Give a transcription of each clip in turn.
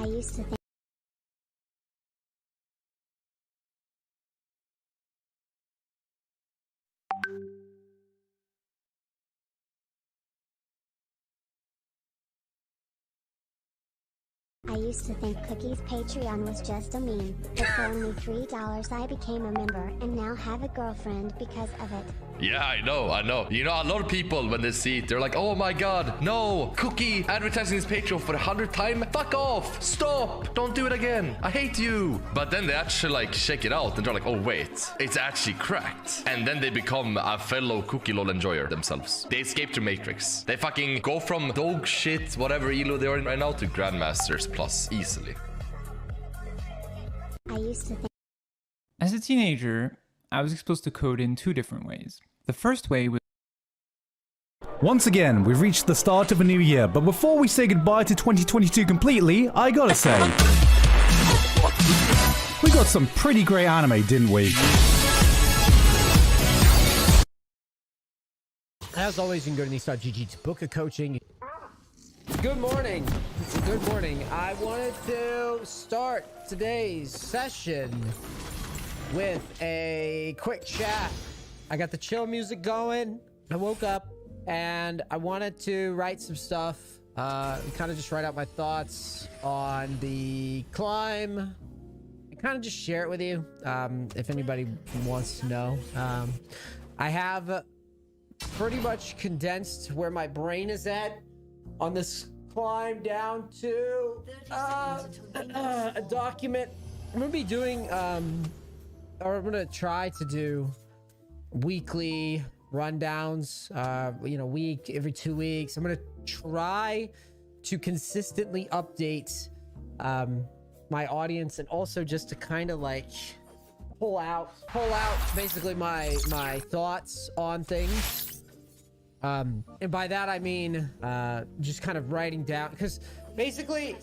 I used to think Cookie's Patreon was just a meme, but for only $3 I became a member and now have a girlfriend because of it. Yeah, I know. You know, a lot of people, when they see it, they're like, oh my god, no, Cookie advertising his Patreon for the 100th time? Fuck off, stop, don't do it again, I hate you. But then they actually like check it out and they're like, oh wait, it's actually cracked. And then they become a fellow Cookie LOL enjoyer themselves. They escape the Matrix. They fucking go from dog shit, whatever elo they are in right now, to Grandmasters Plus, easily. I used to think As a teenager, I was exposed to code in two different ways. The first way was Once again, we've reached the start of a new year, but before we say goodbye to 2022 completely, I gotta say, we got some pretty great anime, didn't we? As always, you can go to nice.gg to book a coaching. Good morning. Good morning. I wanted to start today's session with a quick chat. I got the chill music going. I woke up and I wanted to write some stuff. Kind of just write out my thoughts on the climb. And kind of just share it with you. If anybody wants to know. I have pretty much condensed where my brain is at on this climb down to a document. I'm gonna be doing or I'm gonna try to do weekly rundowns, week every 2 weeks. I'm gonna try to consistently update my audience, and also just to kind of like pull out basically my thoughts on things. And by that I mean just kind of writing down, because basically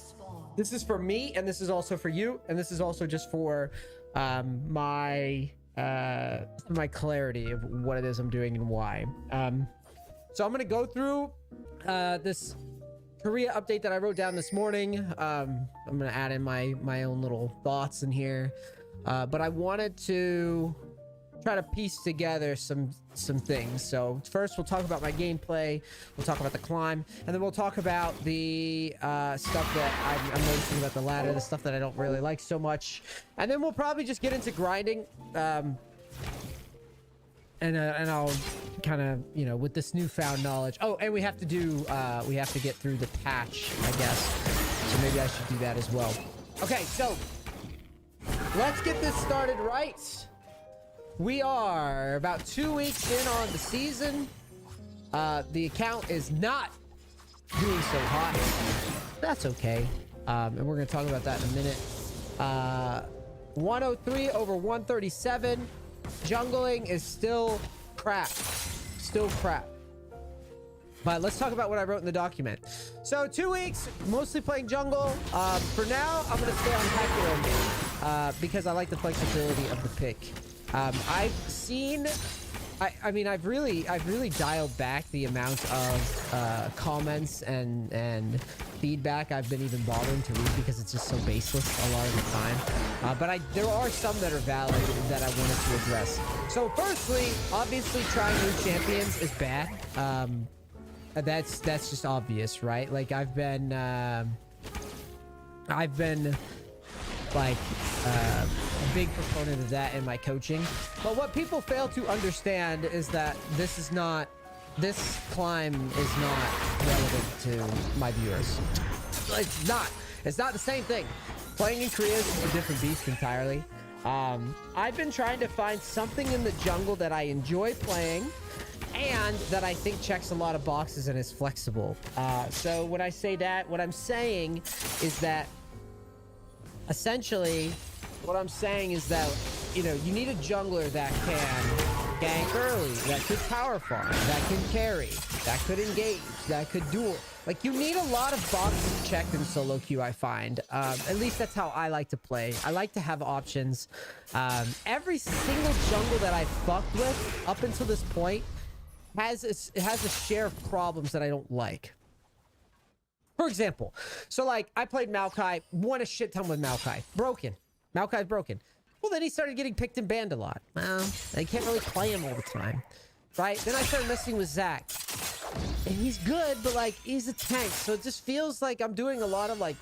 this is for me and this is also for you, and this is also just for my clarity of what it is I'm doing and why. So I'm gonna go through this Korea update that I wrote down this morning. I'm gonna add in my own little thoughts in here, but I wanted to try to piece together some things. So first we'll talk about my gameplay, we'll talk about the climb, and then we'll talk about the stuff that I'm noticing about the ladder, the stuff that I don't really like so much, and then we'll probably just get into grinding. And I'll kind of, with this newfound knowledge. Oh, and we have to get through the patch, I guess. So maybe I should do that as well. Okay, so let's get this started right. We are about 2 weeks in on the season. The account is not doing so hot. That's okay. And we're gonna talk about that in a minute. 103 over 137. Jungling is still crap. But let's talk about what I wrote in the document. So 2 weeks, mostly playing jungle. For now, I'm gonna stay on Hecarim because I like the flexibility of the pick. I've really dialed back the amount of comments and feedback I've been even bothering to read, because it's just so baseless a lot of the time. But there are some that are valid that I wanted to address. So firstly, obviously trying new champions is bad. That's just obvious, right? Like I've been like a big proponent of that in my coaching. But what people fail to understand is that this climb is not relevant to my viewers. It's not the same thing. Playing in Korea is a different beast entirely. I've been trying to find something in the jungle that I enjoy playing and that I think checks a lot of boxes and is flexible. So when I say that, what I'm saying is that essentially what I'm saying is that you need a jungler that can gank early, that could power farm, that can carry, that could engage, that could duel. Like, you need a lot of boxes checked in solo queue, I find. At least that's how I like to play. I like to have options. Every single jungle that I've fucked with up until this point has a share of problems that I don't like. For example, so like I played Maokai, won a shit ton with Maokai. Broken. Maokai's broken. Well, then he started getting picked and banned a lot. Well, I can't really play him all the time. Right? Then I started messing with Zac. And he's good, but like he's a tank. So it just feels like I'm doing a lot of like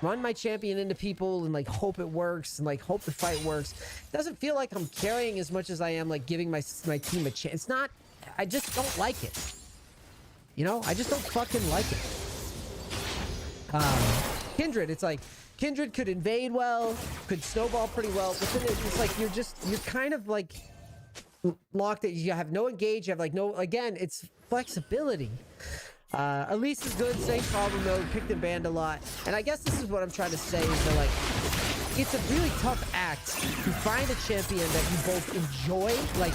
run my champion into people and like hope it works and like hope the fight works. It doesn't feel like I'm carrying as much as I am like giving my team a chance. It's not, I just don't like it. You know, I just don't fucking like it. Kindred, it's like Kindred could invade well, could snowball pretty well, but then it's like you're kind of like locked. You have no engage, you have like no, again, it's flexibility. Elise is good, same problem mode, picked and banned a lot. And I guess this is what I'm trying to say is that like it's a really tough act to find a champion that you both enjoy. Like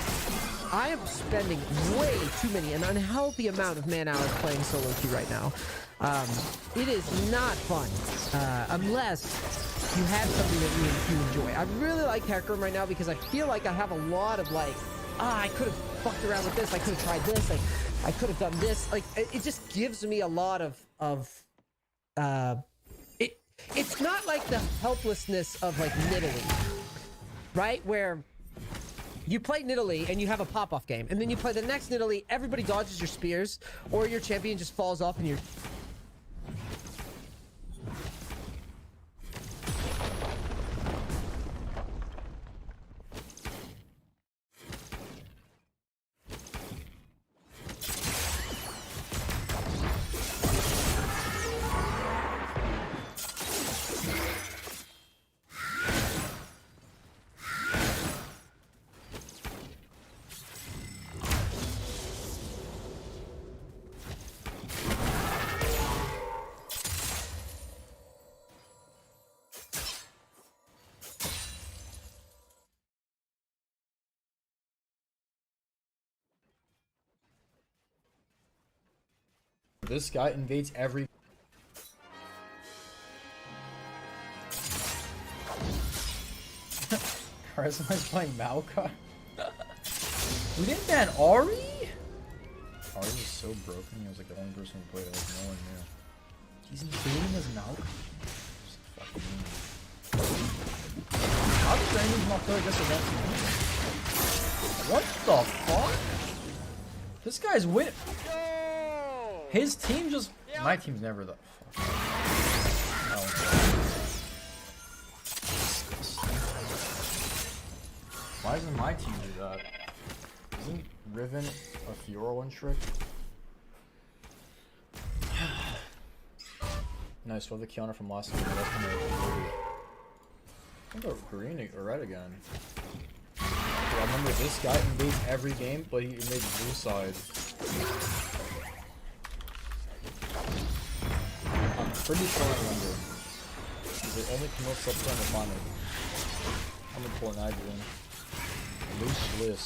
I am spending way too many, an unhealthy amount of man hours playing solo queue right now. It is not fun unless you have something that you enjoy. I really like Hecarim right now because I feel like I have a lot of like, I could have fucked around with this, I could have tried this, like I could have done this. Like it just gives me a lot of it's not like the helplessness of like Nidalee, right? Where you play Nidalee and you have a pop-off game, and then you play the next Nidalee, everybody dodges your spears, or your champion just falls off and you're... This guy invades every... Charisma's playing Maokai. We didn't ban Ahri? Ahri was so broken, he was like the only person who played it, like no one knew. He's invading his Maokai? Fucking how does anyone not play against a What the fuck? This guy's winning. His team just... My team's never that... No. Why doesn't my team do that? Isn't Riven a Fiora one trick? Nice, so the Kiana from last game. That's gonna I think go green or red again. I remember this guy invades every game, but he invades blue side. I'm pretty sure I remember. Because they only promote subs on the final. I'm gonna pull an Adrian. Loose Bliss.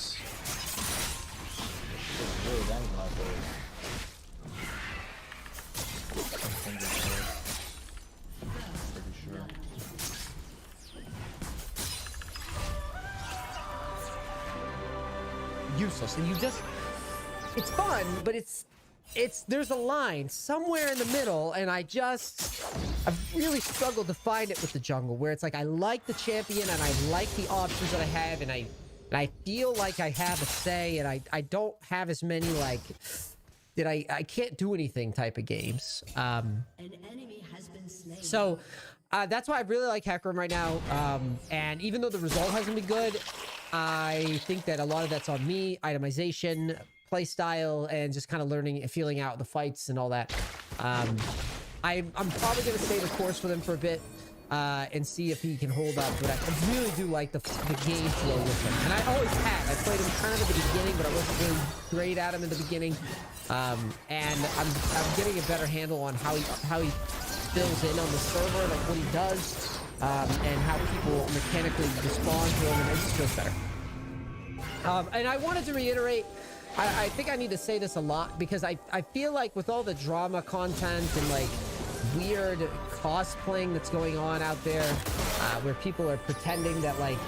This shit is really dang when I play it. Pretty sure. Useless, and you just... It's fun, but it's there's a line somewhere in the middle, and I've really struggled to find it with the jungle, where it's like I like the champion and I like the options that I have, and I feel like I have a say, and I don't have as many like that I can't do anything type of games. An enemy has been slain. So that's why I really like Hecarim right now. And even though the result hasn't been good, I think that a lot of that's on me, itemization, play style, and just kind of learning and feeling out the fights and all that. I'm probably going to stay the course with him for a bit and see if he can hold up. But I really do like the game flow with him. And I always had. I played him kind of at the beginning, but I wasn't really great at him in the beginning. And I'm getting a better handle on how he fills in on the server, like what he does, and how people mechanically respond to him, and it just feels better. And I wanted to reiterate, I think I need to say this a lot, because I feel like with all the drama content and like weird cosplaying that's going on out there, where people are pretending that like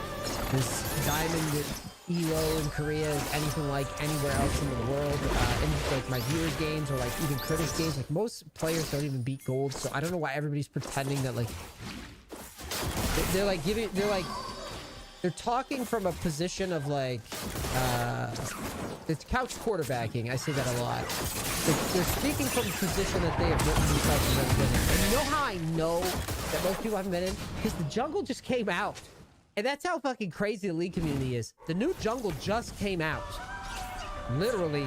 this diamond elo in Korea is anything like anywhere else in the world. In like my viewers games or like even critics games, like most players don't even beat gold. So I don't know why everybody's pretending that like they're talking from a position of like it's couch quarterbacking. I say that a lot. They're speaking from a position that they have written themselves and never been in. And you know how I know that most people haven't been in? Because the jungle just came out. And that's how fucking crazy the League community is. The new jungle just came out. Literally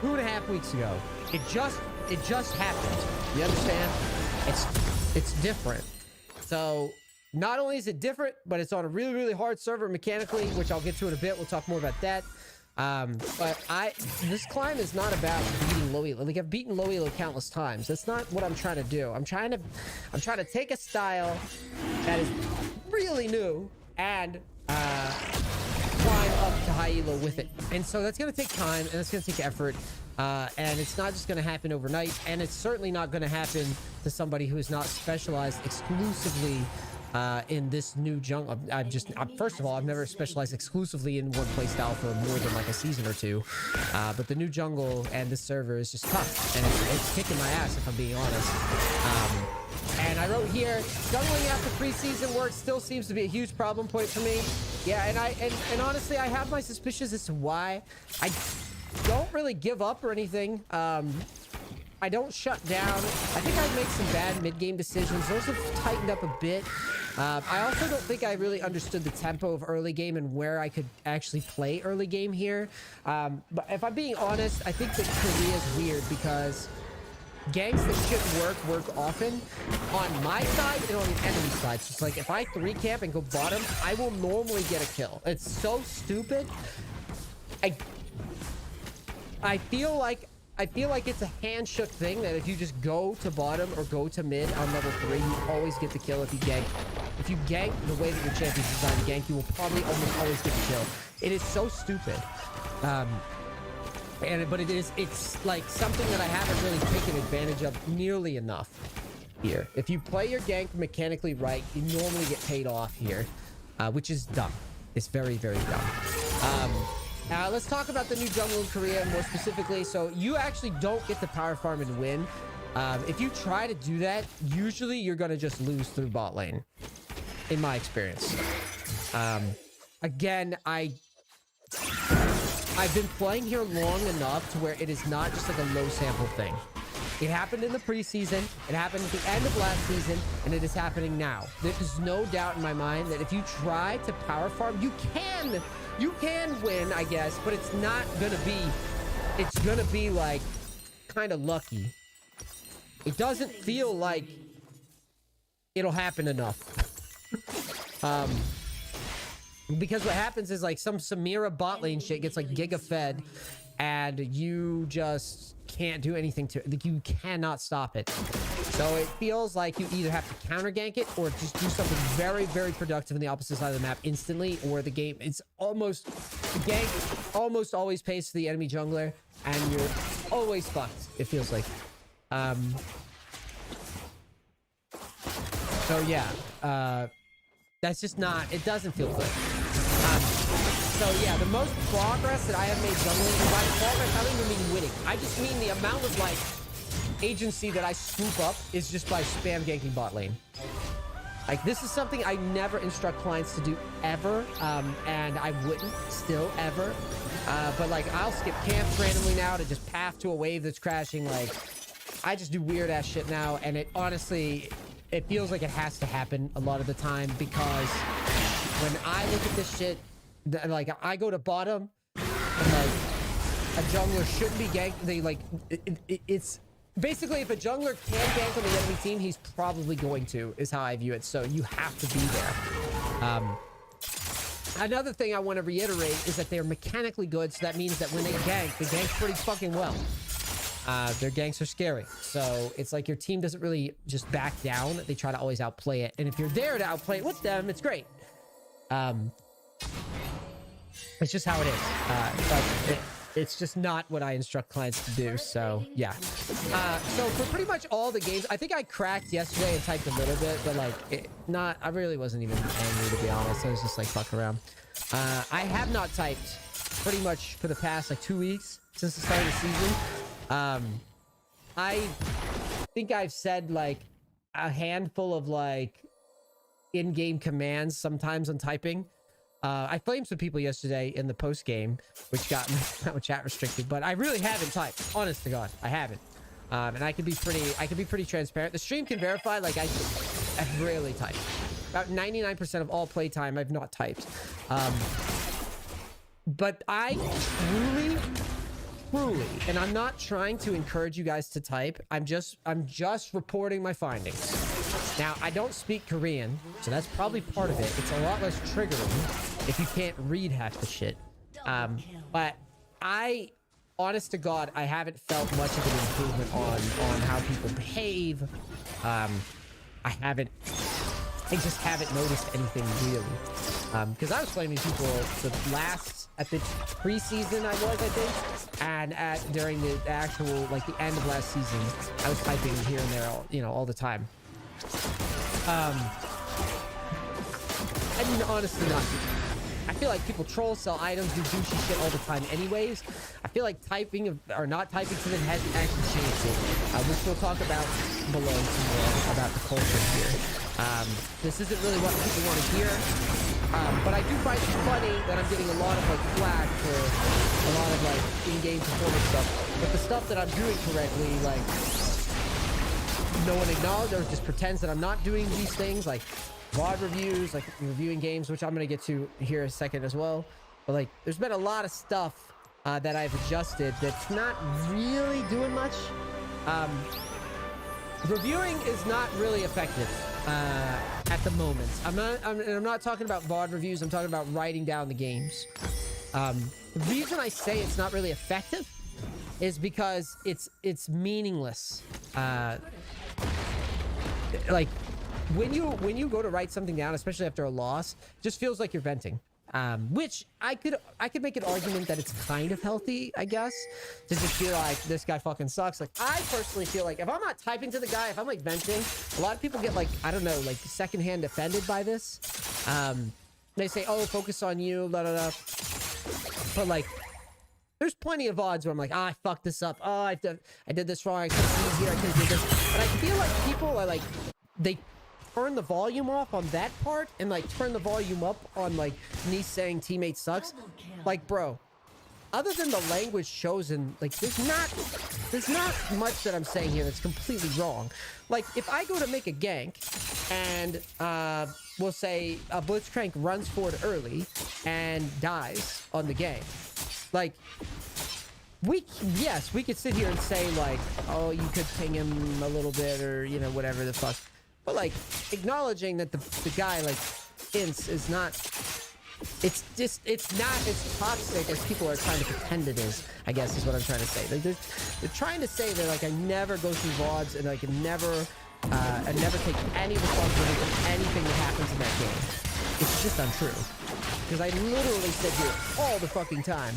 2.5 weeks ago. It just happened. You understand? It's different. So not only is it different, but it's on a really, really hard server mechanically, which I'll get to in a bit. We'll talk more about that. But this climb is not about beating low elo. Like I've beaten low elo countless times. That's not what I'm trying to do. I'm trying to take a style that is really new and climb up to high elo with it. And so that's gonna take time and it's gonna take effort. And it's not just gonna happen overnight, and it's certainly not gonna happen to somebody who is not specialized exclusively in this new jungle. First of all, I've never specialized exclusively in one playstyle for more than like a season or two. But the new jungle and this server is just tough, and it's kicking my ass if I'm being honest. And I wrote here, jungling after preseason work still seems to be a huge problem point for me. Yeah, and honestly, I have my suspicions as to why. I don't really give up or anything. I don't shut down. I think I make some bad mid-game decisions. Those have tightened up a bit. I also don't think I really understood the tempo of early game and where I could actually play early game here. But if I'm being honest, I think that Korea is weird because ganks that shouldn't work often on my side and on the enemy side. So it's like if I 3 camp and go bottom, I will normally get a kill. It's so stupid. I feel like it's a handshook thing that if you just go to bottom or go to mid on level 3, you always get the kill if you gank. If you gank the way that your champion's designed to gank, you will probably almost always get the kill. It is so stupid. But it's like something that I haven't really taken advantage of nearly enough here. If you play your gank mechanically right, you normally get paid off here, which is dumb. It's very, very dumb. Let's talk about the new jungle in Korea more specifically. So you actually don't get to power farm and win. If you try to do that, usually you're going to just lose through bot lane, in my experience. Again, I've been playing here long enough to where it is not just like a low sample thing. It happened in the preseason, it happened at the end of last season, and it is happening now. There is no doubt in my mind that if you try to power farm, you can win, I guess, but it's gonna be like kind of lucky. It doesn't feel like it'll happen enough. Because what happens is like some Samira bot lane shit gets like giga fed and you just can't do anything to it. Like you cannot stop it. So it feels like you either have to counter gank it or just do something very, very productive on the opposite side of the map instantly, or the game, the gank almost always pays to the enemy jungler and you're always fucked, it feels like. So yeah, that's just not, it doesn't feel good. So yeah, the most progress that I have made jungling, and by progress, I don't even mean winning. I just mean the amount of like agency that I swoop up is just by spam ganking bot lane. Like this is something I never instruct clients to do ever, and I wouldn't still ever. But like I'll skip camps randomly now to just path to a wave that's crashing. Like I just do weird ass shit now, and it honestly, it feels like it has to happen a lot of the time because when I look at this shit, like I go to bottom and like a jungler shouldn't be ganked. They like it's basically if a jungler can gank on the enemy team, he's probably going to, is how I view it. So you have to be there. Another thing I want to reiterate is that they're mechanically good, so that means that when they gank pretty fucking well. Their ganks are scary, so it's like your team doesn't really just back down. They try to always outplay it, and if you're there to outplay it with them, it's great. It's just how it is. But It's just not what I instruct clients to do. So yeah. So for pretty much all the games, I think I cracked yesterday and typed a little bit, but like I really wasn't even angry, to be honest. I was just like fucking around. I have not typed pretty much for the past like 2 weeks since the start of the season. I think I've said like a handful of like in-game commands sometimes on typing. I flamed some people yesterday in the post game, which got my chat restricted, but I really haven't typed. Honest to God, I haven't. And I can be pretty transparent. The stream can verify. Like I've rarely typed. About 99% of all playtime, I've not typed. But I truly, and I'm not trying to encourage you guys to type. I'm just reporting my findings. Now, I don't speak Korean, so that's probably part of it. It's a lot less triggering if you can't read half the shit. But honest to God, I haven't felt much of an improvement on how people behave. I just haven't noticed anything really. Because I was playing people at the preseason I think, and during the actual, like the end of last season, I was typing here and there, all the time. And honestly, not. I feel like people troll, sell items, do douchey shit all the time anyways. I feel like typing or not typing to them has actually changed it. Which we'll talk about below some more about the culture here. This isn't really what people want to hear. But I do find it funny that I'm getting a lot of like flack for a lot of like in-game performance stuff. But the stuff that I'm doing correctly, like no one acknowledges or just pretends that I'm not doing these things, like VOD reviews, like reviewing games, which I'm going to get to here in a second as well. But like, there's been a lot of stuff that I've adjusted that's not really doing much. Reviewing is not really effective at the moment. I'm not talking about VOD reviews. I'm talking about writing down the games. The reason I say it's not really effective is because it's meaningless. Like when you go to write something down, especially after a loss, it just feels like you're venting. Which I could make an argument that it's kind of healthy, I guess, to just feel like this guy fucking sucks. Like I personally feel like if I'm not typing to the guy, if I'm like venting, a lot of people get like, I don't know, like secondhand offended by this. They say, oh, focus on you, blah, blah, blah. But like, there's plenty of odds where I'm like, I fucked this up. Oh, I did this wrong. I could have here. I could have did this. But I feel like people are like, they turn the volume off on that part and like turn the volume up on like me saying teammate sucks. Like, bro, other than the language chosen, like there's not much that I'm saying here that's completely wrong. Like if I go to make a gank and we'll say a Blitzcrank runs forward early and dies on the gank, like we could sit here and say like, oh, you could ping him a little bit or whatever the fuck. But like acknowledging that the guy like Ince is not, it's not as toxic as people are trying to pretend it is, I guess is what I'm trying to say. Like they're trying to say that like I never go through VODs and I can never take any responsibility for anything that happens in that game. It's just untrue. Because I literally sit here all the fucking time.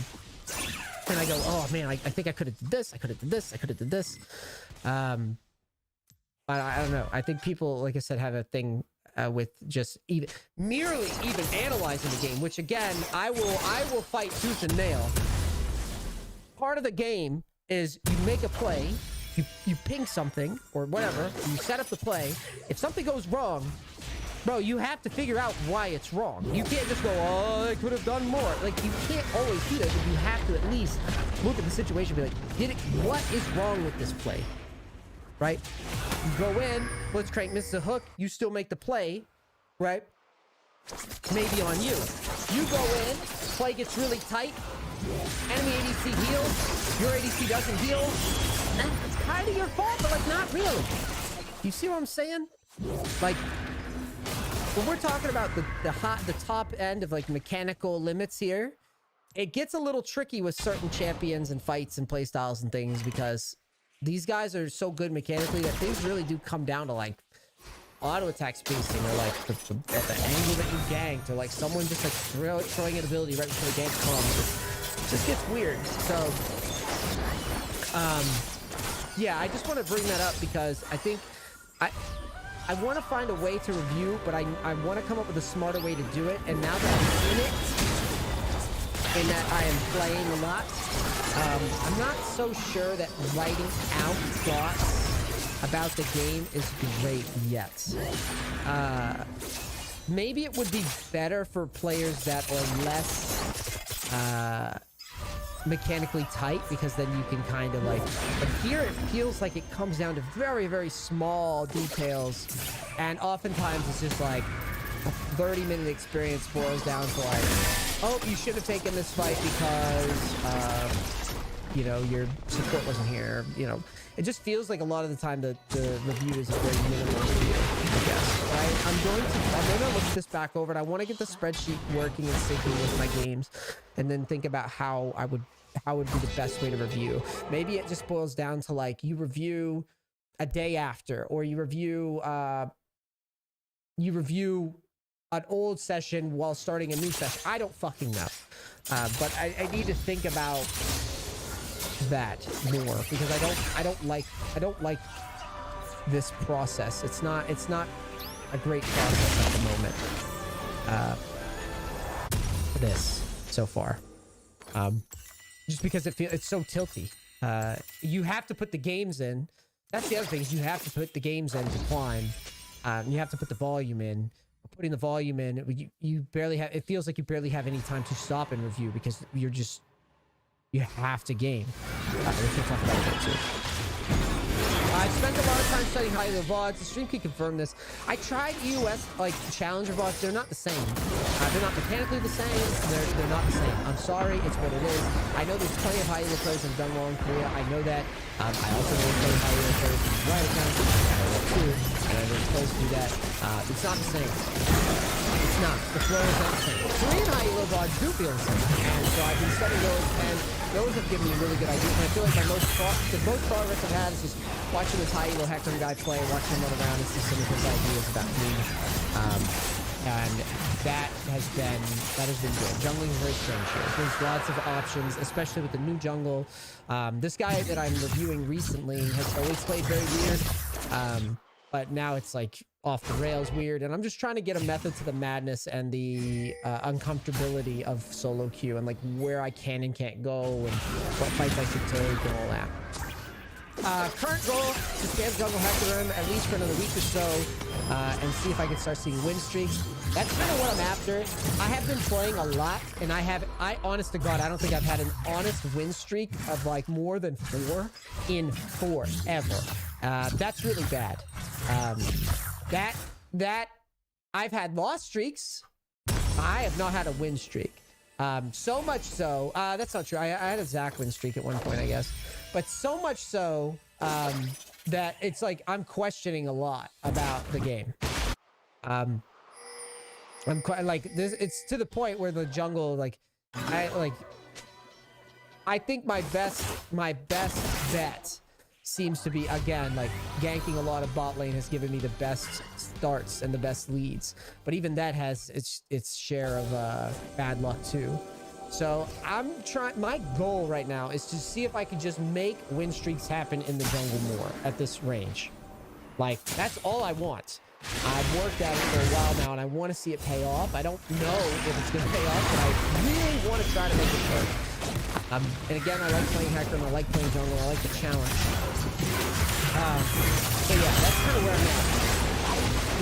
And I go, oh man, I think I could have did this, I could have did this, I could have did this. I don't know. I think people, like I said, have a thing with just merely even analyzing the game, which again, I will fight tooth and nail. Part of the game is you make a play, you ping something or whatever, you set up the play. If something goes wrong, bro, you have to figure out why it's wrong. You can't just go, oh, I could have done more. Like, you can't always do that, but you have to at least look at the situation and be like, what is wrong with this play? Right? You go in, Blitzcrank misses a hook, you still make the play, right? Maybe on you. You go in, play gets really tight, enemy ADC heals, your ADC doesn't heal. It's kind of your fault, but like not really. You see what I'm saying? Like, when we're talking about the top end of like mechanical limits here, it gets a little tricky with certain champions and fights and playstyles and things because these guys are so good mechanically that things really do come down to like auto attack spacing or like the angle that you ganked or like someone just like throwing an ability right before the gank comes. just gets weird. So, yeah, I just want to bring that up because I think I want to find a way to review, but I want to come up with a smarter way to do it. And now that I'm in it, and that I am playing a lot, I'm not so sure that writing out thoughts about the game is great yet. Maybe it would be better for players that are less mechanically tight, because then you can kind of like, but here it feels like it comes down to very, very small details, and oftentimes it's just like a 30-minute experience boils down to like, oh, you should have taken this fight because you know, your support wasn't here. You know, it just feels like a lot of the time the review is a very minimal review, I guess. Right? I'm gonna look this back over, and I want to get the spreadsheet working and syncing with my games, and then think about how would be the best way to review. Maybe it just boils down to like, you review a day after, or you review an old session while starting a new session. I don't fucking know. But I need to think about that more, because I don't like this process. It's not a great process at the moment. This so far. Just because it's so tilty. You have to put the games in. That's the other thing, is you have to put the games in to climb. You have to put the volume in. Putting the volume in, you barely have. It feels like you barely have any time to stop and review, because you have to game. Let's talk about that too. I spent a lot of time studying high-level VODs. The stream can confirm this. I tried EOS, like, challenger VODs. They're not the same. They're not mechanically the same. They're not the same. I'm sorry. It's what it is. I know there's plenty of high-level players that have done well in Korea. I know that. I also know plenty of high-level players in the right account. I know that too. And I'm supposed to do that. It's not the same. It's not. The flow is not the same. Korean high-level VODs do feel the same. And so I've been studying those, and those have given me a really good idea. And I feel like the most progress I've had is just watching this high elo Hecarim guy play, watching him run around and see some of his ideas about me. And that has been good. Jungling is very strange here. There's lots of options, especially with the new jungle. This guy that I'm reviewing recently has always played very weird. But now it's like off the rails weird, and I'm just trying to get a method to the madness and the uncomfortability of solo queue, and like where I can and can't go, and what fights I should take and all that. Current goal to spam jungle Hecarim at least for another week or so, and see if I can start seeing win streaks. That's kind of what I'm after. I have been playing a lot, and I honest to God, I don't think I've had an honest win streak of like more than 4 in forever. That's really bad. That I've had loss streaks. I have not had a win streak. So much so, that's not true. I had a Zac win streak at one point, I guess. But so much so, that it's like I'm questioning a lot about the game. I'm quite like this. It's to the point where the jungle, like, I think my best bet seems to be, again, like ganking a lot of bot lane has given me the best starts and the best leads, but even that has its share of bad luck too. So I'm trying, my goal right now is to see if I can just make win streaks happen in the jungle more at this range. Like, that's all I want. I've worked at it for a while now, and I want to see it pay off. I don't know if it's going to pay off, but I really want to try to make it work. And again, I like playing Hecarim, I like playing jungle, I like the challenge. So yeah, that's kind of where I'm at.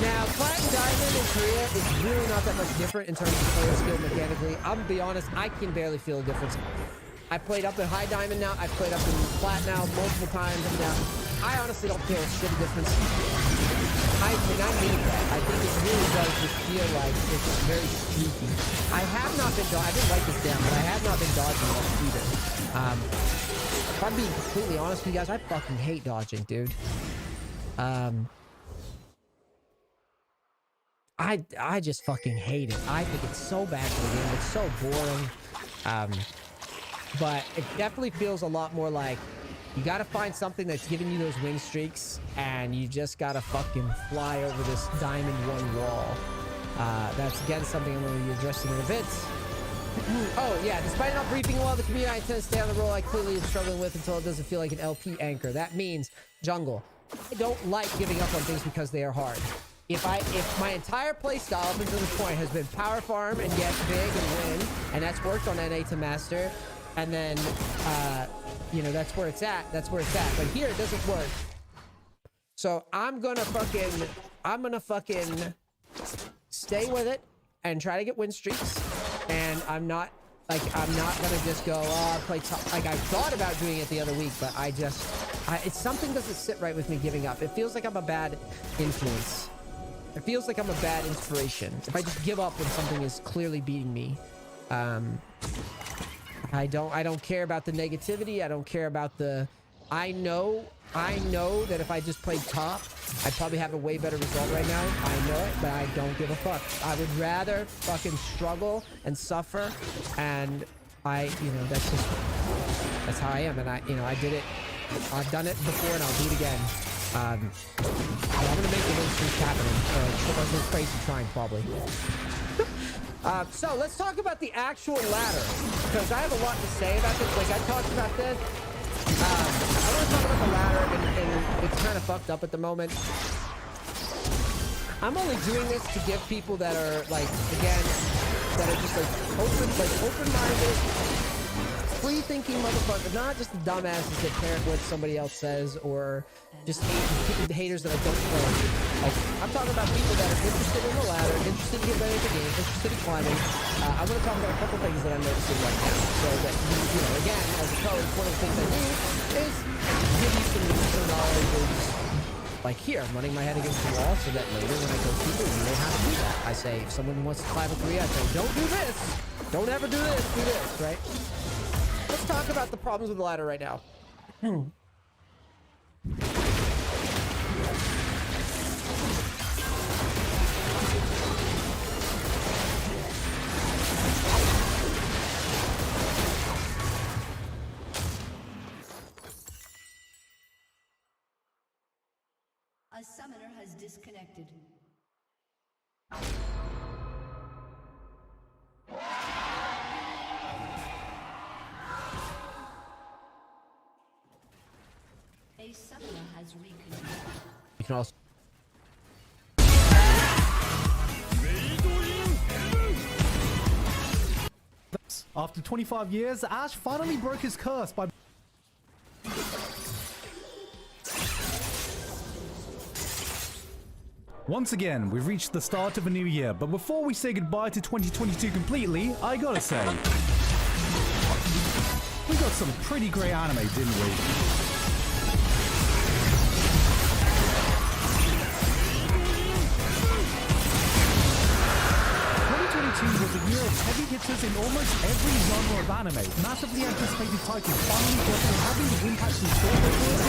Now, Plat and Diamond in Korea is really not that much different in terms of player skill mechanically. I'm gonna be honest, I can barely feel a difference. I played up in High Diamond now, I've played up in Plat now multiple times now. I honestly don't feel a shit of difference. I mean that. I think it really does just feel like it's very streaky. I have not been I didn't like this down, but I have not been dodging much either. If I'm being completely honest with you guys, I fucking hate dodging, dude. I just fucking hate it. I think it's so bad for the game. It's so boring. But it definitely feels a lot more like you gotta find something that's giving you those win streaks, and you just gotta fucking fly over this diamond 1 wall. That's again something I'm gonna be addressing in a bit. Oh, yeah. Despite not briefing well, the community, I tend to stay on the role I clearly am struggling with until it doesn't feel like an LP anchor. That means jungle. I don't like giving up on things because they are hard. If my entire playstyle up until this point has been power farm and get big and win, and that's worked on NA to master, and then, you know, that's where it's at. That's where it's at. But here, it doesn't work. So I'm gonna fucking stay with it and try to get win streaks. And I'm not gonna just go, oh, I play top. Like, I thought about doing it the other week, but it's something doesn't sit right with me giving up. It feels like I'm a bad influence. It feels like I'm a bad inspiration. If I just give up when something is clearly beating me. I don't care about the negativity. I don't care about the... I know that if I just played top, I'd probably have a way better result right now. I know it, but I don't give a fuck. I would rather fucking struggle and suffer, and that's how I am. And I did it. I've done it before, and I'll do it again. I'm gonna make the win streak happen. I'm going crazy trying, probably. So let's talk about the actual ladder, because I have a lot to say about this. Like, I talked about this. I want to talk about the ladder, and it's kind of fucked up at the moment. I'm only doing this to give people that are, like, again, that are just, like, open-minded, free-thinking motherfuckers, not just the dumbasses that care what somebody else says, or just the haters that I don't know. Like, I'm talking about people that are interested in the ladder, interested in getting better at the game, interested in climbing. I want to talk about a couple things that I'm noticing right now. So that, you know, again, as a coach, one of the things I do is give you some useful knowledge or just, like here, I'm running my head against the wall so that later when I go people, you know how to do that. I say, if someone wants to climb a 3, I say, don't do this. Don't ever do this. Do this, right? Let's talk about the problems with the ladder right now. A summoner has disconnected. A summoner has reconnected. You can also... After 25 years, Ash finally broke his curse by... Once again, we've reached the start of a new year, but before we say goodbye to 2022 completely, I gotta say... we got some pretty great anime, didn't we? 2022 was a year of heavy hitters in almost every genre of anime. Massively anticipated titles finally getting having the impact we saw before,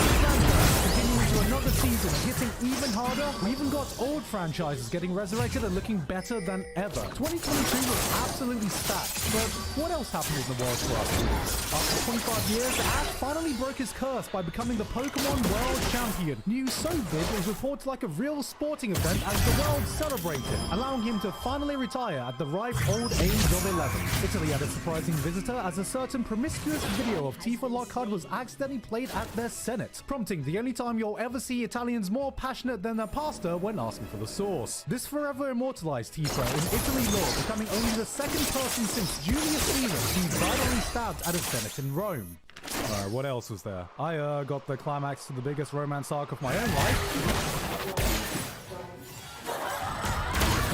continuing to another season, hitting even harder. We even got old franchises getting resurrected and looking better than ever. 2022 was absolutely stacked, but what else happened in the world for us? After 25 years, Ash finally broke his curse by becoming the Pokemon World Champion. News so big it was reported like a real sporting event as the world celebrated, allowing him to finally retire at the ripe old age of 11. Italy had a surprising visitor as a certain promiscuous video of Tifa Lockhart was accidentally played at their Senate, prompting the only time you'll ever see Italians more passionate than their pastor when asking for the source. This forever immortalized Tifa in Italy lore, becoming only the second person since Julius Caesar to be violently stabbed at a Senate in Rome. Alright, what else was there? I got the climax to the biggest romance arc of my own life.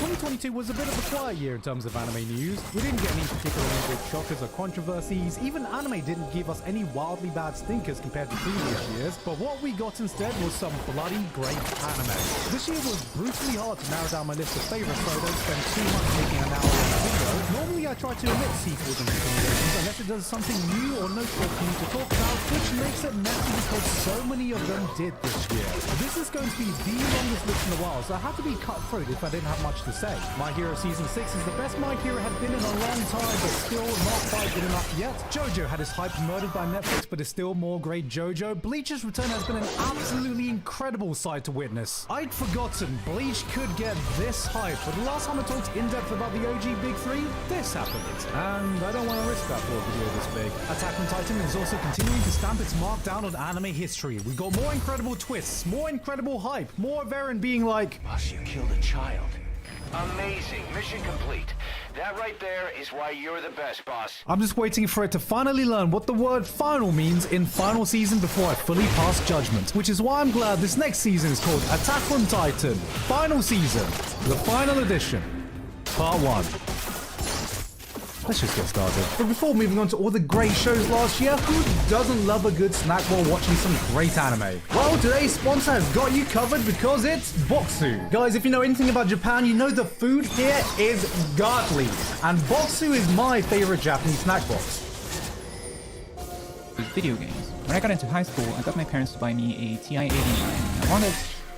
2022 was a bit of a quiet year in terms of anime news. We didn't get any particularly big shockers or controversies. Even anime didn't give us any wildly bad stinkers compared to previous years. But what we got instead was some bloody great anime. This year was brutally hard to narrow down my list of favorites, so I don't spend too much making an hour-long video. Normally I try to omit sequels and recommendations unless it as something new or noteworthy to talk about, which makes it messy because so many of them did this year. This is going to be the longest list in a while, so I had to be cutthroat if I didn't have much to say. My Hero Season 6 is the best My Hero had been in a long time, but still not quite good enough yet. JoJo had his hype murdered by Netflix, but is still more great JoJo. Bleach's return has been an absolutely incredible sight to witness. I'd forgotten Bleach could get this hype, but the last time I talked in depth about the OG Big 3, this happened. And I don't want to risk that for a video this big. Attack on Titan is also continuing to stamp its mark down on anime history. We got more incredible twists, more incredible hype, more of Eren being like, Boss, you killed a child. Amazing. Mission complete. That right there is why you're the best, boss. I'm just waiting for it to finally learn what the word final means in final season before I fully pass judgment. Which is why I'm glad this next season is called Attack on Titan. Final season. The final edition. Part 1. Let's just get started. But before moving on to all the great shows last year, who doesn't love a good snack while watching some great anime? Well, today's sponsor has got you covered because it's Boxu. Guys, if you know anything about Japan, you know the food here is godly. And Boxu is my favorite Japanese snack box. With video games. When I got into high school, I got my parents to buy me a TI-89. I wanted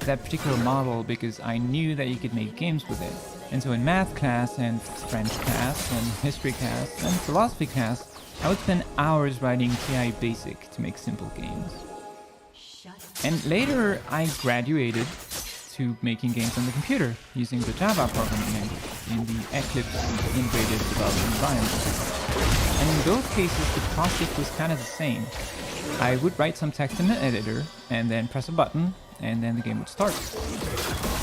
that particular model because I knew that you could make games with it. And so in math class and French class and history class and philosophy class, I would spend hours writing TI Basic to make simple games. And later I graduated to making games on the computer using the Java programming language in the Eclipse integrated development environment. And in both cases the process was kind of the same. I would write some text in the editor and then press a button and then the game would start.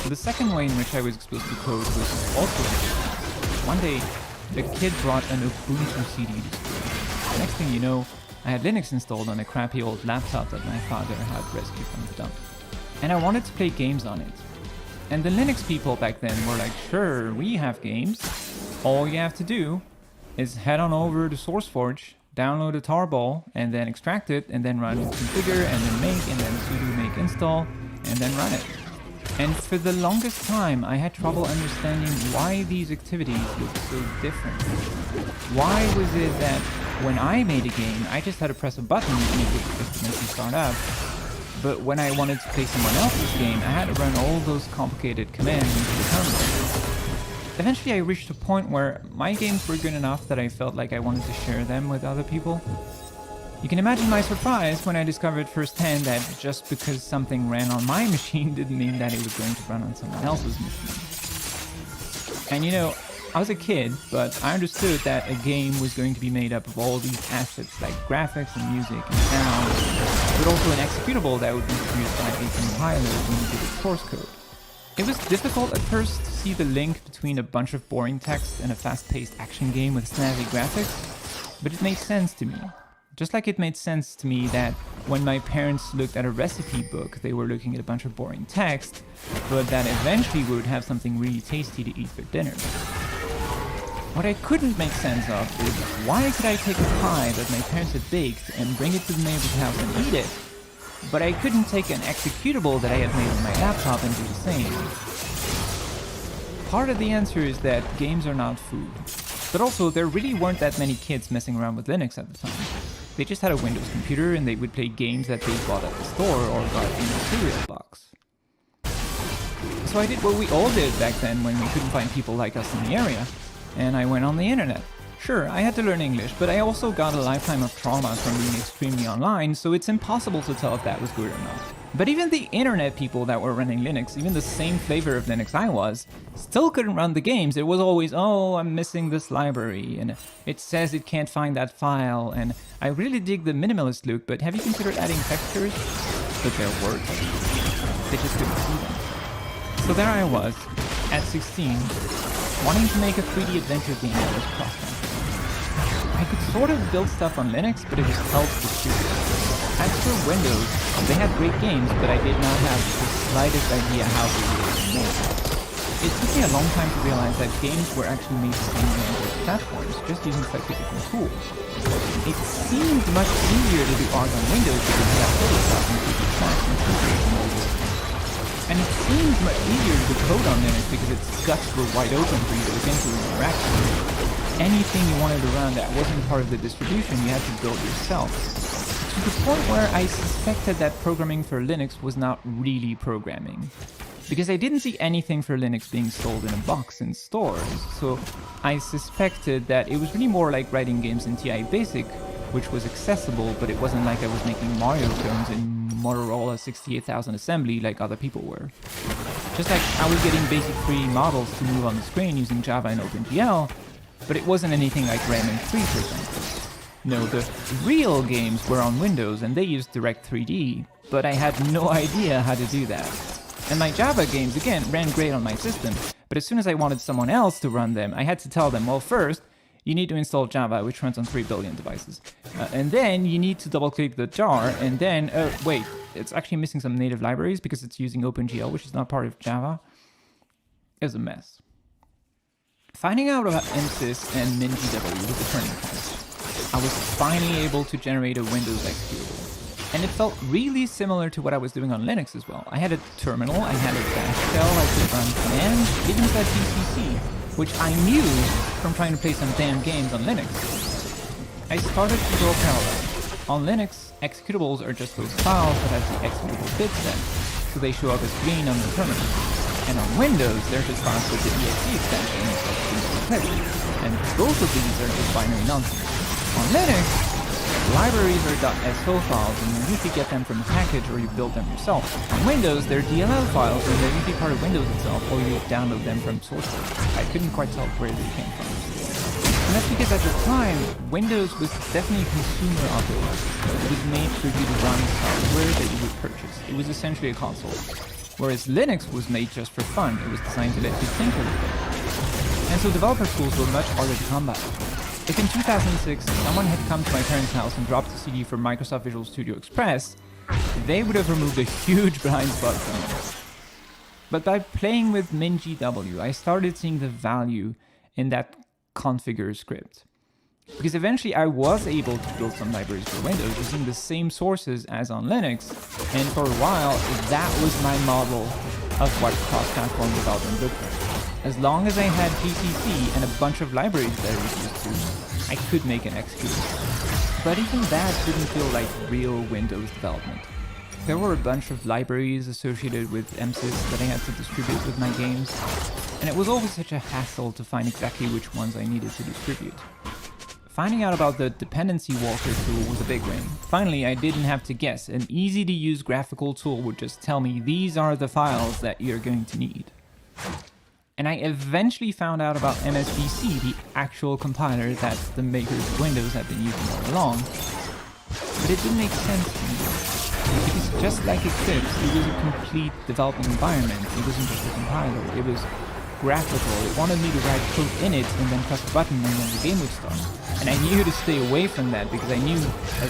The second way in which I was exposed to code was also one day, a kid brought an Ubuntu CD to school. Next thing you know, I had Linux installed on a crappy old laptop that my father had rescued from the dump. And I wanted to play games on it. And the Linux people back then were like, sure, we have games. All you have to do is head on over to SourceForge, download a tarball, and then extract it, and then run configure, and then make, and then sudo make install, and then run it. And for the longest time, I had trouble understanding why these activities looked so different. Why was it that when I made a game, I just had to press a button and it would just make me start up? But when I wanted to play someone else's game, I had to run all those complicated commands into the terminal. Eventually, I reached a point where my games were good enough that I felt like I wanted to share them with other people. You can imagine my surprise when I discovered firsthand that just because something ran on my machine didn't mean that it was going to run on someone else's machine. And you know, I was a kid, but I understood that a game was going to be made up of all these assets like graphics and music and sound, but also an executable that would be produced by a compiler when you did its source code. It was difficult at first to see the link between a bunch of boring text and a fast-paced action game with snazzy graphics, but it made sense to me. Just like it made sense to me that when my parents looked at a recipe book, they were looking at a bunch of boring text, but that eventually we would have something really tasty to eat for dinner. What I couldn't make sense of is why could I take a pie that my parents had baked and bring it to the neighbor's house and eat it, but I couldn't take an executable that I had made on my laptop and do the same. Part of the answer is that games are not food, but also there really weren't that many kids messing around with Linux at the time. They just had a Windows computer and they would play games that they bought at the store or got in a cereal box. So I did what we all did back then when we couldn't find people like us in the area, and I went on the internet. Sure, I had to learn English, but I also got a lifetime of trauma from being extremely online, so it's impossible to tell if that was good or not. But even the internet people that were running Linux, even the same flavor of Linux I was, still couldn't run the games. It was always, oh, I'm missing this library, and it says it can't find that file, and I really dig the minimalist look, but have you considered adding textures? But there were textures. They just couldn't see them. So there I was, at 16, wanting to make a 3D adventure game that was cross-platform. I could sort of build stuff on Linux, but it was hell to shoot. As for Windows, they had great games, but I did not have the slightest idea how they were made. It took me a long time to realize that games were actually made the same way as platforms, just using slightly different tools. It seemed much easier to do art on Windows because you have Photoshop and 3D Max and 3D mobile. And it seemed much easier to do code on Linux because its guts were wide open for you to look into and interact with. anything you wanted to run that wasn't part of the distribution, you had to build yourself. To the point where I suspected that programming for Linux was not really programming. Because I didn't see anything for Linux being sold in a box in stores, so I suspected that it was really more like writing games in TI Basic, which was accessible, but it wasn't like I was making Mario clones in Motorola 68000 assembly like other people were. Just like I was getting basic 3D models to move on the screen using Java and OpenGL, but it wasn't anything like Rayman 3, for example. No, the real games were on Windows and they used Direct3D, but I had no idea how to do that. And my Java games, again, ran great on my system, but as soon as I wanted someone else to run them, I had to tell them, well, first, you need to install Java, which runs on 3 billion devices. And then you need to double-click the jar, and then, wait, it's actually missing some native libraries because it's using OpenGL, which is not part of Java. It was a mess. Finding out about MSys and MinGW was a turning point. I was finally able to generate a Windows executable. And it felt really similar to what I was doing on Linux as well. I had a terminal, I had a bash shell, I could run commands, even said GCC, which I knew from trying to play some damn games on Linux. I started to draw parallels. On Linux, executables are just those files that have the executable bits then, so they show up as green on the terminal. And on Windows, they're just files with the exe extension instead of Windows. And both of these are just binary nonsense. On Linux, libraries are .so files, and you usually get them from a package or you build them yourself. On Windows, they're DLL files, and they're usually part of Windows itself, or you download them from source code. I couldn't quite tell where they came from. And that's because at the time, Windows was definitely a consumer operating system. It was made for you to run software that you would purchase. It was essentially a console. Whereas Linux was made just for fun. It was designed to let you think a little bit. And so developer tools were much harder to come by. If in 2006 someone had come to my parents' house and dropped a CD for Microsoft Visual Studio Express, they would have removed a huge blind spot from it. But by playing with MinGW, I started seeing the value in that configure script. Because eventually I was able to build some libraries for Windows using the same sources as on Linux, and for a while that was my model of what cross-platform development looked like. As long as I had GCC and a bunch of libraries that I was used to, I could make an executable. But even that didn't feel like real Windows development. There were a bunch of libraries associated with MSys that I had to distribute with my games, and it was always such a hassle to find exactly which ones I needed to distribute. Finding out about the dependency walker tool was a big win. Finally, I didn't have to guess. An easy-to-use graphical tool would just tell me these are the files that you're going to need. And I eventually found out about MSVC, the actual compiler that the makers of Windows have been using all along. But it didn't make sense to me. Because just like Eclipse, it was a complete development environment. It wasn't just a compiler, it was graphical. It wanted me to write code in it and then press a button and then the game would start. And I knew to stay away from that because I knew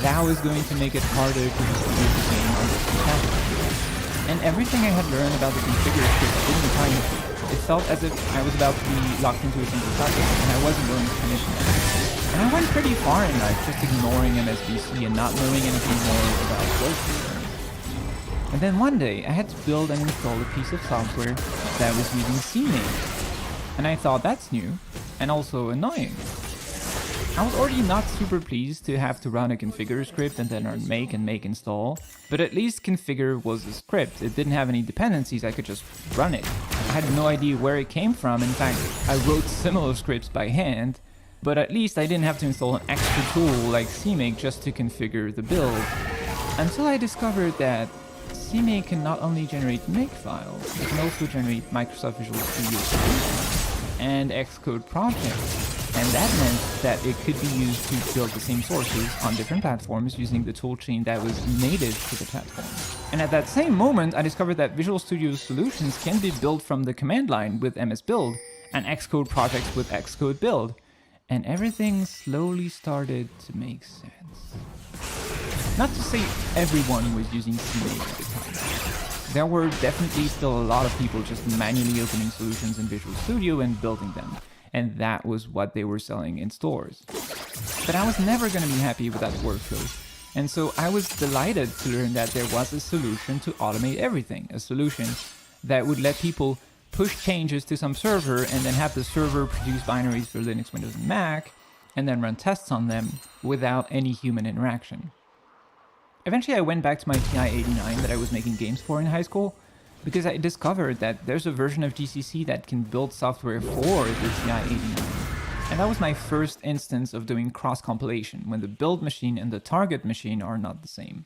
that was going to make it harder to distribute the game on different platforms. And everything I had learned about the configure script didn't apply to me. It felt as if I was about to be locked into a single target, and I wasn't willing to finish it. And I went pretty far in life just ignoring MSVC and not knowing anything more about workflow. And then one day, I had to build and install a piece of software that was using CMake. And I thought that's new, and also annoying. I was already not super pleased to have to run a configure script and then run make and make install, but at least configure was a script. It didn't have any dependencies, I could just run it. I had no idea where it came from. In fact, I wrote similar scripts by hand, but at least I didn't have to install an extra tool like CMake just to configure the build. Until I discovered that CMake can not only generate make files, it can also generate Microsoft Visual Studio Solutions and Xcode projects. And that meant that it could be used to build the same sources on different platforms using the toolchain that was native to the platform. And at that same moment, I discovered that Visual Studio Solutions can be built from the command line with MS Build and Xcode projects with Xcode Build. And everything slowly started to make sense. Not to say everyone was using CMake at the time. There were definitely still a lot of people just manually opening solutions in Visual Studio and building them. And that was what they were selling in stores. But I was never going to be happy with that workflow. And so I was delighted to learn that there was a solution to automate everything. A solution that would let people push changes to some server and then have the server produce binaries for Linux, Windows, and Mac, and then run tests on them without any human interaction. Eventually I went back to my TI-89 that I was making games for in high school, because I discovered that there's a version of GCC that can build software for the TI-89. And that was my first instance of doing cross-compilation, when the build machine and the target machine are not the same.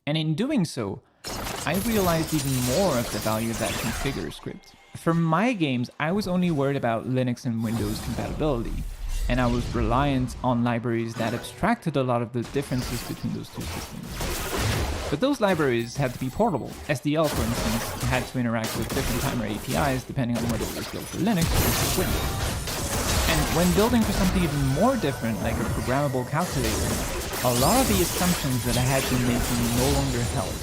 And in doing so, I realized even more of the value of that configure script. For my games, I was only worried about Linux and Windows compatibility, and I was reliant on libraries that abstracted a lot of the differences between those two systems. But those libraries had to be portable. SDL, for instance, had to interact with different timer APIs depending on whether it was built for Linux or Windows. And when building for something even more different, like a programmable calculator, a lot of the assumptions that I had been making no longer held.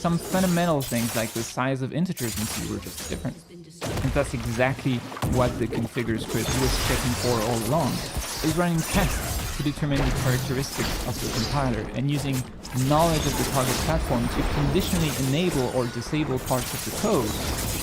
Some fundamental things like the size of integers in C were just different. And that's exactly what the configure script was checking for all along. It was running tests to determine the characteristics of the compiler and using knowledge of the target platform to conditionally enable or disable parts of the code.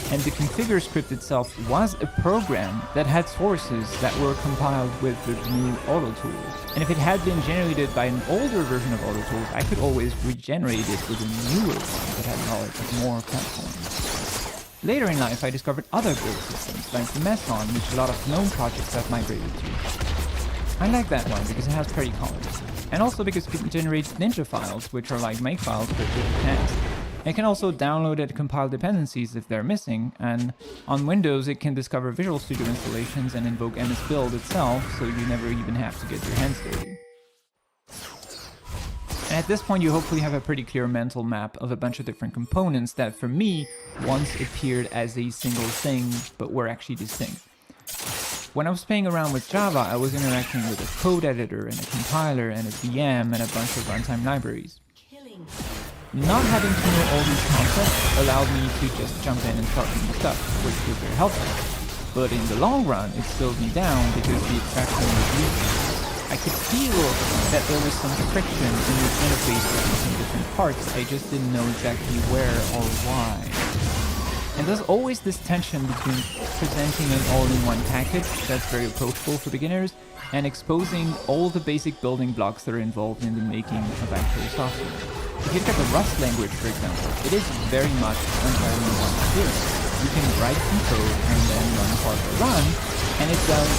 And the configure script itself was a program that had sources that were compiled with the new AutoTools. And if it had been generated by an older version of AutoTools, I could always regenerate it with a newer one that had knowledge of more platforms. Later in life, I discovered other build systems, like the Meson, which a lot of GNOME projects have migrated to. I like that one because it has pretty colors, and also because it can generate Ninja files, which are like makefiles but with text. It can also download and compile dependencies if they're missing, and on Windows it can discover Visual Studio installations and invoke MS-Build itself, so you never even have to get your hands dirty. And at this point you hopefully have a pretty clear mental map of a bunch of different components that for me once appeared as a single thing, but were actually distinct. When I was playing around with Java, I was interacting with a code editor and a compiler and a VM and a bunch of runtime libraries. Not having to know all these concepts allowed me to just jump in and start doing stuff, which was very helpful. But in the long run, it slowed me down because the abstraction was weak. I could feel that there was some friction in the interface between some different parts, I just didn't know exactly where or why. And there's always this tension between presenting an all-in-one package that's very approachable for beginners and exposing all the basic building blocks that are involved in the making of actual software. If you look at the Rust language, for example, it is very much an all-in-one experience. You can write some code and then run Parquet run, and it does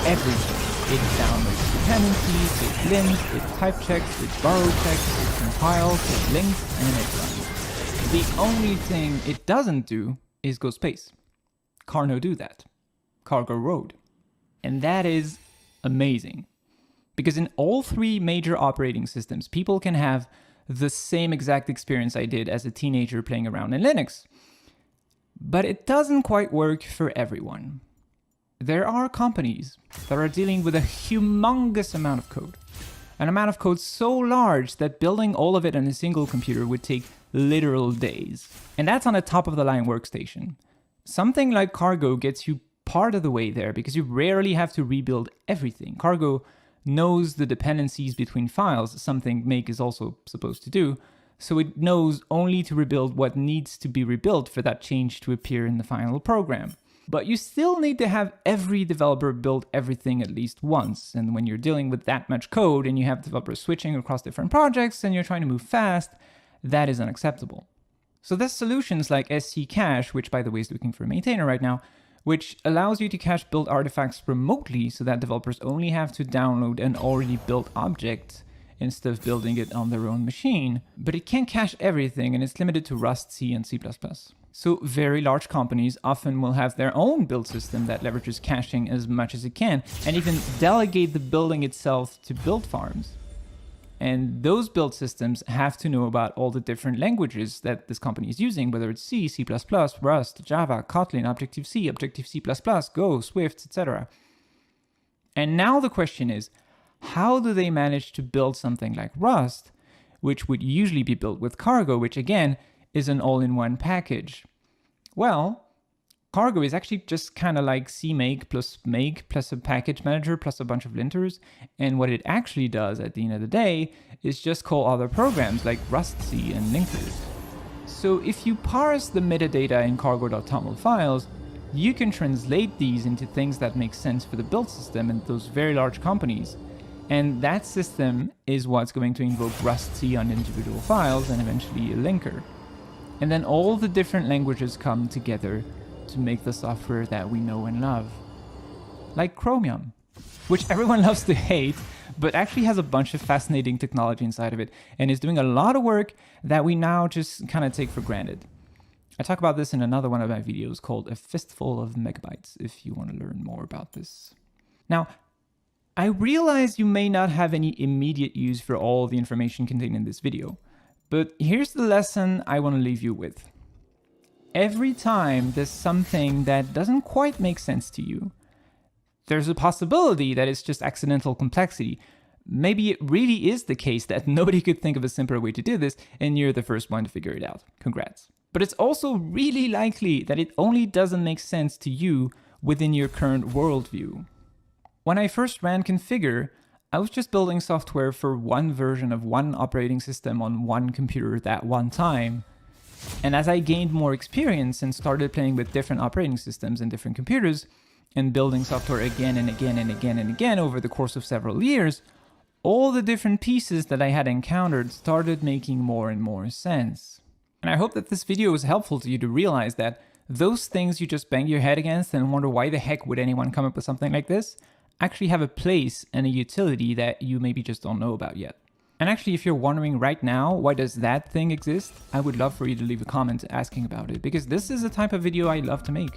everything. It downloads dependencies, it links, it type checks, it borrow checks, it compiles, it links, and it runs. The only thing it doesn't do is go space. Carno do that. Cargo Road. And that is amazing. Because in all three major operating systems, people can have the same exact experience I did as a teenager playing around in Linux. But it doesn't quite work for everyone. There are companies that are dealing with a humongous amount of code. An amount of code so large that building all of it on a single computer would take literal days. And that's on a top-of-the-line workstation. Something like Cargo gets you part of the way there because you rarely have to rebuild everything. Cargo knows the dependencies between files, something Make is also supposed to do, so it knows only to rebuild what needs to be rebuilt for that change to appear in the final program. But you still need to have every developer build everything at least once, and when you're dealing with that much code and you have developers switching across different projects and you're trying to move fast, that is unacceptable. So there's solutions like SC Cache, which by the way is looking for a maintainer right now, which allows you to cache build artifacts remotely so that developers only have to download an already built object instead of building it on their own machine. But it can't cache everything and it's limited to Rust, C, and C++. So very large companies often will have their own build system that leverages caching as much as it can and even delegate the building itself to build farms. And those build systems have to know about all the different languages that this company is using, whether it's C, C++, Rust, Java, Kotlin, Objective-C, Objective-C++, Go, Swift, etc. And now the question is, how do they manage to build something like Rust, which would usually be built with Cargo, which again is an all-in-one package? Well, Cargo is actually just kind of like CMake plus a package manager plus a bunch of linters. And what it actually does at the end of the day is just call other programs like Rust, C, and linkers. So if you parse the metadata in cargo.toml files, you can translate these into things that make sense for the build system and those very large companies. And that system is what's going to invoke Rust-C on individual files and eventually a linker. And then all the different languages come together to make the software that we know and love. Like Chromium, which everyone loves to hate, but actually has a bunch of fascinating technology inside of it and is doing a lot of work that we now just kind of take for granted. I talk about this in another one of my videos called A Fistful of Megabytes, if you want to learn more about this. Now, I realize you may not have any immediate use for all the information contained in this video, but here's the lesson I want to leave you with. Every time there's something that doesn't quite make sense to you, there's a possibility that it's just accidental complexity. Maybe it really is the case that nobody could think of a simpler way to do this, and you're the first one to figure it out. Congrats. But it's also really likely that it only doesn't make sense to you within your current worldview. When I first ran Configure, I was just building software for one version of one operating system on one computer at that one time. And as I gained more experience and started playing with different operating systems and different computers, and building software again and again and again and again over the course of several years, all the different pieces that I had encountered started making more and more sense. And I hope that this video was helpful to you to realize that those things you just bang your head against and wonder why the heck would anyone come up with something like this actually have a place and a utility that you maybe just don't know about yet. And actually, if you're wondering right now, why does that thing exist? I would love for you to leave a comment asking about it, because this is the type of video I love to make.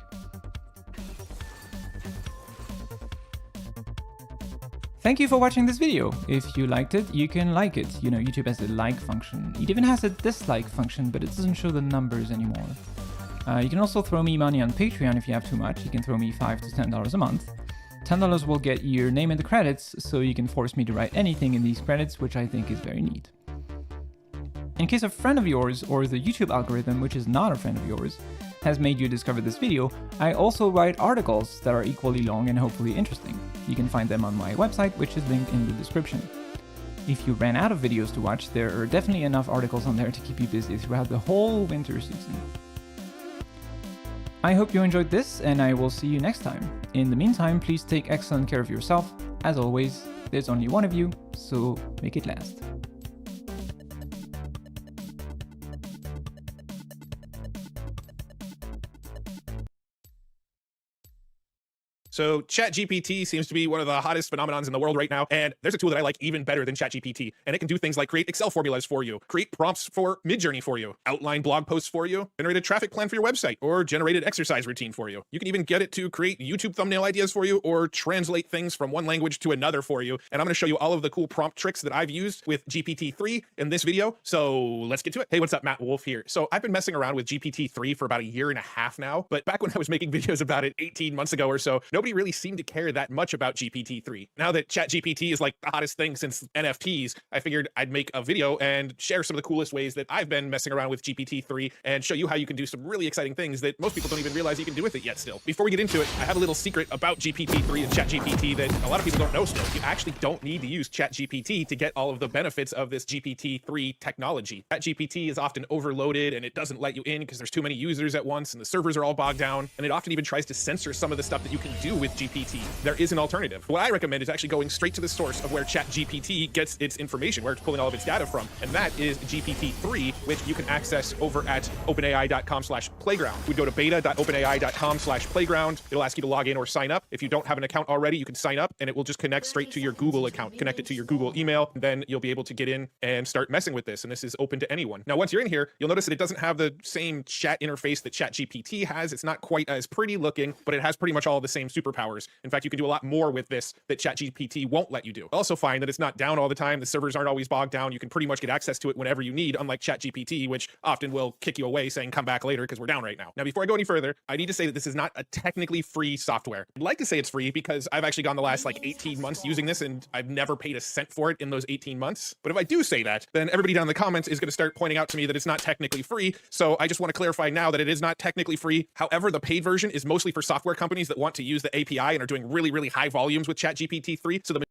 Thank you for watching this video. If you liked it, you can like it. You know, YouTube has a like function. It even has a dislike function, but it doesn't show the numbers anymore. You can also throw me money on Patreon if you have too much. You can throw me $5 to $10 a month. $10 will get your name in the credits, so you can force me to write anything in these credits, which I think is very neat. In case a friend of yours, or the YouTube algorithm, which is not a friend of yours, has made you discover this video, I also write articles that are equally long and hopefully interesting. You can find them on my website, which is linked in the description. If you ran out of videos to watch, there are definitely enough articles on there to keep you busy throughout the whole winter season. I hope you enjoyed this, and I will see you next time. In the meantime, please take excellent care of yourself. As always, there's only one of you, so make it last. So ChatGPT seems to be one of the hottest phenomenons in the world right now, and there's a tool that I like even better than ChatGPT, and it can do things like create Excel formulas for you, create prompts for Midjourney for you, outline blog posts for you, generate a traffic plan for your website, or generate an exercise routine for you. You can even get it to create YouTube thumbnail ideas for you, or translate things from one language to another for you. And I'm going to show you all of the cool prompt tricks that I've used with GPT-3 in this video. So let's get to it. Hey, what's up? Matt Wolf here. So I've been messing around with GPT-3 for about 1.5 years now, but back when I was making videos about it 18 months ago or so, nobody really seemed to care that much about GPT-3. Now that ChatGPT is like the hottest thing since NFTs, I figured I'd make a video and share some of the coolest ways that I've been messing around with GPT-3 and show you how you can do some really exciting things that most people don't even realize you can do with it yet still. Before we get into it, I have a little secret about GPT-3 and ChatGPT that a lot of people don't know still. You actually don't need to use ChatGPT to get all of the benefits of this GPT-3 technology. ChatGPT is often overloaded and it doesn't let you in because there's too many users at once and the servers are all bogged down, and it often even tries to censor some of the stuff that you can do with GPT. There is an alternative. What I recommend is actually going straight to the source of where ChatGPT gets its information, where it's pulling all of its data from, and that is GPT-3, which you can access over at openai.com/playground. We'd go to beta.openai.com/playground. It'll ask you to log in or sign up. If you don't have an account already, you can sign up and it will just connect straight to your Google account, connect it to your Google email, and then you'll be able to get in and start messing with this. And this is open to anyone. Now, once you're in here, you'll notice that it doesn't have the same chat interface that ChatGPT has. It's not quite as pretty looking, but it has pretty much all the same superpowers. In fact, you can do a lot more with this that ChatGPT won't let you do. Also find that it's not down all the time. The servers aren't always bogged down. You can pretty much get access to it whenever you need, unlike ChatGPT, which often will kick you away saying, come back later because we're down right now. Now, before I go any further, I need to say that this is not a technically free software. I'd like to say it's free because I've actually gone the last like 18 months using this and I've never paid a cent for it in those 18 months. But if I do say that, then everybody down in the comments is going to start pointing out to me that it's not technically free. So I just want to clarify now that it is not technically free. However, the paid version is mostly for software companies that want to use the API and are doing really, really high volumes with ChatGPT-3. So the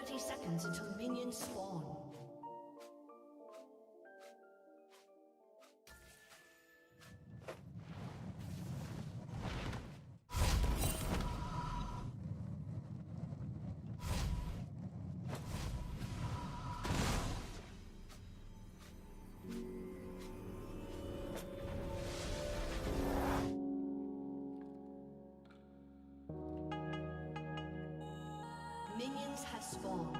30 seconds until minions spawn. Minions have spawned.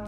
An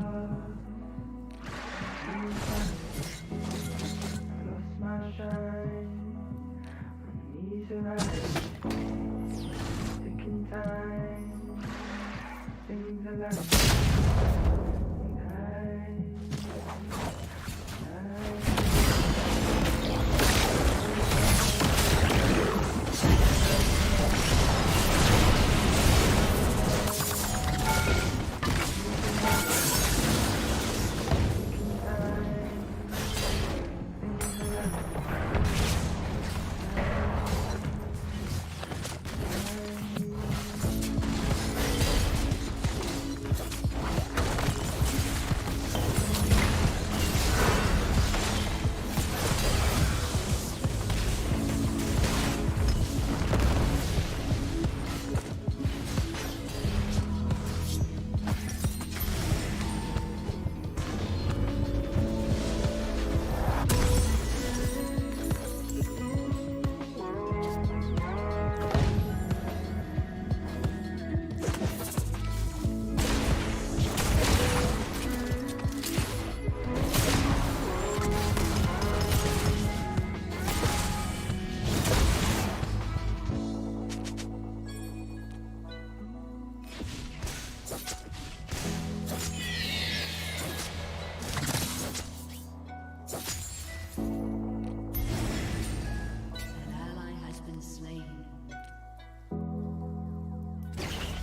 ally has been slain.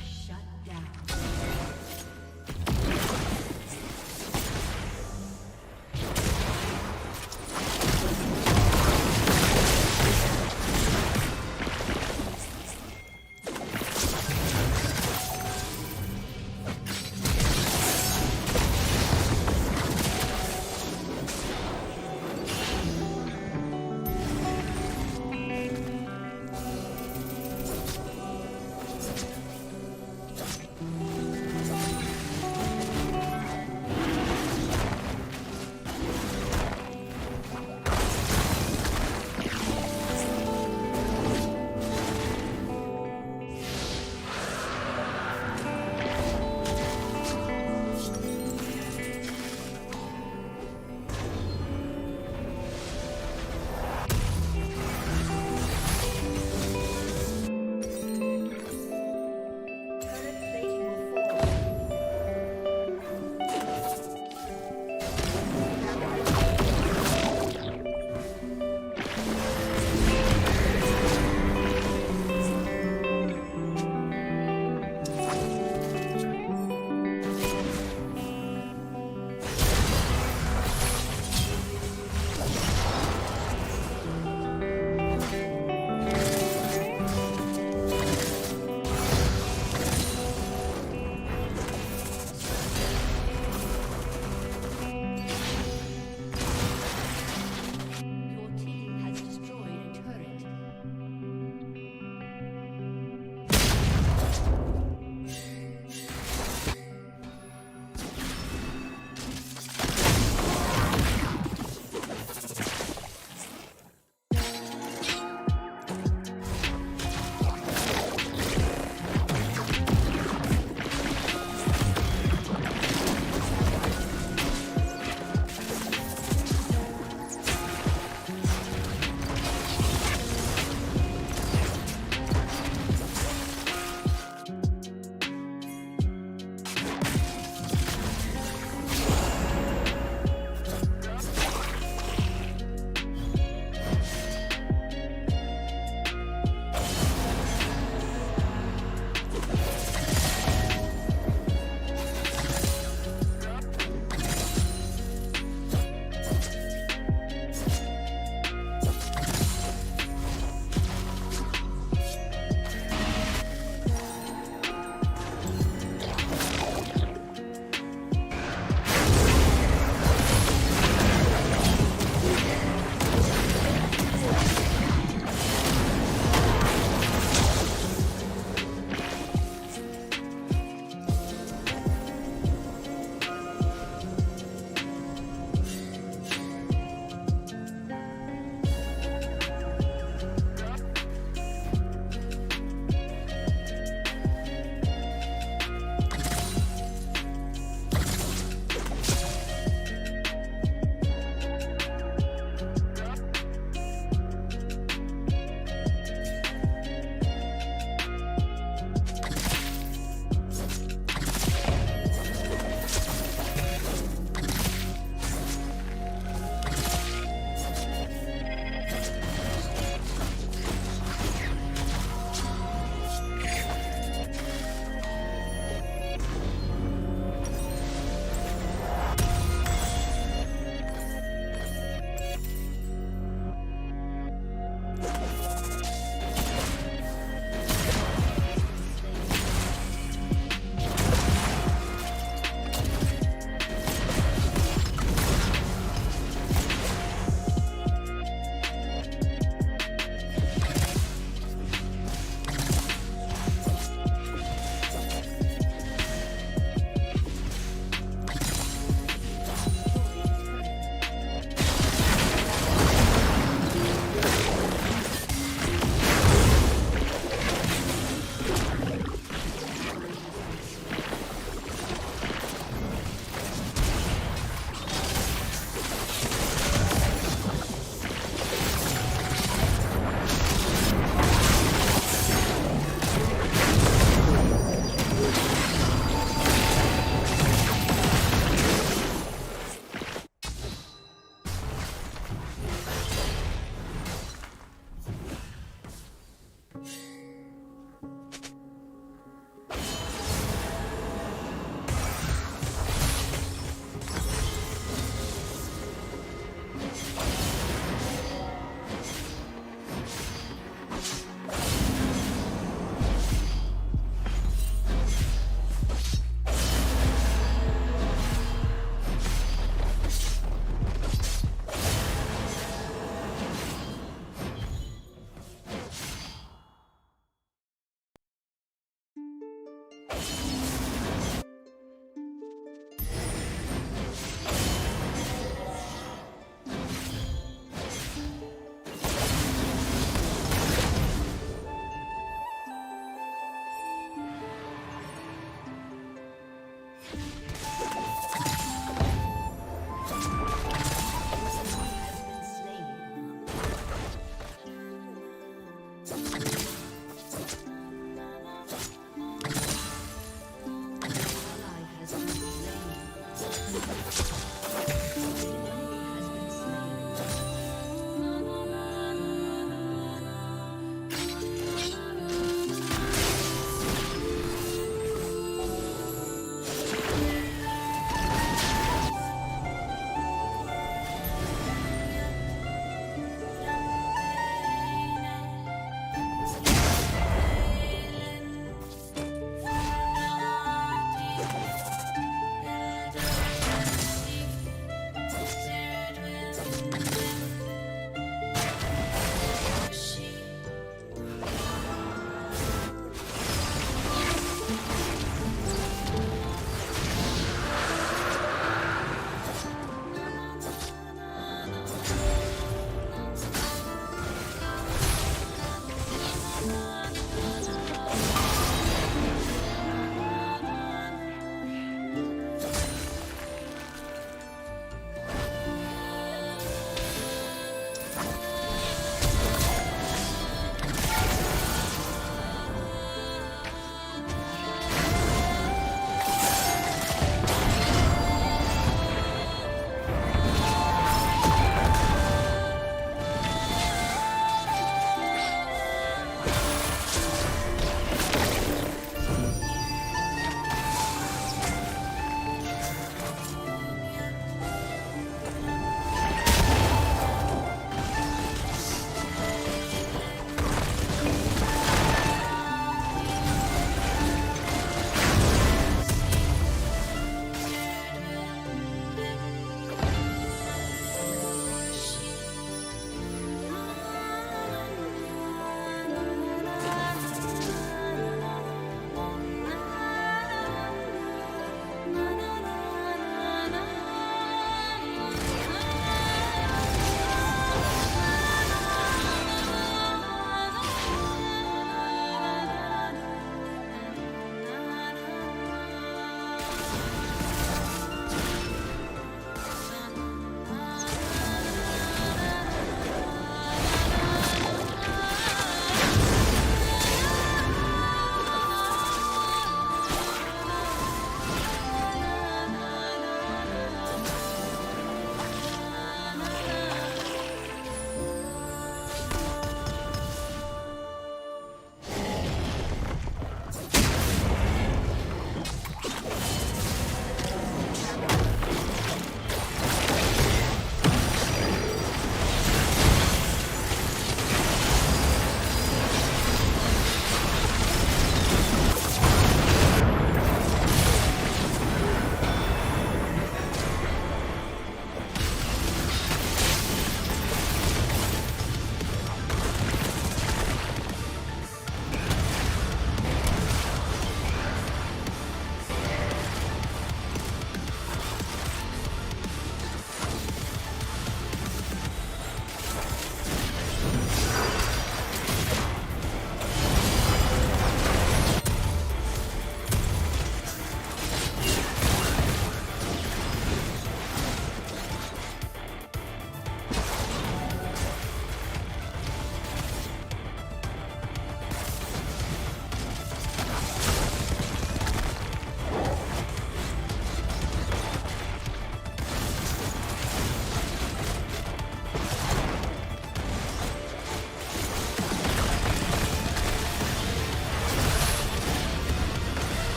Shut down.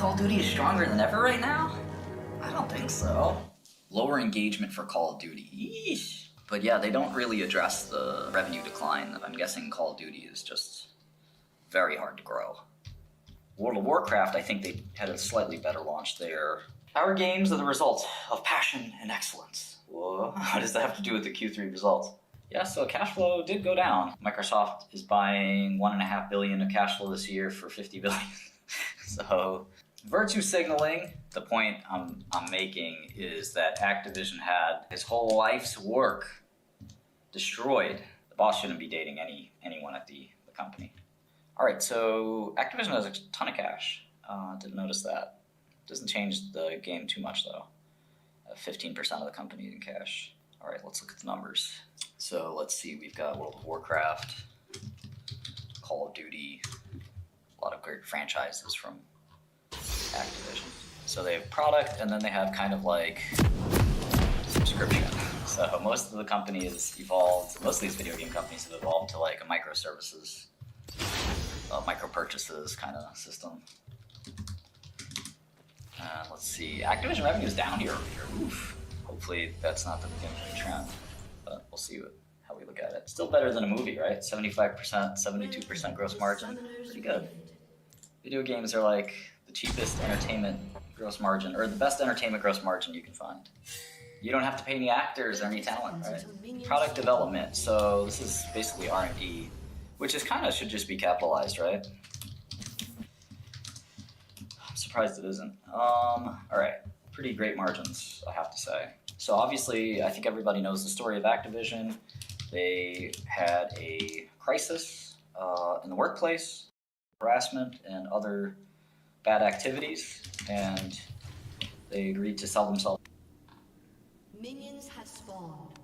Call of Duty is stronger than ever right now? I don't think so. Lower engagement for Call of Duty. Yeesh. But yeah, they don't really address the revenue decline. I'm guessing Call of Duty is just very hard to grow. World of Warcraft, I think they had a slightly better launch there. Our games are the result of passion and excellence. Whoa, how does that have to do with the Q3 results? Yeah, so cash flow did go down. Microsoft is buying $1.5 billion of cash flow this year for $50 billion. So, virtue signaling, the point I'm making is that Activision had his whole life's work destroyed. The boss shouldn't be dating anyone at the company. All right, so Activision has a ton of cash. Didn't notice that. Doesn't change the game too much though. 15% of the company in cash. All right, let's look at the numbers. So let's see, we've got World of Warcraft, Call of Duty, a lot of great franchises from Activision. So they have product, and then they have kind of like subscription. So most of the company has evolved, most of these video game companies have evolved to like a microservices, micro purchases kind of system. Let's see, Activision revenue is down year over year. Oof. Hopefully that's not the beginning of the trend, but we'll see how we look at it. Still better than a movie, right? 75%, 72% gross margin, pretty good. Video games are like the cheapest entertainment gross margin, or the best entertainment gross margin you can find. You don't have to pay any actors or any talent, right? Product development, so this is basically R&D, which is kind of should just be capitalized, right? I'm surprised it isn't. All right, pretty great margins, I have to say. So obviously, I think everybody knows the story of Activision. They had a crisis in the workplace, harassment and other bad activities, and they agreed to sell themselves. Minions have spawned.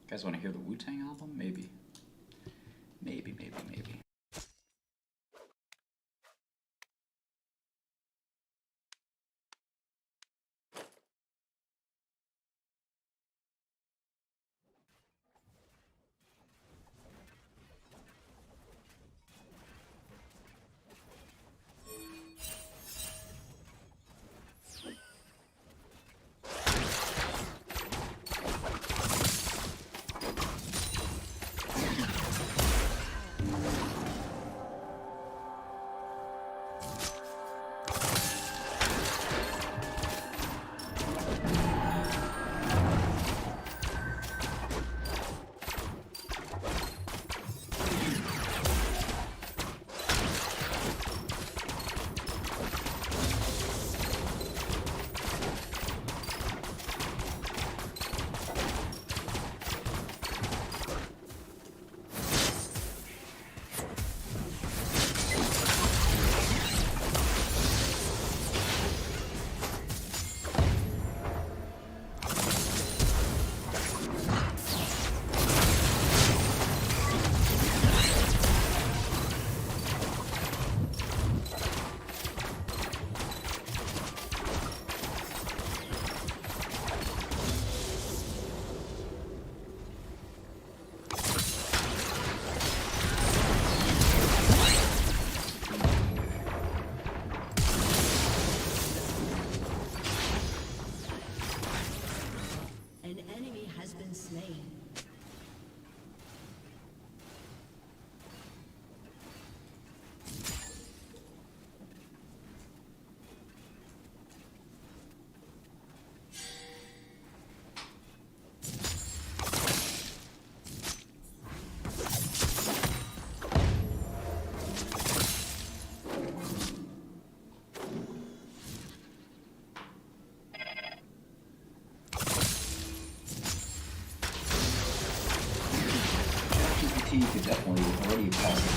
You guys want to hear the Wu-Tang album? Maybe. Maybe. Could definitely already pass it.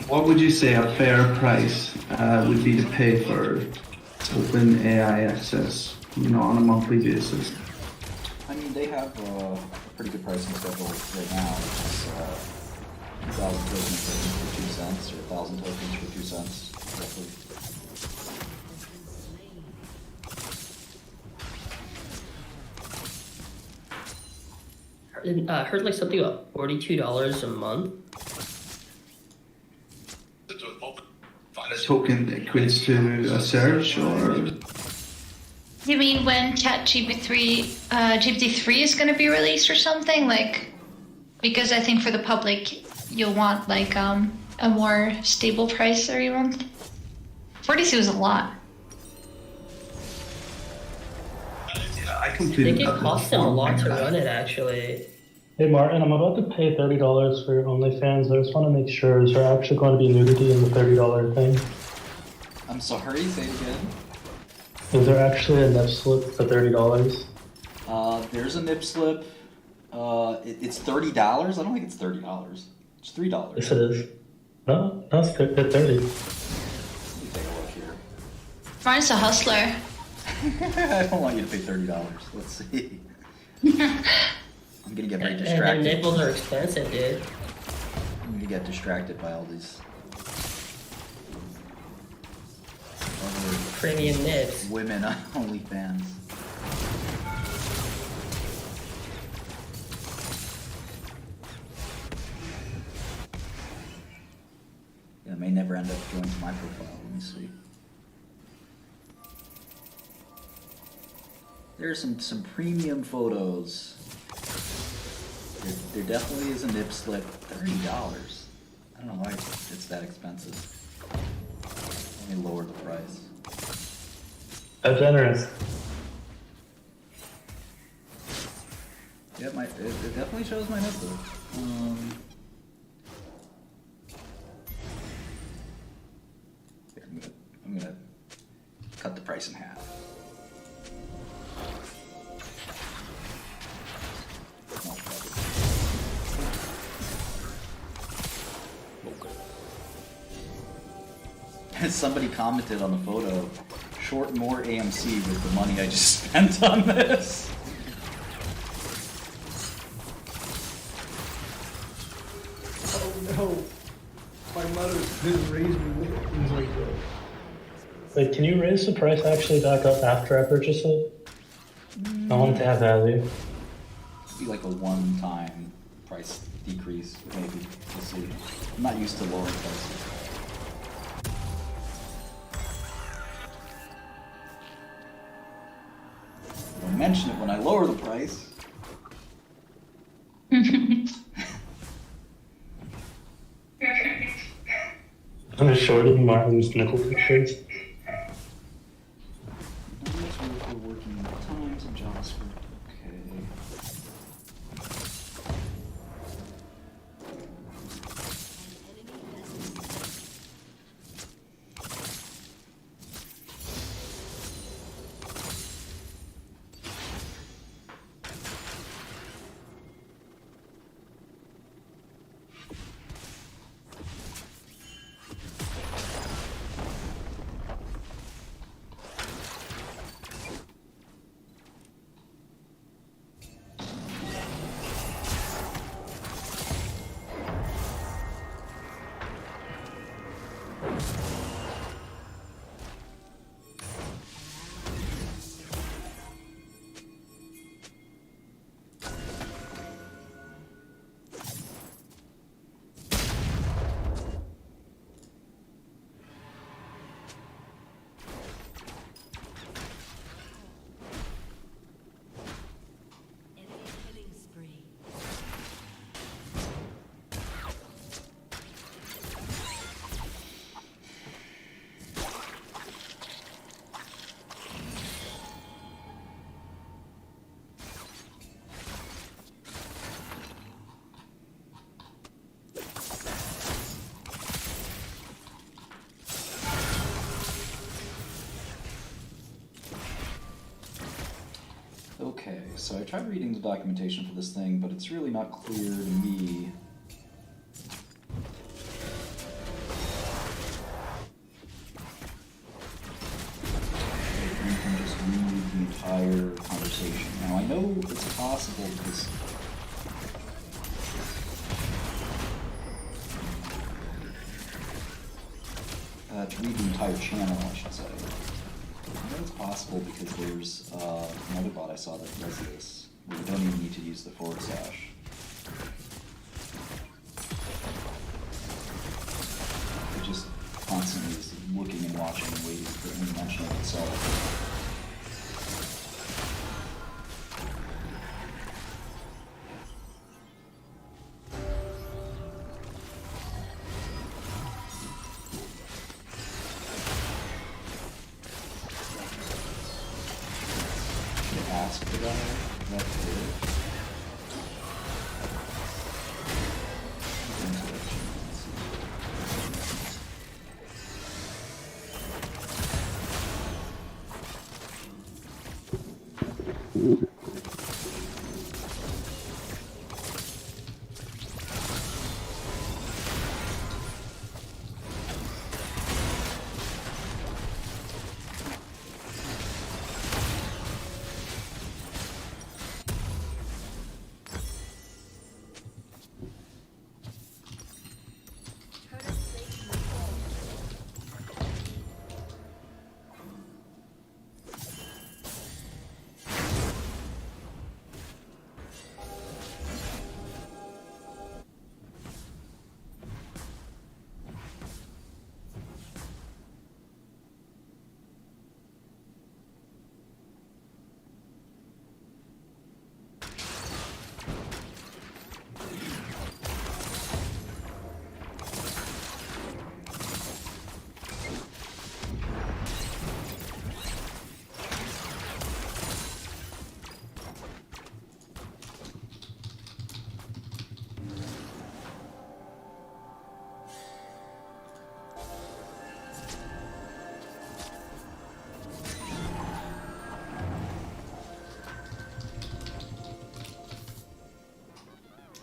What would you say a fair price would be to pay for open AI access, you know, on a monthly basis? I mean, they have a pretty good pricing schedule right now, which is 2,000 tokens for 2 cents, or 1,000 tokens for 2 cents, roughly. I heard like something about $42 a month. A token equates to a search, or? You mean when GPT-3 is going to be released or something? Like, because I think for the public, you'll want like a more stable price every month. 42 is a lot. I I think it costs them a lot to run it, actually. Hey Martin, I'm about to pay $30 for OnlyFans. I just want to make sure, is there actually going to be nudity in the $30 thing? I'm sorry, say it again. Is there actually a nip slip for $30? There's a nip slip. It's $30. I don't think it's $30. It's $3. Yes, it is. No, it's 30. Let me take a look here. Mine's a hustler. I don't want you to pay $30. Let's see. I'm gonna get very distracted. And nipples are expensive, dude. I'm gonna get distracted by all these other Premium nips. women on OnlyFans. Yeah, I may never end up joining my profile. Let me see. There's some premium photos. There definitely is a nip slip. $30. I don't know why it's that expensive. Let me lower the price. How generous. Yeah, it definitely shows my nipple. Here, I'm gonna cut the price in half. Somebody commented on the photo, short more AMC with the money I just spent on this. Oh no. My mother didn't raise me. Wait, can you raise the price actually back up after I purchase it? I want to have value. Be like a one-time price decrease, maybe. We'll see. I'm not used to lowering prices. I'll mention it when I lower the price. I'm just shorting Martin's nipple pictures. We're working times in JavaScript. Okay. Okay, so I tried reading the documentation for this thing, but it's really not clear to me entire conversation. Now, I know it's possible because to read the entire channel, I should say. I know it's possible because there's another bot I saw that does this, where you don't even need to use the /. It just constantly is looking and watching and waiting for any mention of itself. Ask the guy. That's good.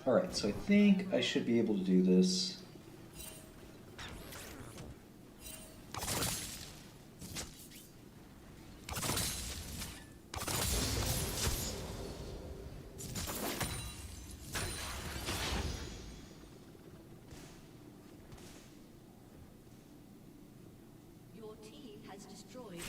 Alright, so I think I should be able to do this. Your team has destroyed.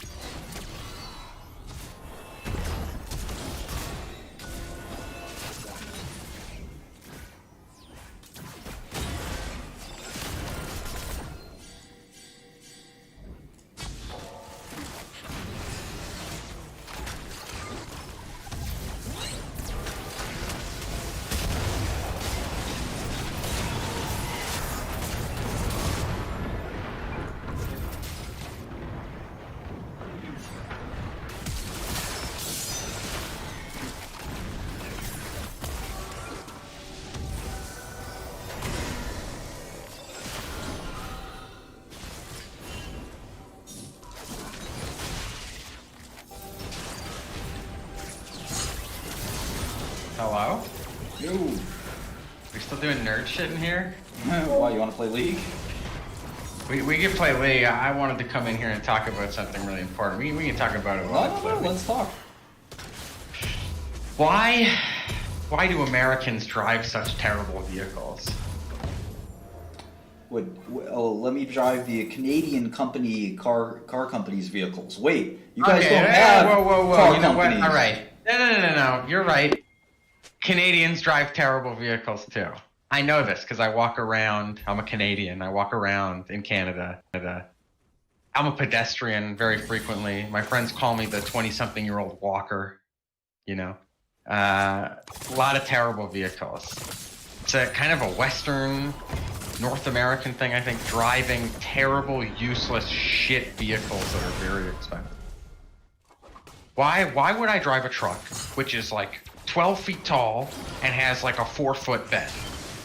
Hello? Yo. We still doing nerd shit in here? Why, you want to play League? We can play League. I wanted to come in here and talk about something really important. We can talk about it while I play League. Let's talk. Why do Americans drive such terrible vehicles? Let me drive the Canadian car company's vehicles. Wait, you guys Okay, don't have whoa. car You know companies. what? All right. No. You're right. Canadians drive terrible vehicles too. I know this because I walk around. I'm a Canadian. I walk around in Canada. I'm a pedestrian very frequently. My friends call me the 20-something-year-old walker. You know, a lot of terrible vehicles. It's a kind of a Western, North American thing, I think, driving terrible, useless shit vehicles that are very expensive. Why would I drive a truck which is like 12 feet tall and has like a 4-foot bed?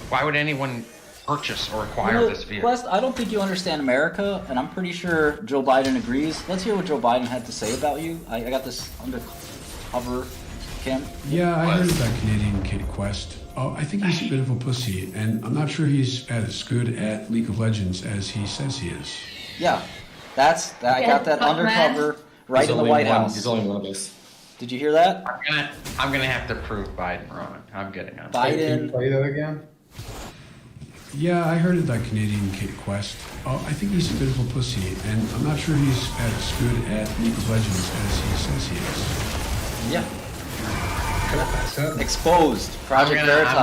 Why would anyone purchase or acquire this vehicle? West, I don't think you understand America, and I'm pretty sure Joe Biden agrees. Let's hear what Joe Biden had to say about you. I got this undercover, Kim. Yeah, I heard about Canadian Kid Quest. Oh, I think he's a bit of a pussy, and I'm not sure he's as good at League of Legends as he says he is. Yeah, I got that undercover right in the White House. He's only one of us. Did you hear that? I'm gonna have to prove Biden wrong. I'm getting on. Biden. Play that again. Yeah, I heard of that Canadian kid Quest. Oh, I think he's a bit of a pussy, and I'm not sure he's as good at League of Legends as he says he is. Yeah. Exposed. Project Veritas.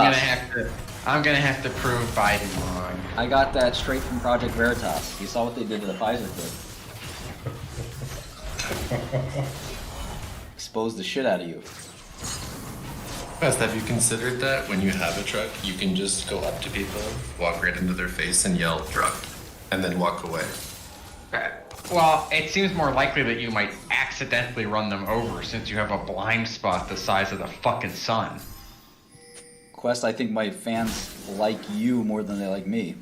I'm gonna have to prove Biden wrong. I got that straight from Project Veritas. You saw what they did to the Pfizer kid. Exposed the shit out of you. Best, have you considered that when you have a truck, you can just go up to people, walk right into their face and yell truck, and then walk away? Well, it seems more likely that you might accidentally run them over since you have a blind spot the size of the fucking sun. Quest, I think my fans like you more than they like me.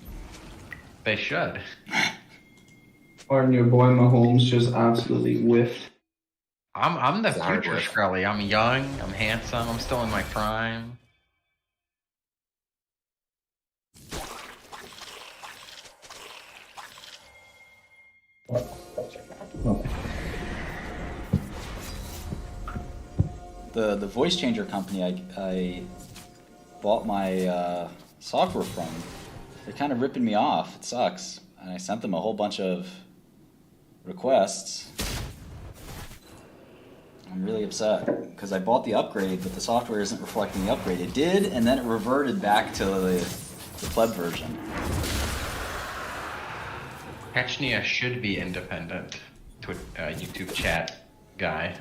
They should. Our new boy Mahomes just absolutely whiffed. I'm the future Scully. I'm young, I'm handsome, I'm still in my prime. The voice changer company I bought my software from, they're kind of ripping me off. It sucks. And I sent them a whole bunch of requests. I'm really upset because I bought the upgrade, but the software isn't reflecting the upgrade. It did, and then it reverted back to the pleb version. Chechnya should be independent to a YouTube chat guy.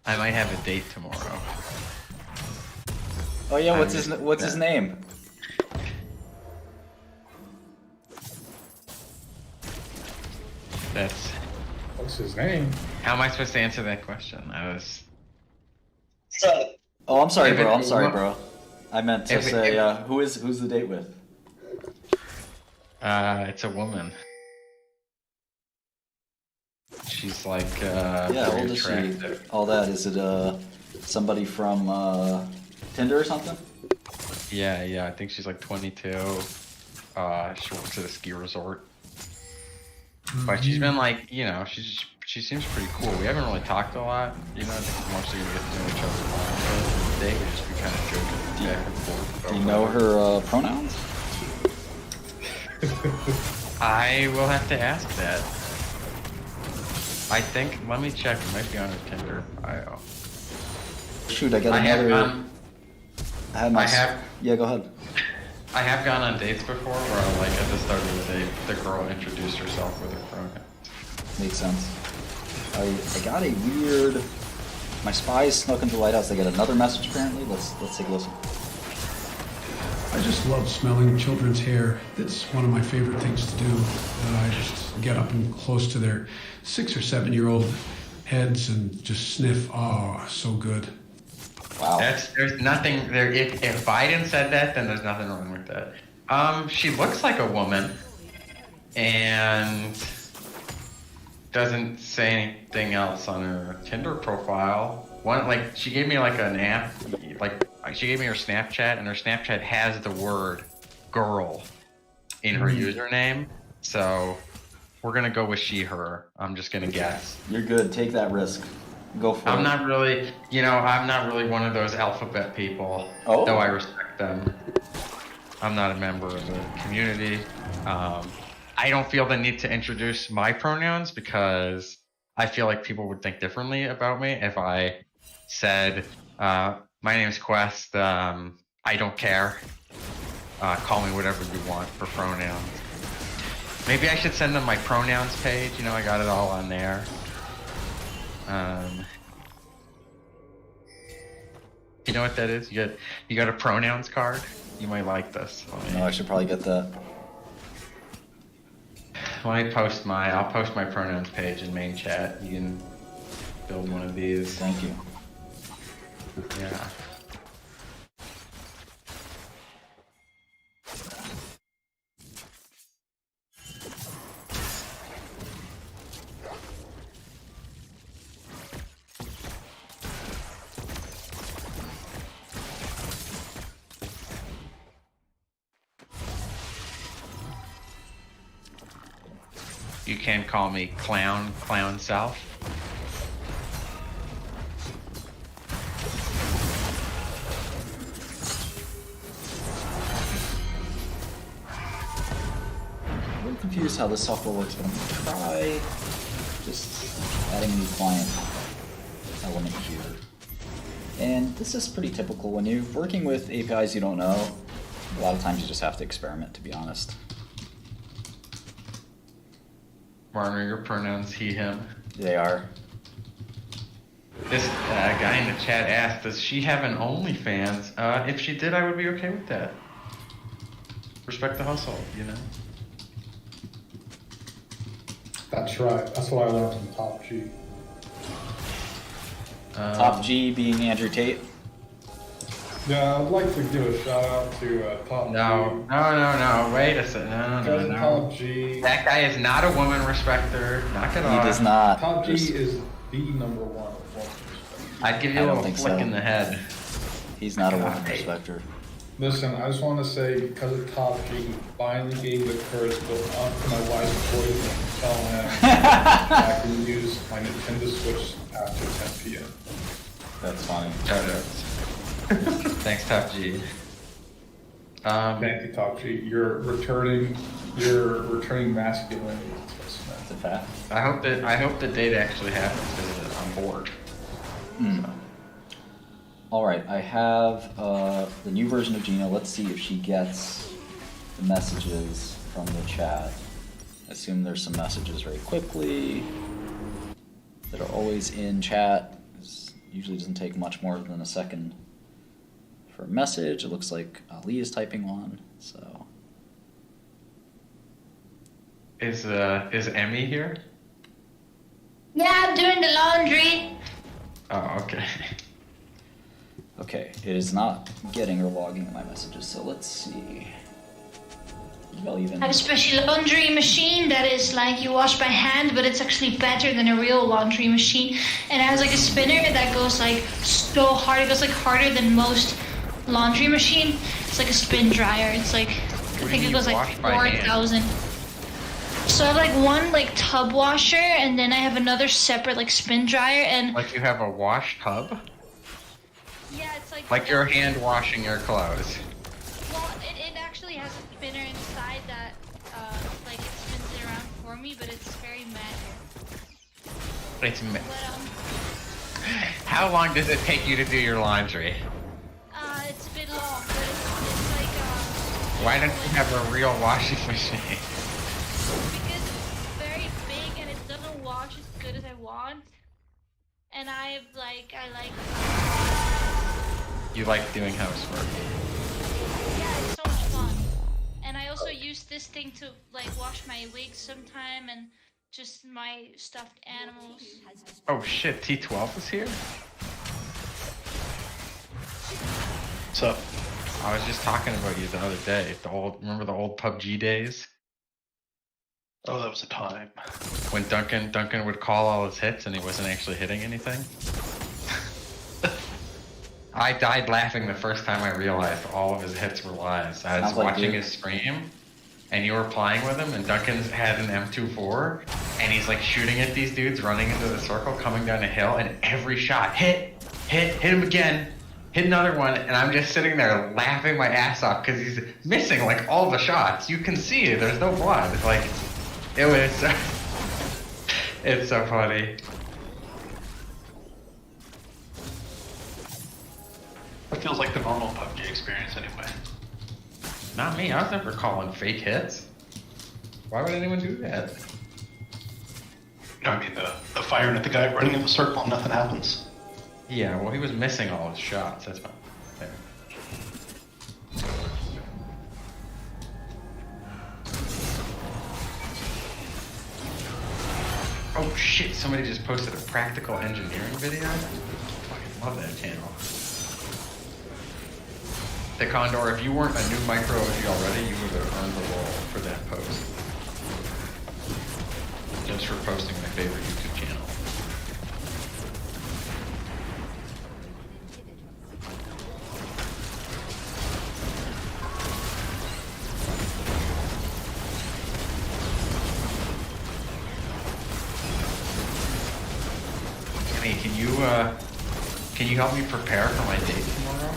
I might have a date tomorrow. Oh yeah, what's his name? That's. What's his name? How am I supposed to answer that question? I was. Oh, I'm sorry, bro. I'm sorry, bro. I meant to say, who's the date with? It's a woman. She's like, yeah, how old is she? All that. Is it somebody from Tinder or something? Yeah, I think she's like 22. She works at a ski resort. But she's been like, you know, she seems pretty cool. We haven't really talked a lot, you know. I think we're mostly gonna get to know each other more. But today we just be kind of joking back and forth. Do you know her pronouns? I will have to ask that. I think, let me check, it might be on her Tinder bio. Shoot, I got another... Yeah, go ahead. I have gone on dates before where, like, at the start of the date, the girl introduced herself with her pronouns. Makes sense. I got a weird... My spies snuck into the lighthouse. They got another message, apparently. Let's take a listen. I just love smelling children's hair. That's one of my favorite things to do. I just get up and close to their 6 or 7 year old heads and just sniff. Oh, so good. Wow. There's nothing there. If Biden said that, then there's nothing wrong with that. She looks like a woman and doesn't say anything else on her Tinder profile. She gave me like an app, she gave me her Snapchat, and her Snapchat has the word girl in her username. So we're gonna go with she, her. I'm just gonna guess. You're good. Take that risk. Go for it. I'm not really one of those alphabet people, though I respect them. I'm not a member of the community. I don't feel the need to introduce my pronouns because I feel like people would think differently about me if I said, my name's Quest, I don't care. Call me whatever you want for pronouns. Maybe I should send them my pronouns page. You know, I got it all on there. You know what that is? You got a pronouns card? You might like this. No, I should probably get that. When I post I'll post my pronouns page in main chat. You can build one of these. Thank you. Yeah. You can call me Clown South. I'm a little confused how this software works, but I'm gonna try just adding a new client element here. And this is pretty typical. When you're working with APIs you don't know, a lot of times you just have to experiment, to be honest. Marner, your pronouns he, him. They are. This guy in the chat asked, does she have an OnlyFans? If she did, I would be okay with that. Respect the hustle, you know? That's right. That's what I learned from Top G. Top G being Andrew Tate. Yeah, I'd like to give a shout out to Top G. No. Wait a second. No. Top G. That guy is not a woman respecter. Knock it off. He does not. Top G is the number one. I'd give you a little flick in the head. He's not a woman respecter. Listen, I just want to say, because of Top G, he finally gave the courage to go up to my wife's voice and tell him I can use my Nintendo Switch after 10 p.m. That's funny. Thanks, Top G. Thank you, Top G. You're returning masculinity. That's a fact. I hope the date actually happens because I'm bored. So. All right, I have the new version of Gina. Let's see if she gets the messages from the chat. I assume there's some messages very quickly that are always in chat. It usually doesn't take much more than a second for a message. It looks like Ali is typing one, so. Is Emmy here? Yeah, I'm doing the laundry. Oh, okay. Okay, it is not getting or logging my messages, so let's see. I'll even... I have a special laundry machine that is like you wash by hand, but it's actually better than a real laundry machine. And it has like a spinner that goes like so hard. It goes like harder than most laundry machine. It's like a spin dryer. It's like, I think it goes like 4,000. So I have like one like tub washer, and then I have another separate like spin dryer, and like you have a wash tub. Yeah, it's like you're hand washing your clothes. Well, it actually has a spinner inside that like it spins it around for me, but it's very manual. How long does it take you to do your laundry? It's a bit long, but it's like Why don't you have a real washing machine? Because it's very big and it doesn't wash as good as I want. And I like You like doing housework. Yeah, it's so much fun. And I also use this thing to like wash my wigs sometime and just my stuffed animals. Oh shit, T12 is here? What's up? I was just talking about you the other day. Remember the old PUBG days? Oh, that was a time. When Duncan would call all his hits and he wasn't actually hitting anything? I died laughing the first time I realized all of his hits were lies. I was watching his stream, and you were playing with him, and Duncan's had an M24, and he's like shooting at these dudes running into the circle, coming down a hill, and every shot, hit him again, hit another one, and I'm just sitting there laughing my ass off because he's missing like all the shots. You can see it, there's no blood. It's like, It was. It's so funny. It feels like the normal PUBG experience anyway. Not me. I was never calling fake hits. Why would anyone do that? No, I mean the firing at the guy running in the circle and nothing happens. Yeah, well, he was missing all his shots. That's fine. There. Oh shit, somebody just posted a practical engineering video? I fucking love that channel. The Condor, if you weren't a new micro OG already, you would have earned the role for that post. Just for posting my favorite YouTube channel. Hey, can you help me prepare for my date tomorrow?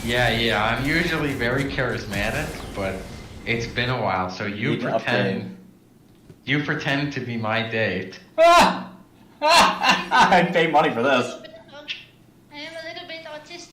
Yeah, I'm usually very charismatic, but it's been a while, so you pretend to be my date. I'd pay money for this. I am a little bit autistic.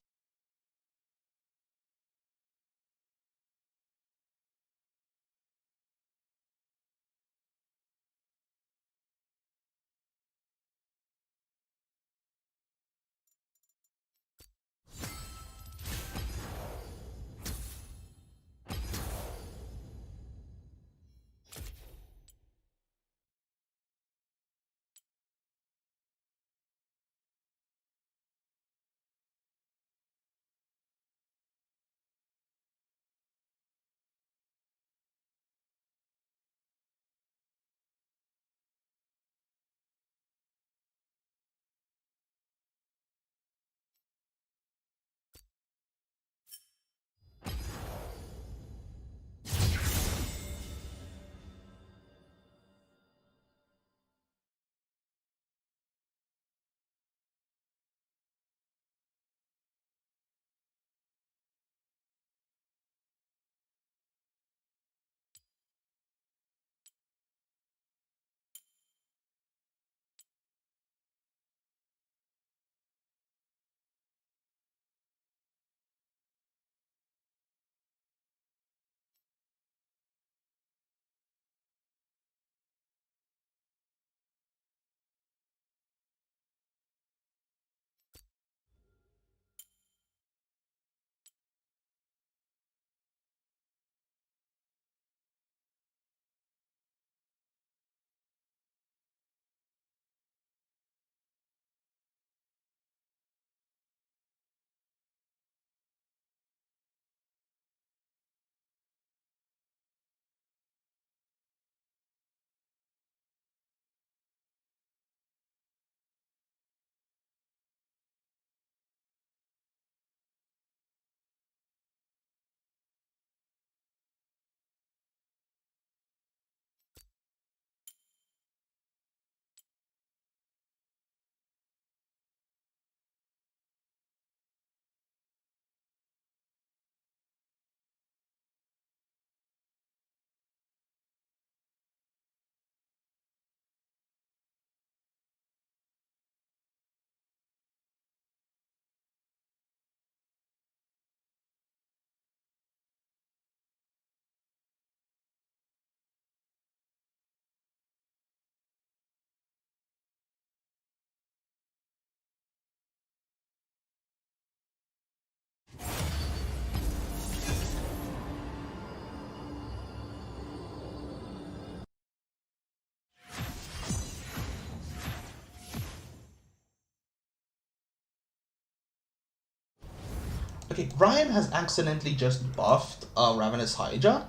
Okay, Ryan has accidentally just buffed Ravenous Hydra.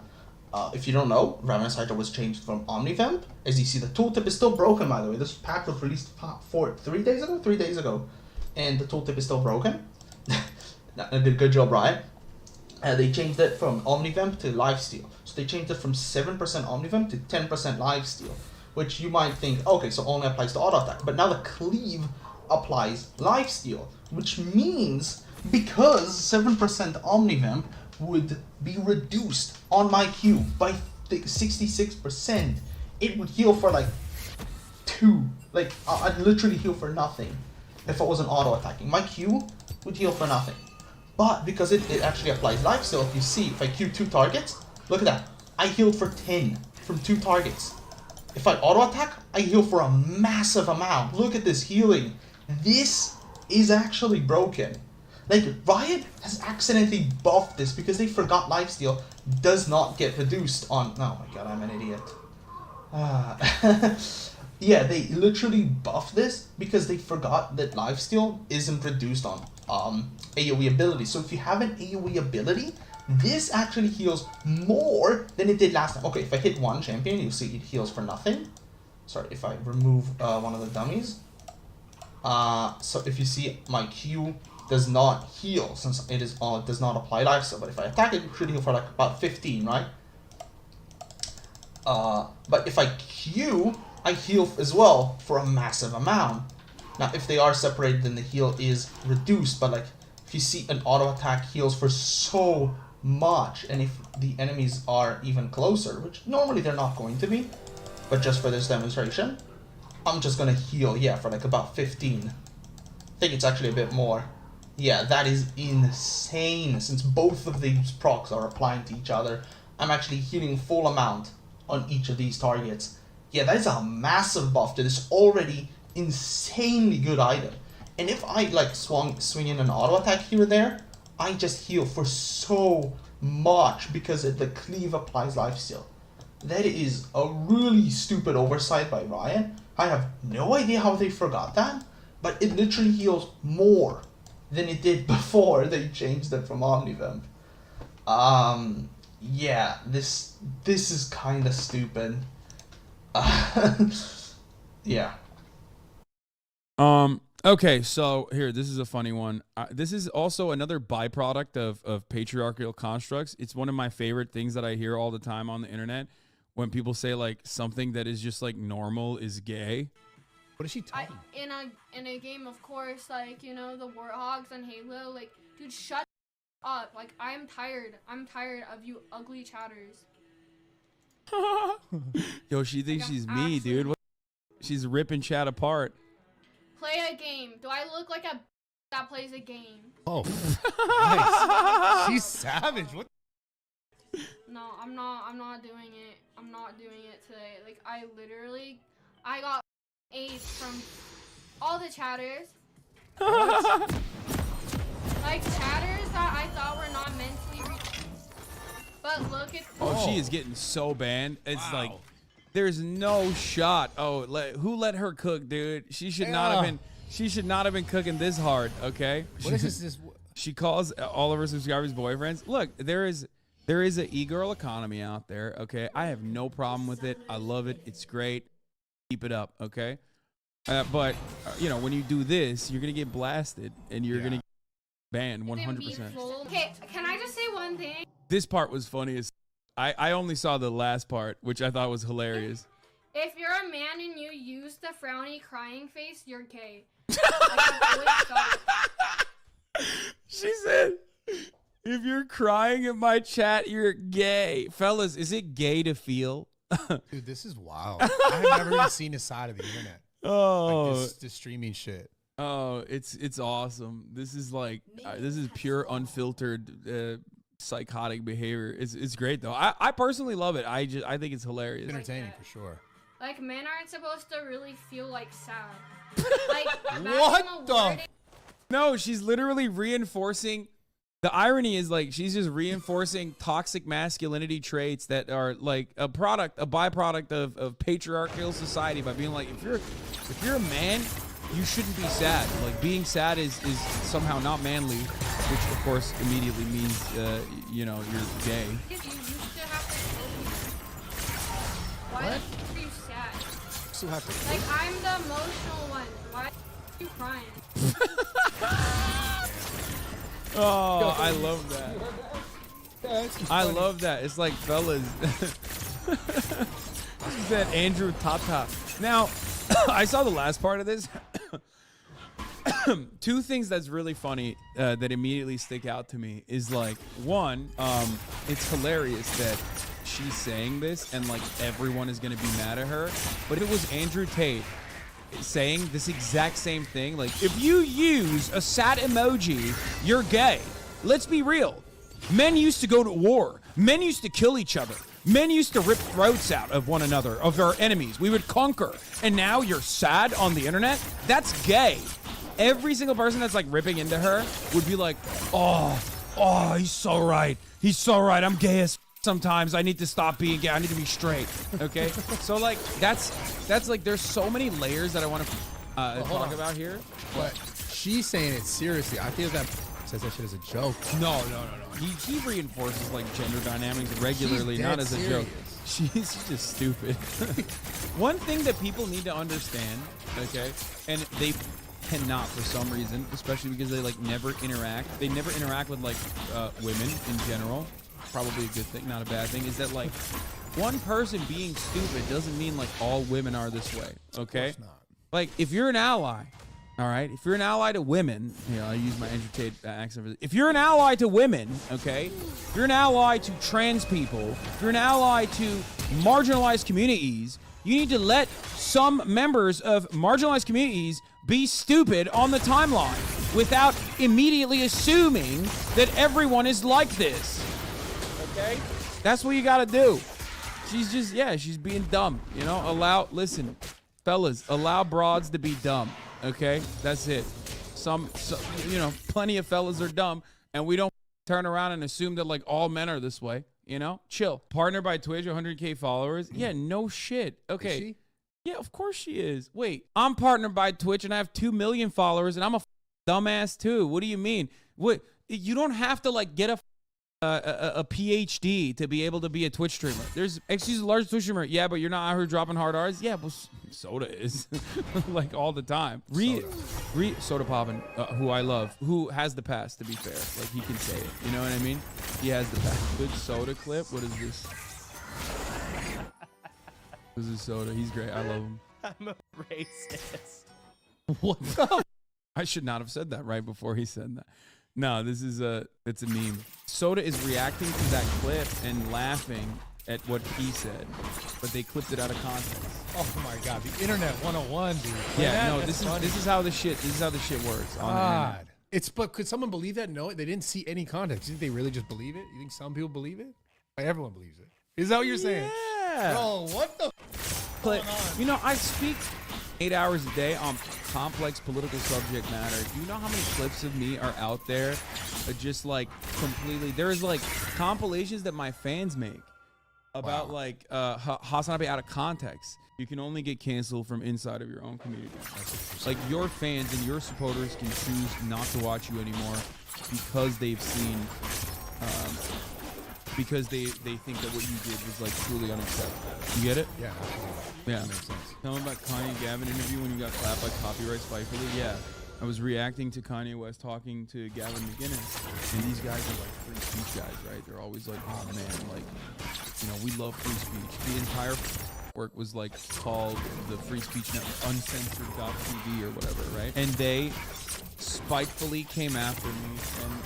If you don't know, Ravenous Hydra was changed from Omnivamp. As you see, the tooltip is still broken, by the way. This pack was released 3 days ago, and the tooltip is still broken. Good job, Ryan. They changed it from Omnivamp to Lifesteal. So they changed it from 7% Omnivamp to 10% Lifesteal, which you might think, okay, so only applies to auto attack. But now the Cleave applies Lifesteal, which means because 7% Omnivamp would be reduced on my Q by 66%, it would heal for like 2. Like, I'd literally heal for nothing if I wasn't auto-attacking. My Q would heal for nothing. But because it actually applies lifesteal, if you see, if I Q 2 targets, look at that. I healed for 10 from 2 targets. If I auto-attack, I heal for a massive amount. Look at this healing. This is actually broken. Like, Riot has accidentally buffed this because they forgot lifesteal does not get reduced on... Oh my god, I'm an idiot. Yeah, they literally buffed this because they forgot that lifesteal isn't reduced on AoE ability. So if you have an AoE ability, this actually heals more than it did last time. Okay, if I hit one champion, you'll see it heals for nothing. Sorry, if I remove one of the dummies. So if you see, my Q does not heal since it is does not apply lifesteal. But if I attack it, it should heal for like about 15, right? But if I Q, I heal as well for a massive amount. Now, if they are separated, then the heal is reduced. But like, if you see an auto attack heals for so much, and if the enemies are even closer, which normally they're not going to be, but just for this demonstration, I'm just gonna heal, yeah, for like about 15. I think it's actually a bit more. Yeah, that is insane. Since both of these procs are applying to each other, I'm actually healing full amount on each of these targets. Yeah, that is a massive buff to this already insanely good item. And if I like swing in an auto attack here or there, I just heal for so much because the cleave applies lifesteal. That is a really stupid oversight by Riot. I have no idea how they forgot that, but it literally heals more than it did before they changed it from Omnivamp. Yeah, this is kind of stupid. Yeah. Okay, so here, this is a funny one. This is also another byproduct of patriarchal constructs. It's one of my favorite things that I hear all the time on the internet when people say like something that is just like normal is gay. What is she talking? In a game, of course, like, you know, the Warthogs and Halo, like, dude, shut up. Like, I'm tired of you ugly chatters. Yo, she thinks Like, she's I'm me, dude. What? She's ripping chat apart. Play a game. Do I look like a that plays a game? Oh, nice. She's savage. What? No, I'm not doing it. I'm not doing it today. Like, I got AIDS from all the chatters. Like, chatters that I thought were not mentally but look at. Oh, she is getting so banned. It's like, there's no shot. Oh, who let her cook, dude? She should not have been. She should not have been cooking this hard. Okay. What is this? She calls all of her subscribers boyfriends. Look, there is an e-girl economy out there. Okay, I have no problem with it. I love it. It's great. Keep it up. Okay. But you know, when you do this, you're gonna get blasted and you're gonna get banned 100%. Okay, can I just say one thing? This part was funniest. I only saw the last part, which I thought was hilarious. If you're a man and you use the frowny crying face, you're gay. Like, I've always thought it. She said, if you're crying in my chat, you're gay. Fellas, is it gay to feel? Dude, this is wild. I've never even seen a side of the internet. Oh, like this streaming shit. Oh, it's awesome. This is like, this is pure unfiltered psychotic behavior. It's great though. I personally love it. I think it's hilarious. It's entertaining for sure. Like, men aren't supposed to really feel like sad. Like, What the? No, she's literally reinforcing. The irony is like she's just reinforcing toxic masculinity traits that are like a byproduct of patriarchal society by being like, if you're a man, you shouldn't be sad. Like, being sad is somehow not manly, which of course immediately means you know, you're gay. You used to have to. Why are you sad? Still have to. Like, I'm the emotional one. Why are you crying? Oh, I love that. I love that. It's like, fellas. She said Andrew Tata. Now, I saw the last part of this. two things that's really funny that immediately stick out to me is like, one, it's hilarious that she's saying this and like everyone is gonna be mad at her. But it was Andrew Tate saying this exact same thing. Like, if you use a sad emoji, you're gay. Let's be real. Men used to go to war. Men used to kill each other. Men used to rip throats out of one another, of our enemies. We would conquer. And now you're sad on the internet? That's gay. Every single person that's like ripping into her would be like, oh, he's so right. He's so right. I'm gay as sometimes. I need to stop being gay. I need to be straight. Okay? So like, that's like, there's so many layers that I want to talk about here. But she's saying it seriously. I feel that says that shit as a joke. No. He reinforces like gender dynamics regularly, not as a joke. She's just stupid. One thing that people need to understand, okay, and they cannot for some reason, especially because they like never interact. They never interact with like women in general. Probably a good thing, not a bad thing. Is that like one person being stupid doesn't mean like all women are this way. Okay, like if you're an ally. All right, if you're an ally to women, I use my Andrew Tate accent for this. If you're an ally to women, okay, if you're an ally to trans people, if you're an ally to marginalized communities, you need to let some members of marginalized communities be stupid on the timeline without immediately assuming that everyone is like this. Okay, that's what you got to do. She's just, she's being dumb. Listen, fellas, allow broads to be dumb. Okay, that's it. Some, plenty of fellas are dumb, and we don't turn around and assume that like all men are this way. Chill. Partner by Twitch, 100K followers. Yeah, no shit. Okay. Is she? Yeah, of course she is. Wait, I'm partnered by Twitch, and I have 2 million followers, and I'm a dumbass too. What do you mean? What? You don't have to like get a PhD to be able to be a Twitch streamer. There's large Twitch streamer. Yeah, but you're not out here dropping hard R's. Yeah, but Soda is like all the time. Soda Poppin', who I love, who has the pass, to be fair. Like he can say it. You know what I mean? He has the pass. Good Soda clip. What is this? This is Soda. He's great. I love him. I'm a racist. What the? I should not have said that right before he said that. No, this is it's a meme. Soda is reacting to that clip and laughing at what he said, but they clipped it out of context. Oh my god, the internet 101, dude. Yeah, no, this is how the shit works on the internet. But could someone believe that? No, they didn't see any context. You think they really just believe it? You think some people believe it? Like everyone believes it. Is that what you're saying? Yeah. Bro, what the But I speak 8 hours a day on complex political subject matter. Do you know how many clips of me are out there just like completely? There's like compilations that my fans make about like Hasanabe out of context. You can only get canceled from inside of your own community. Like your fans and your supporters can choose not to watch you anymore because they've seen because they think that what you did was like truly unacceptable. You get it? Yeah. Yeah. That makes sense. Tell me about Kanye and Gavin interview when you got clapped by copyright spitefully. Yeah. I was reacting to Kanye West talking to Gavin McInnes, and these guys are like free speech guys, right? They're always like, oh man, like, we love free speech. The entire work was like called the Free Speech Network, uncensored.tv or whatever, right? And they spitefully came after me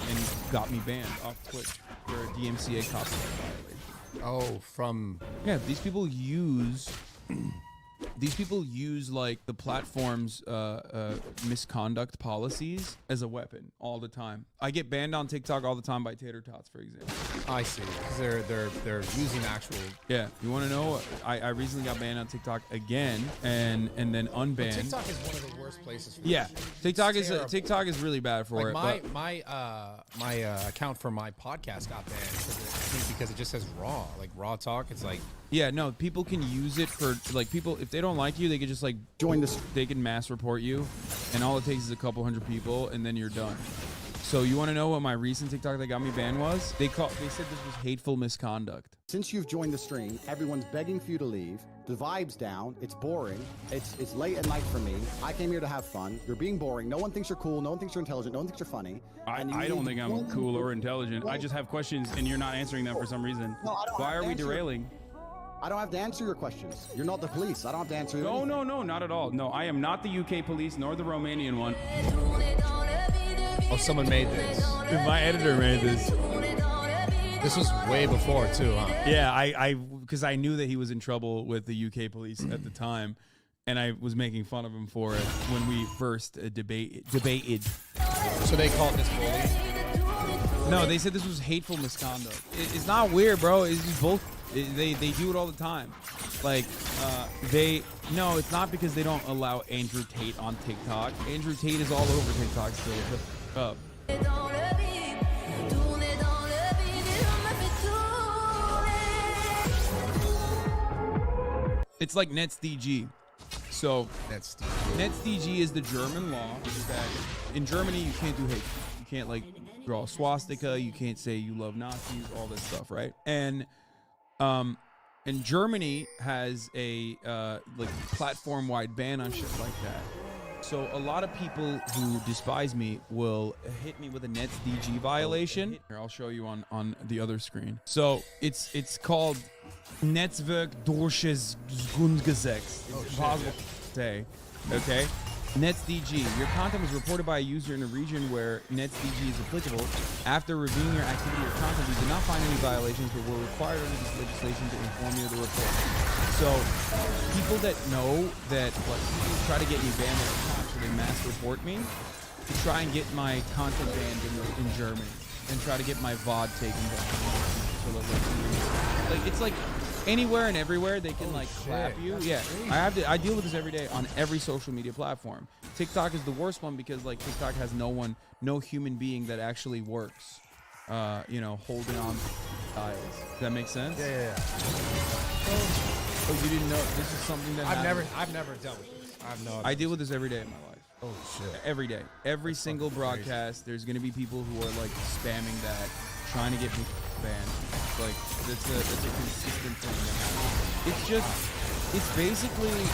and got me banned off Twitch for a DMCA copyright violation. Oh, from... Yeah, these people use like the platform's misconduct policies as a weapon all the time. I get banned on TikTok all the time by Tater Tots, for example. I see, because they're using actual... Yeah, you want to know? I recently got banned on TikTok again, and then unbanned. But TikTok is one of the worst places for yeah, TikTok is really bad for it. My account for my podcast got banned because it just says raw, like raw talk. It's like... Yeah, no, people can use it for, like, people, if they don't like you, they can just, like, join this, they can mass report you, and all it takes is a couple hundred people, and then you're done. So you want to know what my recent TikTok that got me banned was? They said this was hateful misconduct. Since you've joined the stream, everyone's begging for you to leave. The vibe's down. It's boring. It's late at night for me. I came here to have fun. You're being boring. No one thinks you're cool. No one thinks you're intelligent. No one thinks you're funny. I don't think I'm cool or intelligent. I just have questions, and you're not answering them for some reason. No, I don't Why are we derailing? I don't have to answer your questions. You're not the police. I don't have to answer you. No, not at all. No, I am not the UK police nor the Romanian one. Oh, someone made this. Dude, my editor made this. This was way before too, huh? Yeah, because I knew that he was in trouble with the UK police at the time, and I was making fun of him for it when we first debated. So they called this bullying? No, they said this was hateful misconduct. It's not weird, bro. It's just both. They do it all the time. Like, no, it's not because they don't allow Andrew Tate on TikTok. Andrew Tate is all over TikTok still. Up. It's like NetzDG. So NetzDG is the German law that in Germany you can't do hate. You can't like draw a swastika. You can't say you love Nazis. All this stuff, right? And Germany has a like platform-wide ban on shit like that. So a lot of people who despise me will hit me with a NetzDG violation. Here, I'll show you on the other screen. So it's called Netzwerkdeutsches Grundgesetz. It's impossible to say. Okay. NetzDG. Your content was reported by a user in a region where NetzDG is applicable. After reviewing your activity or content, we did not find any violations, but were required under this legislation to inform you of the report. So, people that know that people try to get me banned at a time, so they mass report me to try and get my content banned in Germany and try to get my VOD taken down. So like it's like anywhere and everywhere they can clap you. Yeah, I deal with this every day on every social media platform. TikTok is the worst one because TikTok has no human being that actually works. Holding on styles. Does that make sense? Yeah. Oh, you didn't know this is something that I've never dealt with this. I deal with this every day in my life. Oh shit. Every day. Every single broadcast, there's gonna be people who are spamming that, trying to get me banned. That's a consistent thing that happens. It's basically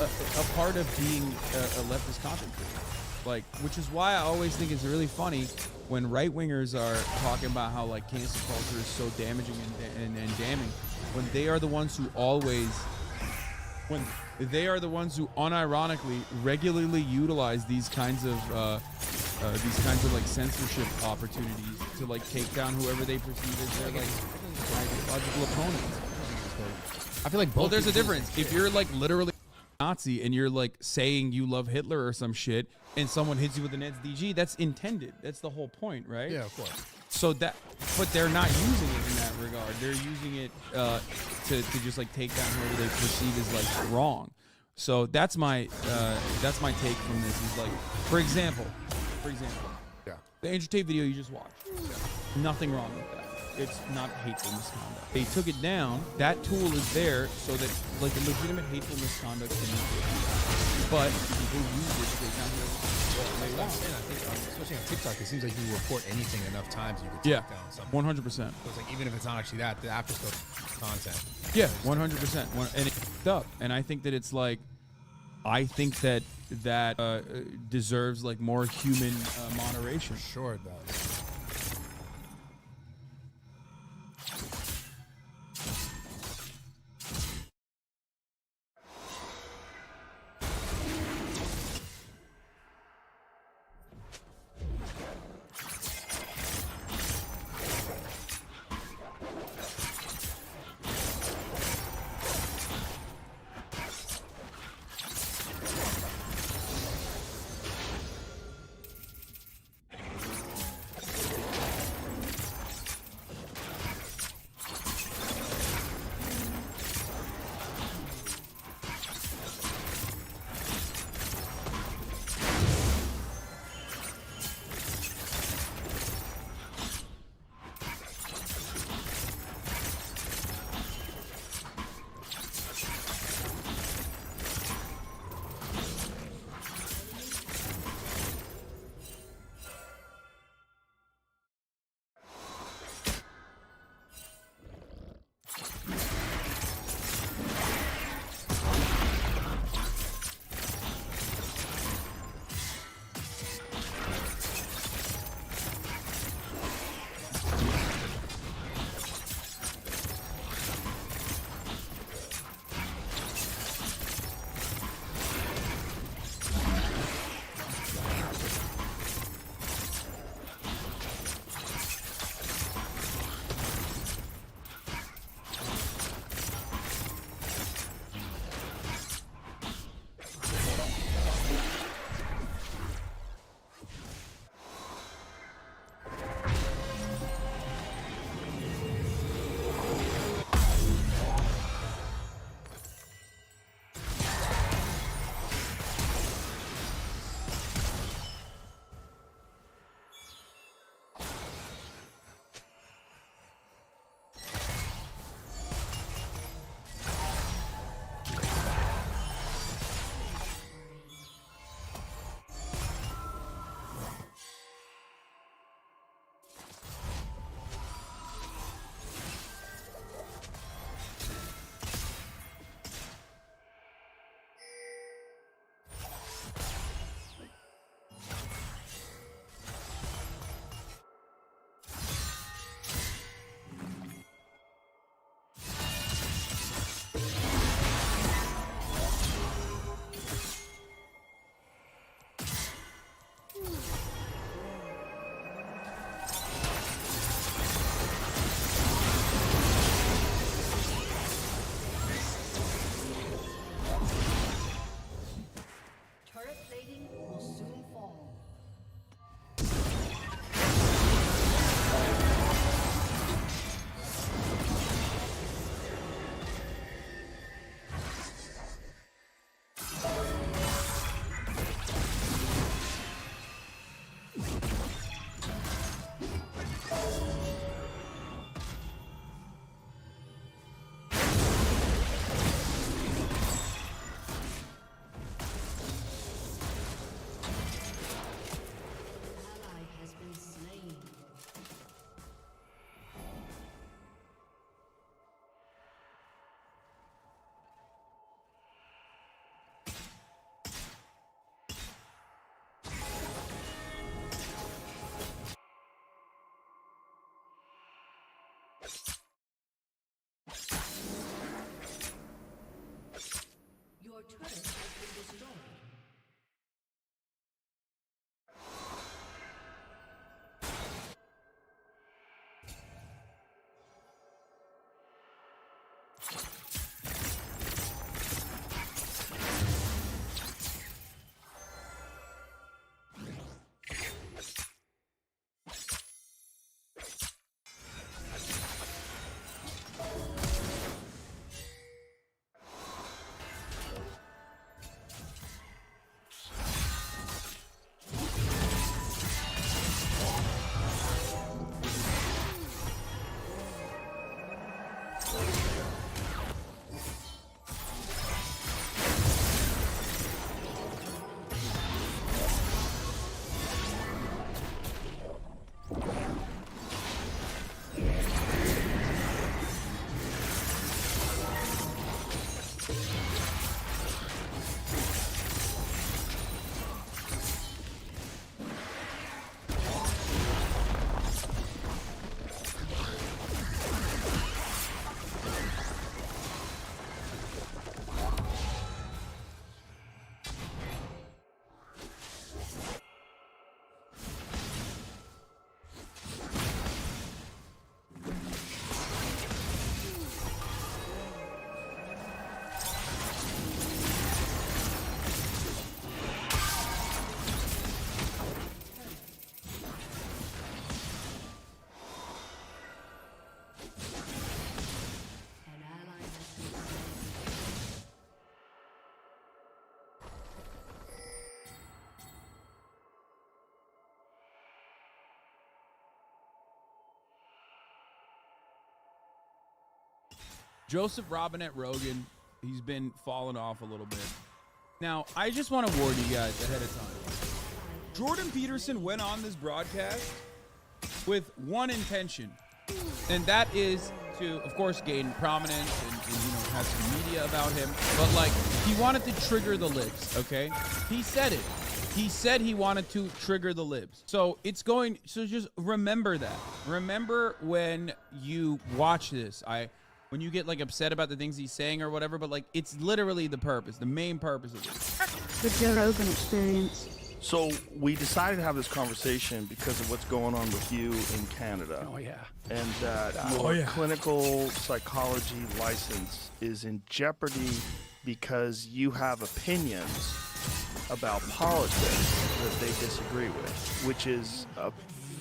a part of being a leftist content creator. Which is why I always think it's really funny when right-wingers are talking about how cancel culture is so damaging and damning, when they are the ones who unironically regularly utilize these kinds of censorship opportunities to take down whoever they perceive as their logical opponents. I feel like well, there's a difference. If you're literally Nazi and you're saying you love Hitler or some shit, and someone hits you with an NetzDG, that's intended. That's the whole point, right? Yeah, of course. So but they're not using it in that regard. They're using it to just take down whoever they perceive as wrong. So that's my take from this. Is for example, yeah, the Andrew Tate video you just watched. Yeah. Nothing wrong with that. It's not hateful misconduct. They took it down. That tool is there so that a legitimate hateful misconduct can be used. But people use it to take down whoever they want. I think, especially on TikTok, it seems like you report anything enough times you could take down something. 100%. So it's even if it's not actually that, the after stuff content. Yeah, 100%. And it's up. And I think that it's I think that deserves more human moderation. Sure it does. Joseph Robinette Rogan, he's been falling off a little bit. Now, I just want to warn you guys ahead of time. Jordan Peterson went on this broadcast with one intention, and that is to, of course, gain prominence and have some media about him. But, like, he wanted to trigger the libs, okay? He said it. He said he wanted to trigger the libs. So just remember that. Remember when you watch this. When you get like upset about the things he's saying or whatever, but like it's literally the main purpose of it. The Joe Rogan Experience. So we decided to have this conversation because of what's going on with you in Canada. Oh yeah. And that your clinical psychology license is in jeopardy because you have opinions about politics that they disagree with, which is a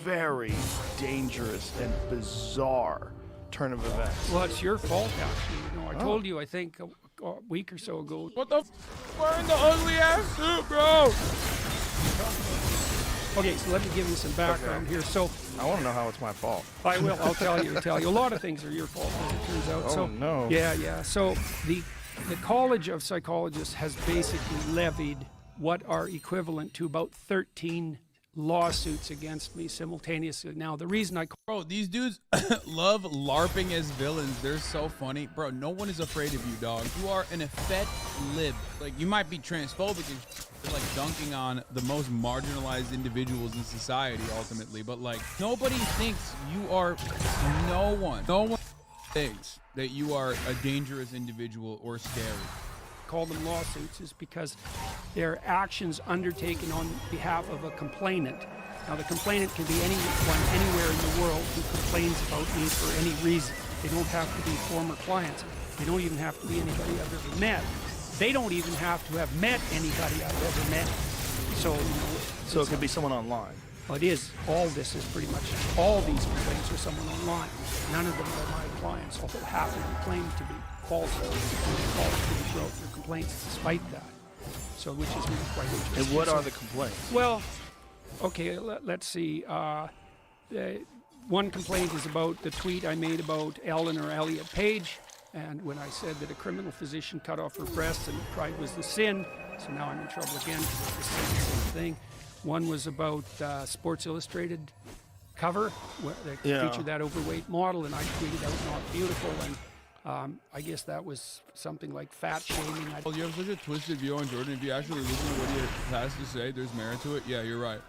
very dangerous and bizarre turn of events. Well, it's your fault, actually. I told you, I think, a week or so ago. What the wearing the ugly ass suit, bro? Okay, so let me give you some background here. So I want to know how it's my fault. I will. I'll tell you. A lot of things are your fault, as it turns out. Oh, no. Yeah. So the College of Psychologists has basically levied what are equivalent to about 13 lawsuits against me simultaneously. Now, the reason Bro, these dudes love LARPing as villains. They're so funny. Bro, no one is afraid of you, dog. You are an effete lib. Like, you might be transphobic and you're like dunking on the most marginalized individuals in society, ultimately. But, like, nobody thinks you are no one thinks that you are a dangerous individual or scary. call them lawsuits is because they're actions undertaken on behalf of a complainant. Now, the complainant can be anyone anywhere in the world who complains about me for any reason. They don't have to be former clients. They don't even have to be anybody I've ever met. They don't even have to have met anybody I've ever met. So it could be someone online. Well, it is. All this is pretty much, all these complaints are someone online. None of them are my clients, although half of them claim to be false. They call to throw out their complaints despite that. So, which is really quite interesting. And what are the complaints? Well, okay, let's see. One complaint is about the tweet I made about Eleanor Elliott Page, and when I said that a criminal physician cut off her breasts and pride was the sin, so now I'm in trouble again because it's the same thing. One was about Sports Illustrated cover, where they featured that overweight model, and I tweeted out "not beautiful," and I guess that was something like fat shaming. Well, you have such a twisted view on Jordan. If you actually listen to what he has to say, there's merit to it. Yeah, you're right.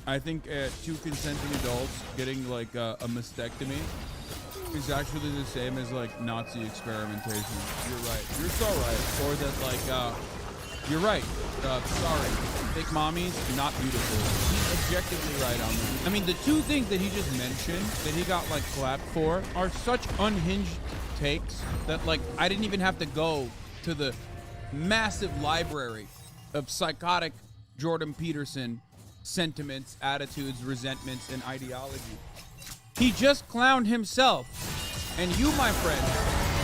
I think two consenting adults getting like a mastectomy is actually the same as like Nazi experimentation. You're right. You're so right. Or that like, you're right. Sorry. Fake mommies, not beautiful. He's objectively right on them. I mean, the two things that he just mentioned that he got like clapped for are such unhinged takes that like I didn't even have to go to the massive library of psychotic Jordan Peterson sentiments, attitudes, resentments, and ideology. He just clowned himself. And you, my friend,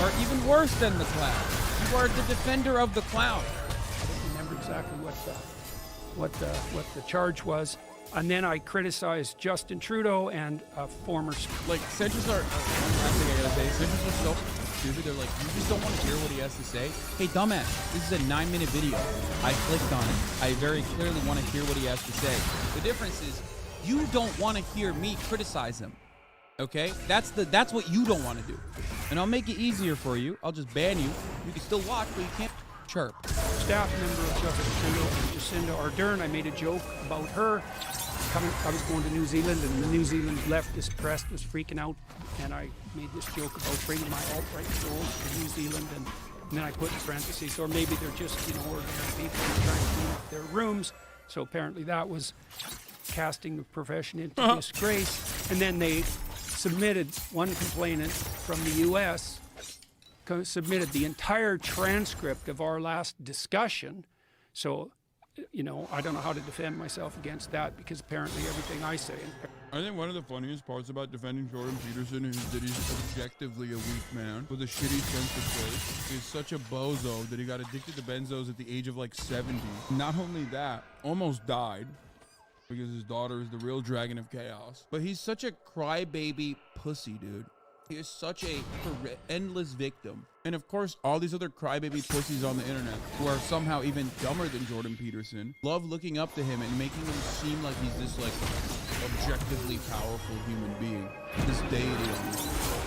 are even worse than the clown. You are the defender of the clown. I don't remember exactly what the charge was. And then I criticized Justin Trudeau and a former... Like, centrists are... One last thing I gotta say. Centrists are so stupid. They're like, you just don't want to hear what he has to say. Hey, dumbass, this is a 9-minute video. I clicked on it. I very clearly want to hear what he has to say. The difference is, you don't want to hear me criticize him. Okay? That's what you don't want to do. And I'll make it easier for you. I'll just ban you. You can still watch, but you can't chirp. Staff member of Justin Trudeau, Jacinda Ardern, I made a joke about her. I was going to New Zealand, and the New Zealand leftist press was freaking out, and I made this joke about bringing my alt-right trolls to New Zealand, and then I put in parentheses, or maybe they're just, ordinary people trying to clean up their rooms. So apparently that was casting the profession into disgrace. And then they submitted, one complainant from the U.S. submitted the entire transcript of our last discussion. So, I don't know how to defend myself against that, because apparently everything I say. I think one of the funniest parts about defending Jordan Peterson is that he's objectively a weak man with a shitty sense of place. He's such a bozo that he got addicted to benzos at the age of like 70. Not only that, almost died because his daughter is the real dragon of chaos. But he's such a crybaby pussy, dude. He is such a endless victim. And of course, all these other crybaby pussies on the internet who are somehow even dumber than Jordan Peterson love looking up to him and making him seem like he's this objectively powerful human being. This deity.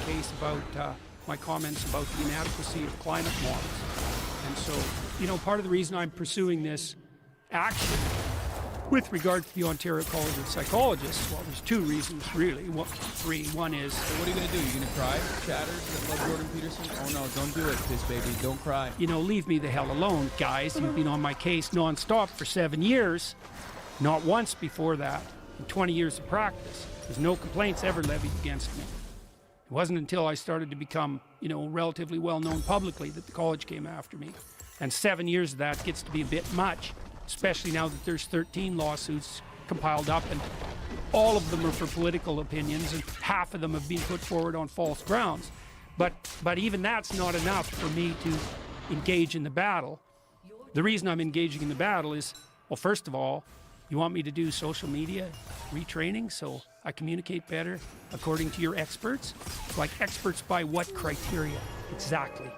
Case about my comments about the inadequacy of climate models. And so, part of the reason I'm pursuing this action with regard to the Ontario College of Psychologists, well, there's two reasons, really. Three. One is... So what are you going to do? You're going to cry? Chatters that love Jordan Peterson? Oh, no, don't do it, piss baby. Don't cry. Leave me the hell alone, guys. You've been on my case nonstop for 7 years. Not once before that. In 20 years of practice. There's no complaints ever levied against me. It wasn't until I started to become, relatively well-known publicly that the college came after me. And 7 years of that gets to be a bit much. Especially now that there's 13 lawsuits compiled up, and all of them are for political opinions, and half of them have been put forward on false grounds. But even that's not enough for me to engage in the battle. The reason I'm engaging in the battle is, well, first of all, you want me to do social media retraining so I communicate better according to your experts? Like, experts by what criteria exactly?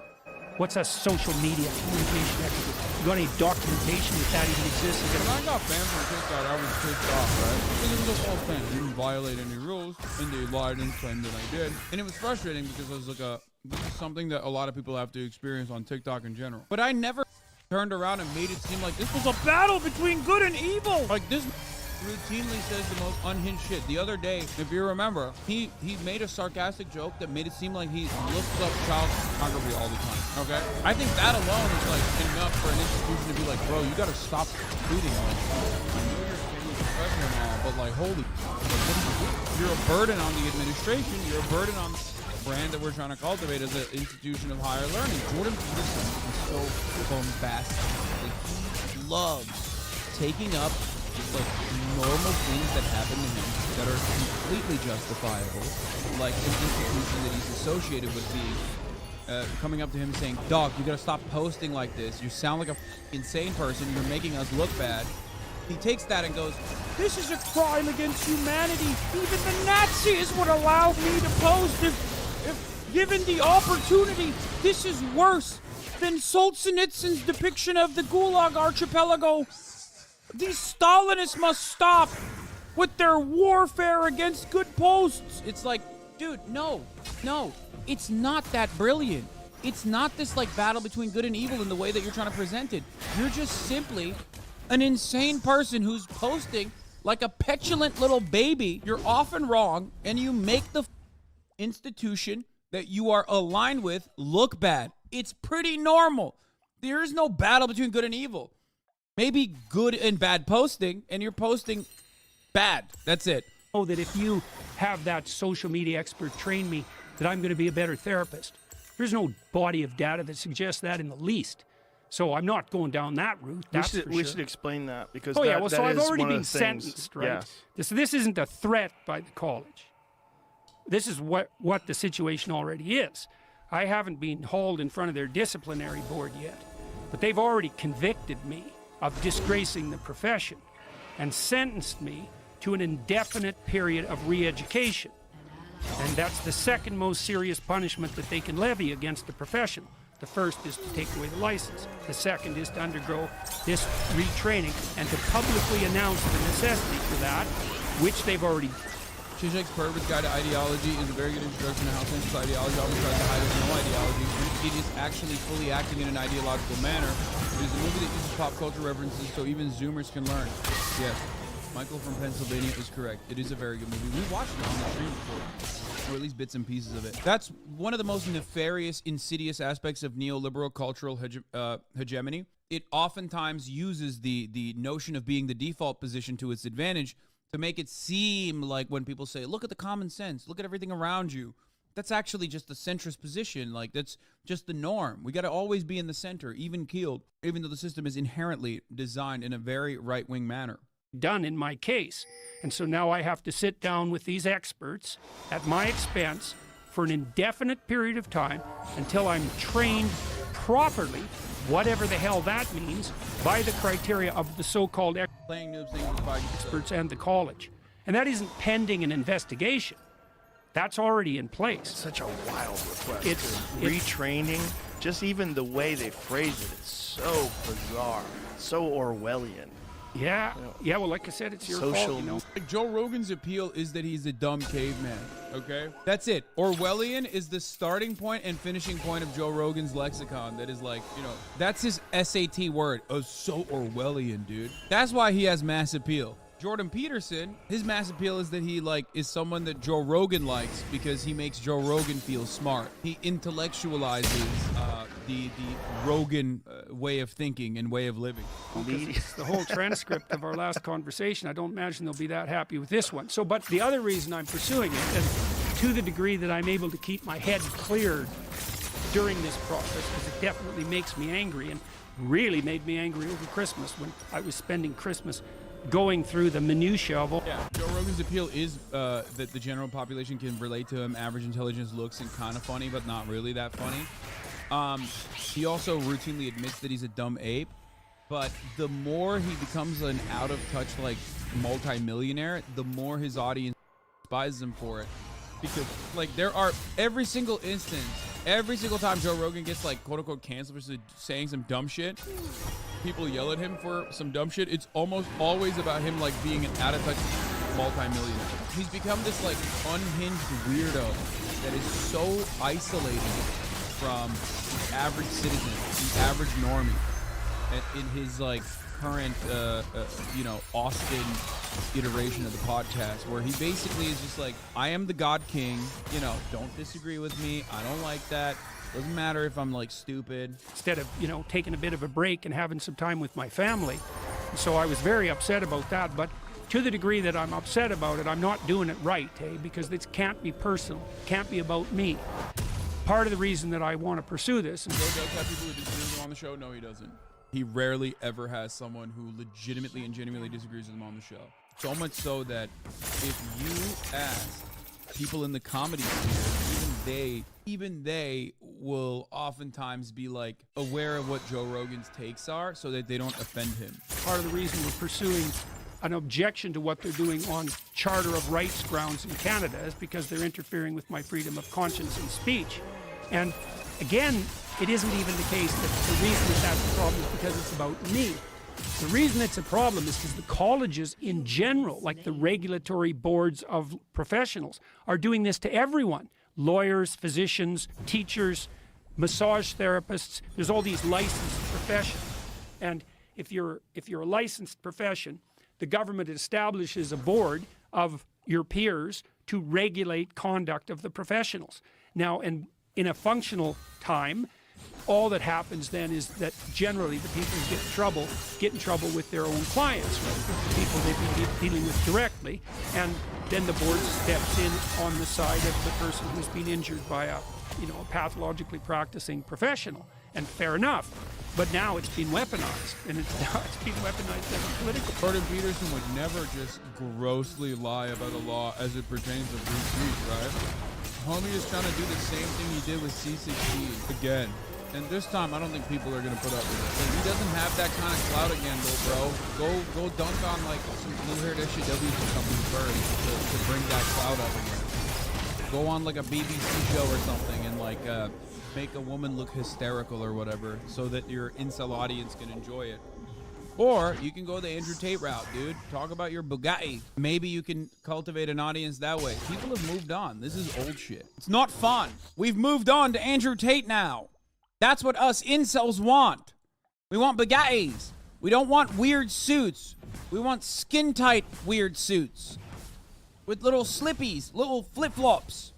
What's a social media communication expert? You got any documentation that that even exists? When I got banned from TikTok, I was pissed off, right? Because it was a false ban. I didn't violate any rules, and they lied and claimed that I did. And it was frustrating because I was like, this is something that a lot of people have to experience on TikTok in general. But I never turned around and made it seem like this was a battle between good and evil. Like, this routinely says the most unhinged shit. The other day, if you remember, he made a sarcastic joke that made it seem like he looks up child pornography all the time. Okay? I think that alone is enough for an institution to be like, bro, you gotta stop tweeting all this. I know you're a famous professional now, but holy, you're a burden on the administration. You're a burden on the brand that we're trying to cultivate as an institution of higher learning. Jordan Peterson is so bombastic. He loves taking up normal things that happen to him that are completely justifiable, like an institution that he's associated with being coming up to him saying, dog, you gotta stop posting like this. You sound like a insane person. You're making us look bad. He takes that and goes, this is a crime against humanity. Even the Nazis would allow me to post if given the opportunity. This is worse than Solzhenitsyn's depiction of the Gulag Archipelago. These Stalinists must stop with their warfare against good posts. It's like, dude, no, it's not that brilliant. It's not this battle between good and evil in the way that you're trying to present it. You're just simply an insane person who's posting like a petulant little baby. You're often wrong, and you make the institution that you are aligned with look bad. It's pretty normal. There is no battle between good and evil. Maybe good and bad posting, and you're posting bad. That's it. Oh, that if you have that social media expert train me, that I'm going to be a better therapist. There's no body of data that suggests that in the least. So I'm not going down that route. We should explain that, because so I've already been sentenced, right? Yes. This isn't a threat by the college. This is what the situation already is. I haven't been hauled in front of their disciplinary board yet, but they've already convicted me of disgracing the profession and sentenced me to an indefinite period of re-education. And that's the second most serious punishment that they can levy against the profession. The first is to take away the license. The second is to undergo this retraining and to publicly announce the necessity for that, which they've already Zizek's Pervert's Guide to Ideology is a very good introduction to how centrist ideology always tries to hide as no ideology. It is actually fully acting in an ideological manner. It is a movie that uses pop culture references so even Zoomers can learn. Yes, Michael from Pennsylvania is correct. It is a very good movie. We watched it on the stream before, or at least bits and pieces of it. That's one of the most nefarious, insidious aspects of neoliberal cultural hegemony. It oftentimes uses the notion of being the default position to its advantage to make it seem like when people say, look at the common sense, look at everything around you, that's actually just the centrist position. Like, that's just the norm. We got to always be in the center, even keeled, even though the system is inherently designed in a very right-wing manner. Done in my case. And so now I have to sit down with these experts at my expense for an indefinite period of time until I'm trained properly, whatever the hell that means, by the criteria of the so-called experts and the college. And that isn't pending an investigation. That's already in place. It's such a wild request. It's retraining. Just even the way they phrase it, it's so bizarre, so Orwellian. Yeah, yeah. Well, like I said, it's your fault, you know. Like, Joe Rogan's appeal is that he's a dumb caveman. Okay, that's it. Orwellian is the starting point and finishing point of Joe Rogan's lexicon. That is like, you know, that's his SAT word. Oh, so Orwellian, dude. That's why he has mass appeal. Jordan Peterson, his mass appeal is that he is someone that Joe Rogan likes because he makes Joe Rogan feel smart. He intellectualizes the Rogan way of thinking and way of living. It's the whole transcript of our last conversation. I don't imagine they'll be that happy with this one. So, but the other reason I'm pursuing it, and to the degree that I'm able to keep my head cleared during this process, because it definitely makes me angry, and really made me angry over Christmas when I was spending Christmas going through the minutiae of all. Yeah, Joe Rogan's appeal is that the general population can relate to him. Average intelligence looks and kind of funny, but not really that funny. He also routinely admits that he's a dumb ape, but the more he becomes an out-of-touch, like, multi-millionaire, the more his audience despises him for it. Because, like, there are every single instance, every single time Joe Rogan gets, like, quote-unquote canceled for saying some dumb shit, people yell at him for some dumb shit, it's almost always about him, like, being an out-of-touch multi-millionaire. He's become this, like, unhinged weirdo that is so isolated from the average citizen, the average normie, in his, like, current, you know, Austin iteration of the podcast, where he basically is just like, I am the God King, you know, don't disagree with me, I don't like that, doesn't matter if I'm, like, stupid. Instead of, you know, taking a bit of a break and having some time with my family. So I was very upset about that, but to the degree that I'm upset about it, I'm not doing it right, because this can't be personal, can't be about me. Part of the reason that I want to pursue this. And Joe does have people who disagree with him on the show? No, he doesn't. He rarely ever has someone who legitimately and genuinely disagrees with him on the show. So much so that if you ask people in the comedy sphere, even they will oftentimes be, like, aware of what Joe Rogan's takes are so that they don't offend him. Part of the reason we're pursuing an objection to what they're doing on Charter of Rights grounds in Canada is because they're interfering with my freedom of conscience and speech. And again, it isn't even the case that the reason that that's a problem is because it's about me. The reason it's a problem is because the colleges in general, like the regulatory boards of professionals, are doing this to everyone. Lawyers, physicians, teachers, massage therapists. There's all these licensed professions. And if you're a licensed profession, the government establishes a board of your peers to regulate conduct of the professionals. Now, and in a functional time, all that happens then is that generally the people who get in trouble with their own clients, the people they've been dealing with directly, and then the board steps in on the side of the person who's been injured by a pathologically practicing professional. And fair enough. But now it's been weaponized, and it's been weaponized as a political. Jordan Peterson would never just grossly lie about a law as it pertains to free speech, right? Homie is trying to do the same thing he did with C16 again. And this time, I don't think people are going to put up with it. Like, he doesn't have that kind of clout again, little bro. Go dunk on, like, some blue-haired SJWs or something first to bring that clout up again. Go on, like, a BBC show or something and, like, make a woman look hysterical or whatever so that your incel audience can enjoy it. Or you can go the Andrew Tate route, dude. Talk about your Bugatti. Maybe you can cultivate an audience that way. People have moved on. This is old shit. It's not fun. We've moved on to Andrew Tate now. That's what us incels want. We want Bugattis. We don't want weird suits. We want skin-tight weird suits. With little slippies, little flip-flops.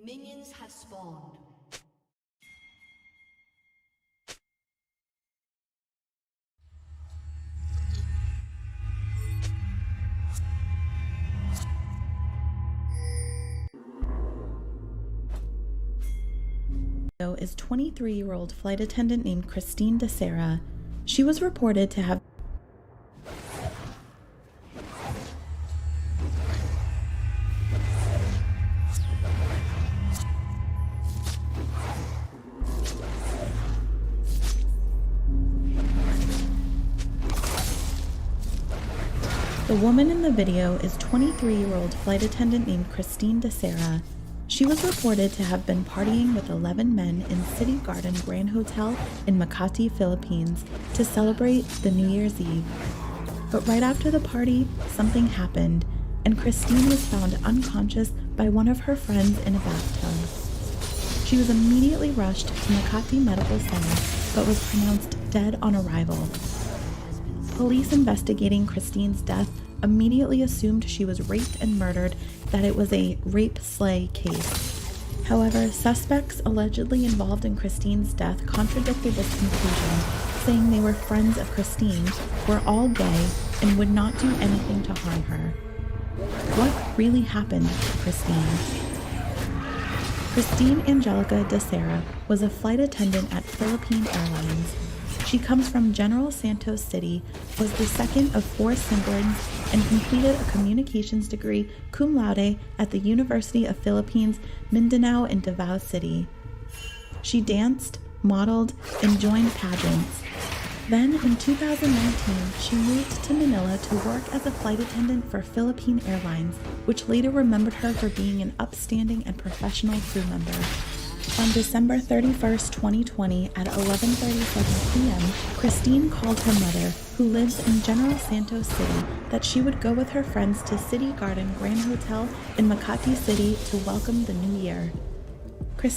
Minions have spawned. Is 23-year-old flight attendant named Christine DeSera. She was reported to have The woman in the video is 23-year-old flight attendant named Christine DeSera. She was reported to have been partying with 11 men in City Garden Grand Hotel in Makati, Philippines, to celebrate the New Year's Eve. But right after the party, something happened, and Christine was found unconscious by one of her friends in a bathtub. She was immediately rushed to Makati Medical Center, but was pronounced dead on arrival. Police investigating Christine's death immediately assumed she was raped and murdered, that it was a rape-slay case. However, suspects allegedly involved in Christine's death contradicted this conclusion, saying they were friends of Christine, were all gay, and would not do anything to harm her. What really happened to Christine? Christine Angelica DeSera was a flight attendant at Philippine Airlines. She comes from General Santos City, was the second of 4 siblings, and completed a communications degree cum laude at the University of Philippines, Mindanao in Davao City. She danced, modeled, and joined pageants. Then, in 2019, she moved to Manila to work as a flight attendant for Philippine Airlines, which later remembered her for being an upstanding and professional crew member. On December 31st, 2020, at 11:37 p.m., Christine called her mother, who lives in General Santos City, that she would go with her friends to City Garden Grand Hotel in Makati City to welcome the new year.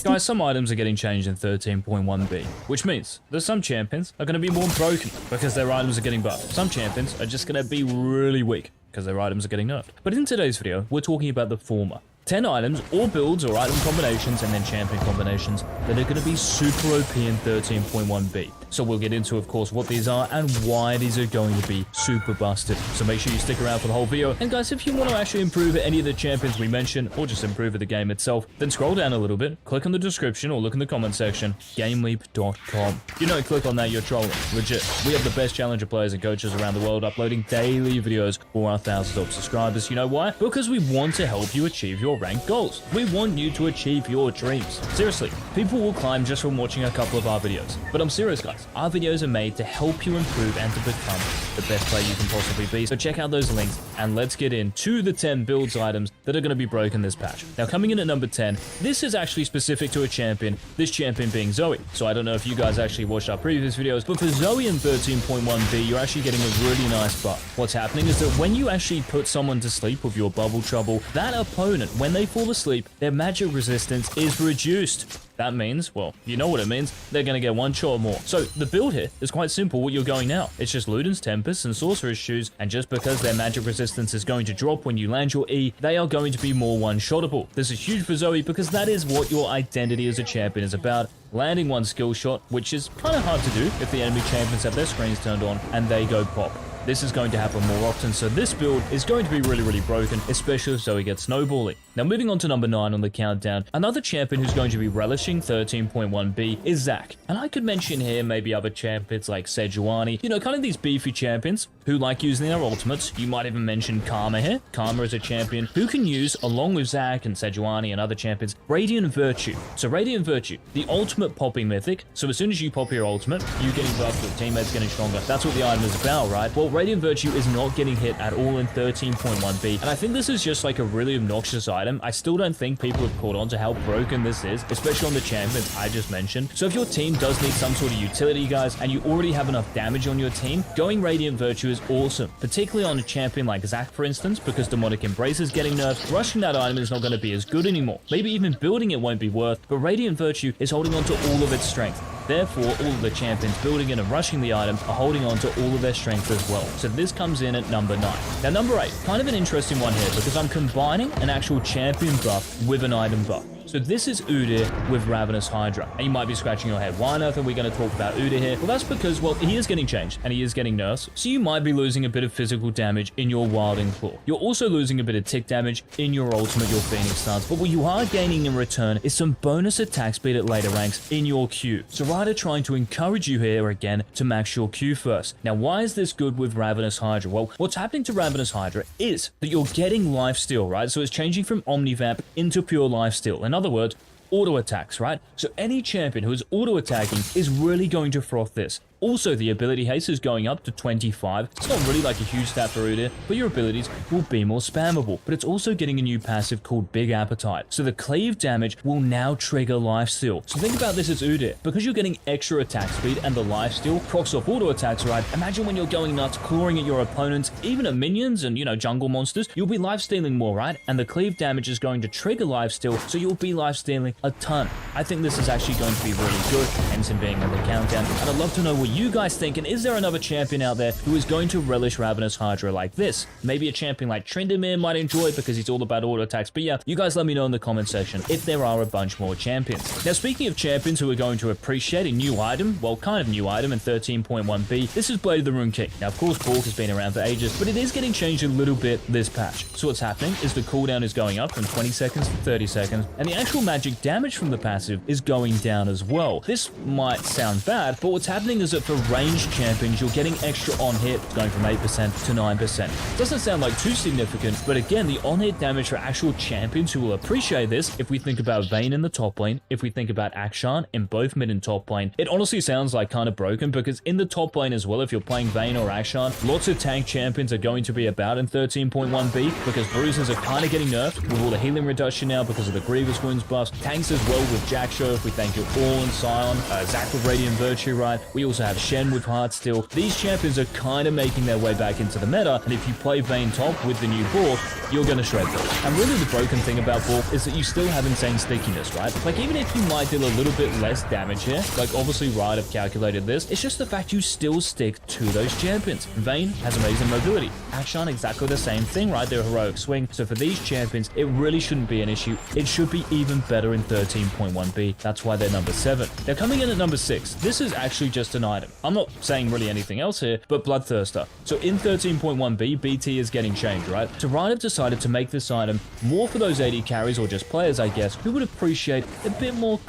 Guys, some items are getting changed in 13.1b, which means that some champions are going to be more broken because their items are getting buffed. Some champions are just going to be really weak because their items are getting nerfed. But in today's video, we're talking about the former. 10 items, or builds, or item combinations, and then champion combinations that are going to be super OP in 13.1b. So we'll get into, of course, what these are and why these are going to be super busted. So make sure you stick around for the whole video. And guys, if you want to actually improve any of the champions we mentioned, or just improve the game itself, then scroll down a little bit, click on the description, or look in the comment section, GameLeap.com. You know, click on that, you're trolling. Legit. We have the best challenger players and coaches around the world uploading daily videos for our 1,000 top subscribers. You know why? Because we want to help you achieve your rank goals. We want you to achieve your dreams. Seriously, people will climb just from watching a couple of our videos. But I'm serious, guys. Our videos are made to help you improve and to become the best player you can possibly be. So check out those links and let's get into the 10 builds items that are going to be broken this patch. Now, coming in at number 10, this is actually specific to a champion, this champion being Zoe. So I don't know if you guys actually watched our previous videos, but for Zoe in 13.1b, you're actually getting a really nice buff. What's happening is that when you actually put someone to sleep with your bubble trouble, that opponent, when they fall asleep, their magic resistance is reduced. That means, well, you know what it means, they're going to get one shot or more. So the build here is quite simple what you're going now. It's just Luden's Tempest and Sorcerer's Shoes, and just because their magic resistance is going to drop when you land your E, they are going to be more one-shottable. This is huge for Zoe because that is what your identity as a champion is about. Landing one skill shot, which is kind of hard to do if the enemy champions have their screens turned on and they go pop. This is going to happen more often, so this build is going to be really, really broken, especially if Zoe gets snowballing. Now, moving on to number 9 on the countdown, another champion who's going to be relishing 13.1b is Zac. And I could mention here maybe other champions like Sejuani, you know, kind of these beefy champions who like using their ultimates. You might even mention Karma here. Karma is a champion who can use, along with Zac and Sejuani and other champions, Radiant Virtue. So Radiant Virtue, the ultimate popping mythic. So as soon as you pop your ultimate, you getting buffed, your teammates getting stronger. That's what the item is about, right? Well, Radiant Virtue is not getting hit at all in 13.1b, and I think this is just like a really obnoxious item. I still don't think people have caught on to how broken this is, especially on the champions I just mentioned. So if your team does need some sort of utility, guys, and you already have enough damage on your team, going Radiant Virtue is awesome, particularly on a champion like Zac, for instance, because Demonic Embrace is getting nerfed. Rushing that item is not going to be as good anymore. Maybe even building it won't be worth, but Radiant Virtue is holding on to all of its strength. Therefore, all of the champions building it and rushing the item are holding on to all of their strength as well. So this comes in at number 9. Now, number 8, kind of an interesting one here because I'm combining an actual champion buff with an item buff. So this is Udyr with Ravenous Hydra. And you might be scratching your head, why on earth are we going to talk about Udyr here? Well, that's because, well, he is getting changed and he is getting nerfs. So you might be losing a bit of physical damage in your Wilding Claw. You're also losing a bit of tick damage in your ultimate, your Phoenix stance. But what you are gaining in return is some bonus attack speed at later ranks in your Q. So Ryder trying to encourage you here again to max your Q first. Now, why is this good with Ravenous Hydra? Well, what's happening to Ravenous Hydra is that you're getting lifesteal, right? So it's changing from Omnivamp into pure lifesteal. In other words, auto attacks, right? So any champion who is auto attacking is really going to froth this. Also, the ability haste is going up to 25. It's not really like a huge stat for Udyr, but your abilities will be more spammable. But it's also getting a new passive called Big Appetite. So the cleave damage will now trigger lifesteal. So think about this as Udyr. Because you're getting extra attack speed and the lifesteal procs off auto attacks, right? Imagine when you're going nuts, clawing at your opponents, even at minions and, you know, jungle monsters, you'll be lifestealing more, right? And the cleave damage is going to trigger lifesteal, so you'll be lifestealing a ton. I think this is actually going to be really good, hence him being on the countdown. And I'd love to know what you guys think, and is there another champion out there who is going to relish Ravenous Hydra like this? Maybe a champion like Tryndamere might enjoy it because he's all about auto attacks, but yeah, you guys let me know in the comment section if there are a bunch more champions. Now, speaking of champions who are going to appreciate a new item, well, kind of new item in 13.1b, this is Blade of the Rune King. Now, of course, Bork has been around for ages, but it is getting changed a little bit this patch. So what's happening is the cooldown is going up from 20 seconds to 30 seconds, and the actual magic damage from the passive is going down as well. This might sound bad, but what's happening is that for ranged champions, you're getting extra on hit, going from 8% to 9%. Doesn't sound like too significant, but again, the on hit damage for actual champions who will appreciate this, if we think about Vayne in the top lane, if we think about Akshan in both mid and top lane, it honestly sounds like kind of broken, because in the top lane as well, if you're playing Vayne or Akshan, lots of tank champions are going to be about in 13.1b, because bruises are kind of getting nerfed with all the healing reduction now because of the Grievous Wounds buffs. Tanks as well with Jackshow, if we thank your All and Sion, Zac with Radiant Virtue, right? We also have Shen with Heartsteel. These champions are kind of making their way back into the meta, and if you play Vayne top with the new Bork, you're going to shred them. And really the broken thing about Bork is that you still have insane stickiness, right? Like, even if you might deal a little bit less damage here, like obviously Riot have calculated this, it's just the fact you still stick to those champions. Vayne has amazing mobility. Akshan, exactly the same thing, right? They're a heroic swing. So for these champions, it really shouldn't be an issue. It should be even better in 13.1b. That's why they're number 7. They're coming in at number 6. This is actually just an item. I'm not saying really anything else here, but Bloodthirster. So in 13.1b, BT is getting changed, right? So Riot have decided to make this item more for those AD carries, or just players, I guess, who would appreciate a bit more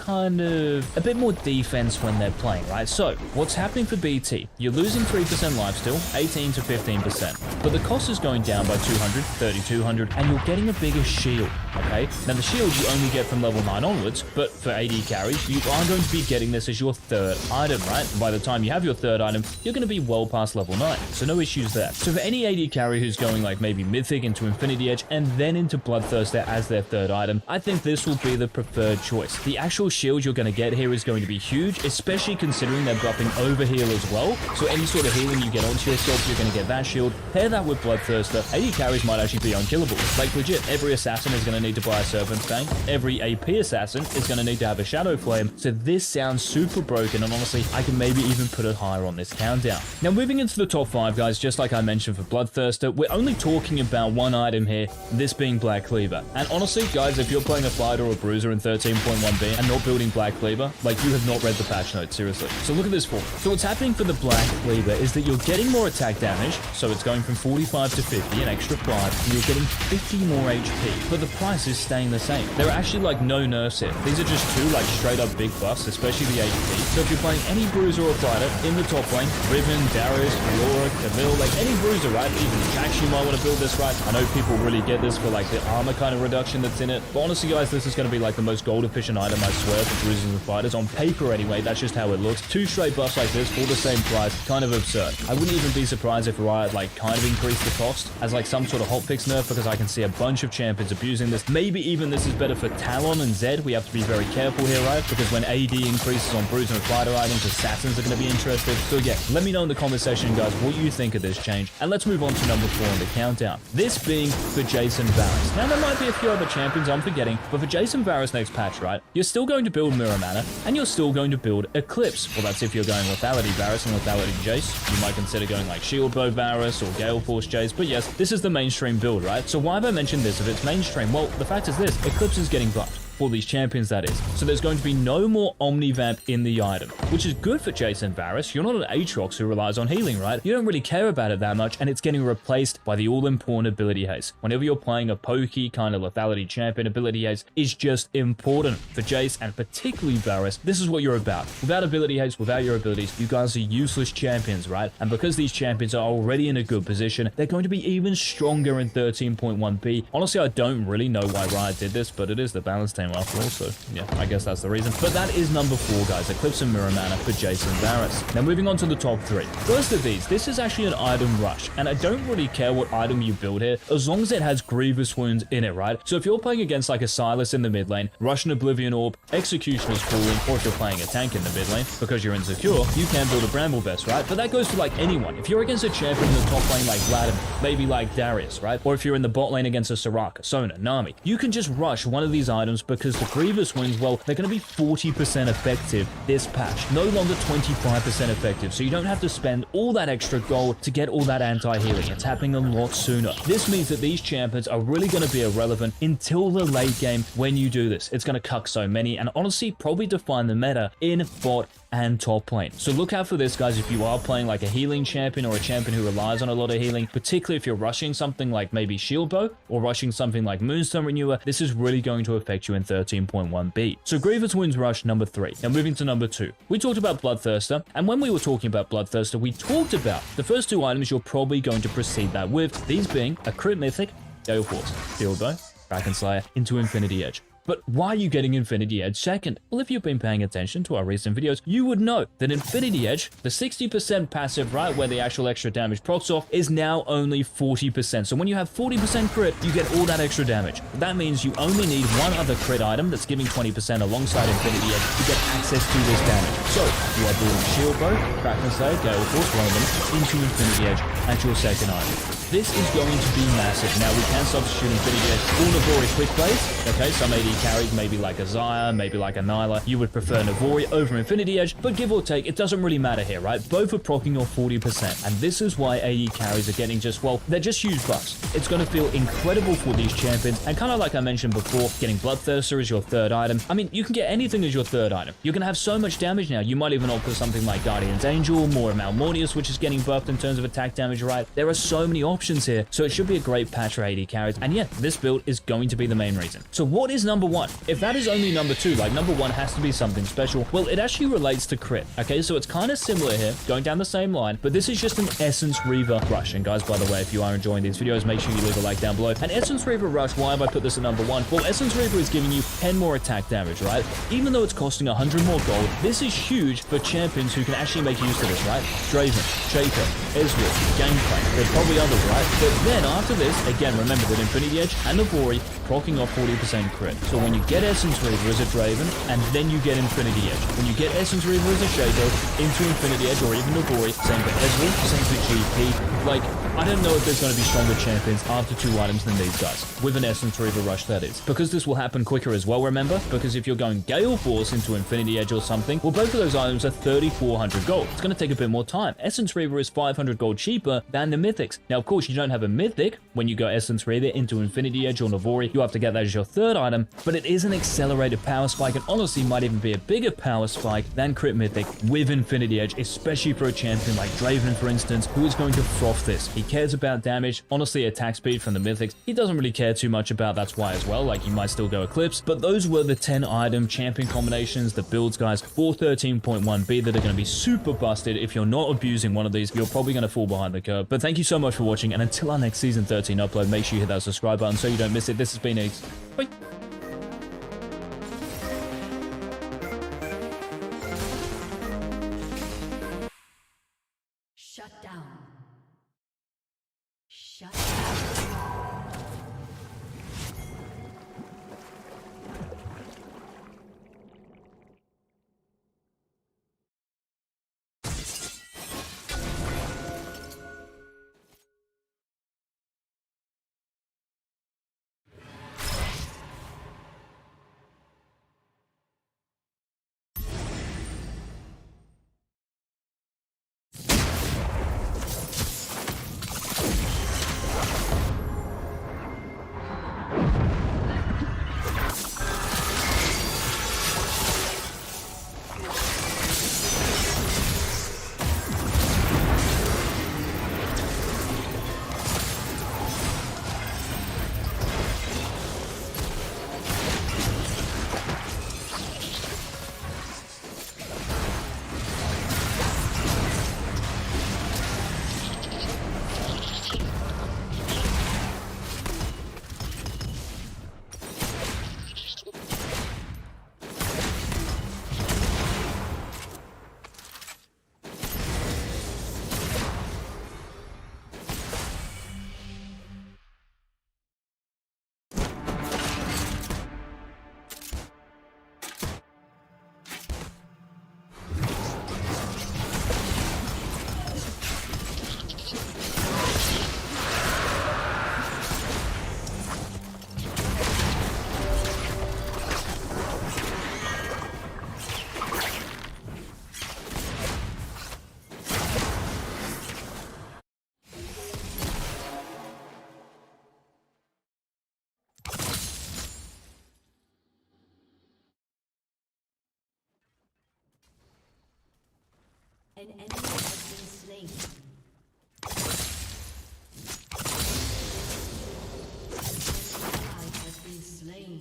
defense when they're playing, right? So what's happening for BT? You're losing 3% lifesteal, 18 to 15%, but the cost is going down by 200, 3200, and you're getting a bigger shield, okay? Now the shield you only get from level 9 onwards, but for AD carries, you are going to be getting this as your 3rd item, right? And by the time you have your 3rd item, you're going to be well past level 9, so no issues there. So for any AD carry who's going like maybe Mythic into Infinity Edge and then into Bloodthirster as their 3rd item, I think this will be the preferred choice. The actual shield you're going to get here is going to be huge, especially considering they're buffing Overheal as well. So any sort of healing you get onto yourself, you're going to get that shield. Pair that with Bloodthirster, AD carries might actually be unkillable. Like legit, every assassin is going to need to buy a Serpent's Fang. Every AP assassin is going to need to have a Shadow Flame. So this sounds super broken, and honestly, I can maybe even put it higher on this countdown. Now moving into the top 5, guys, just like I mentioned for Bloodthirster, we're only talking about one item here, this being Black Cleaver. And honestly, guys, if you're playing a fighter or bruiser in 13.1b and not building Black Cleaver, like, you have not read the patch notes, seriously. So look at this form. So what's happening for the Black Cleaver is that you're getting more attack damage, so it's going from 45 to 50, an extra 5, and you're getting 50 more HP, but the price is staying the same. There are actually like no nerfs here. These are just 2 like straight up big buffs, especially the HP. So if you're playing any bruiser or fighter in the top lane, Riven, Darius, Fiora, Camille, like any bruiser, right? Even Jax, you might want to build this, right? I know people really get this for like the armor kind of reduction that's in it, but honestly, guys, this is going to be like the most gold efficient item, I swear, for bruisers and fighters. On paper anyway, that's just how it looks. 2 straight buffs like this for the same price, kind of absurd. I wouldn't even be surprised if Riot like kind of increased the cost as like some sort of hotfix nerf, because I can see a bunch of champions abusing this. Maybe even this is better for Talon and Zed. We have to be very careful here, right? Because when AD increases on bruiser and fighter items, assassins are going to be interested. So yeah, let me know in the comment section, guys, what you think of this change. And let's move on to number 4 on the countdown. This being for Jason Varus. Now there might be a few other champions I'm forgetting, but for Jason Varus next patch, right, you're still going to build Mirror Mana, and you're still going to build Eclipse. Well, that's if you're going Lethality Varus and Lethality Jace. You might consider going like Shield Bow Varus or Gale Force Jace, but yes, this is the mainstream build, right? So why have I mentioned this if it's mainstream? Well, the fact is this, Eclipse is getting buffed. for these champions, that is. So there's going to be no more Omnivamp in the item, which is good for Jason Varus. You're not an Aatrox who relies on healing, right? You don't really care about it that much, and it's getting replaced by the all-important ability haste. Whenever you're playing a pokey kind of lethality champion, ability haste is just important for Jace, and particularly Varus. This is what you're about. Without ability haste, without your abilities, you guys are useless champions, right? And because these champions are already in a good position, they're going to be even stronger in 13.1b. Honestly, I don't really know why Riot did this, but it is the balance team after all, so yeah, I guess that's the reason. But that is number 4, guys, Eclipse and Mirror Mana for Jason Varus. Now moving on to the top 3. First of these, this is actually an item rush, and I don't really care what item you build here, as long as it has Grievous Wounds in it, right? So if you're playing against like a Sylas in the mid lane, Russian Oblivion Orb, Executioner's Cooling, or if you're playing a tank in the mid lane, because you're insecure, you can build a Bramble Vest, right? But that goes for like anyone. If you're against a champion in the top lane like Vladimir, maybe like Darius, right? Or if you're in the bot lane against a Soraka, Sona, Nami, you can just rush one of these items because the Grievous Wounds, well, they're going to be 40% effective this patch, no longer 25% effective, so you don't have to spend all that extra gold to get all that anti-healing. It's happening a lot sooner. This means that these champions are really going to be irrelevant until the late game when you do this. It's going to cuck so many, and honestly probably define the meta in bot and top lane. So look out for this, guys, if you are playing like a healing champion or a champion who relies on a lot of healing, particularly if you're rushing something like maybe Shield Bow or rushing something like Moonstone Renewer. This is really going to affect you in 13.1b. So Grievous Wounds rush number 3. Now moving to number 2. We talked about Bloodthirster, and when we were talking about Bloodthirster, we talked about the first 2 items you're probably going to precede that with, these being a Crit Mythic, Gale Force, Shield Bow, Kraken Slayer, into Infinity Edge. But why are you getting Infinity Edge second? Well, if you've been paying attention to our recent videos, you would know that Infinity Edge, the 60% passive, right, where the actual extra damage procs off, is now only 40%. So when you have 40% crit, you get all that extra damage. That means you only need one other crit item that's giving 20% alongside Infinity Edge to get access to this damage. So you are building Shield Bow, Kraken Slayer, Gale Force, one of them, into Infinity Edge as your second item. This is going to be massive. Now we can substitute Infinity Edge for Navori quick plays. Okay, some AD carries, maybe like a Xayah, maybe like a Nyla. You would prefer Navori over Infinity Edge, but give or take, it doesn't really matter here, right? Both are proccing off 40%, and this is why AD carries are getting just, well, they're just huge buffs. It's going to feel incredible for these champions, and kind of like I mentioned before, getting Bloodthirster as your third item. I mean, you can get anything as your third item. You're going to have so much damage now. You might even opt for something like Guardian's Angel, more Malmortius, which is getting buffed in terms of attack damage, right? There are so many options here, so it should be a great patch for AD carries, and yeah, this build is going to be the main reason. So what is number 1? If that is only number 2, like number 1 has to be something special, well, it actually relates to crit, okay? So it's kind of similar here, going down the same line, but this is just an Essence Reaver rush. And guys, by the way, if you are enjoying these videos, make sure you leave a like down below. And Essence Reaver rush, why have I put this at number 1? Well, Essence Reaver is giving you 10 more attack damage, right? Even though it's costing 100 more gold, this is huge for champions who can actually make use of this, right? Draven, Shaper, Ezreal, Gangplank, there's probably others, right? But then after this, again, remember that Infinity Edge and Navori proccing off 40% crit. So when you get Essence Reaver as a Draven, and then you get Infinity Edge. When you get Essence Reaver as a Shadow into Infinity Edge or even Navori, same for Ezreal, same for GP. Like, I don't know if there's going to be stronger champions after 2 items than these guys. With an Essence Reaver rush, that is. Because this will happen quicker as well, remember? Because if you're going Gale Force into Infinity Edge or something, well, both of those items are 3,400 gold. It's going to take a bit more time. Essence Reaver is 500 gold cheaper than the Mythics. Now, of course, you don't have a Mythic when you go Essence Reaver into Infinity Edge or Navori. You have to get that as your third item, but it is an accelerated power spike, and honestly might even be a bigger power spike than Crit Mythic with Infinity Edge, especially for a champion like Draven, for instance, who is going to froth this. He cares about damage. Honestly, attack speed from the Mythics, he doesn't really care too much about. That's why as well, like, you might still go Eclipse, but those were the 10 item champion combinations, the builds, guys, for 13.1b that are going to be super busted. If you're not abusing one of these, you're probably going to fall behind the curve. But thank you so much for watching, and until our next Season 13 upload, make sure you hit that subscribe button so you don't miss it. This has been Eats. Bye. Shut down. Shut down. An enemy has been slain. An ally has been slain.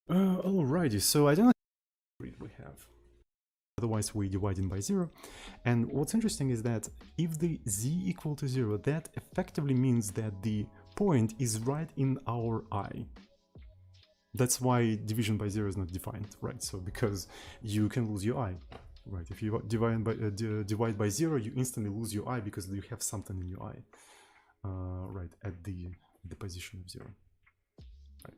Alrighty, so I don't know what we have. Otherwise we divide it by 0. And what's interesting is that if the z equal to 0, that effectively means that the point is right in our eye. That's why division by 0 is not defined, right? So because you can lose your eye, right? If you divide by 0, you instantly lose your eye because you have something in your eye, right, at the position of 0. Right.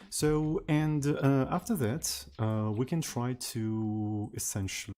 So, and after that, we can try to essentially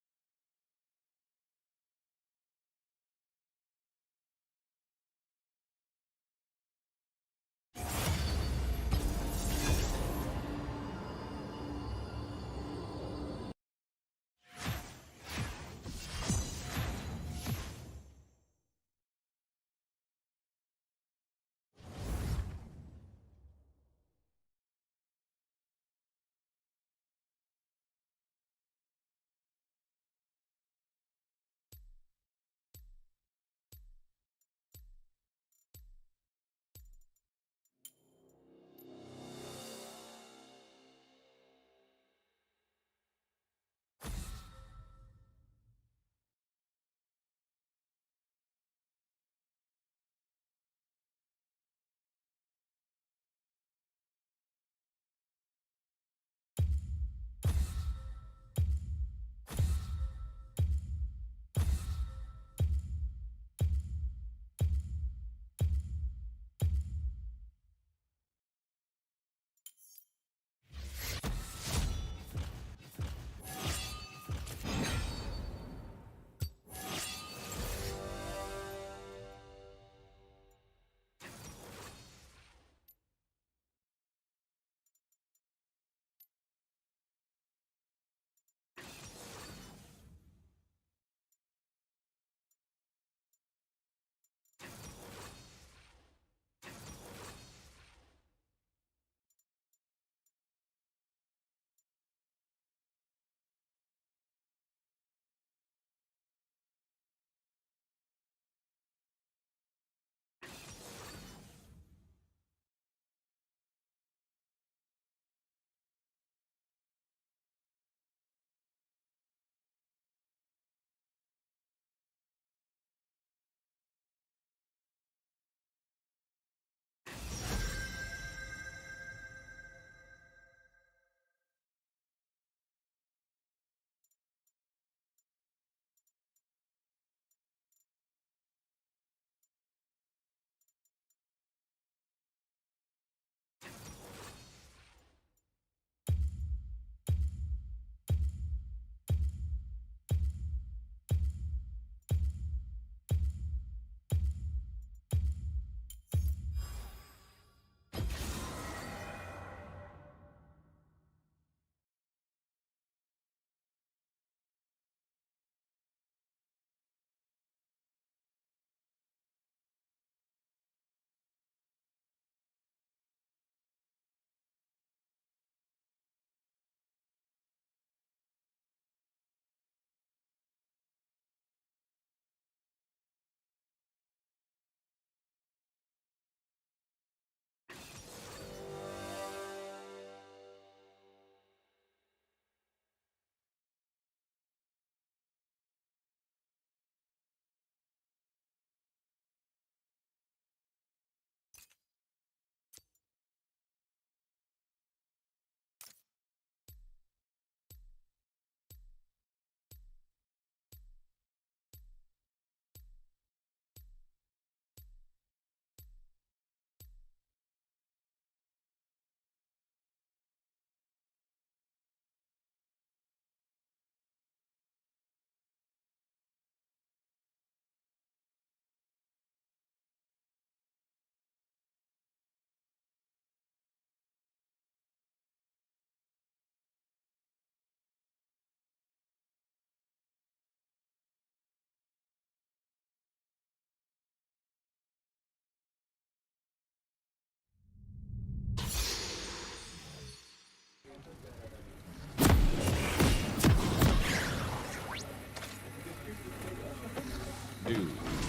Dude,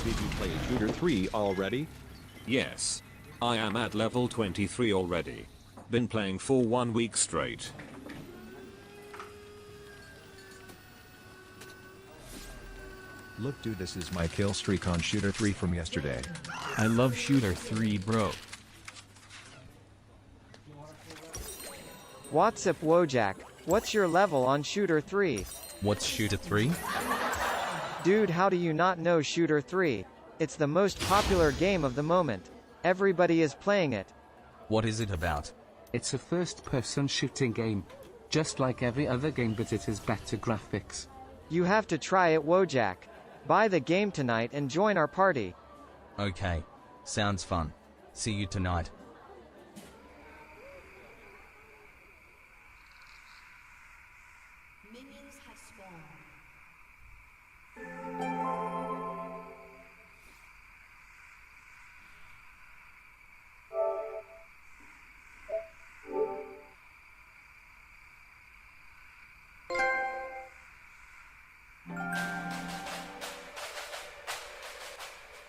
did you play Shooter 3 already? Yes. I am at level 23 already. Been playing for 1 week straight. Look dude, this is my kill streak on Shooter 3 from yesterday. I love Shooter 3, bro. What's up, Wojak? What's your level on Shooter 3? What's Shooter 3? Dude, how do you not know Shooter 3? It's the most popular game of the moment. Everybody is playing it. What is it about? It's a first-person shooting game. Just like every other game, but it has better graphics. You have to try it, Wojak. Buy the game tonight and join our party. Okay. Sounds fun. See you tonight. Minions have spawned.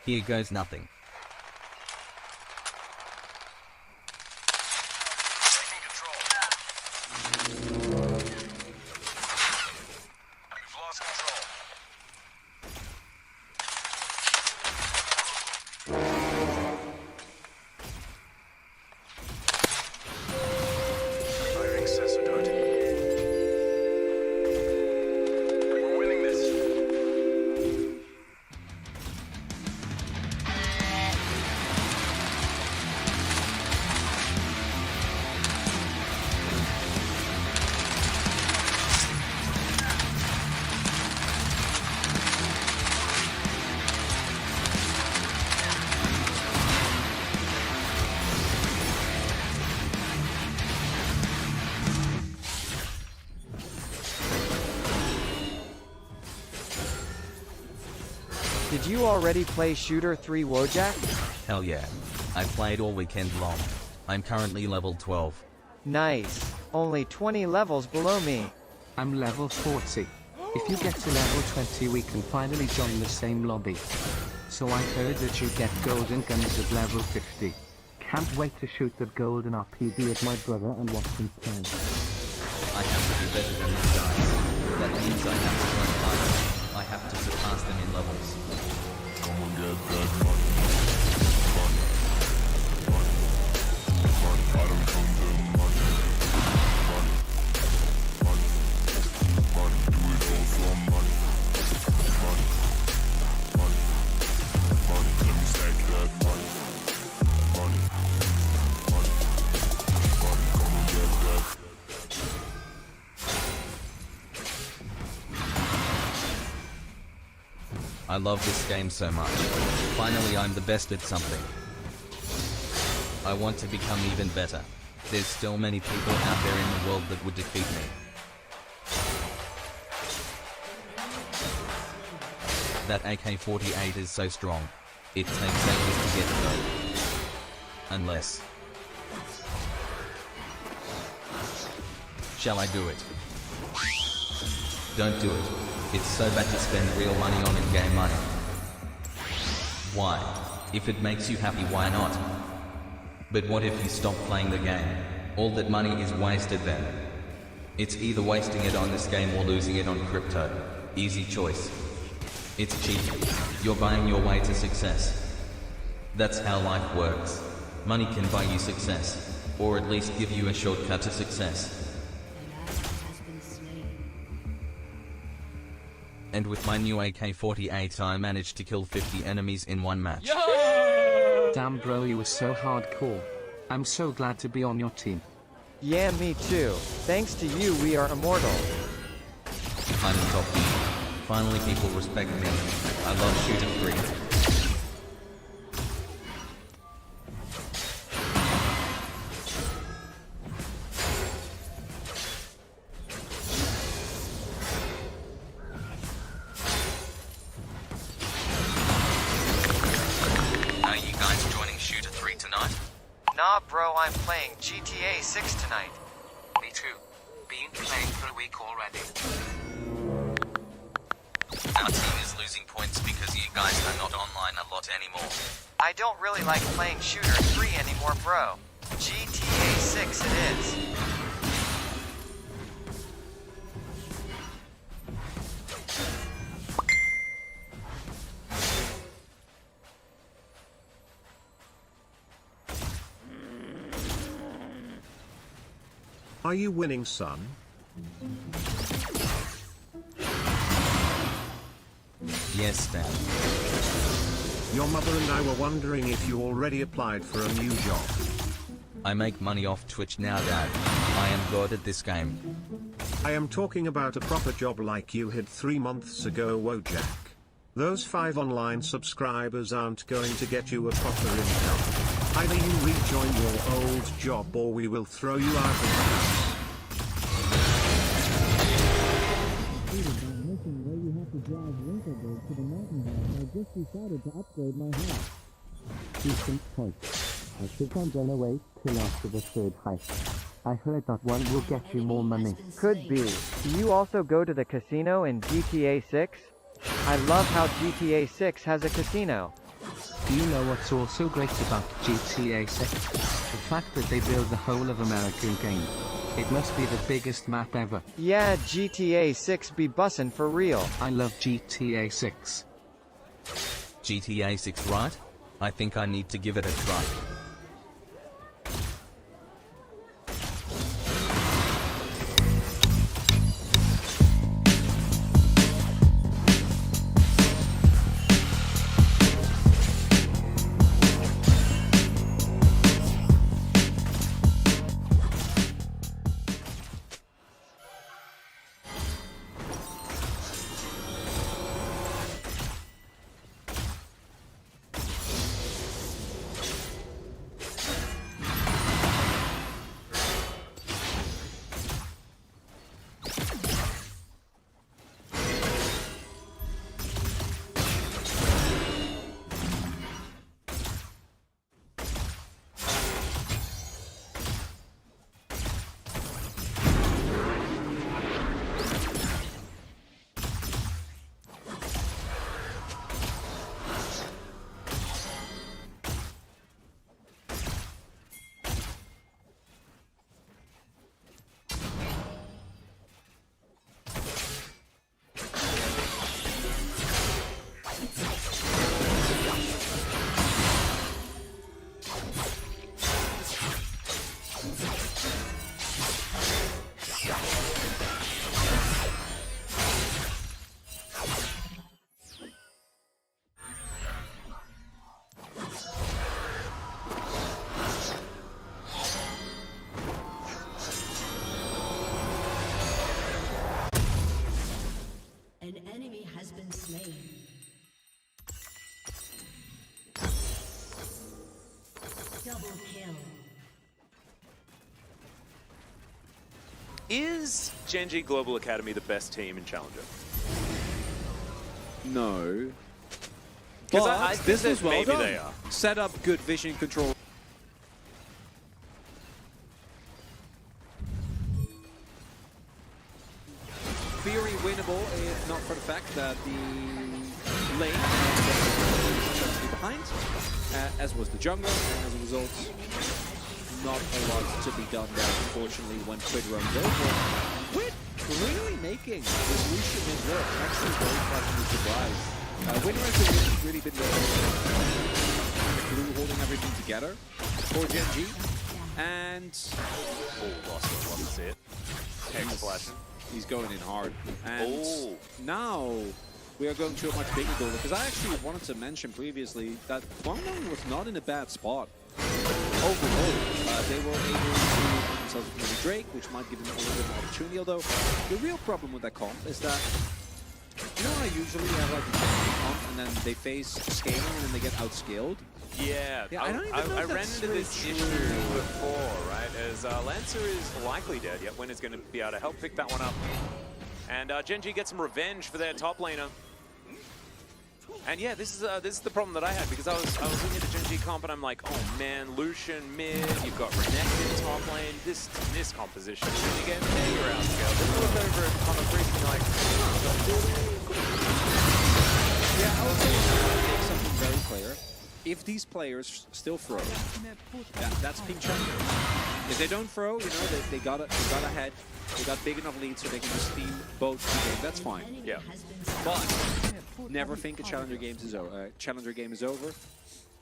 Here goes nothing. Did you already play Shooter 3, Wojak? Hell yeah. I played all weekend long. I'm currently level 12. Nice. Only 20 levels below me. I'm level 40. If you get to level 20 we can finally join the same lobby. So I heard that you get golden guns at level 50. Can't wait to shoot the golden RPG at my brother and watch him play. I have to do better than these guys. That means I have to run harder. I have to surpass them in levels. Come and get that money. I love this game so much. Finally I'm the best at something. I want to become even better. There's still many people out there in the world that would defeat me. That AK-48 is so strong. It takes ages to get though. Unless... Shall I do it? Don't do it. It's so bad to spend real money on in-game money. Why? If it makes you happy, why not? But what if you stop playing the game? All that money is wasted then. It's either wasting it on this game or losing it on crypto. Easy choice. It's cheap. You're buying your way to success. That's how life works. Money can buy you success, or at least give you a shortcut to success. And with my new AK-48 I managed to kill 50 enemies in one match. Damn bro, you were so hardcore. I'm so glad to be on your team. Yeah, me too. Thanks to you we are immortal. I'm top. Finally people respect me. I love Shooter 3. Nah bro, I'm playing GTA 6 tonight. Me too. Been playing for a week already. Our team is losing points because you guys are not online a lot anymore. I don't really like playing Shooter 3 anymore, bro. GTA 6 it is. Are you winning, son? Yes, Dad. Your mother and I were wondering if you already applied for a new job. I make money off Twitch now, Dad. I am good at this game. I am talking about a proper job like you had 3 months ago, Wojak. Those 5 online subscribers aren't going to get you a proper income. Either you rejoin your old job or we will throw you out of the house. I just decided to upgrade my house. Decent point. I think I'm gonna wait till after the 3rd hike. I heard that one will get you more money. Could be. Do you also go to the casino in GTA 6? I love how GTA 6 has a casino. Do you know what's also great about GTA 6? The fact that they build the whole of American game. It must be the biggest map ever. Yeah, GTA 6 be bussin' for real. I love GTA 6. GTA 6, right? I think I need to give it a try. An enemy has been slain. Double kill. Is Gen.G Global Academy the best team in Challenger? No. Because But I think this that was well maybe done. they are. Set up good vision control. Theory winnable if not for the fact that the lane is behind, as was the jungle, and as a result, not a lot to be done there, unfortunately, when Quid runs over. Quid really making this Lucian his work, actually very pleasantly surprised. Winner has really been the glue holding everything together for Gen.G, and... Oh, lost it, love to see it. Hex flashing. He's going in hard. And now we are going to a much bigger goal, because I actually wanted to mention previously that Guangdong was not in a bad spot. Overall, they were able to put themselves with Drake, which might give them a little bit of opportunity, although the real problem with that comp is that, you know, I usually have like a comp and then they face scaling and then they get outscaled. Yeah, I don't even know I if ran that's into really this true. issue before, right? As Lancer is likely dead, yet Win is going to be able to help pick that one up. And Gen.G gets some revenge for their top laner. And yeah, this is the problem that I had, because I was looking at the Gen.G comp and I'm like, oh man, Lucian mid, you've got Renekton top lane, this composition is going to get mega outscaled. Then you look over at Common Priest and you're like, yeah, I would say make something very clear. If these players still throw, that's ping check. If they don't throw, you know, they got ahead. They got big enough lead so they can just steam both the game. That's fine. Yeah. But never think a challenger game is over.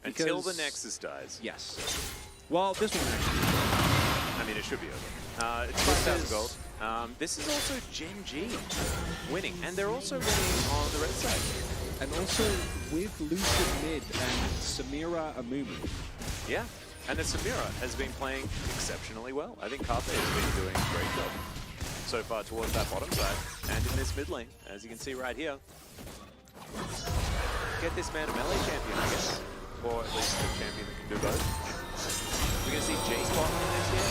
Until the Nexus dies. Yes. Well, this one actually. I mean, it should be over. It's 5,000 gold. This is also Gen G winning, and they're also winning on the red side. And also with Lucian mid and Samira Amumu. Yeah, and the Samira has been playing exceptionally well. I think Carpe has been doing a great job so far towards that bottom side and in this mid lane, as you can see right here. Get this man a melee champion, I guess, or at least a champion that can do both. We're going to see J spot in this game.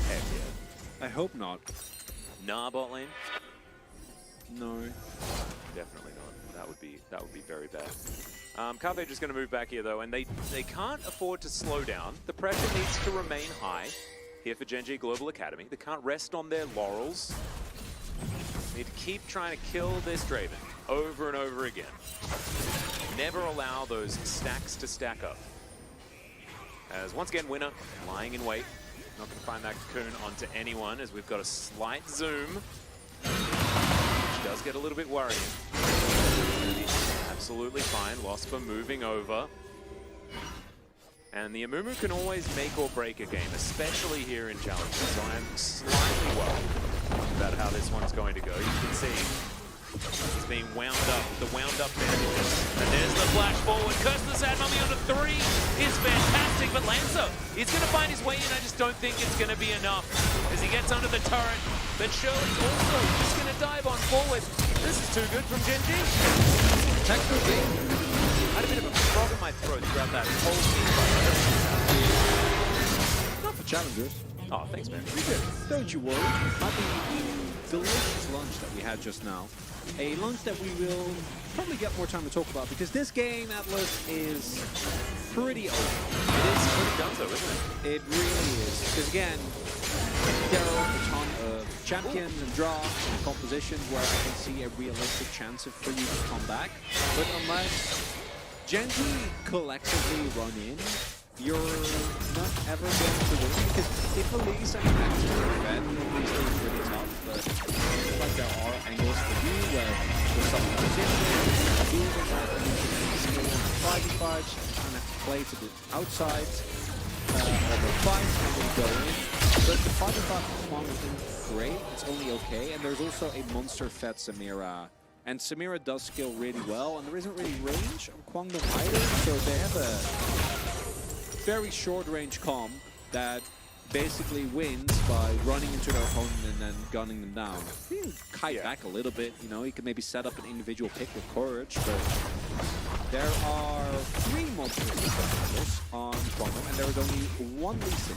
Heck yeah. I hope not. Nah, bot lane. No. Definitely not. That would be very bad. Carpe just going to move back here though, and they can't afford to slow down. The pressure needs to remain high here for Gen G Global Academy. They can't rest on their laurels. They need to keep trying to kill this Draven over and over again. Never allow those stacks to stack up. As once again, Winner lying in wait. Not going to find that cocoon onto anyone, as we've got a slight zoom, which does get a little bit worrying. Absolutely fine. Lospa moving over. And the Amumu can always make or break a game, especially here in Challenger. So I'm slightly worried about how this one's going to go. You can see it's being wound up, the wound up bandages. And there's the flash forward. Curse the Sad Mummy on a 3 is fantastic, but Lancer is going to find his way in. I just don't think it's going to be enough as he gets under the turret. But Shirley's also just going to dive on forward. This is too good from Gen G. Technically, I had a bit of a frog in my throat throughout that whole scene. not for challengers. Oh, thanks, man. Don't you worry. Had the delicious lunch that we had just now. A lunch that we will probably get more time to talk about because this game, Atlas, is pretty open. It is pretty dunzo, isn't it? It really is. Because again, there are a ton of champions and drafts and compositions where I can see a realistic chance for you to come back. But unless Gen G collectively run in, you're not ever going to win. Because if Elise and Max are red, Elise is really tough. But I feel like there are angles for you where there's some position, moving out, and you can skill on the 5v5s, kind of play to the outside of the fight and then go in. But the 5v5 Kwang isn't great, it's only okay. And there's also a monster-fed Samira. And Samira does skill really well, and there isn't really range on Kwangdong either, so they have a very short-range comp that basically wins by running into their opponent and then gunning them down. You can kite back a little bit, you know, you can maybe set up an individual pick with Courage, but there are 3 monsters on Kwangdong, and there is only 1 Lee Sin.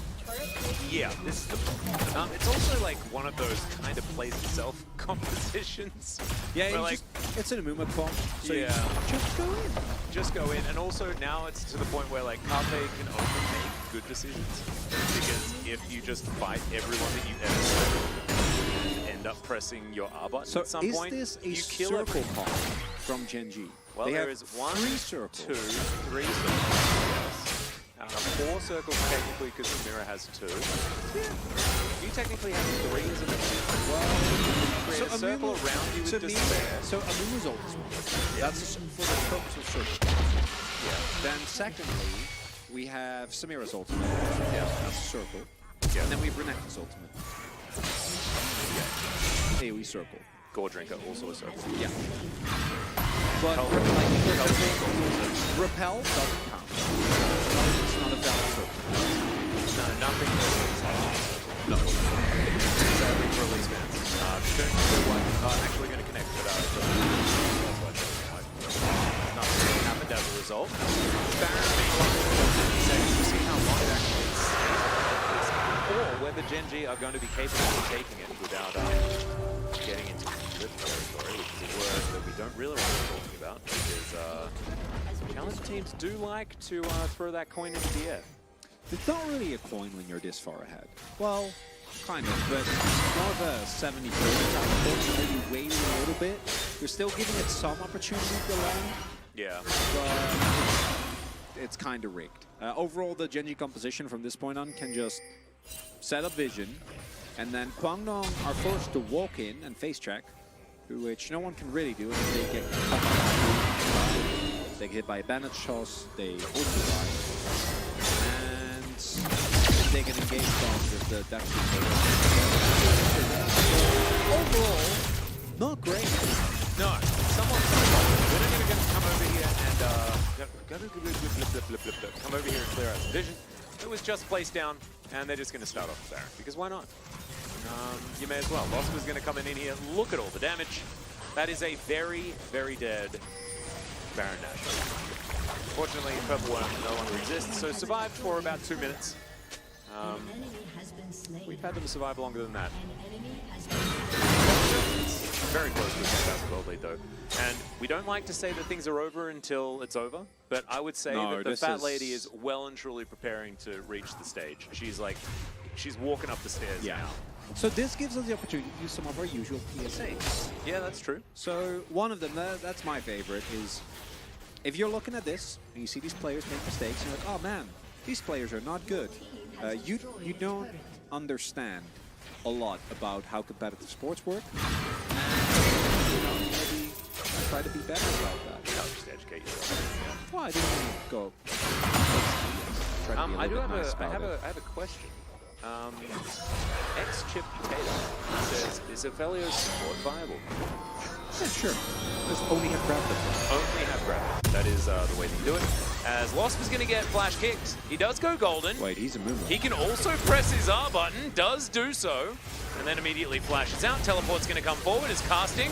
Yeah, this is the problem. It's also like one of those kind of plays itself compositions. Yeah, like, it's an Amuma comp, so yeah, just go in. Just go in, and also now it's to the point where like Carpe can only make good decisions. Because if you just fight everyone that you ever see, you end up pressing your R button at some point. Is this a you kill circle comp from Gen G? Well, they there have is 1, 3 circles. 2, 3 circles. 4 circles technically because Samira has 2. Yeah. You technically have 3 as a machine. Well, create a circle around you with despair. So Amumu's ult is 1. That's for the purpose of circle. Yeah. Then secondly, we have Samira's ultimate. Yeah. That's a circle. Yeah. And then we have Renekton's ultimate. Yeah. AoE circle. Gore Drinker, also a circle. Yeah. But Repel doesn't count. It's not a valid circle. No, nothing no. Sadly for Elise fans. Actually going to connect, but that's why nothing really happened as a result. Baron being one of the seconds to see how long it actually is, or whether Gen G are going to be capable of taking it without getting into good territory, which is a word that we don't really want to be talking about, because challenger teams do like to throw that coin into the air. It's not really a coin when you're this far ahead. Well, kind of, but it's more of a 70-30 type of thing. Maybe waiting a little bit. You're still giving it some opportunity to land. Yeah. But it's kind of rigged. Overall, the Gen G composition from this point on can just set up vision, and then Kwangdong are forced to walk in and face check, which no one can really do if they get caught by they get hit by a bandage toss, they hold the line, and they can engage bombs with the depth. Overall, not great. No, someone's we're not going to come over here and come over here and clear out some vision. It was just placed down, and they're just going to start off the Baron, because why not? You may as well. Lost was going to come in here. Look at all the damage. That is a very, very dead Baron Nashor. Fortunately, Purple Worm no longer exists, so survived for about 2 minutes. We've had them survive longer than that. Very close to the 2000 gold lead, though. And we don't like to say that things are over until it's over, but I would say that the Fat Lady is well and truly preparing to reach the stage. She's walking up the stairs now. So this gives us the opportunity to use some of our usual PSAs. Yeah, that's true. So one of them, that's my favorite, is if you're looking at this and you see these players make mistakes, you're like, oh man, these players are not good. You don't understand a lot about how competitive sports work. And, maybe try to be better about that. I'll just educate yourself. Well, I didn't really go. I have a question. X-Chip Potato says, is Aphelios support viable? Yeah, sure. Just only have grab them. Only have grab them. That is the way to do it. As Lost was going to get flash kicked, he does go golden. Wait, he's a mover. He can also press his R button, does do so, and then immediately flashes out. Teleport's going to come forward. His casting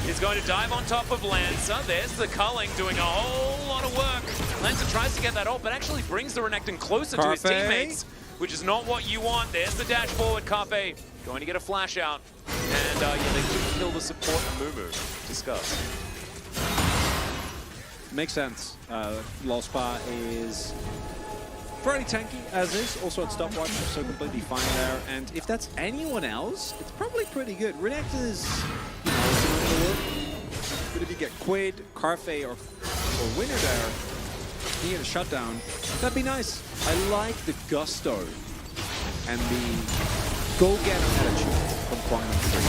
is going to dive on top of Lancer. There's the culling doing a whole lot of work. Lancer tries to get that ult, but actually brings the Renekton closer to his teammates, which is not what you want. There's the dash forward. Carpe going to get a flash out. And yeah, they couldn't kill the support Amumu. Discuss. Makes sense. Lospa is fairly tanky as is. Also at stopwatch, so completely fine there. And if that's anyone else, it's probably pretty good. Renekton is, but if you get Quid, Carfe, or Winner there, you get a shutdown. That'd be nice. I like the gusto and the go-getter attitude from Kwangdong 3.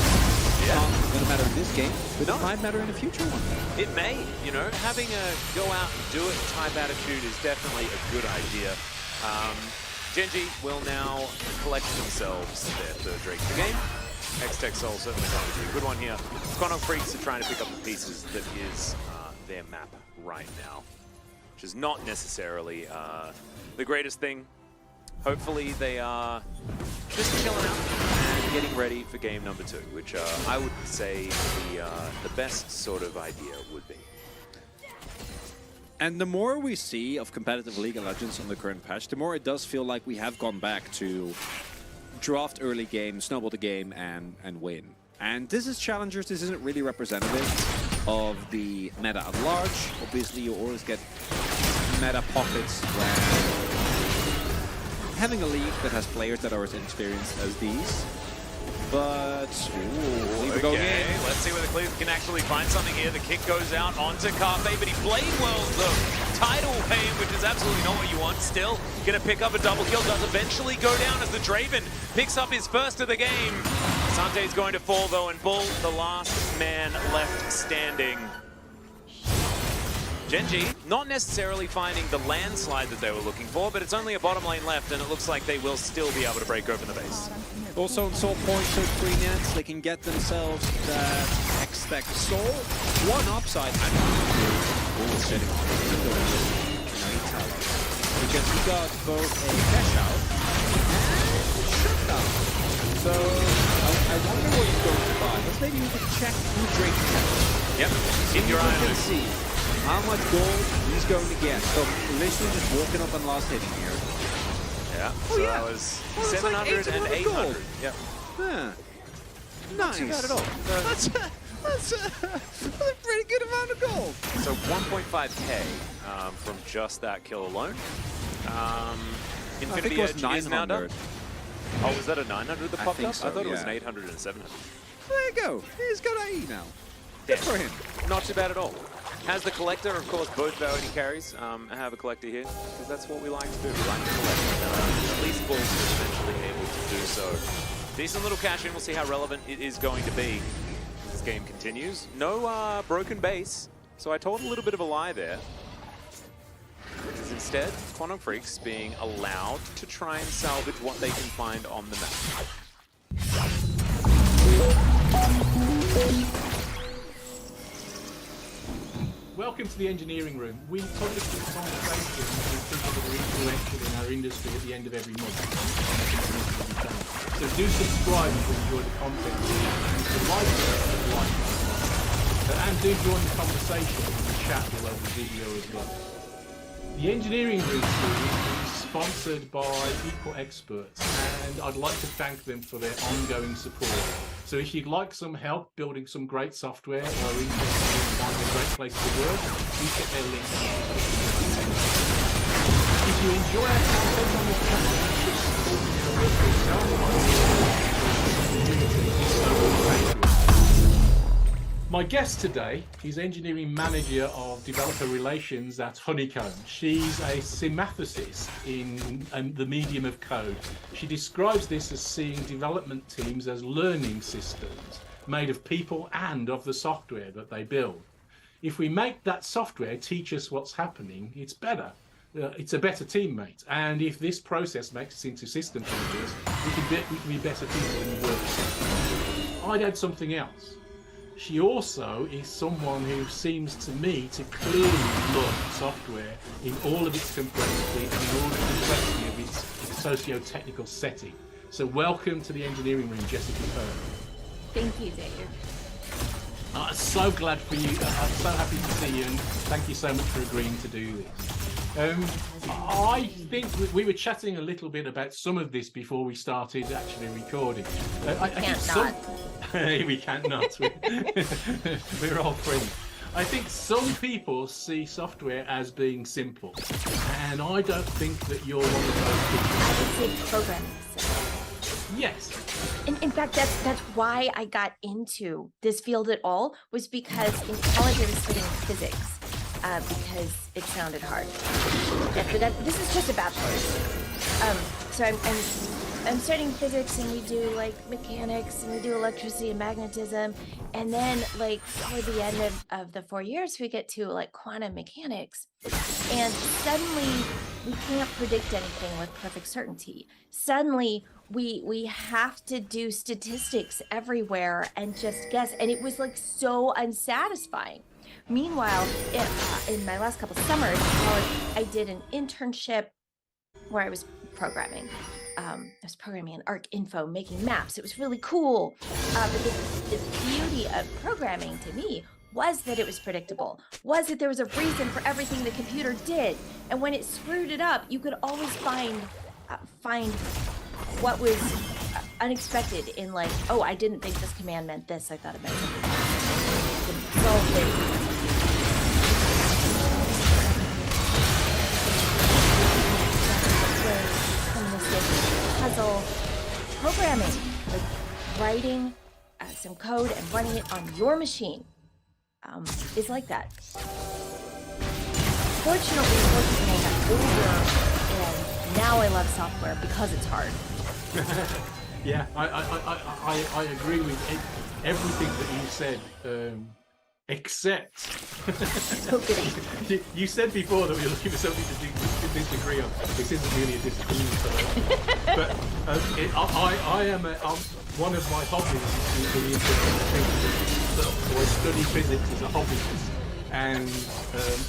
Yeah. Not gonna matter in this game, but it might matter in a future one. It may, having a go out and do it type attitude is definitely a good idea. Gen G will now collect themselves their third Drake of the game. X-Tech Soul certainly going to be a good one here. Chrono Freaks are trying to pick up the pieces that is their map right now, which is not necessarily the greatest thing. Hopefully they are just chilling out and getting ready for game number 2, which I would say the best sort of idea would be. And the more we see of competitive League of Legends on the current patch, the more it does feel like we have gone back to draft early game, snowball the game, and win. And this is Challengers. This isn't really representative of the meta at large. Obviously, you always get meta pockets where having a league that has players that are as inexperienced as these. But, okay, let's see whether Cleveland can actually find something here. The kick goes out onto Carpe, but he blade wells the tidal wave, which is absolutely not what you want. Still gonna pick up a double kill, does eventually go down as the Draven picks up his first of the game. Sante's going to fall though, and Bull, the last man left standing. Gen G not necessarily finding the landslide that they were looking for, but it's only a bottom lane left, and it looks like they will still be able to break open the base. Also on Soul Point, so 3 nets, they can get themselves that X-Tech Soul. One upside, sitting on because he got both a cash out and a shutdown. So I wonder what he's going to buy. Let's maybe we can check who Drake has. Yep, so keep your eye on it. See how much gold he's going to get. So literally just walking up on last hitting here. Yeah, so that was 700 and 800. Yeah. Yeah. Nice. Not too bad at all. That's a pretty good amount of gold. So 1.5k from just that kill alone. Infinity Edge is now done. Oh, was that a 900 that popped up? So, I thought it was an 800 and a 700. There you go. He's got AE now. Good for him. Not too bad at all. Has the collector, of course, both Bounty carries have a collector here, because that's what we like to do. We like to collect. At least Bulls is eventually able to do so. Decent little cash in. We'll see how relevant it is going to be as this game continues. No broken base, so I told a little bit of a lie there. Which is instead Quantum Freaks being allowed to try and salvage what they can find on the map. Welcome to the engineering room. We publish this conversation with people that are influential in our industry at the end of every month. So do subscribe if you enjoy the content. And do join the conversation in the chat below the video as well. The engineering room series is sponsored by Equal Experts, and I'd like to thank them for their ongoing support. So if you'd like some help building some great software or interested in finding a great place to work, please check their link. If you enjoy our content on this channel, you should support me and work for yourself. My guest today is engineering manager of developer relations at Honeycomb. She's a symathesist in the medium of code. She describes this as seeing development teams as learning systems made of people and of the software that they build. If we make that software teach us what's happening, it's better. It's a better teammate. And if this process makes us into system thinkers, we can be better people in the work. I'd add something else. She also is someone who seems to me to clearly look at software in all of its complexity and in all the complexity of its socio-technical setting. So welcome to the engineering room, Jessica Pearl. Thank you, Dave. I'm so glad for you. I'm so happy to see you, and thank you so much for agreeing to do this. I think we were chatting a little bit about some of this before we started actually recording. We can't not. We're all friends. I think some people see software as being simple, and I don't think that you're one of those people. It's programming. Yes. In fact, that's why I got into this field at all, was because in college I was studying physics. Because it sounded hard. This is just a bachelor's. So I'm studying physics, and we do like mechanics, and we do electricity and magnetism, and then like toward the end of the 4 years we get to like quantum mechanics, and suddenly we can't predict anything with perfect certainty. Suddenly we have to do statistics everywhere and just guess, and it was like so unsatisfying. Meanwhile, in my last couple of summers in college, I did an internship where I was programming. I was programming in ArcInfo, making maps. It was really cool. But the beauty of programming to me was that it was predictable, was that there was a reason for everything the computer did. And when it screwed it up, you could always find what was unexpected in like, oh, I didn't think this command meant this. I thought it meant something else. Solved it. Puzzle programming, like writing some code and running it on your machine, is like that. Fortunately, I got older, and now I love software because it's hard. Yeah, I agree with everything that you said. Except, you said before that we were looking for something to disagree on. This isn't really a disagreement, but I am one of my hobbies is the so I study physics as a hobby, and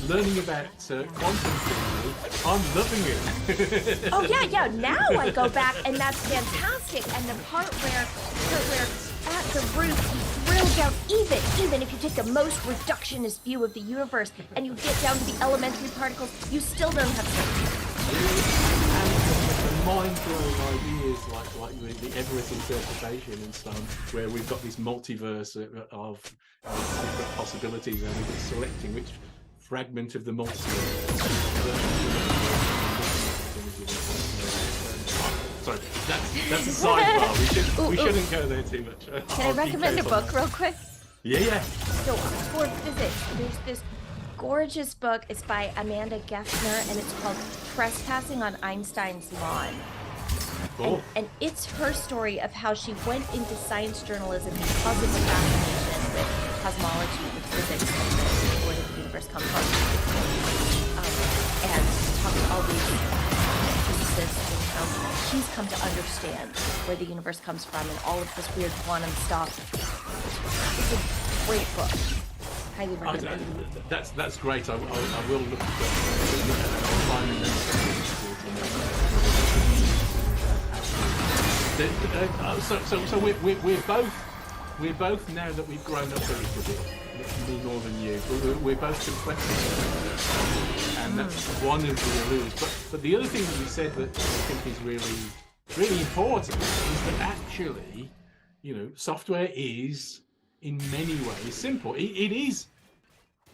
learning about quantum theory, I'm loving it. Oh yeah. Now I go back, and that's fantastic. And the part where at the root you drill down, even if you take the most reductionist view of the universe and you get down to the elementary particles, you still don't have certainty. And the mind-blowing ideas like the Everett interpretation and so on, where we've got this multiverse of different possibilities, and we're selecting which fragment of the multiverse. Sorry, that's a sidebar. We shouldn't go there too much. Can I recommend a book real quick? Yeah. So for physics, there's this gorgeous book. It's by Amanda Geffner, and it's called Trespassing on Einstein's Lawn. Cool. And it's her story of how she went into science journalism because of the fascination with cosmology, with physics, and where the universe comes from. And talked to all these physicists and how she's come to understand where the universe comes from and all of this weird quantum stuff. It's a great book. Highly recommend. That's great. I will look at that. So we're both now that we've grown up a little bit, me more than you. We're both complexity, and that's one of the allures. But the other thing that you said that I think is really important is that actually, software is in many ways simple. It is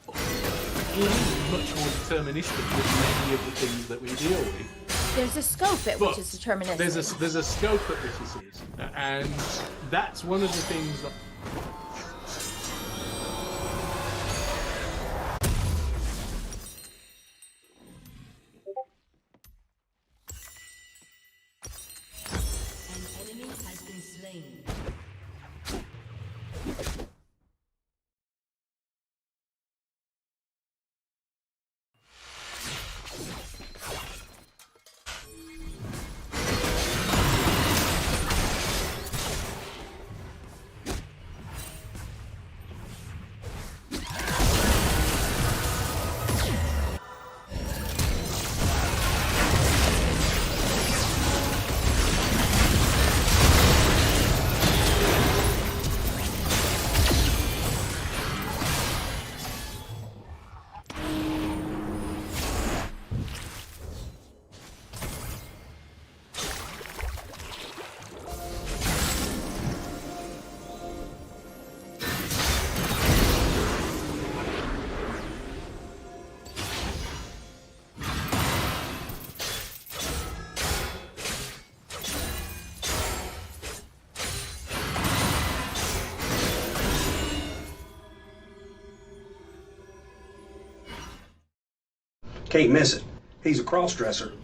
much more deterministic than many of the things that we deal with. There's a scope at which it's deterministic. There's a scope at which it is, and that's one of the things that. An enemy has been slain. Can't miss it. He's a cross-dresser.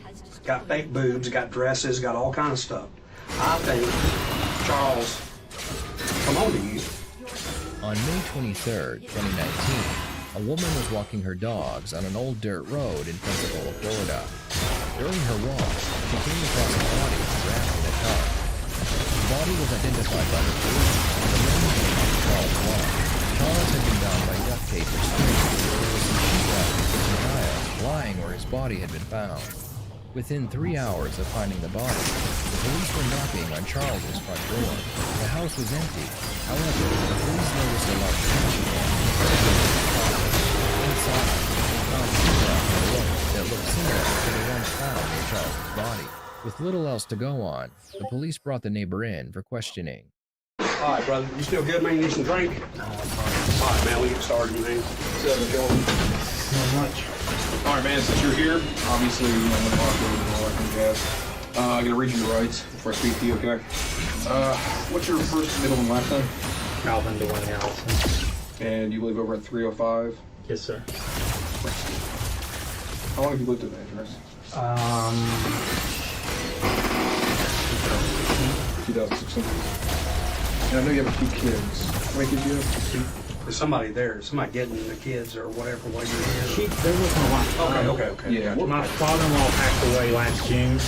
Got fake boobs, got dresses, got all kinds of stuff. I think, Charles, come on to you. On May 23rd, 2019, a woman was walking her dogs on an old dirt road in Pensacola, Florida. During her walk, she came across a body wrapped in a tarp. The body was identified by the police as a man named Charles Long. Charles had been bound by duct tape or string. There was some sheetrock and kitchen tile lying where his body had been found. Within 3 hours of finding the body, the police were knocking on Charles's front door. The house was empty. However, the police noticed a large trash can. Inside, they found sheetrock and rope that looked similar to the ones found near Charles's body. With little else to go on, the police brought the neighbor in for questioning. All right, brother. You still good, man? You need some drink? All right, man. We get started, man. Not much. All right, man. Since you're here, obviously, I'm going to walk over and all that kind of jazz. I'm going to read you your rights before I speak to you, okay? What's your first, middle, and last name? Calvin Delaney Allison. And you live over at 305? Yes, sir. How long have you lived at that address? 2016. And I know you have a few kids. How many kids do you have? There's somebody there. Somebody getting the kids or whatever while you're here. They're with my wife. Okay. Yeah. My father-in-law passed away last June,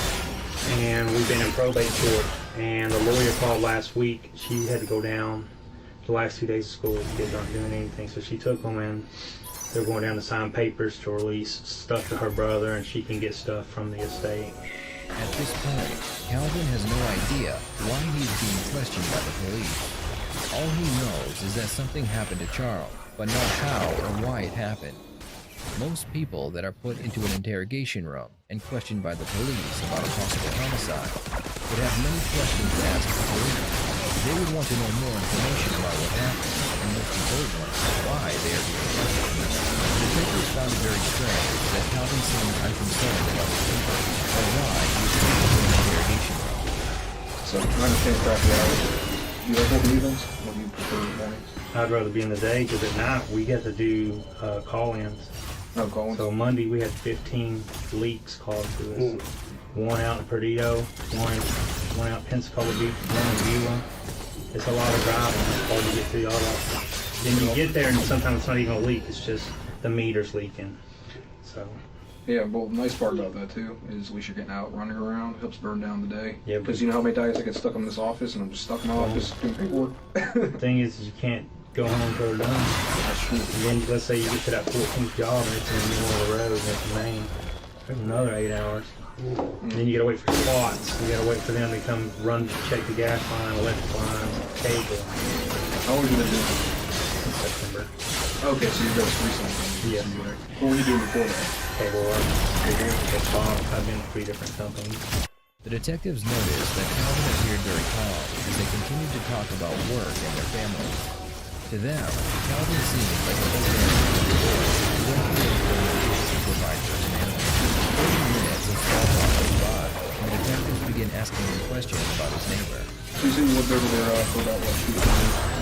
and we've been in probate court. And the lawyer called last week. She had to go down the last 2 days of school. The kids aren't doing anything, so she took them, and they're going down to sign papers to release stuff to her brother, and she can get stuff from the estate. At this point, Calvin has no idea why he's being questioned by the police. All he knows is that something happened to Charles, but not how or why it happened. Most people that are put into an interrogation room and questioned by the police about a possible homicide would have many questions to ask the police. They would want to know more information about what happened, and most importantly, why they are being questioned. Detectives found it very strange that Calvin seemed unconcerned about the paper, or why he was put into an interrogation room. So, I understand crappy hours. Do you like working evenings, or do you prefer mornings? I'd rather be in the day because at night we get to do call-ins. Oh, call-ins. So Monday we had 15 leaks called to us. One out in Perdido, one out Pensacola Beach, one in Beulah. It's a lot of driving. It's hard to get to the auto. Then you get there and sometimes it's not even a leak. It's just the meter's leaking. So. Yeah, well, the nice part about that too is at least you're getting out, running around. It helps burn down the day. Yeah. Because you know how many days I get stuck in this office and I'm just stuck in the office doing paperwork. The thing is you can't go home until they're done. That's true. And then let's say you get to that 14th job and it's in the middle of the road and it's Maine. There's another 8 hours. And then you gotta wait for spots. You gotta wait for them to come run, check the gas line, electric line, cable. How long have you been doing this? Since September. Okay, so you've just recently. Yeah. What were you doing before that? Cable work. I've been to 3 different companies. The detectives noticed that Calvin appeared very calm as they continued to talk about work and their families. To them, Calvin seemed like a provide personality. 30 minutes of small talk went by, and the detectives began asking him questions about his neighbor. So you said you lived over there for about, what, 2 years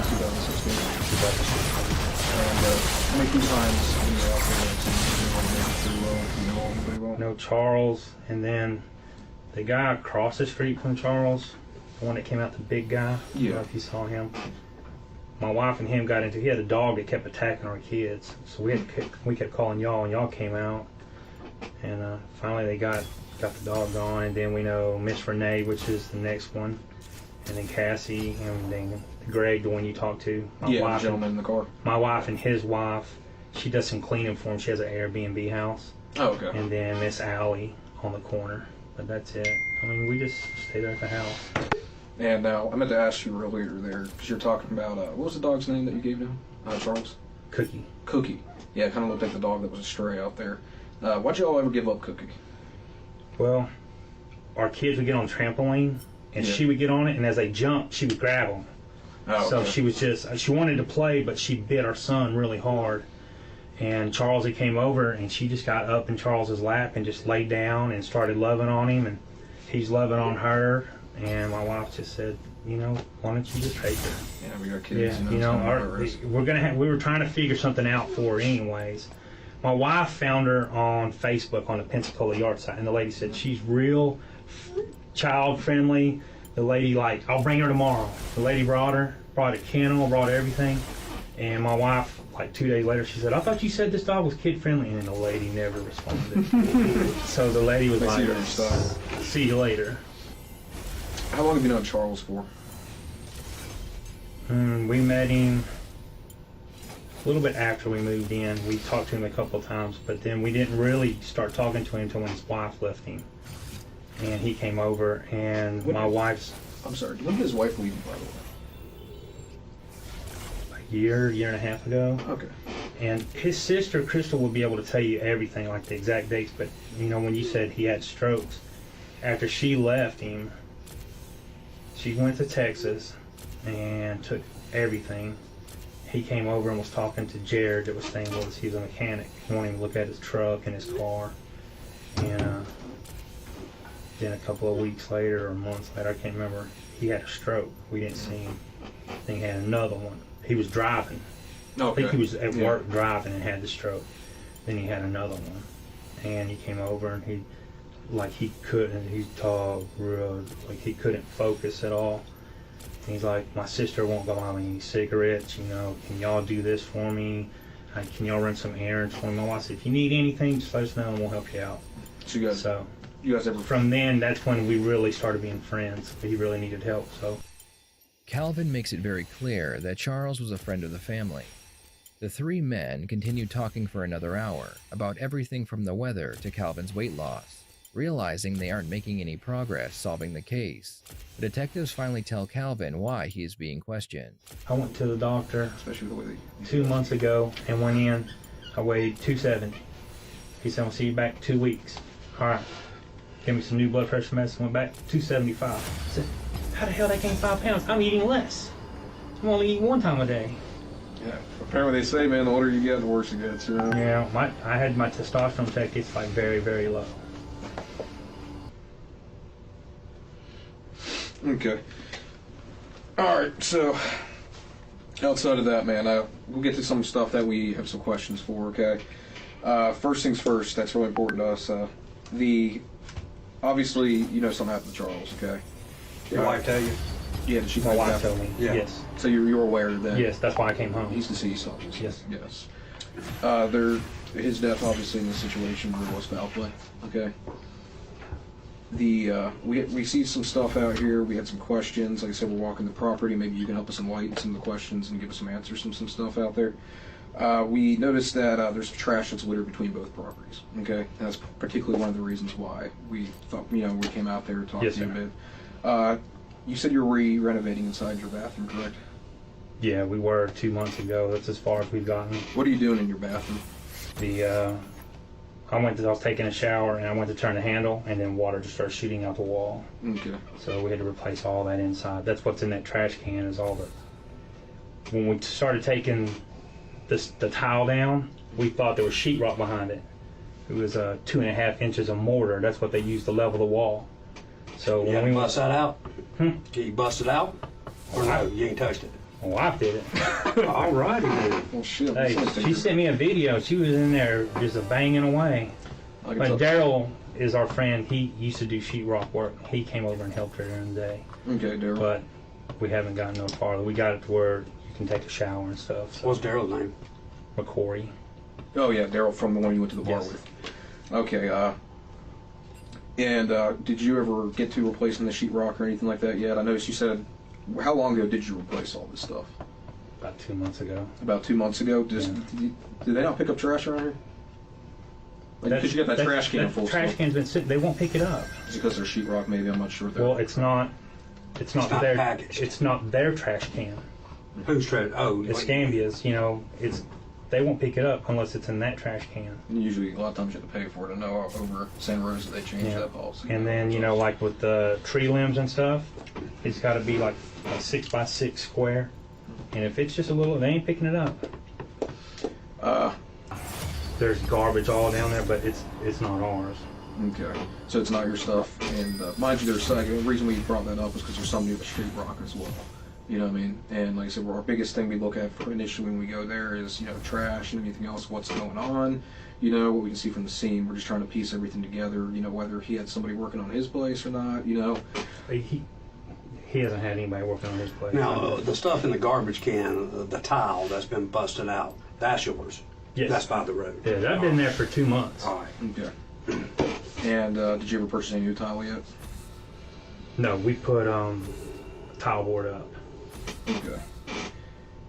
since 2016? And how many times when you were out there, you know him pretty well? No, Charles, and then the guy across the street from Charles, the one that came out, the big guy. I don't know if you saw him. My wife and him got into. He had a dog that kept attacking our kids, so we kept calling y'all, and y'all came out, and finally they got the dog gone, and then we know Miss Renee, which is the next one, and then Cassie, and then Greg, the one you talked to. The gentleman in the car. My wife and his wife, she does some cleaning for him. She has an Airbnb house. Oh, okay. And then Miss Allie on the corner. But that's it. I mean, we just stay there at the house. And now, I meant to ask you earlier there, because you're talking about, what was the dog's name that you gave him? Charles? Cookie. Cookie. Yeah, it kind of looked like the dog that was a stray out there. Why'd y'all ever give up Cookie? Well, our kids would get on the trampoline, and she would get on it, and as they jumped, she would grab them. Oh, so okay. she was she wanted to play, but she bit our son really hard. And Charles, he came over, and she just got up in Charles's lap and just laid down and started loving on him, and he's loving on her. And my wife just said, you know, why don't you just take her? Yeah, we got kids. Yeah, you know, we were trying to figure something out for her anyways. My wife found her on Facebook on the Pensacola yard site, and the lady said she's real child friendly. The lady, like, I'll bring her tomorrow. The lady brought a kennel, brought everything. And my wife, like 2 days later, she said, I thought you said this dog was kid friendly. And the lady never responded. So the lady was like, see you later. How long have you known Charles for? We met him a little bit after we moved in. We talked to him a couple of times, but then we didn't really start talking to him until when his wife left him. And he came over, and my wife's... I'm sorry, when did his wife leave you, by the way? A year and a half ago. Okay. And his sister, Crystal, will be able to tell you everything, like the exact dates, but, you know, when you said he had strokes, after she left him, she went to Texas and took everything. He came over and was talking to Jared that was staying with us. He was a mechanic. He wanted him to look at his truck and his car. And then a couple of weeks later or months later, I can't remember, he had a stroke. We didn't see him. Then he had another one. He was driving. Okay. I think he was at work driving and had the stroke. Then he had another one. And he came over and he talked real, like he couldn't focus at all. And he's like, my sister won't go buy me any cigarettes, you know, can y'all do this for me? Can y'all run some errands for me? My wife said, if you need anything, just let us know and we'll help you out. So you guys ever... From then, that's when we really started being friends. He really needed help, so. Calvin makes it very clear that Charles was a friend of the family. The 3 men continued talking for another hour about everything from the weather to Calvin's weight loss. Realizing they aren't making any progress solving the case, the detectives finally tell Calvin why he is being questioned. I went to the doctor especially the way 2 months ago and went in. I weighed 270. He said, I'll see you back in 2 weeks. All right. Gave me some new blood pressure medicine, went back to 275. I said, how the hell they gained 5 pounds? I'm eating less. I'm only eating 1 time a day. Yeah, apparently they say, man, the older you get, the worse it gets. You know? Yeah, I had my testosterone check. It's like very, very low. Okay. All right, so Outside of that, man, we'll get to some stuff that we have some questions for, okay? First things first, that's really important to us. Obviously, you know something happened to Charles, okay? Your wife tell you? Yeah, did she My tell you wife that? told me, Yeah. yes. So you're aware of that? Yes, that's why I came home. He's deceased, obviously. Yes. Yes. His death, obviously, in this situation, there was foul play, okay? We see some stuff out here. We had some questions. Like I said, we're walking the property. Maybe you can help us enlighten some of the questions and give us some answers to some stuff out there. We noticed that there's trash that's littered between both properties. Okay, and that's particularly one of the reasons why we thought, we came out there to talk to you a bit. You said you're re-renovating inside your bathroom, correct? Yeah, we were 2 months ago. That's as far as we've gotten. What are you doing in your bathroom? I was taking a shower and I went to turn the handle and then water just started shooting out the wall. Okay. So we had to replace all that inside. That's what's in that trash can is all the. When we started taking the tile down, we thought there was sheetrock behind it. It was 2.5 inches of mortar. That's what they used to level the wall. So You when we bust that out? Can you bust it out? Or no, you ain't touched it? My wife did it. All righty then. Well, shit. Hey, she sent me a video. She was in there just banging away. But Daryl is our friend. He used to do sheetrock work. He came over and helped her during the day. Okay, Daryl. But we haven't gotten no farther. We got it to where you can take a shower and stuff. So. What's Daryl's name? McCory. Oh yeah, Daryl from the one you went to the bar with. Okay. Did you ever get to replacing the sheetrock or anything like that yet? I noticed you said. How long ago did you replace all this stuff? About 2 months ago. About 2 months ago? Did they not pick up trash around here? Because you got that trash can full. Trash can's been sitting. They won't pick it up. Is it because they're sheetrock? Maybe I'm not sure. Well, it's not their packaged. It's not their trash can. Who's trash? Oh, it's Skambia's. They won't pick it up unless it's in that trash can. And usually, a lot of times you have to pay for it. I know over Santa Rosa they changed that policy. And then like with the tree limbs and stuff, it's got to be like a 6x6 square. And if it's just a little, they ain't picking it up. There's garbage all down there, but it's not ours. Okay, so it's not your stuff. And mind you, the reason we brought that up was because there's some new sheetrock as well. You know what I mean? And like I said, our biggest thing we look at for initially when we go there is, trash and anything else, what's going on, what we can see from the scene. We're just trying to piece everything together, whether he had somebody working on his place or not, He hasn't had anybody working on his place. Now, the stuff in the garbage can, the tile that's been busted out, that's yours? Yes. That's by the road? Yeah, I've been there for 2 months. All right. Okay. And did you ever purchase any new tile yet? No, we put tile board up. Okay.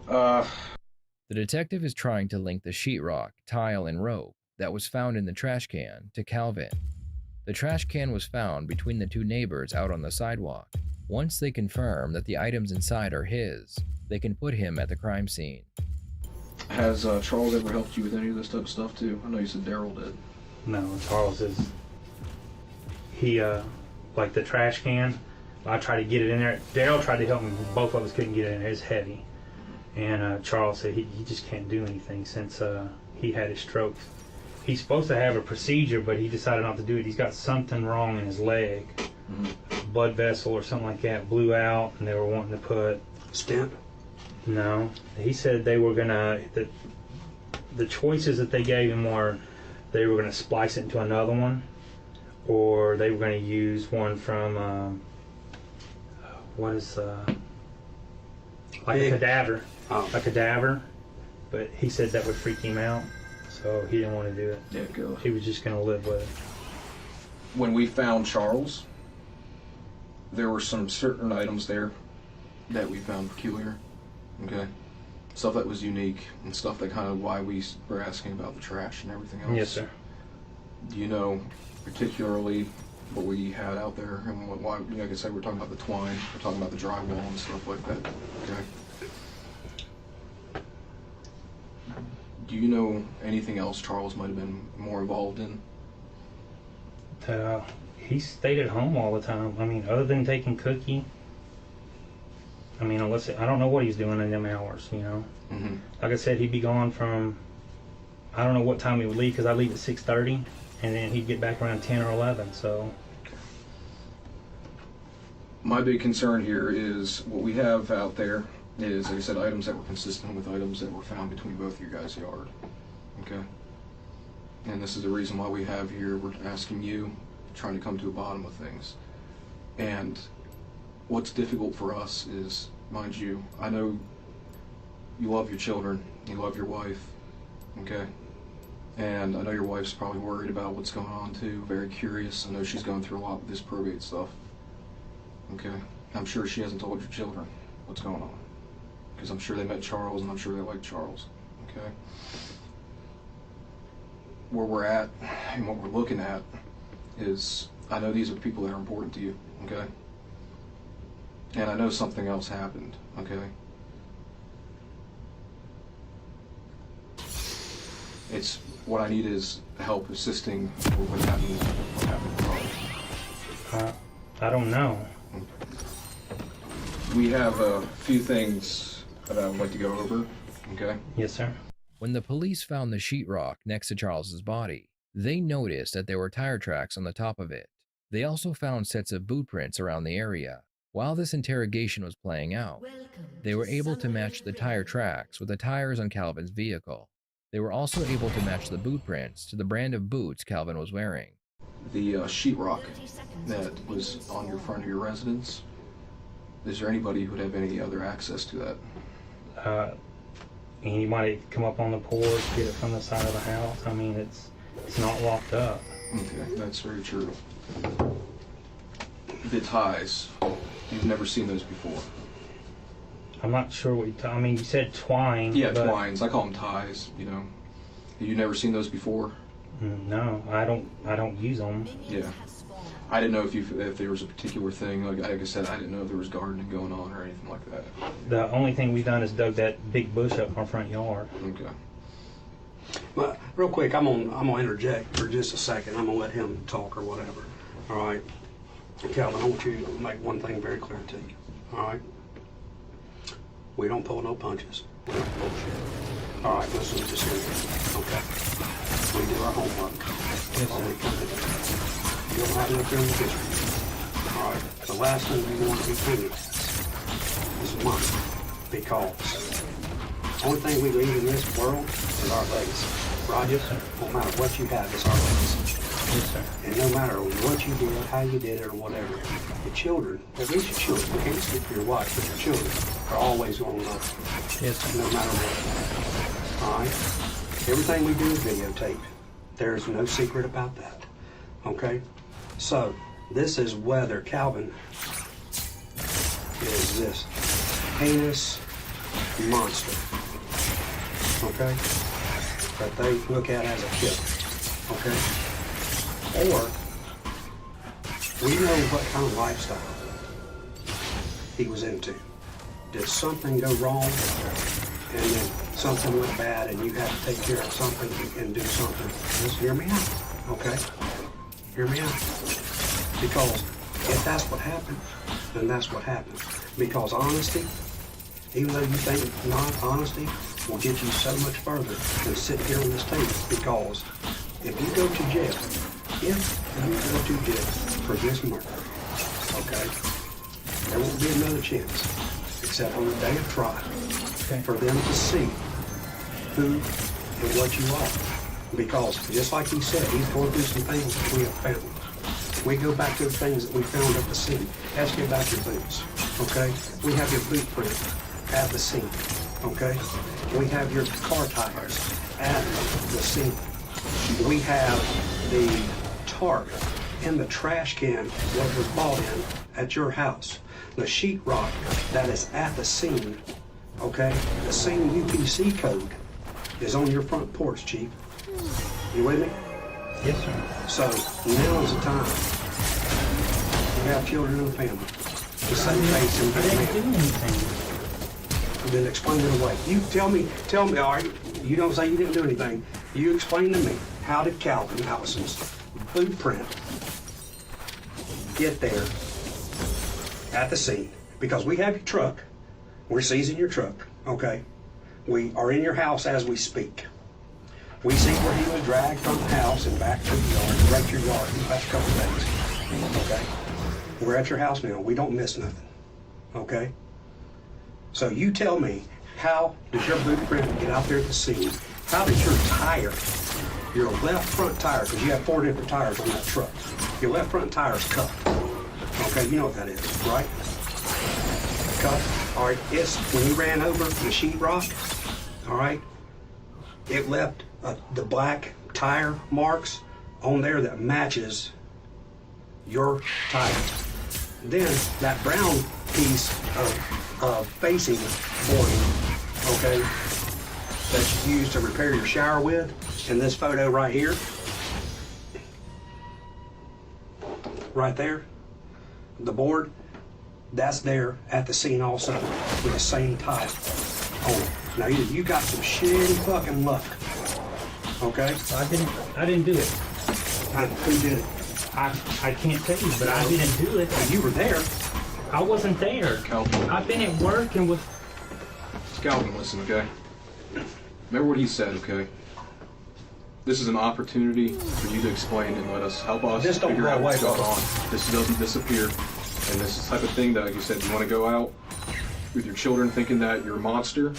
The detective is trying to link the sheetrock, tile, and rope that was found in the trash can to Calvin. The trash can was found between the two neighbors out on the sidewalk. Once they confirm that the items inside are his, they can put him at the crime scene. Has Charles ever helped you with any of this type of stuff too? I know you said Daryl did. No, Charles is. He like the trash can. I tried to get it in there. Daryl tried to help me. Both of us couldn't get it in there. It's heavy. And Charles said he just can't do anything since he had his stroke. He's supposed to have a procedure, but he decided not to do it. He's got something wrong in his leg. Blood vessel or something like that blew out, and they were wanting to put stent. No, he said they were gonna. The choices that they gave him were they were gonna splice it into another one, or they were gonna use one from what is like a cadaver, a cadaver. But he said that would freak him out, so he didn't want to do it. Yeah, go. He was just gonna live with it. When we found Charles, there were some certain items there that we found peculiar. Okay, stuff that was unique and stuff that kind of why we were asking about the trash and everything else. Yes, sir. Do you know particularly what we had out there and why? Like I said, we're talking about the twine, we're talking about the drywall and stuff like that. Okay. Do you know anything else Charles might have been more involved in? He stayed at home all the time. I mean, other than taking Cookie. I mean, I don't know what he's doing in them hours, Like I said, he'd be gone from, I don't know what time he would leave, because I leave at 6:30, and then he'd get back around 10 or 11, so. My big concern here is what we have out there It is, like I said, items that were consistent with items that were found between both of you guys' yard. Okay? And this is the reason why we have here, we're asking you, trying to come to a bottom of things. And what's difficult for us is, mind you, I know you love your children, you love your wife, okay? And I know your wife's probably worried about what's going on too, very curious. I know she's going through a lot with this probate stuff, okay? I'm sure she hasn't told your children what's going on, because I'm sure they met Charles and I'm sure they like Charles, okay? Where we're at and what we're looking at is, I know these are people that are important to you, okay? And I know something else happened, okay? It's, what I need is help assisting with what happened to Charles. I don't know. We have a few things that I would like to go over, okay? Yes, sir. When the police found the sheetrock next to Charles's body, they noticed that there were tire tracks on the top of it. They also found sets of boot prints around the area. While this interrogation was playing out, they were able to match the tire tracks with the tires on Calvin's vehicle. They were also able to match the boot prints to the brand of boots Calvin was wearing. The sheetrock that was on your front of your residence, is there anybody who would have any other access to that? Anybody come up on the porch, get it from the side of the house. I mean, it's not locked up. Okay, that's very true. The ties, you've never seen those before. I'm not sure what I mean, you said twine. Yeah, but twines. I call them ties, you know. Have you never seen those before? No, I don't use them. Yeah. I didn't know if there was a particular thing, like I said, I didn't know if there was gardening going on or anything like that. The only thing we've done is dug that big bush up our front yard. Okay. Well, real quick, I'm gonna interject for just a second. I'm gonna let him talk or whatever. All right, Calvin, I want you to make one thing very clear to you. All right, we don't pull no punches. We don't bullshit. All right, listen to this here. Okay, we do our homework. Yes, sir. We come to do. You don't have no criminal history. All right, the last thing we want to be painted is money, because the only thing we leave in this world is our legacy. Right? Yes, sir. No matter what you have, it's our legacy. Yes, sir. And no matter what you did, how you did it, or whatever, your children, at least your children, you can't speak for your wife, but your children are always going to love you. Yes, sir. No matter what. All right? Everything we do is videotaped. There is no secret about that. Okay? So, this is whether Calvin is this heinous monster, okay, that they look at as a killer, okay, or we know what kind of lifestyle he was into. Did something go wrong and then something went bad and you had to take care of something and do something? Just hear me out, okay? Hear me out. Because if that's what happened, then that's what happened. Because honesty, even though you think not honesty, will get you so much further than sitting here on this table. Because if you go to jail, for this murder, okay, there won't be another chance except on the day of trial for them to see who and what you are. Because just like he said, he's going through some things that we have found. We go back to the things that we found at the scene. Ask you about your boots, okay? We have your boot print at the scene, okay? We have your car tires at the scene. We have the tarp in the trash can that was bought in at your house. The sheetrock that is at the scene, okay? The same UPC code is on your front porch, Chief. You with me? Yes, sir. So now is the time. You have children and family. The same face and I didn't do anything. Then explain it away. You tell me, all right, you don't say you didn't do anything. You explain to me, how did Calvin Allison's blueprint get there at the scene? Because we have your truck. We're seizing your truck, okay? We are in your house as we speak. We see where he was dragged from the house and back to the yard, wrecked your yard these past couple days, okay? We're at your house now. We don't miss nothing, okay? So you tell me, how does your boot print get out there at the scene? How does your tire, your left front tire, because you have 4 different tires on that truck, your left front tire is cut. Okay, you know what that is, right? Cut. All right, it's when you ran over the sheetrock, all right, it left the black tire marks on there that matches your tire. Then that brown piece of facing boarding, okay, that you use to repair your shower with, in this photo right here, right there, the board, that's there at the scene also with the same tile on it. Now you got some shitty fucking luck, okay? I didn't do it. Who did it? I can't tell you, but I didn't do it. You were there. I wasn't there. Calvin. I've been at work and was... Calvin, listen, okay? Remember what he said, okay? This is an opportunity for you to explain and let us help us This don't figure go out what's away, going on. This doesn't disappear. And this is the type of thing that, like you said, you want to go out with your children thinking that you're a monster,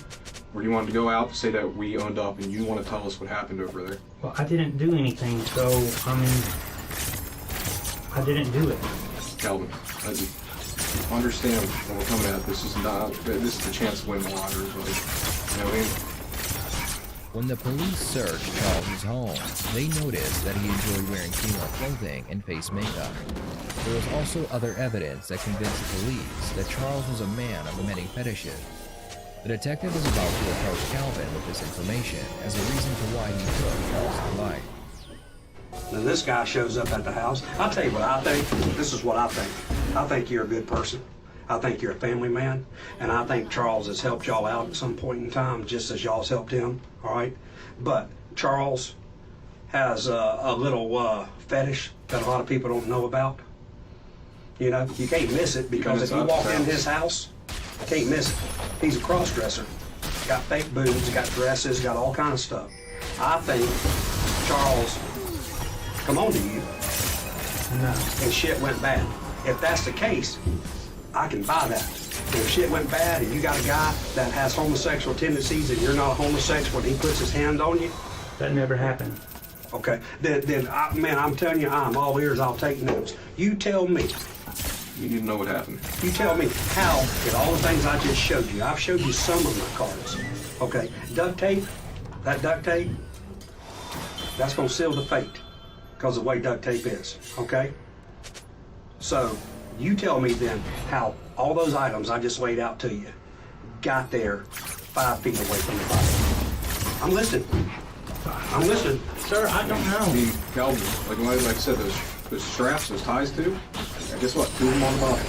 or you want to go out and say that we owned up and you want to tell us what happened over there. Well, I didn't do anything, so, I mean, I didn't do it. Calvin, I understand what we're coming at. This is the chance to win the lottery, right? You know what I mean? When the police searched Charles's home, they noticed that he enjoyed wearing female clothing and face makeup. There was also other evidence that convinced the police that Charles was a man of many fetishes. The detective was about to approach Calvin with this information as a reason to why he took Charles' life. Then this guy shows up at the house. I'll tell you what I think. This is what I think. I think you're a good person. I think you're a family man. And I think Charles has helped y'all out at some point in time, just as y'all's helped him, all right? But Charles has a little fetish that a lot of people don't know about. You know, you can't miss it because if you walk in his house, you can't miss it. He's a cross-dresser. Got fake boobs, got dresses, got all kind of stuff. I think Charles come on to you and shit went bad. If that's the case, I can buy that. If shit went bad and you got a guy that has homosexual tendencies and you're not a homosexual and he puts his hand on you. That never happened. Okay, then man, I'm telling you, I'm all ears, I'll take notes. You tell me. You need to know what happened. You tell me how did all the things I just showed you. I've showed you some of my cards. Okay, duct tape, that duct tape, that's gonna seal the fate because of the way duct tape is, okay? So, you tell me then how all those items I just laid out to you got there 5 feet away from the body. I'm listening. I'm listening. Sir, I don't know. I mean, Calvin, like I said, those straps, those ties too, guess what? 2 of them on the body,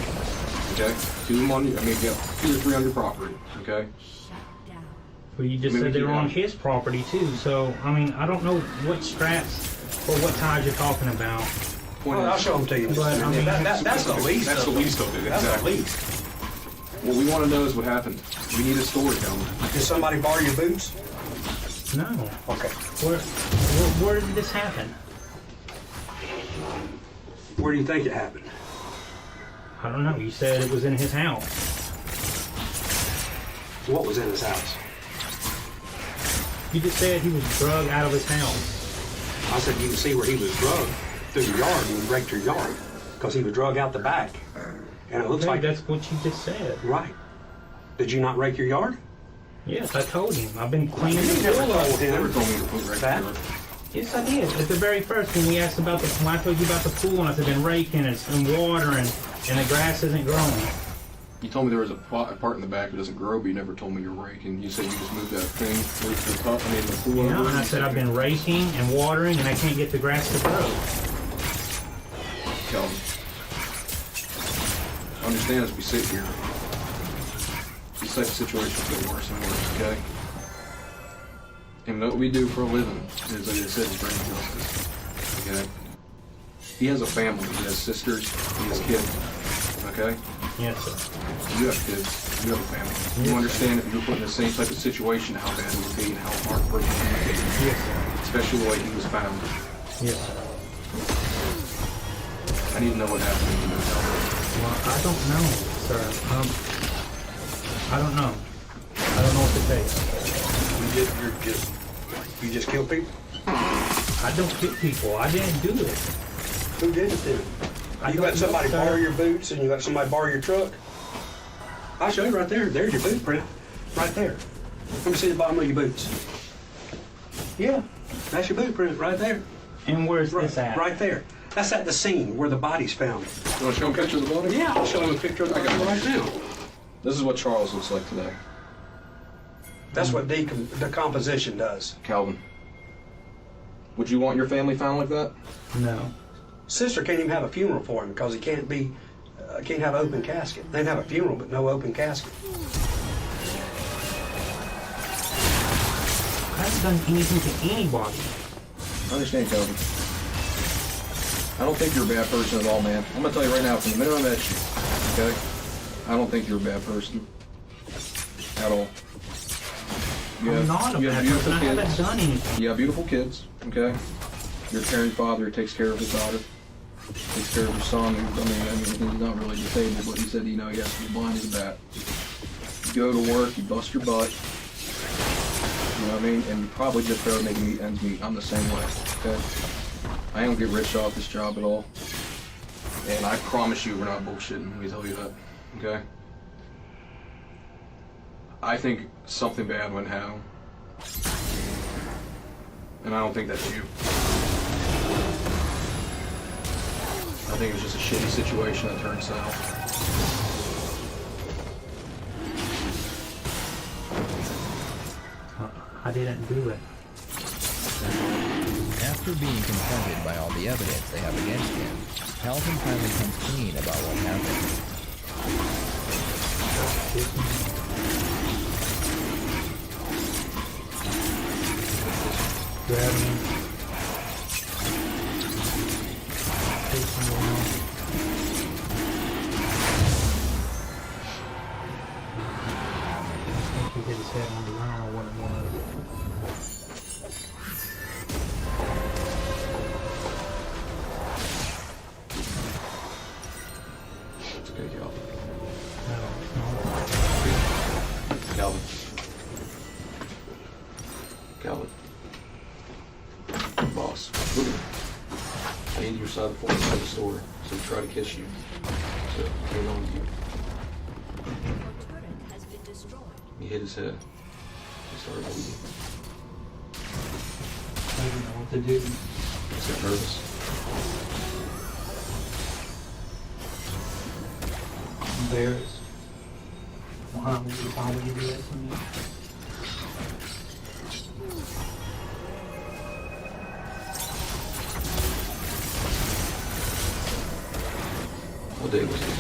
okay? 2 of them on, 2 or 3 on your property, okay? Well, you just said they were on his property too, so, I mean, I don't know what straps or what ties you're talking about. Well, I'll show them to you. But, I mean, that's the least. That's the least of it, That's exactly. the least. What we want to know is what happened. We need a story, Calvin. Did somebody borrow your boots? No. Okay. Where did this happen? Where do you think it happened? I don't know. You said it was in his house. What was in his house? You just said he was drug out of his house. I said you can see where he was drugged through the yard and raked your yard because he was drug out the back. And it looks like that's what you just said. Right. Did you not rake your yard? Yes, I told him. I've been cleaning You the never pool told up. him. Never told me to put right That? there. Yes, I did. At the very first, when we asked about when I told you about the pool, and I said been raking and watering, and the grass isn't growing. You told me there was a part in the back that doesn't grow, but you never told me you're raking. You said you just moved that thing, moved the top, the pool Yeah, over. and I said I've been raking and watering, and I can't get the grass to grow. Calvin, understand as we sit here, these type of situations get worse and worse, okay? And what we do for a living is, like I said, is bring justice, okay? He has a family, he has sisters, he has kids, okay? Yes, sir. You have kids, you have a family. You understand if you were put in the same type of situation, how bad it would be and how heartbreaking it would be. Yes, sir. Especially the way he was found. Yes, sir. I need to know what happened. Well, I don't know, sir. I don't know. I don't know what to take. You just kill people? I don't kill people. I didn't do it. Who did it then? You let somebody borrow your boots and you let somebody borrow your truck? I'll show you right there. There's your boot print. Right there. Let me see the bottom of your boots. Yeah, that's your boot print right there. And where's this at? Right there. That's at the scene where the body's found. You want to show him a picture of the body? Yeah, I'll show him a picture of the body right now. This is what Charles looks like today. That's what decomposition does. Calvin, would you want your family found like that? No. Sister can't even have a funeral for him because he can't have an open casket. They can have a funeral, but no open casket. I haven't done anything to anybody. I understand, Calvin. I don't think you're a bad person at all, man. I'm gonna tell you right now, from the minute I met you, okay? I don't think you're a bad person at all. I'm not a bad person. I haven't done anything. You have beautiful kids, okay? You're a caring father who takes care of his daughter, takes care of his son. He's not really disabled, but he said, you know, he has to be blind as a bat. You go to work, you bust your butt, you know what I mean? And you probably just barely making ends meet. I'm the same way, okay? I don't get rich off this job at all. And I promise you we're not bullshitting, let me tell you that, okay? I think something bad went down. And I don't think that's you. I think it was just a shitty situation that turned south. I didn't do it. After being confronted by all the evidence they have against him, Calvin finally comes clean about what happened. Grab me. Take someone else. I think he hit his head on the ground or what it was. It's okay, Calvin. No, Calvin. Calvin. Boss, look at me. I need your side of the story, so he tried to kiss you. So, came on with you. He hit his head. He started bleeding. I don't know what to do. Is that nervous? Embarrassed. Why would you do that to me? What day was this?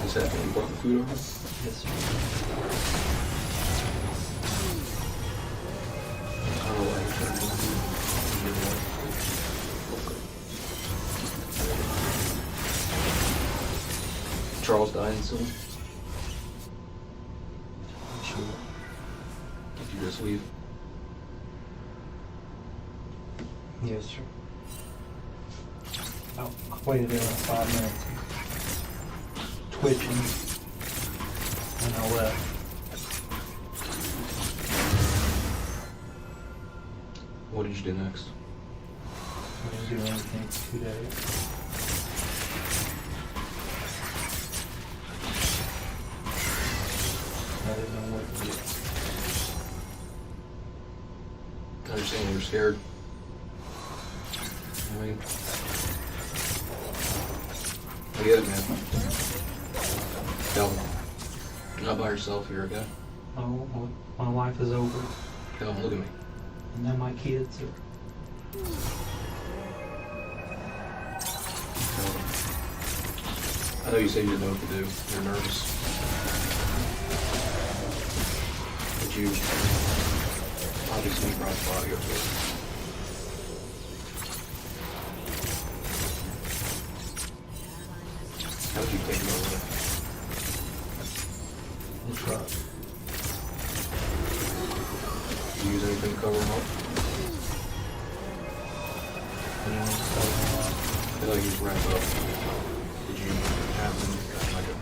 This after you brought the food over? Yes, sir. I don't know why you're trying to do that. Charles dying soon? Sure. Did you just leave? Yes, sir. I waited there like 5 minutes. Twitching. And I left. What did you do next? I didn't do anything for 2 days. I didn't know what to do. I understand you were scared. I mean, I get it, man. Calvin, you're not by yourself here, okay? Oh, my life is over. Calvin, look at me. And then my kids are... Calvin, I know you say you didn't know what to do. You're nervous. But you obviously brought the body up here. How did you take him over? The truck. Did you use anything to cover him up? clean and stuff. I feel like he's wrapped up. Did you have him like a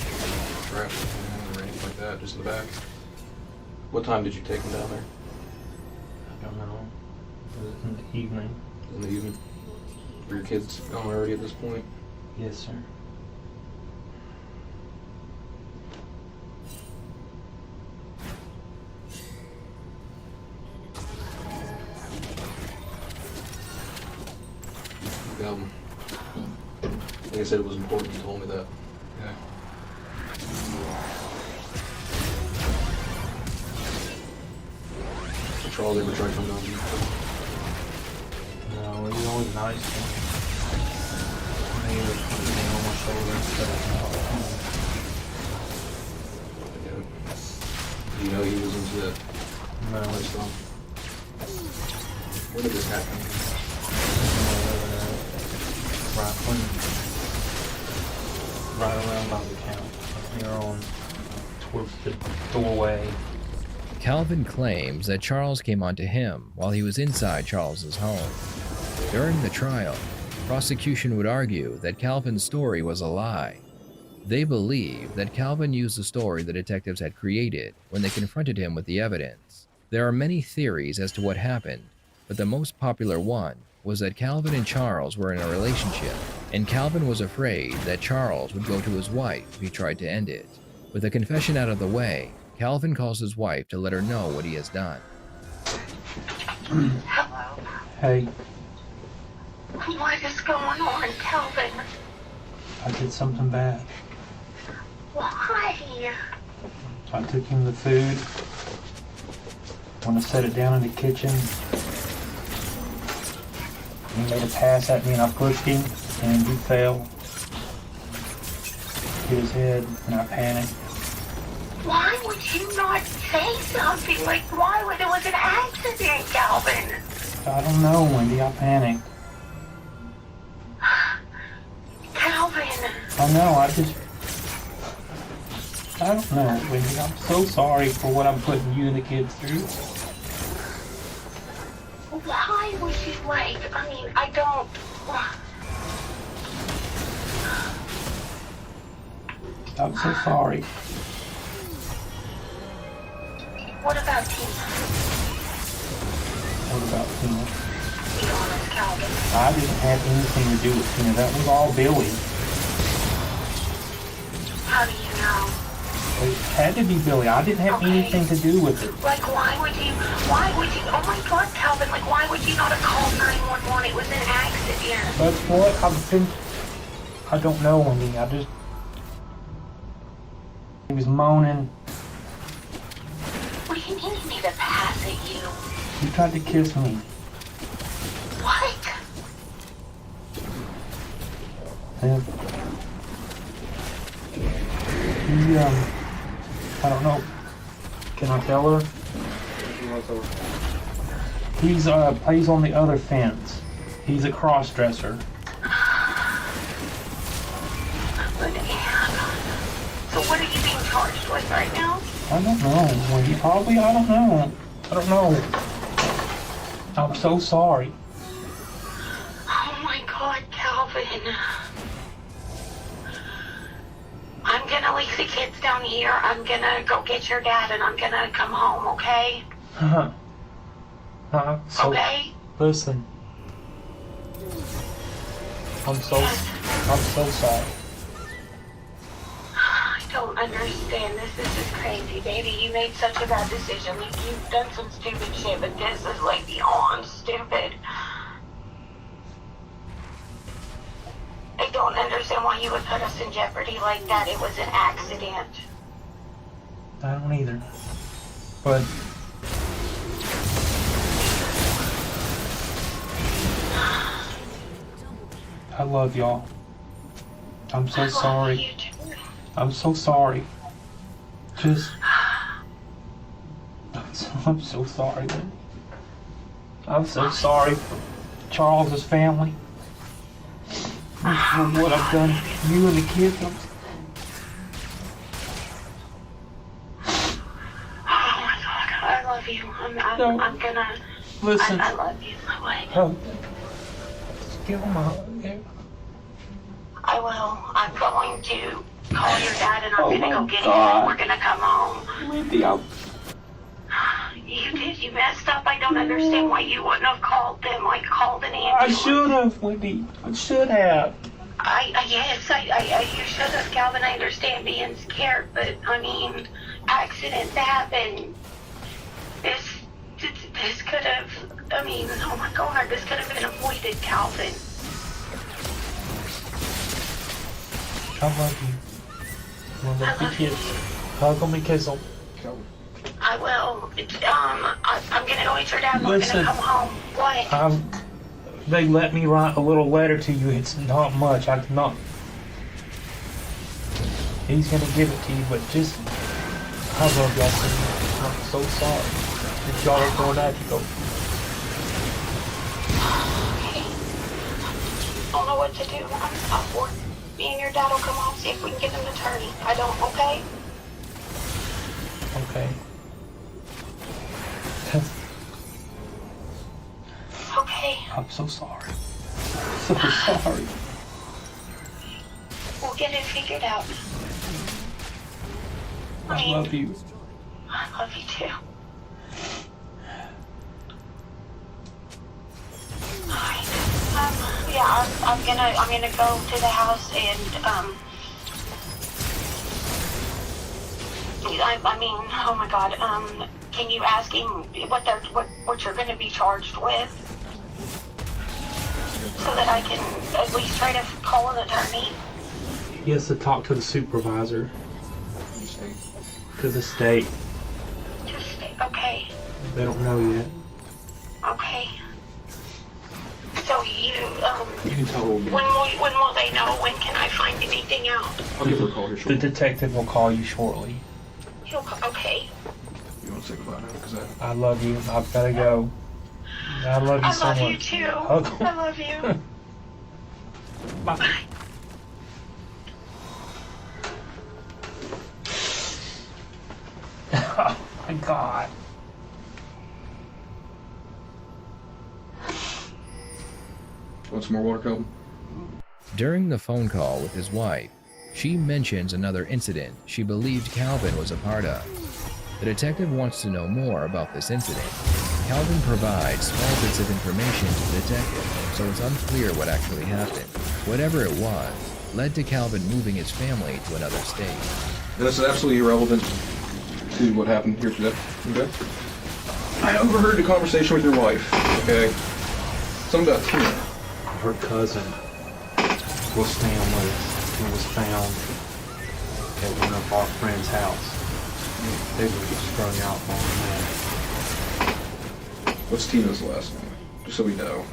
trash can or anything like that, just in the back? What time did you take him down there? I don't know. It was in the evening. In the evening? Were your kids gone already at this point? Yes, sir. Like I said, it was important you told me that. Yeah. Did Charles ever try coming on you? No, he was always nice to me. He would put his hand on my shoulder and stuff. Yeah. Do you know he was into that? No. Lifestyle? When did this happen? Right around by the count. Here on towards the doorway. Calvin claims that Charles came onto him while he was inside Charles's home. During the trial, prosecution would argue that Calvin's story was a lie. They believe that Calvin used the story the detectives had created when they confronted him with the evidence. There are many theories as to what happened, but the most popular one was that Calvin and Charles were in a relationship, and Calvin was afraid that Charles would go to his wife if he tried to end it. With the confession out of the way, Calvin calls his wife to let her know what he has done. Hello. Hey, What is going on, Calvin? I did something bad. Why? I took him the food. When I set it down in the kitchen, he made a pass at me and I pushed him and he fell. Hit his head and I panicked. Why would you not say something? Like, why would it was an accident, Calvin? I don't know, Wendy, I panicked. Calvin. I know, I don't know, Wendy. I'm so sorry for what I'm putting you and the kids through. Why would you, like, I mean, I don't... I'm so sorry. What about Tina? What about Tina? Be honest, Calvin. I didn't have anything to do with Tina. That was all Billy. How do you know? It had to be Billy. I didn't have anything to do with it. Like, why would you, oh my God, Calvin, like, why would you not have called 911? It was an accident. That's what I don't know, Wendy. He was moaning. What do you mean he made a pass at you? He tried to kiss me. What? And he, I don't know. Can I tell her? He's, plays on the other fence. He's a cross-dresser. So what are you being charged with right now? I don't know. Well, he probably, I don't know. I don't know. I'm so sorry. Oh my God, Calvin. I'm gonna leave the kids down here. I'm gonna go get your dad and I'm gonna come home, okay? Okay? Listen. I'm so sorry. I don't understand. This is just crazy, baby. You made such a bad decision. Like, you've done some stupid shit, but this is like beyond stupid. I don't understand why you would put us in jeopardy like that. It was an accident. I don't either. But I love y'all. I'm so sorry. I'm so sorry. I'm so sorry, man. I'm so sorry for Charles's family. For what I've done to you and the kids. Oh my God, I love you. I'm gonna... Listen. I love you. What? Give him a hug. I will. I'm going to call your dad and I'm gonna go get him God. and we're gonna come home. Yeah. You did. You messed up. I don't understand why you wouldn't have called them. Like, called an I ambulance. should have, Wendy. I should have. Yes, you should have, Calvin. I understand being scared, but I mean, accidents happen. This could have, I mean, oh my God, this could have been avoided, Calvin. I love you. I love you, kids. Hug them and kiss them. I will. I'm gonna go eat your dad. We're Listen. gonna come home. What? They let me write a little letter to you. It's not much. I cannot. He's gonna give it to you, but just I love y'all so much. I'm so sorry that y'all are going out to go. I don't know what to do. I'm bored. Me and your dad will come home, see if we can get an attorney. I don't, okay? Okay. Okay. I'm so sorry. So sorry. We'll get it figured out. I love you. I love you too. Alright. Yeah, I'm gonna go to the house and I mean, oh my God, can you ask him what you're gonna be charged with? So that I can at least try to call an attorney. He has to talk to the supervisor. To the state. Okay. They don't know yet. Okay. So you can tell when will they know? When can I find anything out? I'll give her a call here The shortly. detective will call you shortly. Okay. You want to say goodbye now? Because I love you. I've got to go. I love you so much. I love you too. Hug 'em. I love you. Bye. Oh my God. Want some more water, Calvin? During the phone call with his wife, she mentions another incident she believed Calvin was a part of. The detective wants to know more about this incident. Calvin provides small bits of information to the detective, so it's unclear what actually happened. Whatever it was, led to Calvin moving his family to another state. This is absolutely irrelevant to what happened here today. Okay? I overheard the conversation with your wife. Okay? Something about Tina. Her cousin was found with us and was found at one of our friend's house. They were just strung out on that. What's Tina's last name? Just so we know.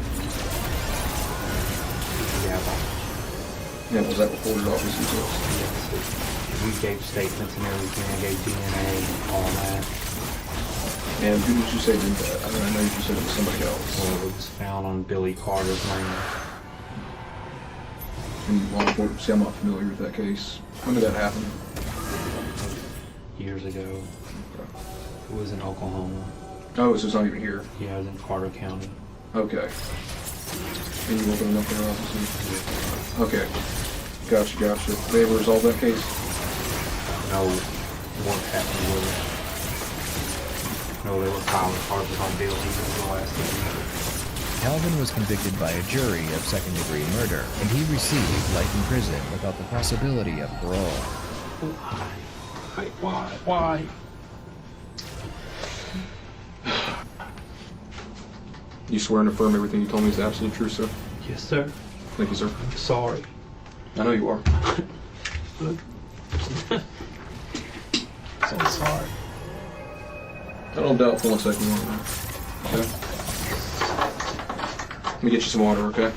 Yeah, was that reported obviously to us? Yes. We gave statements and everything. We gave DNA and all that. And who did you say did that? I mean, I know you said it was somebody else. Well, it was found on Billy Carter's land. And law enforcement, see, I'm not familiar with that case. When did that happen? Years ago. It was in Oklahoma. Oh, so it's not even here. Yeah, it was in Carter County. Okay. And you working enough in your office? Okay. Gotcha. They ever resolved that case? No, what happened with it? No, they were filing charges on Bill. He was the last thing. Calvin was convicted by a jury of second-degree murder, and he received life in prison without the possibility of parole. Why? You swear and affirm everything you told me is absolutely true, sir? Yes, sir. Thank you, sir. I'm sorry. I know you are. So sorry. I don't doubt for 1 second you want to. Okay? Let me get you some water, okay?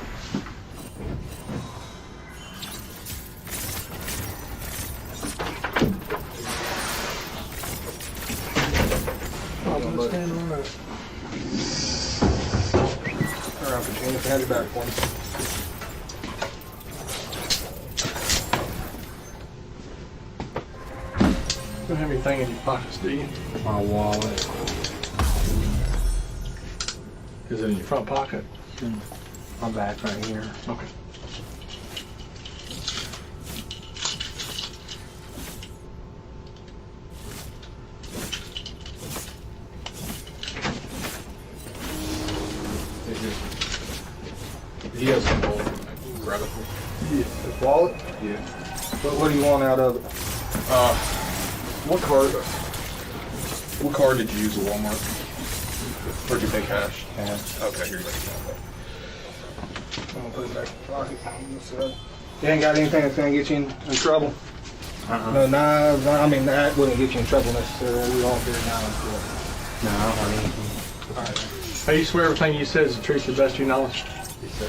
Alright, Virginia, hand it back for me. You don't have anything in your pockets, do you? My wallet. Is it in your front pocket? my back right here. Okay. He has some gold. Grab it. Yeah. His wallet? Yeah. What do you want out of it? What card did you use at Walmart? Or did you pay cash? Cash. Okay, here you go. I'm gonna put it back in the pocket. You ain't got anything that's gonna get you in trouble? No knives. I mean, that wouldn't get you in trouble necessarily. We don't carry knives. No, I don't have anything. Alright. Hey, you swear everything you said is the truth to the best of your knowledge? Yes, sir.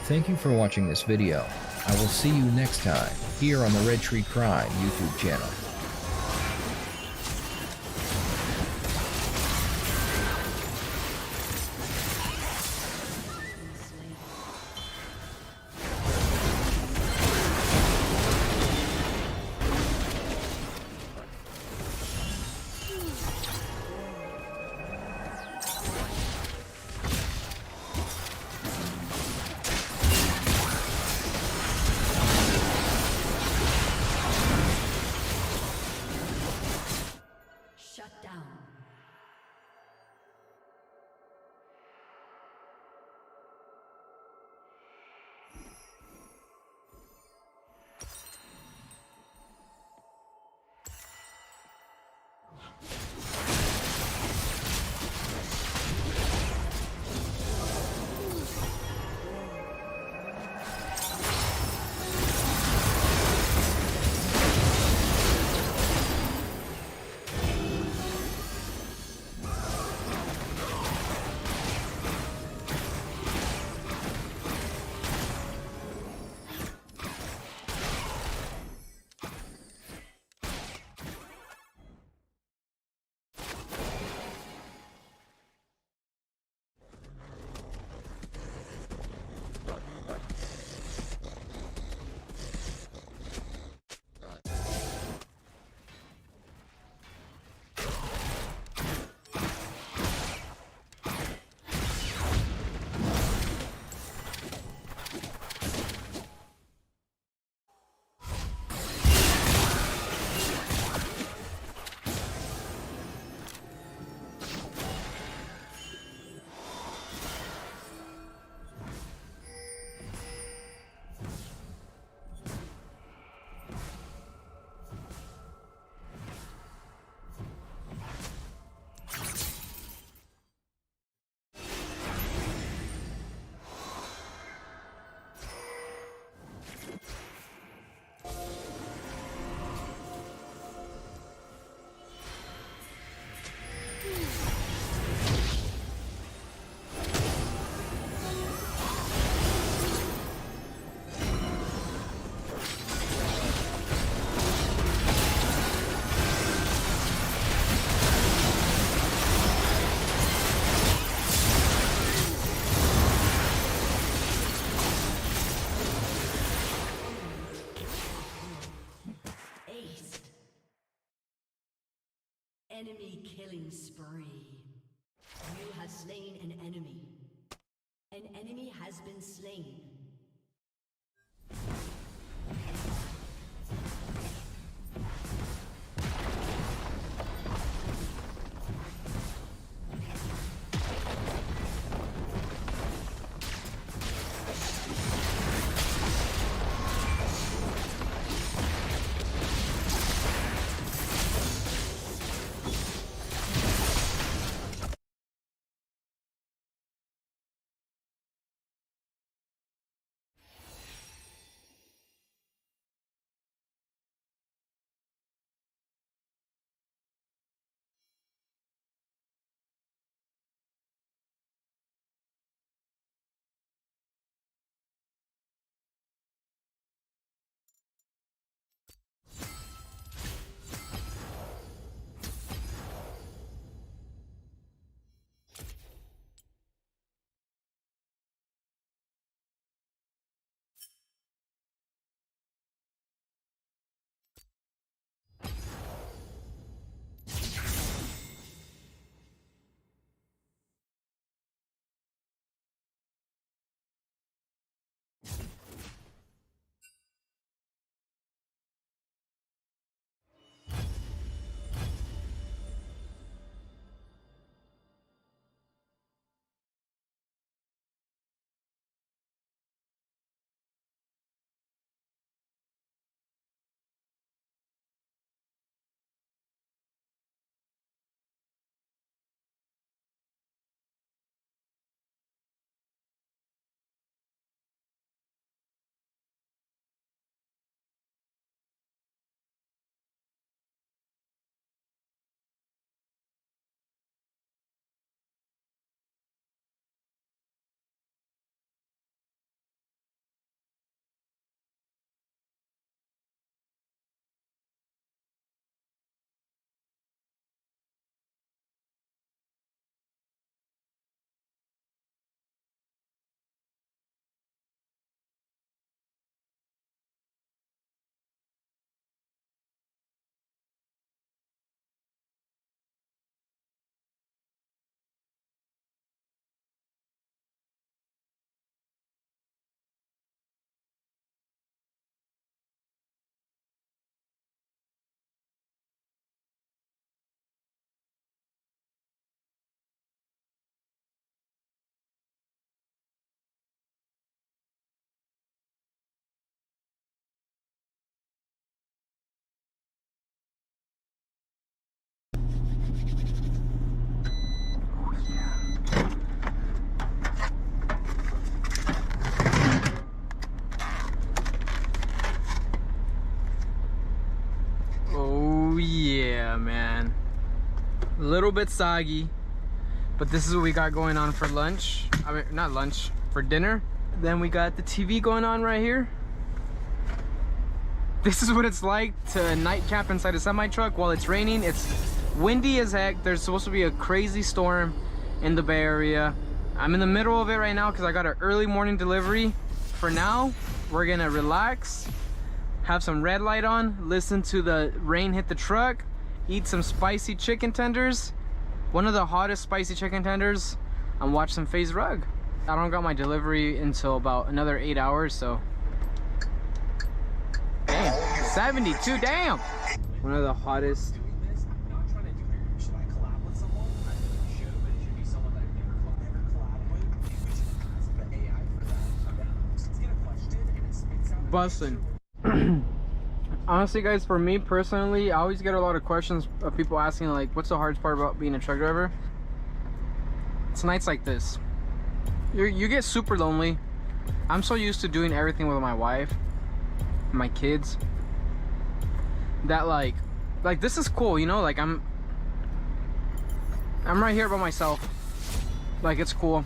Thank you for watching this video. I will see you next time here on the Red Tree Crime YouTube channel. Enemy killing spree. You have slain an enemy. An enemy has been slain. A little bit soggy, but this is what we got going on for lunch. I mean, not lunch, for dinner. Then we got the TV going on right here. This is what it's like to night camp inside a semi-truck while it's raining. It's windy as heck. There's supposed to be a crazy storm in the Bay Area. I'm in the middle of it right now because I got an early morning delivery. For now, we're gonna relax, have some red light on, listen to the rain hit the truck, eat some spicy chicken tenders, one of the hottest spicy chicken tenders, and watch some FaZe Rug. I don't got my delivery until about another 8 hours, so. Damn, 72, damn! One of the hottest. Bussin'. Honestly guys, for me personally, I always get a lot of questions of people asking like, what's the hardest part about being a truck driver? It's nights like this. You get super lonely. I'm so used to doing everything with my wife, my kids, that like this is cool, you know, like I'm right here by myself. Like, it's cool.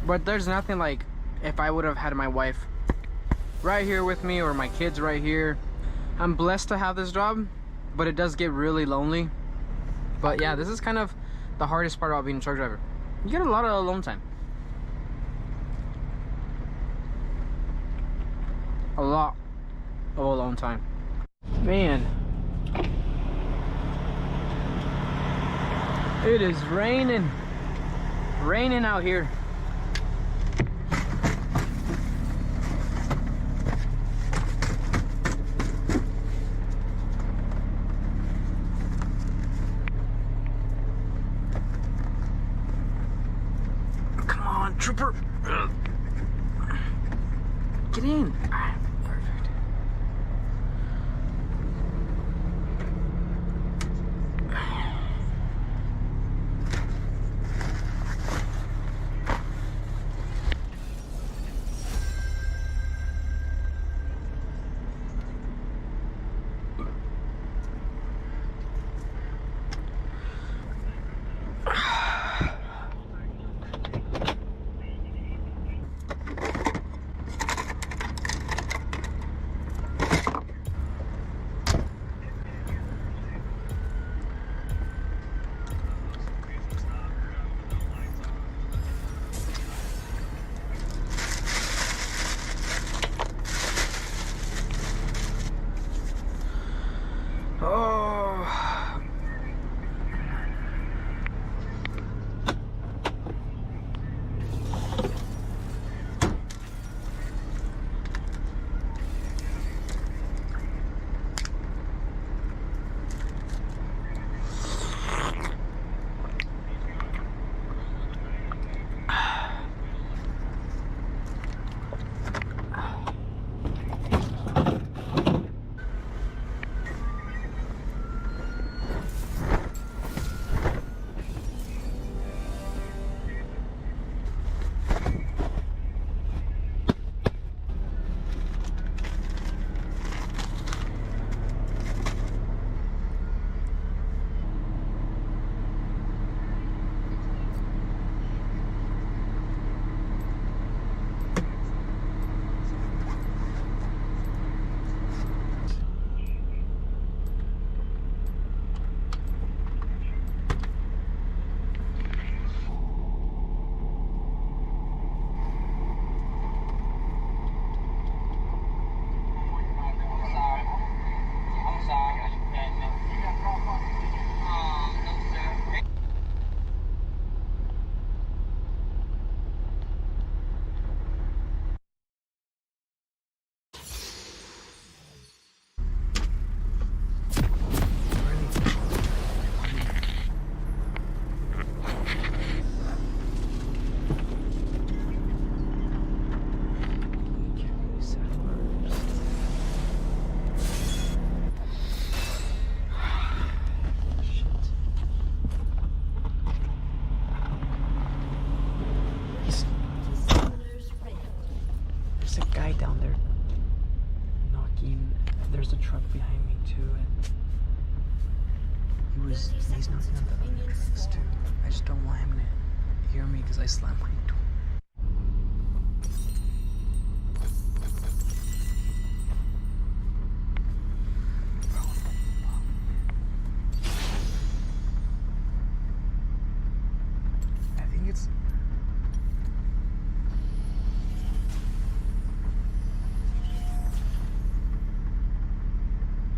But there's nothing like if I would have had my wife right here with me or my kids right here. I'm blessed to have this job, but it does get really lonely. But yeah, this is kind of the hardest part about being a truck driver. You get a lot of alone time. A lot of alone time. Man, it is raining out here. Come on, trooper. Get in. Perfect. He's knocking on the stoop. I just don't want him to hear me because I slammed my door. I think it's...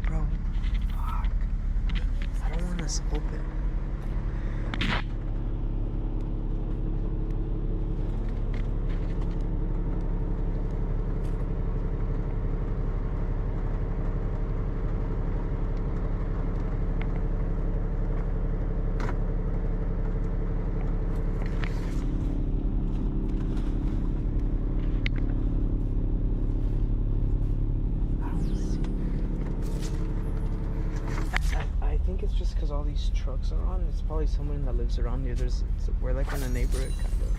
Bro, fuck. I don't want this open. I think it's just because all these trucks are on. It's probably someone that lives around here. We're like in a neighborhood kind of.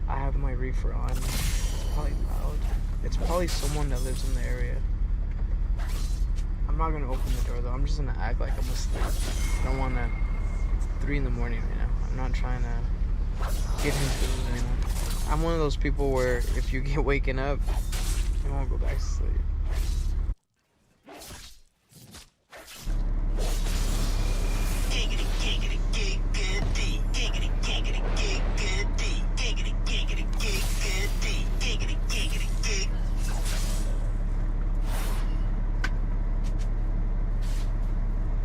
I have my reefer on. It's probably loud. It's probably someone that lives in the area. I'm not gonna open the door though. I'm just gonna act like I'm asleep. I don't want to. It's 3 in the morning right now. I'm not trying to get him to anyone. I'm one of those people where if you get waken up, you won't go back to sleep.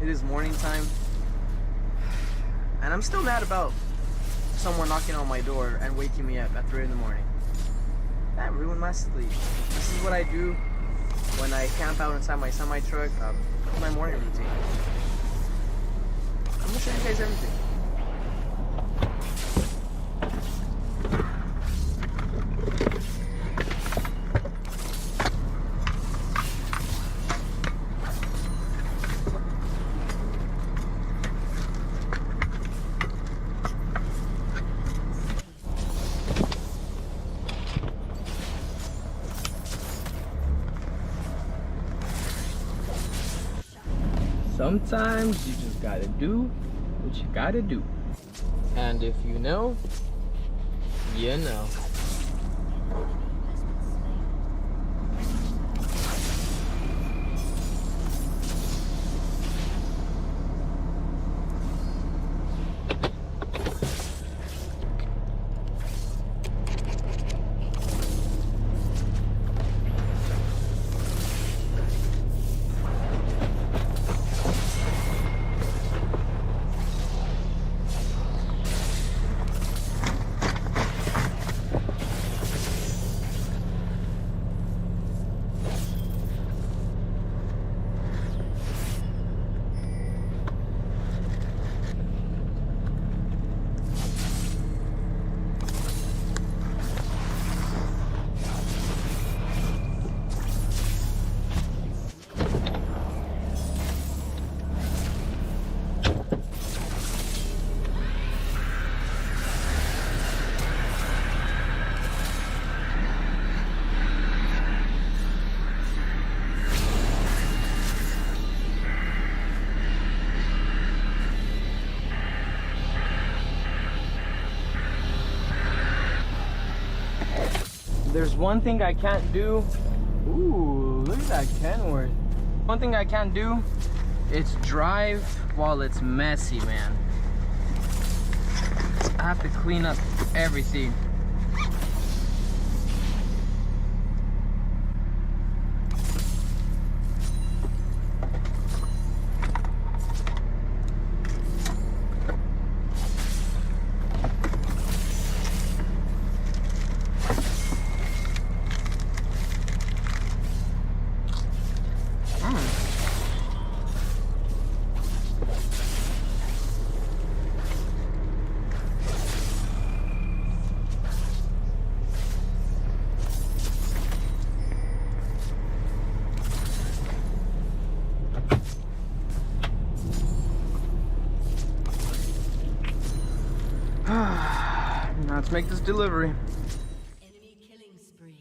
It is morning time, and I'm still mad about someone knocking on my door and waking me up at 3 in the morning. That ruined my sleep. This is what I do when I camp out inside my semi-truck. My morning routine. I'm gonna show you guys everything. Sometimes you just gotta do what you gotta do. And if you know, you know. There's one thing I can't do. Ooh, look at that Kenworth. One thing I can't do, it's drive while it's messy, man. I have to clean up everything. Now let's make this delivery. Enemy killing spree.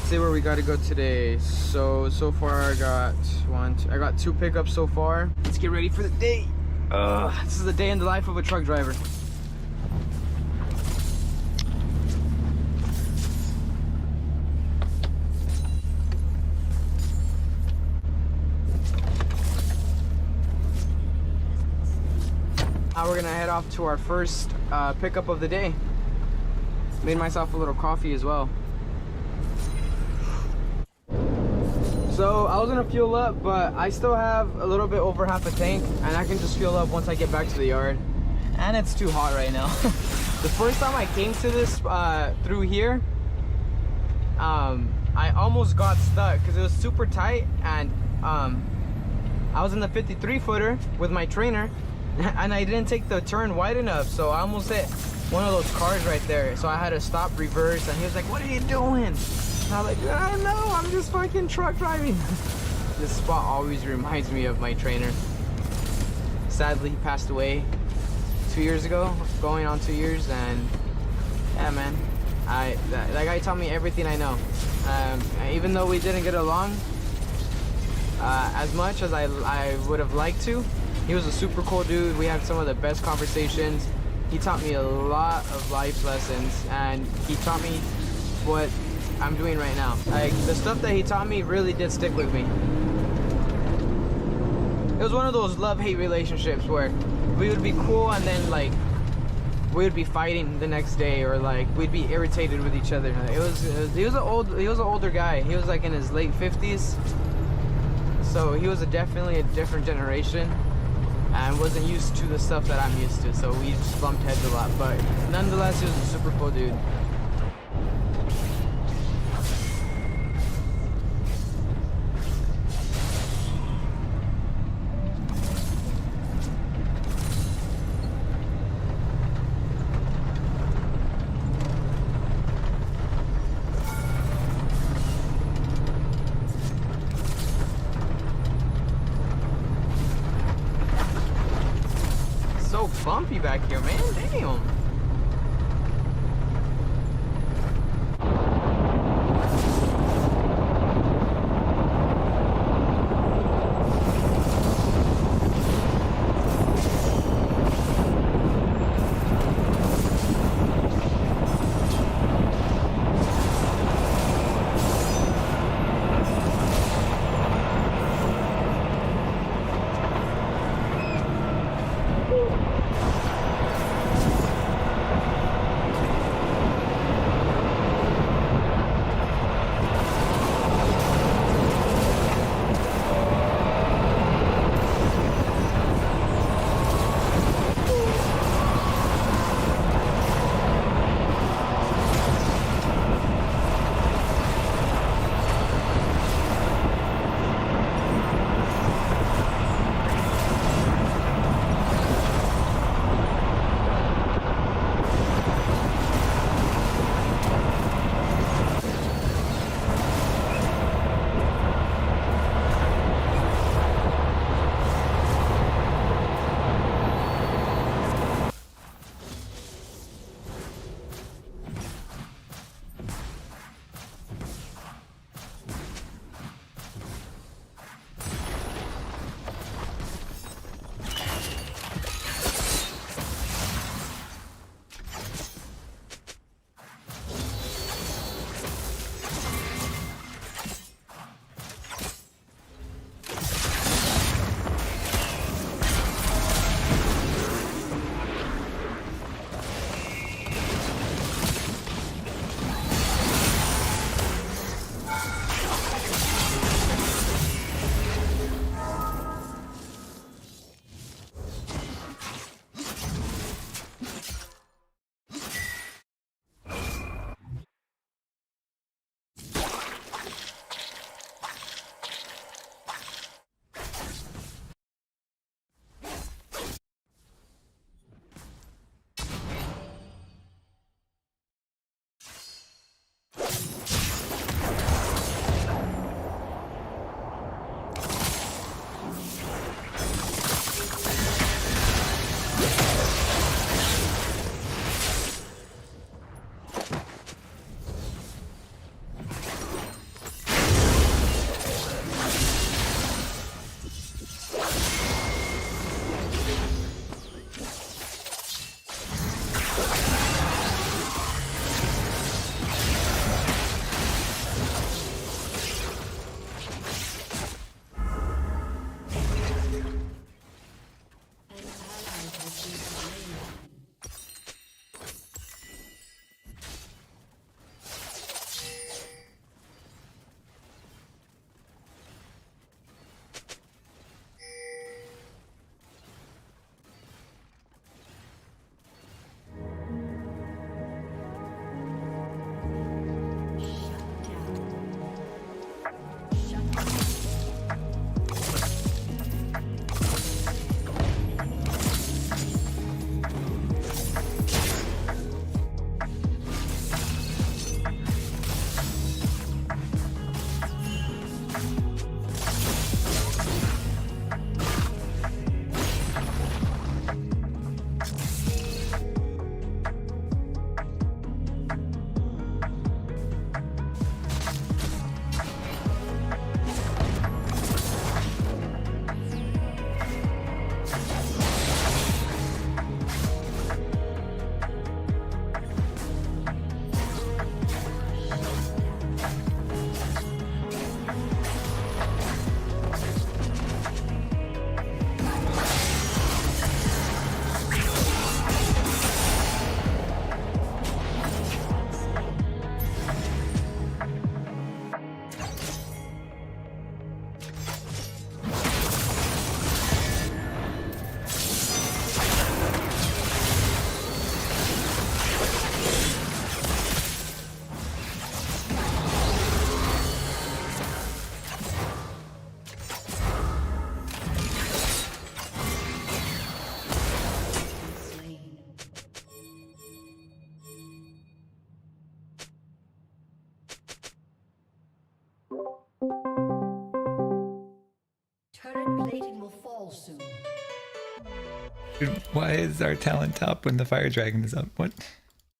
see where we got to go today. So far I got I got 2 pickups so far. Let's get ready for the day. This is the day in the life of a truck driver. Now we're gonna head off to our first pickup of the day. Made myself a little coffee as well. So I was gonna fuel up, but I still have a little bit over half a tank, and I can just fuel up once I get back to the yard. And it's too hot right now. The first time I came to this through here, I almost got stuck because it was super tight, and I was in the 53 footer with my trainer, and I didn't take the turn wide enough, so I almost hit one of those cars right there. So I had to stop, reverse, and he was like, "What are you doing?" And I was like, "I don't know, I'm just fucking truck driving." This spot always reminds me of my trainer. Sadly, he passed away 2 years ago, going on 2 years, and yeah, man, that guy taught me everything I know. Even though we didn't get along as much as I would have liked to, he was a super cool dude. We had some of the best conversations. He taught me a lot of life lessons, and he taught me what I'm doing right now. Like, the stuff that he taught me really did stick with me. It was one of those love-hate relationships where we would be cool, and then like we would be fighting the next day, or like we'd be irritated with each other. He was an older guy. He was like in his late 50s, so he was definitely a different generation and wasn't used to the stuff that I'm used to, so we just bumped heads a lot, but nonetheless, he was a super cool dude. So bumpy back here, man. Damn. fall soon. Dude, why is our talent top when the fire dragon is up? What?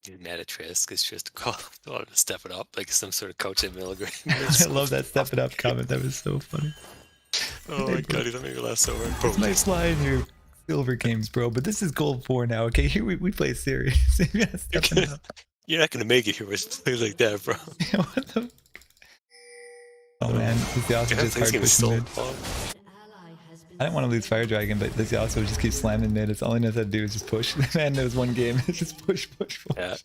You're mad at Trisk because Trisk called to step it up like some sort of coach at Milligram. I love that step it up comment. That was so funny. Oh my god, he's making me laugh so hard. This might fly in your silver games, bro, but this is gold 4 now. Okay, here we play serious. You gotta step it up. You're not gonna make it here with things like that, bro. What the? Oh man, this also just hard pushing mid. I didn't want to lose Fire Dragon, but this also just keeps slamming mid. It's all he knows how to do is just push. The man knows one game. It's just push. Yeah.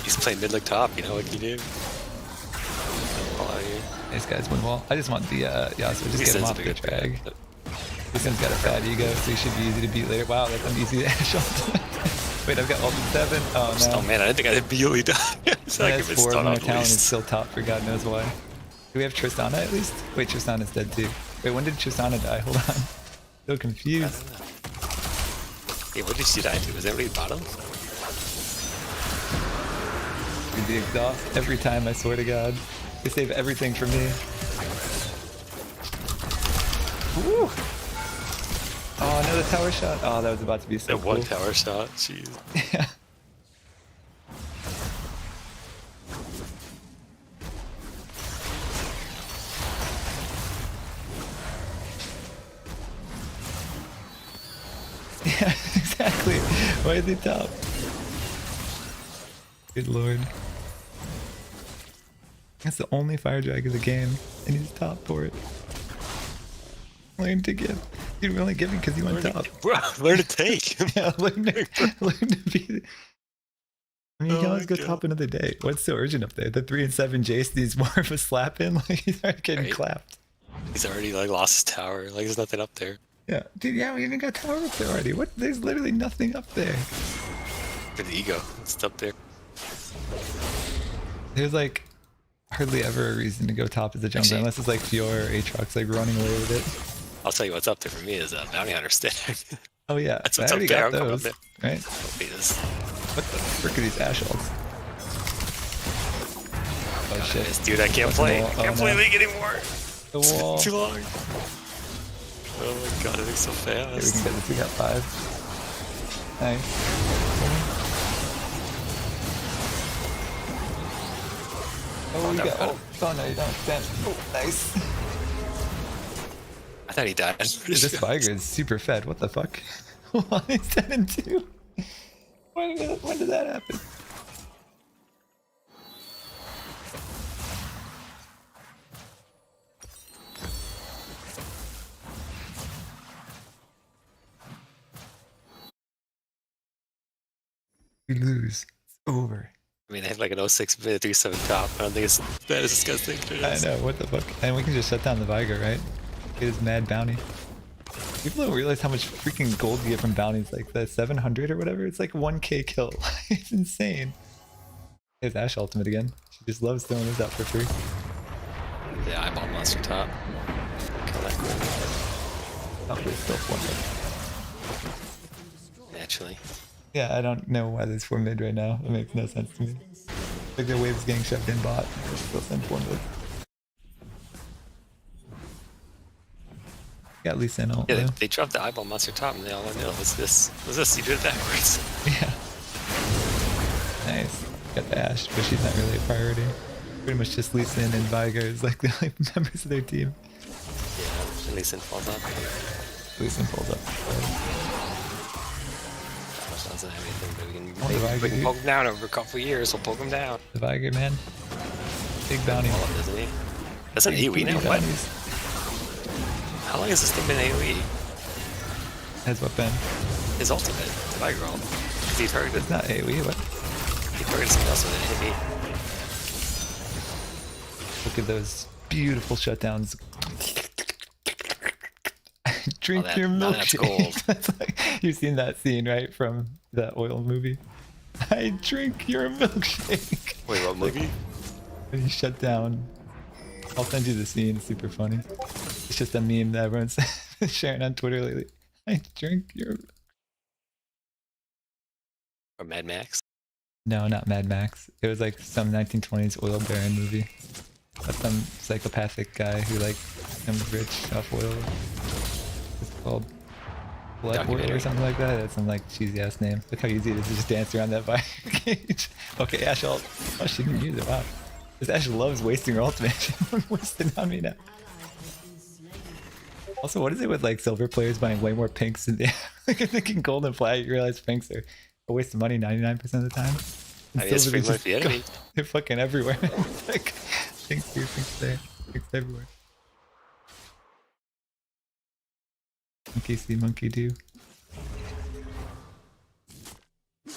He's playing mid like top, you know what can you do? Nice guys, win wall. I just want the Yasuo, just get him off the drag. This one's got a fat ego, so he should be easy to beat later. Wow, that's an easy Ashe ult. Wait, I've got ult in 7. Oh no. Oh man, I didn't think I immediately died. So that's 4 when our talent is still top for God knows why. Do we have Tristana at least? Wait, Tristana's dead too. Wait, when did Tristana die? Hold on. So confused. Hey, what did she die to? Was everybody bottom? Dude, the exhaust every time, I swear to God. They save everything for me. Woo! Oh, another tower shot. Oh, that was about to be so That cool. one tower shot, jeez. Yeah. Yeah, exactly. Why is he top? Good lord. That's the only fire drag of the game, and he's top for it. Learn to give. Dude, we're only giving because he went top. Bro, learn to take. Yeah, learn to be. I mean, you can always go top another day. What's so urgent up there? The 3 and 7 Jace needs more of a slap in. Like, he's already getting clapped. He's already like lost his tower. Like there's nothing up there. Yeah, dude, yeah, we even got tower up there already. What? There's literally nothing up there. For the ego, it's up there. There's like hardly ever a reason to go top as a jungler unless it's like Fiora or Aatrox like running away with it. I'll tell you what's up there for me is Bounty Hunter stack. Oh yeah, That's I what's up already there. got I'm coming up those, there. right? What the frick are these Ashe ults? Oh shit. Dude, I can't play. I can't play League anymore. The wall. Too long. Oh my god, I think so fast. Okay, we can get this. We got 5. Nice. Oh, you got. Oh no, you don't. Damn. Oh, nice. I thought he died. This Viger is super fed. What the fuck? Why is 10 and 2? When did that happen? We lose. It's over. I mean, I have like an 06 mid, 37 top. I don't think it's that is disgusting. I know, what the fuck? And we can just shut down the Viger, right? Get his mad bounty. People don't realize how much freaking gold you get from bounties, like the 700 or whatever. It's like 1k kill. It's insane. There's Ashe ultimate again. She just loves throwing this out for free. The eyeball monster top. Kill that quick. Hopefully it's still 4 mid. Naturally. Yeah, I don't know why there's 4 mid right now. It makes no sense to me. Like the wave's getting shoved in bot. They're still send 4 mid. Got Lee Sin ult. Yeah, they dropped the eyeball monster top and they all went, no, what's this? What's this? You did it backwards. Yeah. Nice. Got the Ashe, but she's not really a priority. Pretty much just Lee Sin and Viger is like the only members of their team. Yeah, and Lee Sin falls up. Lee Sin falls up. Doesn't have anything, but we can, Oh, the Viger, we can dude. poke him down over a couple of years. We'll poke him down. The Viger, man. Big bounty. Doesn't he? That's an AoE now. What? How long has this thing been AoE? Has what been? His ultimate, the Viger ult. Because he targeted. It's not AoE, what? He targeted something else and it hit me. Look at those beautiful shutdowns. Drink your now that's milkshake. gold. That's like, you've seen that scene, right, from that oil movie? I drink your milkshake. Wait, what movie? When you shut down. I'll send you the scene, it's super funny. It's just a meme that everyone's sharing on Twitter lately. I drink your... Or Mad Max? No, not Mad Max. It was like some 1920s oil baron movie. That's some psychopathic guy who like becomes rich off oil. called Blood Warrior or something like that. That's some like cheesy ass name. Look how easy it is to just dance around that fire cage. Okay, Ashe ult. Oh, she didn't use it. Wow. This Ashe loves wasting her ultimate. She wasted on me now. Also, what is it with like silver players buying way more pinks than like I'm thinking gold and flag? You realize pinks are a waste of money 99% of the time. I guess pretty much the enemy. They're fucking everywhere. It's like pinks here, pinks there, pinks everywhere. Monkey see, monkey do.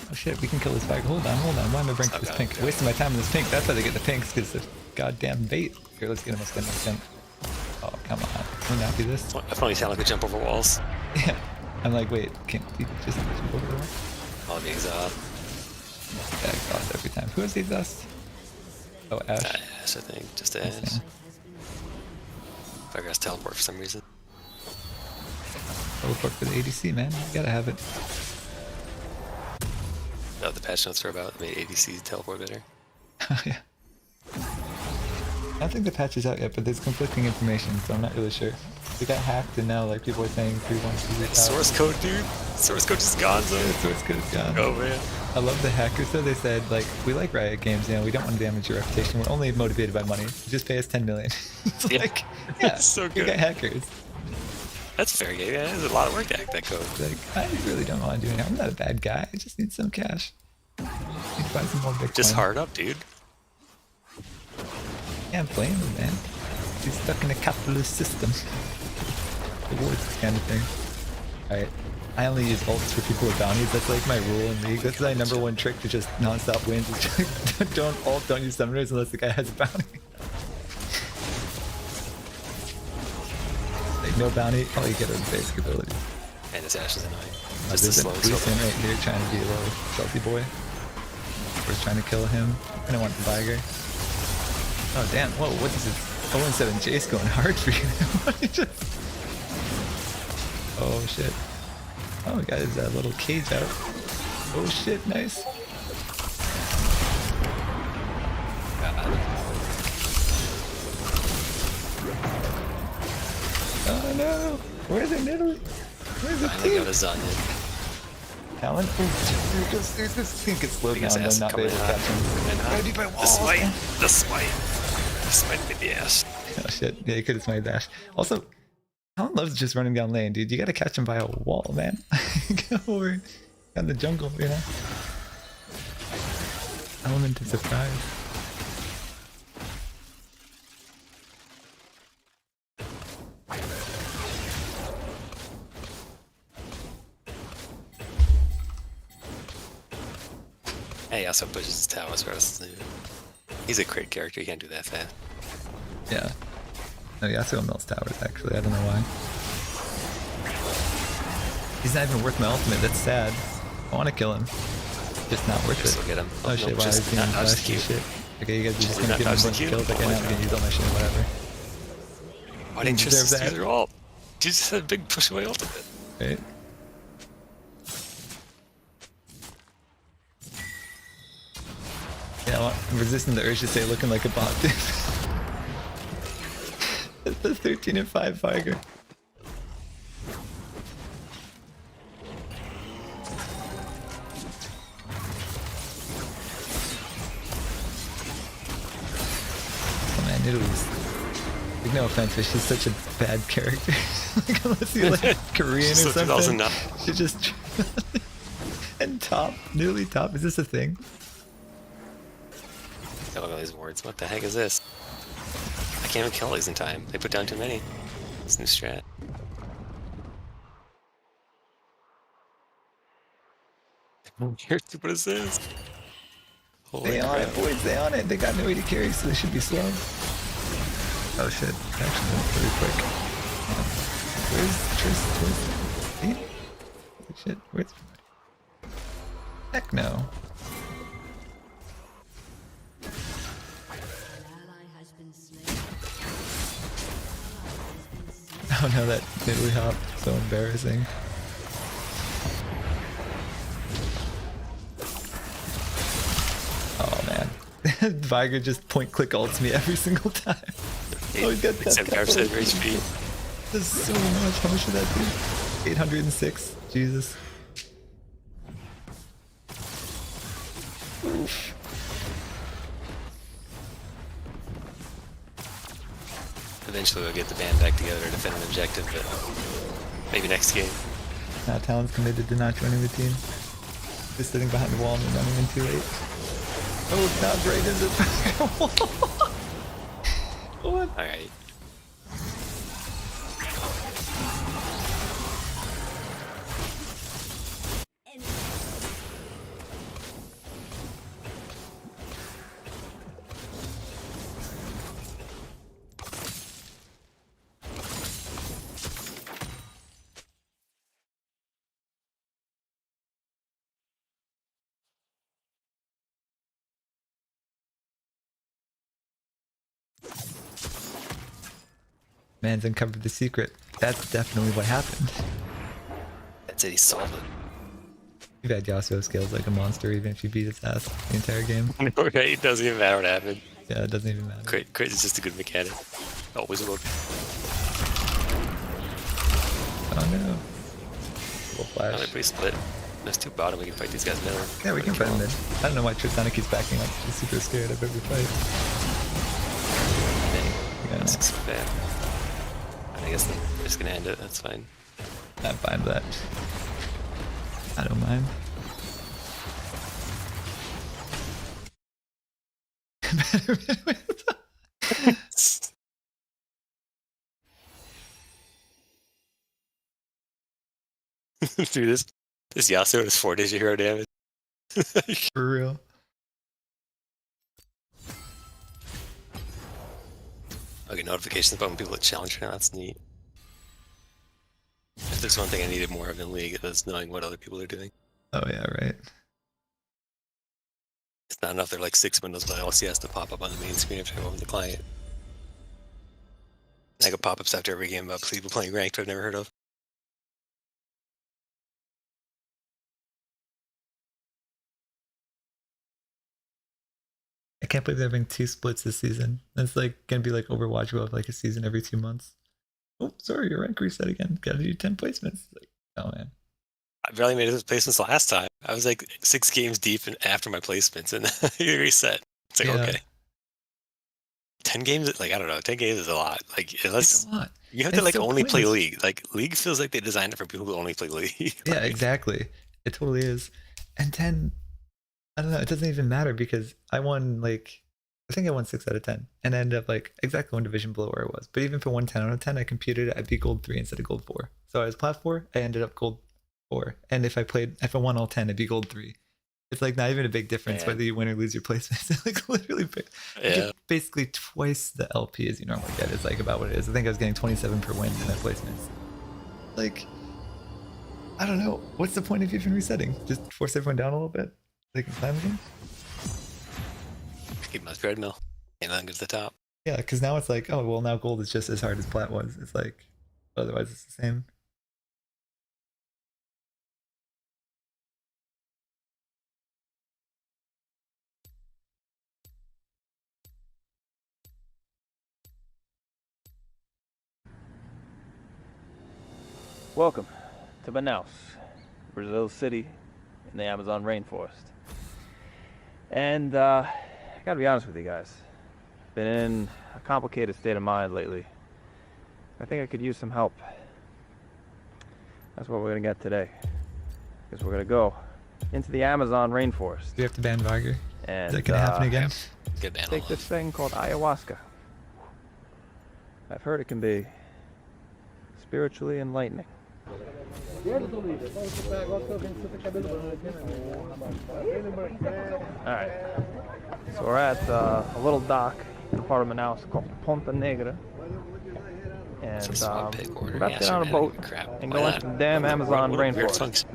Oh shit, we can kill this bag. Hold on. Why am I bringing this pink? Wasting my time in this pink. That's how they get the pinks, because the goddamn bait. Here, let's get him. Let's get him. Oh, come on. Can we not do this? I finally sound like I jump over walls. Yeah. I'm like, wait, can't you just jump over the wall? Oh, the exhaust. Yeah, exhaust every time. Who has the exhaust? Oh, Ashe. Ashe, I think. Just Ashe. Fire has teleport for some reason. Teleport for the ADC, man. You gotta have it. Oh, the patch notes are about made ADC teleport better. Yeah. I don't think the patch is out yet, but there's conflicting information, so I'm not really sure. We got hacked, and now like people are saying 3.1. Source code, dude. Source code is gone, so. Yeah, source code is gone. Oh man. I love the hackers though. They said like, we like Riot Games, you know, we don't want to damage your reputation. We're only motivated by money. Just pay us 10 million. It's like, yeah, That's so you good. got hackers. That's fair game. Yeah, there's a lot of work to hack that code. Like, I really don't want to do anything. I'm not a bad guy. I just need some cash. I need to buy some more Bitcoin. Just hard up, dude. Can't blame him, man. He's stuck in a capitalist system. Rewards this kind of thing. Alright. I only use ults for people with bounties. That's like my rule in League. That's my #1 trick to just non-stop wins. Don't ult, don't use summoners unless the guy has a bounty. Like no bounty, all you get are the basic abilities. And this Ashe is annoying. Just Just there's a a slow policeman right here trying to be a little stealthy boy. We're just trying to kill him. I don't want the Viger. Oh damn, whoa, what is this? 0-7 Jace going hard for you. Oh shit. Oh, we got his little cage out. Oh shit, nice. Oh no! Where's it, Italy? Where's it? I think I was on it. Talon? There's this thing gets slowed down and not be able to catch him. The smite! The smite! The smite made the ass. Oh shit, yeah, you could have smited dash. Also, Talon loves just running down lane, dude. You gotta catch him by a wall, man. Go over in the jungle, you know? Element of surprise. Hey, he also pushes his towers for us. He's a great character, he can't do that fast. Yeah. No, Yasuo melts towers, actually. I don't know why. He's not even worth my ultimate. That's sad. I want to kill him. Just not worth it. Get him. Oh shit, wow, he's getting flashy shit. Okay, you guys are just gonna give him a bunch of kills. Okay, now I'm gonna use all my shit, whatever. Why didn't you just use your ult? You just had a big push away ultimate. Right. Yeah, I'm resisting the urge to say looking like a bot, dude. That's the 13 and 5 Viger. Oh man, Italy's... Like, no offense, but she's such a bad character. Like, unless you're like Korean or something. She's just... And top, nearly top. Is this a thing? Look at all these wards. What the heck is this? I can't even kill these in time. They put down too many. It's new strat. What is this? Holy They on crap. it, boys. They on it. They got no way to carry, so they should be slow. Oh shit! Action went pretty quick. Where's Triss? Holy shit! Where's? Heck no! Oh no, that Italy hop, so embarrassing. Oh man. Viger just point click ults me every single time. Oh, he's got that. 75% HP. That's so much. How much should that do? 806. Jesus. Oof. Eventually we'll get the band back together to defend an objective, but maybe next game. Now Talon's committed to not joining the team. Just sitting behind the wall and running in too late. Oh, it's not right into the What? Alright. Man's uncovered the secret. That's definitely what happened. That's it, he solved it. You've had Yasuo scales like a monster even if you beat his ass the entire game. Okay, it doesn't even matter what happened. Yeah, it doesn't even matter. Crit is just a good mechanic. Always will. Oh no. Little Oh, they're flash. pretty split. There's two bottom, we can fight these guys middle. Yeah, we can fight him mid. I don't know why Tristana keeps backing up. She's super scared of every fight. Dang, that's bad. I guess they're just gonna end it, that's fine. I'm fine with that. I don't mind. Dude, this Yasuo is 4-digit hero damage. For real. Okay, notifications about when people at challenge now, that's neat. If there's one thing I needed more of in League, it was knowing what other people are doing. Oh yeah, right. It's not enough, there are like 6 windows, but LC has to pop up on the main screen if I open the client. I get pop-ups after every game about people playing ranked I've never heard of. I can't believe they're having 2 splits this season. It's like gonna be like Overwatch, will have like a season every 2 months. Oh, sorry, your rank reset again. Gotta do 10 placements. Like, oh man. I barely made it to placements last time. I was like 6 games deep and after my placements and you reset. It's like, Yeah. okay. 10 games, like, I don't know, 10 games is a lot. Like, unless It's a lot. you have It's to like so only play pointless. League. Like, League feels like they designed it for people who only play League. Yeah, exactly. It totally is. And 10, I don't know, it doesn't even matter because I won like, I think I won 6 out of 10 and I ended up like exactly 1 division below where I was. But even for 1 10 out of 10, I computed it, I'd be gold 3 instead of gold 4. So I was plat 4, I ended up gold 4. And if I won all 10, it'd be gold 3. It's like not even a big difference Yeah. whether you win or lose your placements. It's like literally big. You Yeah. get basically twice the LP as you normally get. It's like about what it is. I think I was getting 27 per win in my placements. Like, I don't know. What's the point of even resetting? Just force everyone down a little bit? They can climb again? Keep my treadmill. And then get to the top. Yeah, because now it's like, oh, well, now gold is just as hard as plat was. It's like, otherwise it's the same. Welcome to Manaus, Brazil City in the Amazon rainforest. And I gotta be honest with you guys, been in a complicated state of mind lately. I think I could use some help. That's what we're gonna get today. Because we're gonna go into the Amazon rainforest. Do you have to ban Varger? And Is that gonna happen again? Get banned. take this thing called ayahuasca. I've heard it can be spiritually enlightening. Alright, so we're at a little dock in a part of Manaus called Ponta Negra. And we're about to get on a boat and go into the damn Amazon rainforest.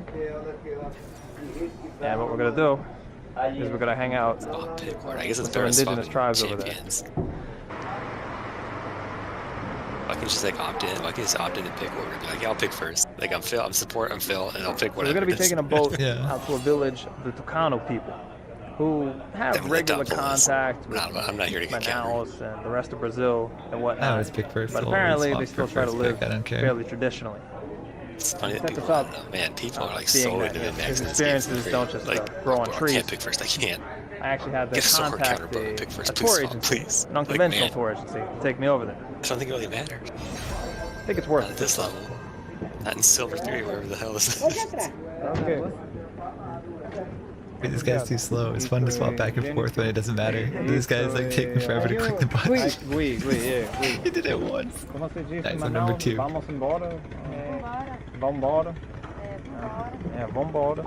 And what we're gonna do is we're gonna hang out I guess it's with our indigenous tribes over there. I can just like opt in. I can just opt in and pick order. Be like, yeah, I'll pick first. Like I'm Phil, I'm support, I'm Phil, and I'll pick So whatever. we're gonna be it is. taking a boat Yeah. out to a village of the Tucano people, who have regular contact with I'm not here to get Manaus and the rest of Brazil and whatnot. I always pick first. But always apparently swap they still for try to first live pick, I don't care. fairly traditionally. It's funny that Check people, this out. man, people are like Seeing so that, into yeah, min-maxing his this game. It's experiences don't just like, grow on I trees. can't pick first. I can't. I actually had to Get a sword contact counter, bro. Pick first. a Please, tour Saul, agency, please. an Like, unconventional man. tour agency, to take me over there. I don't think it really matters. I think it's worth Not it. at this level. Not in Silver 3, wherever the hell this is. Okay. Wait, this guy's too slow. It's fun to swap back and forth when it doesn't matter. This guy's like taking forever to click the button. Yeah. He did it once. Como se diz Nice, em I'm number Manaus? 2. Vamos embora. Vambora. É, vambora.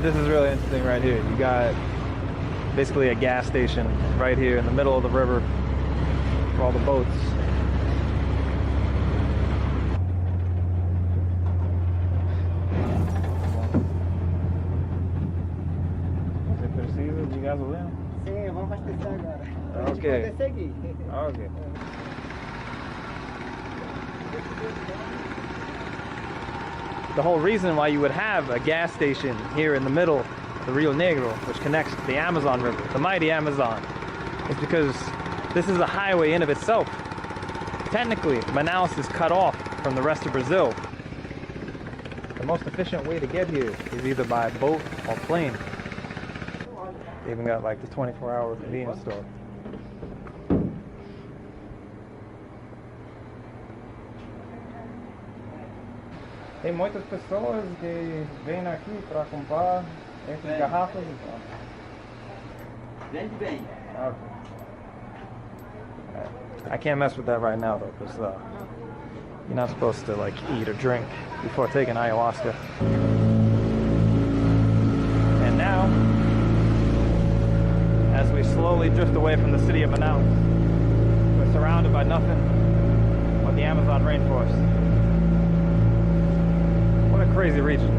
This is really interesting right here. You got basically a gas station right here in the middle of the river for all the boats. Você precisa de gasolina? Sim, vamos abastecer agora. Ok. Pode seguir. Ok. The whole reason why you would have a gas station here in the middle of the Rio Negro, which connects the Amazon River, the mighty Amazon, is because this is a highway in of itself. Technically, Manaus is cut off from the rest of Brazil. The most efficient way to get here is either by boat or plane. They even got like the 24-hour convenience store. Tem muitas pessoas que vêm aqui para comprar essas garrafas. Vende bem. Okay. I can't mess with that right now though, because you're not supposed to like eat or drink before taking ayahuasca. And now, as we slowly drift away from the city of Manaus, we're surrounded by nothing but the Amazon rainforest. What a crazy region.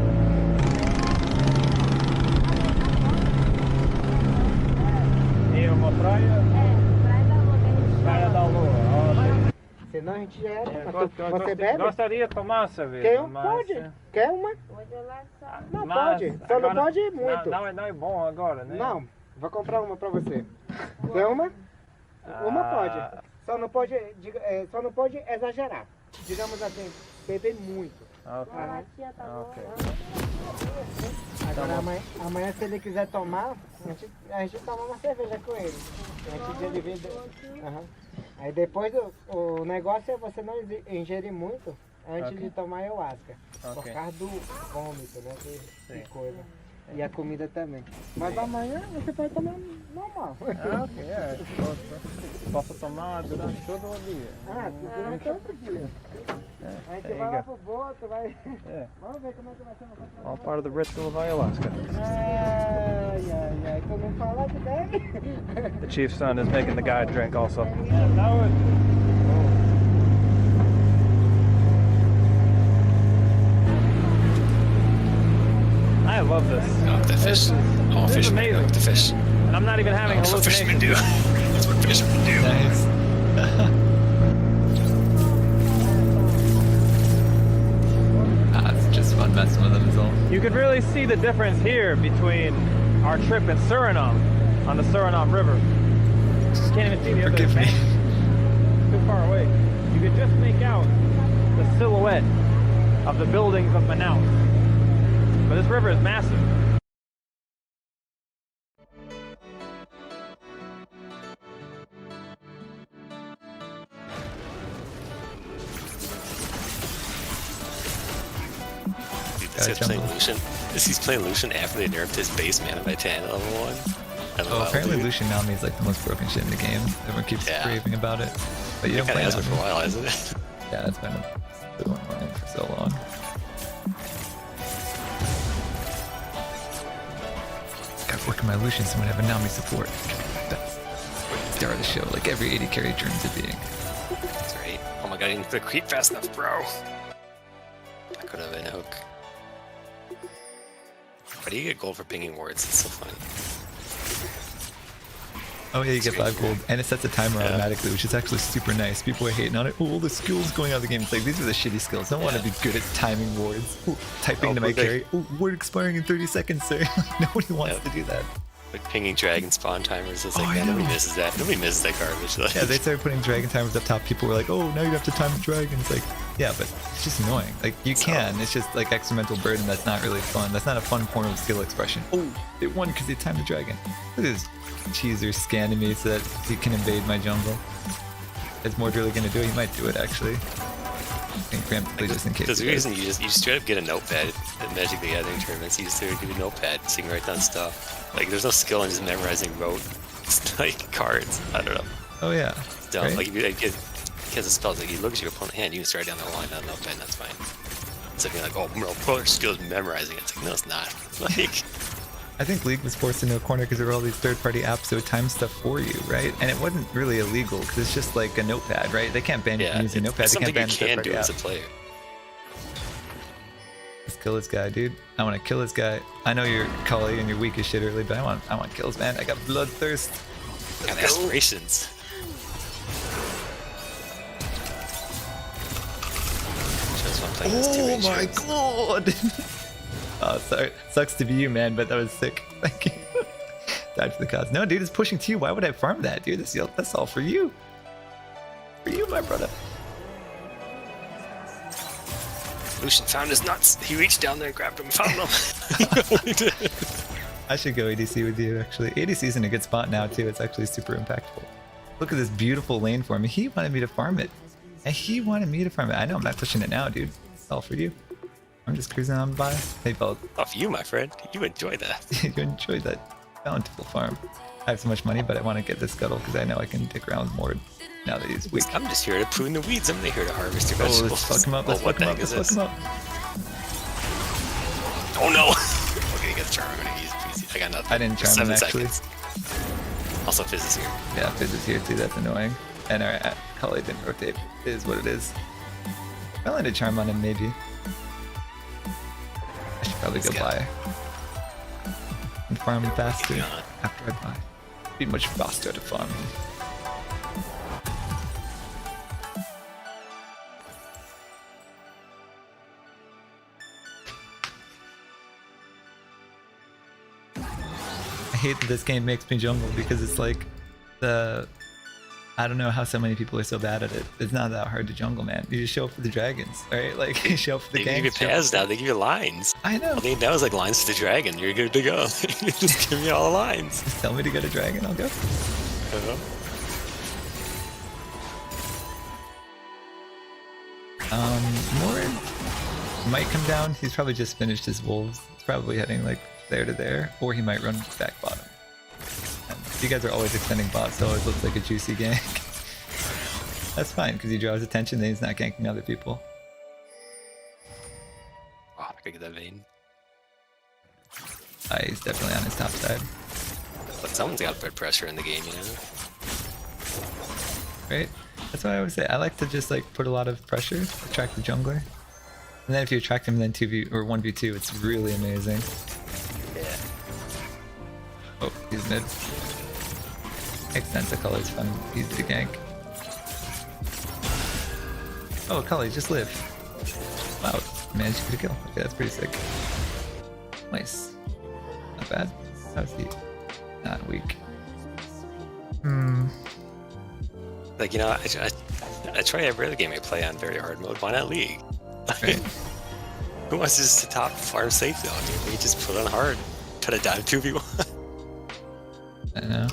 E uma praia? Praia da Lua. Senão a gente já era. Você bebe? Gostaria de tomar cerveja. Quer mas, pode? Quer uma? Não mas pode. Só não agora- pode muito. Não é bom agora, né? Não, vou comprar uma pra você. Quer uma? Uma pode. Só não pode, só não pode exagerar. Digamos assim, beber muito. Ok. Ok. Agora amanhã se ele quiser tomar, a gente toma uma cerveja com ele. A gente divide. Aí depois o negócio é você não ingerir muito antes Ok. de tomar ayahuasca. Por Ok. causa do vômito, né? Sim. Que coisa. E a comida também. Mas amanhã você pode tomar normal. Ok, é. Posso tomar durante todo o dia. Durante todo o dia. A gente vai lá pro boto, vai. É. Vamos ver como é que vai ser no campeonato. All part of the ritual of ayahuasca. Ai, tu não fala que deve. The chief's son is making the guy drink also. I love this. The fish. Oh, This is fishermen go amazing. with the fish. And I'm not even having That's what fishermen do. That's what fishermen do. Nice. It's just fun messing with them is all. You could really see the difference here between our trip in Suriname on the Suriname River. You can't even see the other Forgive me. bank. Too far away. You could just make out the silhouette of the buildings of Manaus. But this river is massive. Dude, this guy's playing Lucian. He's playing Lucian after they nerfed his base mana by 10 at level 1. I don't know, Apparently dude. Lucian Nami is like the most broken shit in the game. Everyone keeps Yeah. raving about it. But you It don't kinda play has been Nami. for a while, hasn't it? Yeah, it's been a good one for so long. Gotta work on my Lucian so I have a Nami support. That's the star of the show, like every 80 carry dreams of being. That's right. Oh my god, I didn't put a creep fast enough, bro. That could have been a hook. Why do you get gold for pinging wards? It's so funny. Oh yeah, you get 5 gold, and it sets a timer automatically, which is actually super nice. People are hating on it. Oh, all the skills going out of the game. It's like, these are the shitty skills. I don't want to be good at timing wards. Ooh, typing to my but they- carry. Oh, ward expiring in 30 seconds, sir. Nobody wants to do that. Like pinging dragon spawn timers. It's like, man, nobody misses that. Nobody misses that garbage. Like, Yeah, they started putting dragon timers up top. People were like, oh, now you have to time the dragon. It's like, yeah, but it's just annoying. Like, you can. It's just like extra burden that's not really fun. That's not a fun form of skill expression. Oh, they won because they timed the dragon. Look at this cheeser scanning me so that he can invade my jungle. Is Mord really going to do it? He might do it, actually. I think preemptively just in case. There's a reason you straight up get a notepad at Magic the Gathering tournaments. You just get a notepad so you can write down stuff. Like, there's no skill in just memorizing rote. It's like cards. I don't know. Oh, yeah. It's dumb. Right? Like, if you because the spells, like, you look at your opponent's hand, you can just write down the line on the notepad, and that's fine. It's like, you're like, oh, no, pro skill is memorizing it. It's like, no, it's not. Like, I think League was forced into a corner because there were all these third-party apps that would time stuff for you, right? And it wasn't really illegal because it's just like a notepad, right? They can't ban you from using a notepad. it's They can't something ban you can third-party do as a apps. player. Let's kill this guy, dude. I want to kill this guy. I know you're Cully and you're weak as shit early, but I want kills, man. I got bloodthirst. I got aspirations. Oh my god! Oh, sorry. Sucks to be you, man, but that was sick. Thank you. Died for the cause. No, dude, it's pushing to you. Why would I farm that, dude? That's all for you. For you, my brother. Lucian found his nuts. He reached down there and grabbed him and found them. I should go ADC with you, actually. ADC's in a good spot now, too. It's actually super impactful. Look at this beautiful lane for me. He wanted me to farm it. And he wanted me to farm it. I know I'm not pushing it now, dude. It's all for you. I'm just cruising on by. Hey, Belt. Off you, my friend. You enjoy that. You enjoy that bountiful farm. I have so much money, but I want to get this scuttle because I know I can dick around with Mord now that he's weak. I'm just here to prune the weeds. I'm not here to harvest your Oh, vegetables. let's fuck him up. Let's what fuck him the up. heck Let's is fuck this? him up. Oh no! Okay, get the charm. I'm gonna use PC. I got nothing. I didn't charm him, 7 actually. seconds. Also, Fizz is here. Yeah, Fizz is here too. That's annoying. And our Cully didn't rotate. It is what it is. I landed charm on him, maybe. I should probably go buy. And farm faster after I buy. Be much faster to farm. I hate that this game makes me jungle because it's like I don't know how so many people are so bad at it. It's not that hard to jungle, man. You just show up for the dragons, right? Like, you show up for the They give you gangs. paths now. They give you lines. I know. All they know is like lines to the dragon. You're good to go. Just give me all the lines. Just tell me to get a dragon, I'll go. Mord might come down. He's probably just finished his wolves. He's probably heading like there to there, or he might run back bottom. And you guys are always extending bot, so it always looks like a juicy gank. That's fine, because he draws attention, then he's not ganking other people. Oh, I could get that vein. He's definitely on his top side. But someone's got to put pressure in the game, you know? Right? That's what I always say. I like to just like put a lot of pressure, attract the jungler. And then if you attract him then 2v or 1v2, it's really amazing. Yeah. Oh, he's mid. Makes sense, the color's fun. Easy to gank. Oh, Cully, just live. Wow, managed to get a kill. Okay, that's pretty sick. Nice. Not bad. How's he? Not weak. Like, you know, I try every other game I play on very hard mode. Why not League? Right. Who wants to just top farm safe though? Dude? We just put on hard. Try to dive 2v1. I know.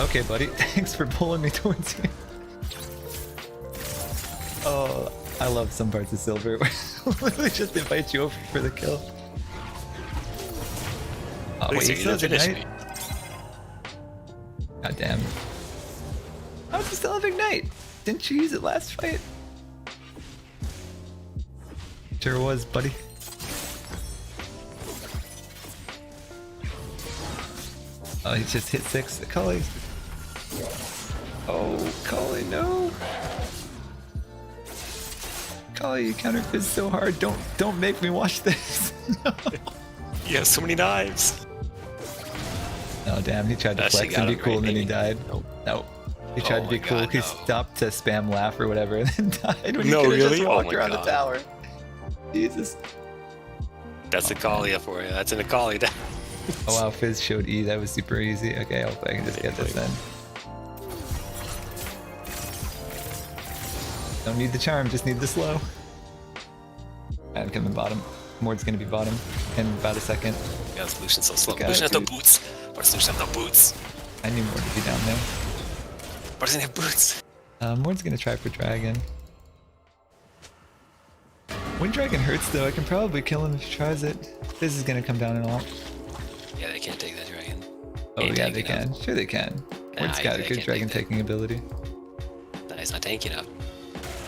Okay, buddy. Thanks for pulling me towards you. Oh, I love some parts of Silver where literally just invite you over for the kill. Oh, wait, he still has Ignite? God damn. How does he still have Ignite? Didn't you use it last fight? Sure was, buddy. Oh, he just hit 6. Cully. Oh, Cully, no. Cully, you counter fizz so hard. Don't make me watch this. No. You have so many knives. Oh damn, he tried to Actually flex and be got him, cool right, and then he maybe? died. Nope. He tried to be my cool. God, He no. stopped to spam laugh or whatever and then died when No, he could have really? just Oh walked my around God. the tower. Jesus. That's a Akalia for you. That's an Akalia. Oh wow, Fizz showed E. That was super easy. Okay, I hope I can just get this in. Don't need the charm, just need the slow. I'm coming bottom. Mord's gonna be bottom in about a second. Yeah, Lucian's so slow. Okay, Lucian has no dude. boots. Why does Lucian have no boots? I need Mord to be down there. Why doesn't he have boots? Mord's gonna try for Dragon. When Dragon hurts though, I can probably kill him if he tries it. Fizz is gonna come down and all. Yeah, they can't take that dragon. Oh yeah, they can. Sure they can. Mord's got a they good can't dragon take taking ability. Nah, he's not tanking enough.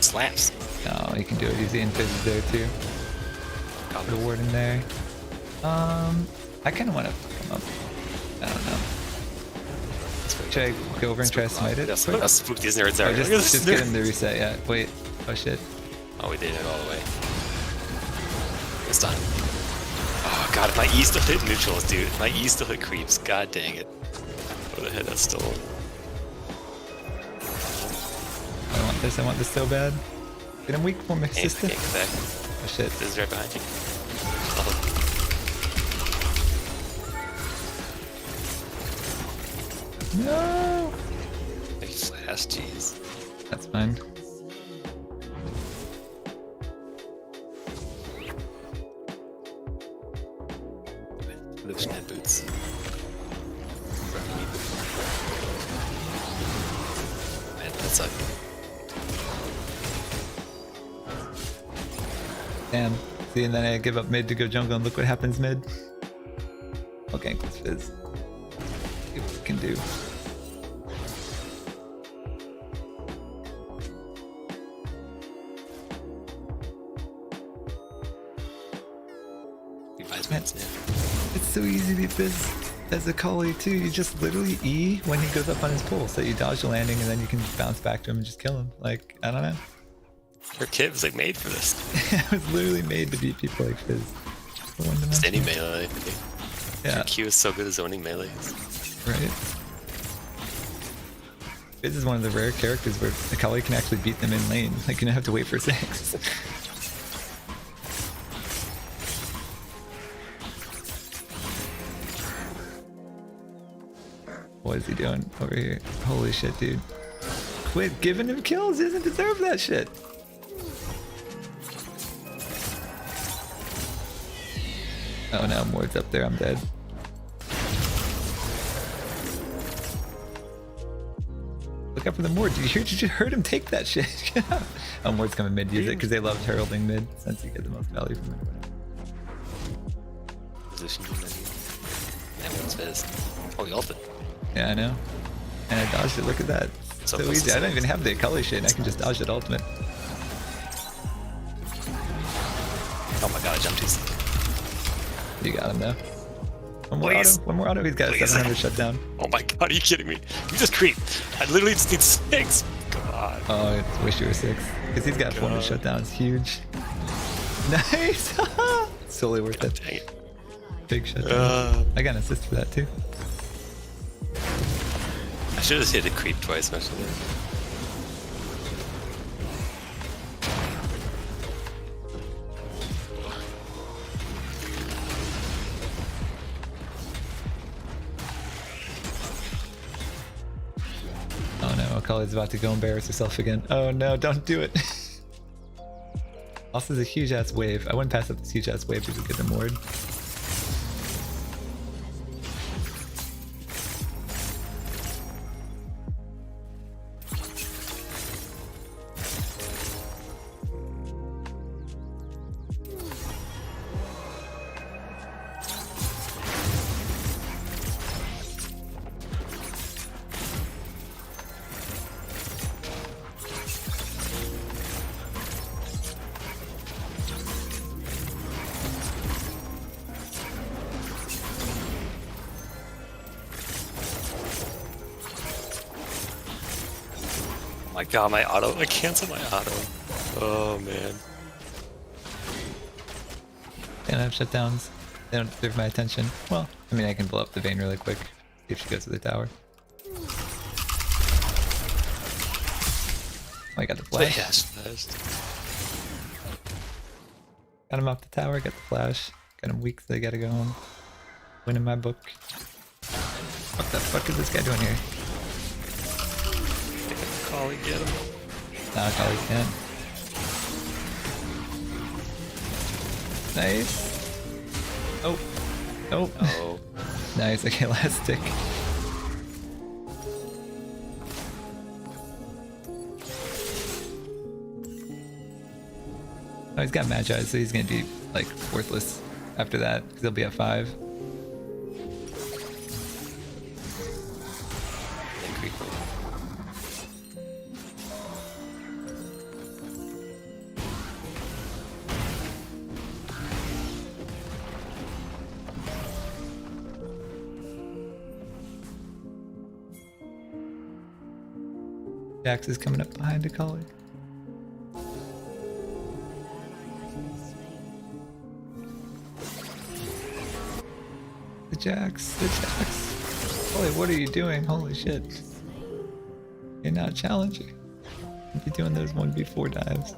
Slaps. No, he can do it easy, and Fizz is there too. Put a ward in there. I kind of want to come up. I don't know. Should I go over and try to smite it? Look how spooked these nerds are. Or just get him to reset, yeah. Wait. Oh shit. Oh, we did it all the way. It's done. Oh god, if my E still hit neutrals, dude. My E still hit creeps. God dang it. What the heck, that's still... I want this so bad. Get him weak for my sister. Can't get back. Oh shit. This is right behind you. No! Big flash, jeez. That's fine. Lucian had boots. Man, that sucked. Damn. See, and then I give up mid to go jungle, and look what happens mid. I'll gank this Fizz. See what we can do. Man, it's so easy to beat Fizz as a Kali too. You just literally E when he goes up on his pull, so you dodge the landing and then you can bounce back to him and just kill him. Like, I don't know. Your kid was like made for this. I was literally made to beat people like Fizz. Just any melee. Yeah. Your Q is so good at zoning melees. Right. Fizz is one of the rare characters where Akali can actually beat them in lane. Like, you don't have to wait for 6. What is he doing over here? Holy shit, dude. Quit giving him kills. He doesn't deserve that shit. Oh no, Mord's up there. I'm dead. Look out for the Mord. Did you heard him take that shit? Oh, Mord's coming mid. Use it because they love heralding mid since you get the most value from it. Position doing that here. And one's Fizz. Oh, he ulted. Yeah, I know. And I dodged it. Look at that. So easy. I don't even have the Akali shit. I can just dodge it ultimate. Oh my god, I jumped too. You got him though. One more auto. One more auto. He's got a 700 shutdown. Oh my god, are you kidding me? You just creep. I literally just need 6. Come on. Oh, I wish you were 6. Because he's got 400 shutdown. It's huge. Nice. It's totally worth it. Dang it. Big shutdown. I got an assist for that too. I should have hit a creep twice, especially. Oh no, Akali's about to go embarrass herself again. Oh no, don't do it. Also, there's a huge ass wave. I wouldn't pass up this huge ass wave if we get the Mord. My god, my auto. I canceled my auto. Oh man. They don't have shutdowns. They don't deserve my attention. Well, I mean, I can blow up the Vayne really quick. See if she goes to the tower. Oh, I got the flash. Yes, Got him off the tower, got the flash. been a week that I gotta go home. Winning my book. What the fuck is this guy doing here? Collie, get him. Nah, Collie can't. Nice. Oh. Oh. Oh. Nice, okay, last stick. Oh, he's got Magi, so he's gonna be like worthless after that, because he'll be at 5. Jax is coming up behind a collie. The Jax. Holy, what are you doing? Holy shit. You're not challenging. You'd be doing those 1v4 dives.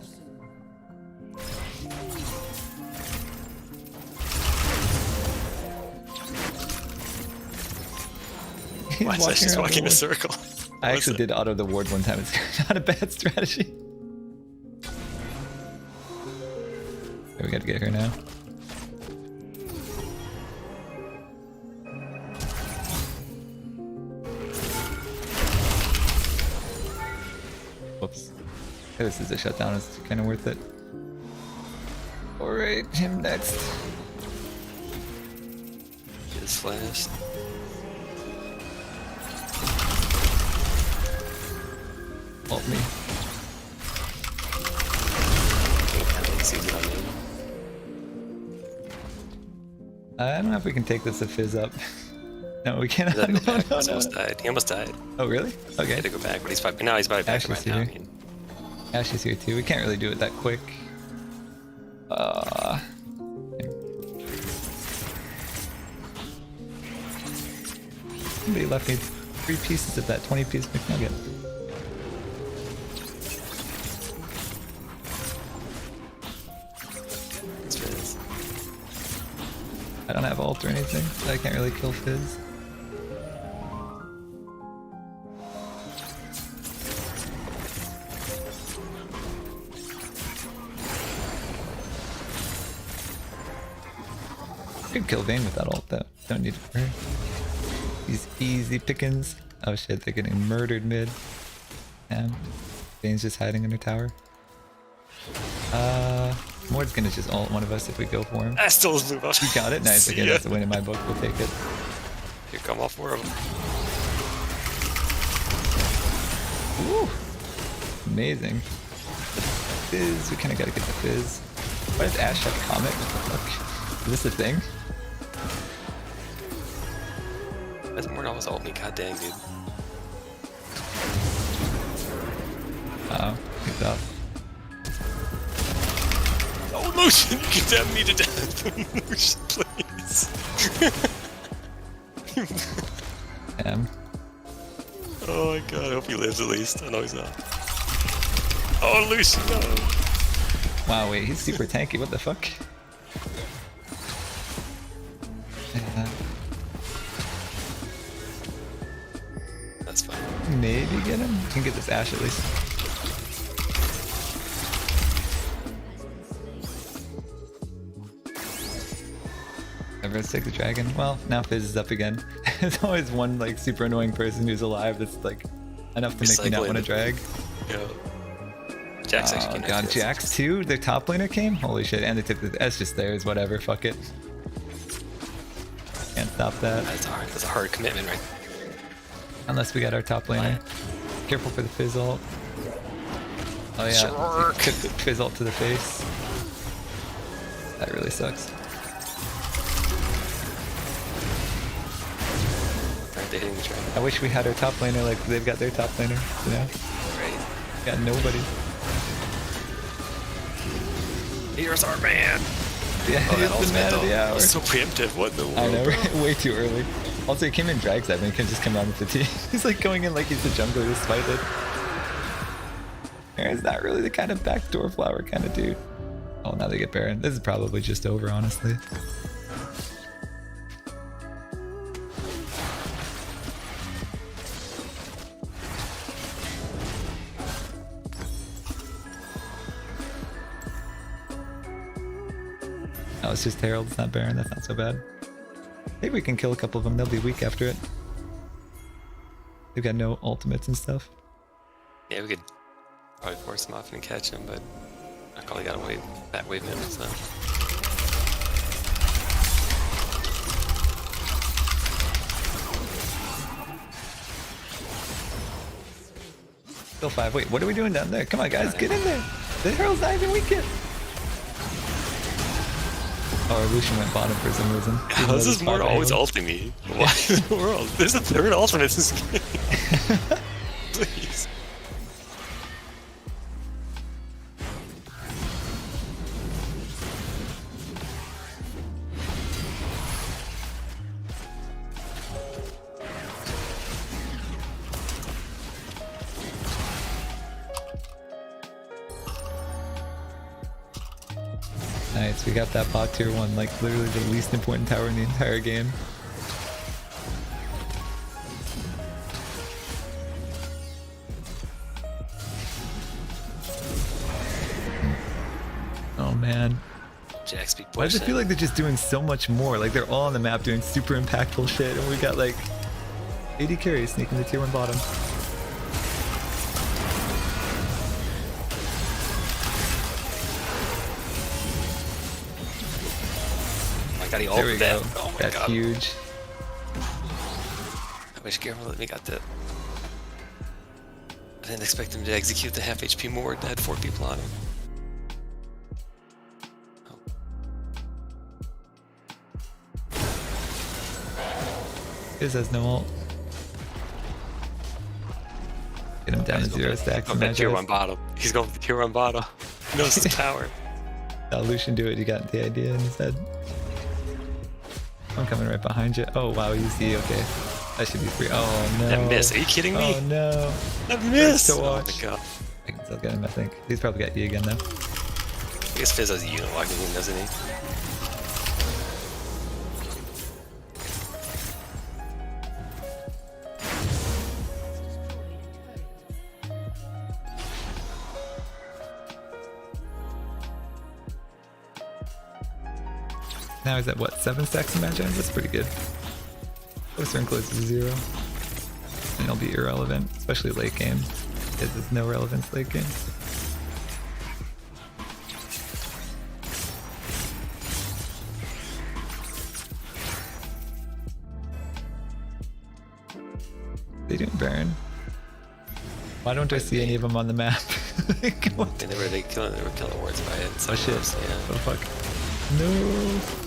Why is that just walking in a circle? I actually did auto the ward one time. It's not a bad strategy. Okay, we gotta get her now. Whoops. Hey, this is a shutdown. It's kind of worth it. Alright, him next. Get his flash. Ult me. I don't know if we can take this if Fizz up. No, we cannot. He No. almost died. He almost died. Oh, really? Okay. He had to go back, but he's probably back Ashley's right now. here. Ashley's here too. We can't really do it that quick. Somebody left me 3 pieces of that 20-piece McNugget. I don't have ult or anything, so I can't really kill Fizz. Could kill Vayne with that ult though. Don't need it for her. These easy pickings. Oh shit, they're getting murdered mid. Damn. Vayne's just hiding in her tower. Mord's gonna just ult one of us if we go for him. I still move up. You got it? Nice. Okay, that's a win in my book. We'll take it. Here come all 4 of them. Woo! Amazing. Fizz. We kind of gotta get the Fizz. Why does Ashe have Comet? What the fuck? Is this a thing? That's more almost ult me. God dang, dude. Uh oh. He's up. Oh, Lucian, condemn me to death. Lucian, please. Damn. Oh my god, I hope he lives at least. I know he's not. Oh, Lucian, no. Wow, wait, he's super tanky. What the fuck? That's fine. Maybe get him? We can get this Ashe at least. Everyone's take the dragon. Well, now Fizz is up again. There's always one like super annoying person who's alive that's like enough to make me not want to drag. Yeah. Jax actually Oh came god, next. Jax too? Their top laner came? Holy shit, and they took the S just theirs, whatever, fuck it. Can't stop that. That's a hard commitment, right? Unless we got our top laner. Careful for the Fizz ult. Oh yeah, Shark. took the Fizz ult to the face. That really sucks. They're hitting the dragon. I wish we had our top laner like they've got their top laner, you know? Right. Got nobody. Here's our man. Yeah, Oh, he's that the man of the hour. So preemptive. What in the world? I know, bro? right? Way too early. Also, he came in drag set, and he can just come around with the team. He's like going in like he's the jungler despite it. Baron's not really the kind of backdoor flower kind of dude. Oh, now they get Baron. This is probably just over, honestly. Oh, it's just Herald, it's not Baron. That's not so bad. Maybe we can kill a couple of them. They'll be weak after it. They've got no ultimates and stuff. Yeah, we could probably force him off and catch him, but I probably got to back wave him, so. Still 5. Wait, what are we doing down there? Come on, guys, get in there. The Herald's not even weak yet. Oh, Lucian went bottom for some reason. How is this Mort always ulting me? Why in the world? There's a third ultimate in this game. Please. Nice, we got that bot tier 1, like literally the least important tower in the entire game. Oh man. Jack, speak I just feel like they're just doing so much more. Like they're all on the map doing super impactful shit, and we got like 80 carries sneaking the tier 1 bottom. Got there we go. Oh my That's God. huge. I wish Guillermo let me got that. I didn't expect him to execute the half HP Mord that had 4 people on him. His has no ult. Get him down to 0 stacks. Okay, tier 1 bottom. He's going for the tier 1 bottom. He knows his tower. Now Lucian do it, you got the idea in his head. I'm coming right behind you. Oh wow, easy, okay. That should be free. Oh no. That miss, are you kidding me? Oh no. That miss! To Oh watch. my God. I can still get him, I think. He's probably got E again though. I guess Fizz has a unit walking in, doesn't he? Now he's at what, 7 stacks of Magi? That's pretty good. Closer and closer to 0. And he'll be irrelevant, especially late game. There's no relevance late game. They doing Baron? Why don't I see any of them on the map? They were killing wards by it. So oh shit. Yeah. Oh fuck. No.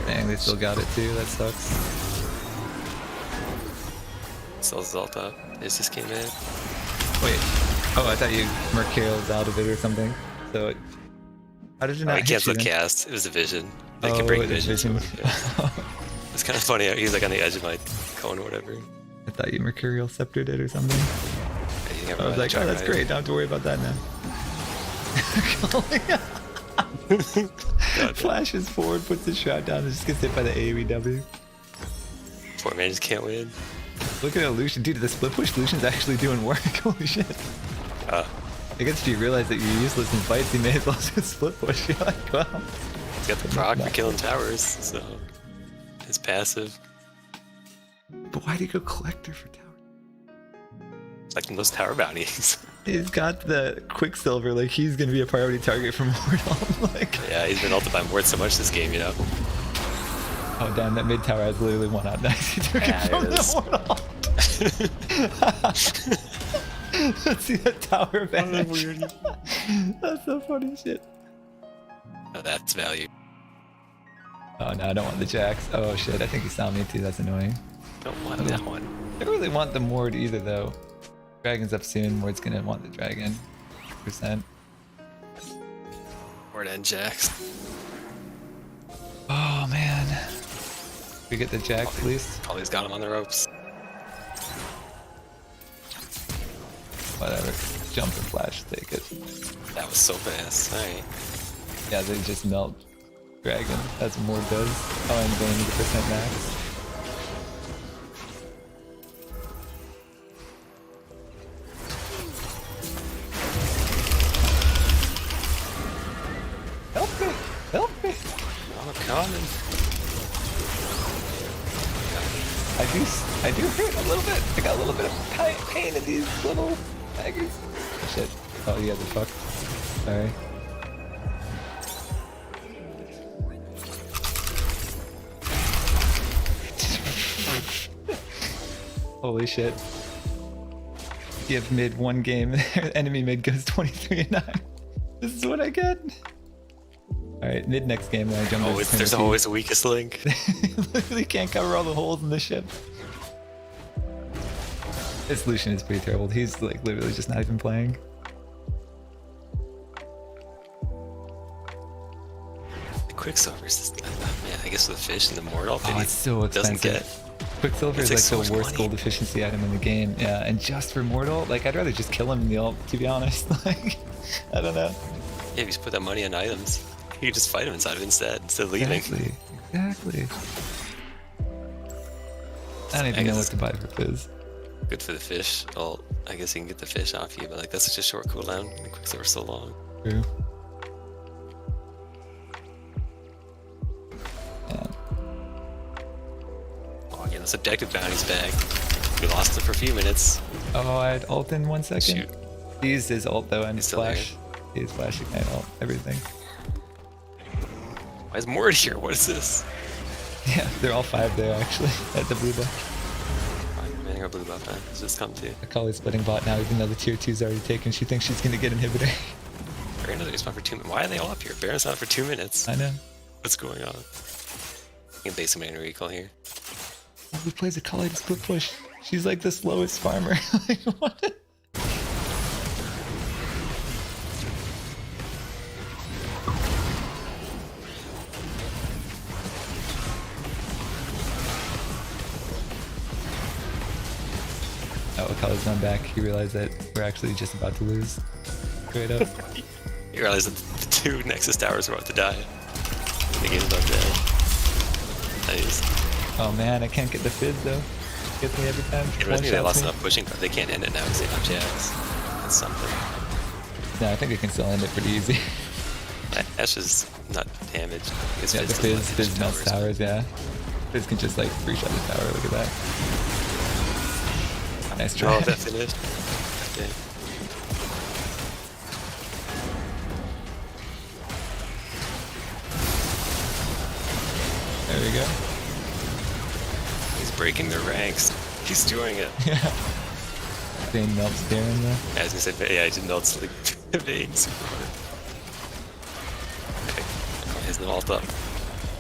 Dang, they still got it too. That sucks. Still Zelta. This just came in. Wait. Oh, I thought you Mercurial was out of it or something. So, how did you not? I hit canceled you then? cast. It was a vision. They Oh, can bring it was vision. vision. Yeah. It's kind of funny. He's like on the edge of my cone or whatever. I thought you Mercurial Sceptered it or something. I was like, oh, that's great. Don't have to worry about that now. Flashes forward, puts the shroud down, and just gets hit by the AoEW. Poor man just can't win. Look at Lucian. Dude, the split push Lucian's actually doing work. Holy shit. I guess if you realize that you're useless in fights, you may as well just split push. You're like, wow. He's got the proc for killing towers, so his passive. But why'd he go Collector for tower? Like those tower bounties. He's got the Quicksilver, like he's gonna be a priority target for Mordall. Like, yeah, he's been ulted by Mort so much this game, you know. oh damn, that mid tower has literally one out. Nice, he took it from the Mordall. Let's see that tower vanish. That's so funny shit. Oh, that's value. Oh no, I don't want the Jax. Oh shit, I think he saw me too, that's annoying. Don't want that one. I don't really want the Mord either though. Dragon's up soon, Mord's gonna want the dragon. 100%. Mort and Jax. Oh man. We get the Jax at least? Probably's got him on the ropes. Whatever. Jump and flash, take it. That was so fast. Alright. Yeah, they just melt. Dragon. That's what Mord does. Oh, and Vayne is the % max. Help me! Help me! I'm coming. I do hurt a little bit. I got a little bit of pain in these little daggers. Shit. Oh yeah, the fuck. Sorry. Holy shit. Give mid one game, enemy mid goes 23-9. This is what I get. Alright, mid next game when I jump Oh, there's always a weakest link. Literally can't cover all the holes in the ship. This Lucian is pretty terrible. He's like literally just not even playing. The Quicksilver's just, man, I guess with the fish and the Mortal, Oh, it's so doesn't expensive. get. Quicksilver is It's like like so the much worst money. gold efficiency item in the game. Yeah, and just for Mortal, like I'd rather just kill him in the ult, to be honest. Like, I don't know. Yeah, if you just put that money on items, you could just fight him inside of it instead of leaving. Exactly. I don't even know what to buy for Fizz. Good for the fish. Well, I guess you can get the fish off you, but like that's such a short cooldown. And Quicksilver's so long. True. Oh, again, this objective bounty's back. We lost it for a few minutes. Oh, I had ult in 1 second. Shoot. He used his ult though, and still flash. He is flashing my ult, everything. Why is Mord here? What is this? Yeah, they're all 5 there actually, at the blue buff. I'm manning our blue buff, man. Let's just come to. Akali's splitting bot now, even though the tier 2's already taken. She thinks she's gonna get inhibitor. Baron doesn't respawn for 2 minutes. Why are they all up here? Baron's not for 2 minutes. I know. What's going on? You can base him in recall here. Who plays Akali to split push? She's like the slowest farmer. Like, what? Oh, Akali's gone back. He realized that we're actually just about to lose. Straight up. You realize that the 2 Nexus towers are about to die. The game's about to end. Nice. Oh man, I can't get the Fizz though. Gets me every time. It reminds me they lost enough pushing, but they can't end it now because they have Jax. That's something. No, I think we can still end it pretty easy. Ash is not damaged. His Yeah, the Fizz melts towers, yeah. Fizz can just like free shot the tower, look at that. Nice try. Oh, that finished. Okay. There we go. He's breaking their ranks. He's doing it. Yeah. Vayne melts Baron though. Yeah, I was gonna say, yeah, I just melts like Vayne super hard. Okay. He's no ult up.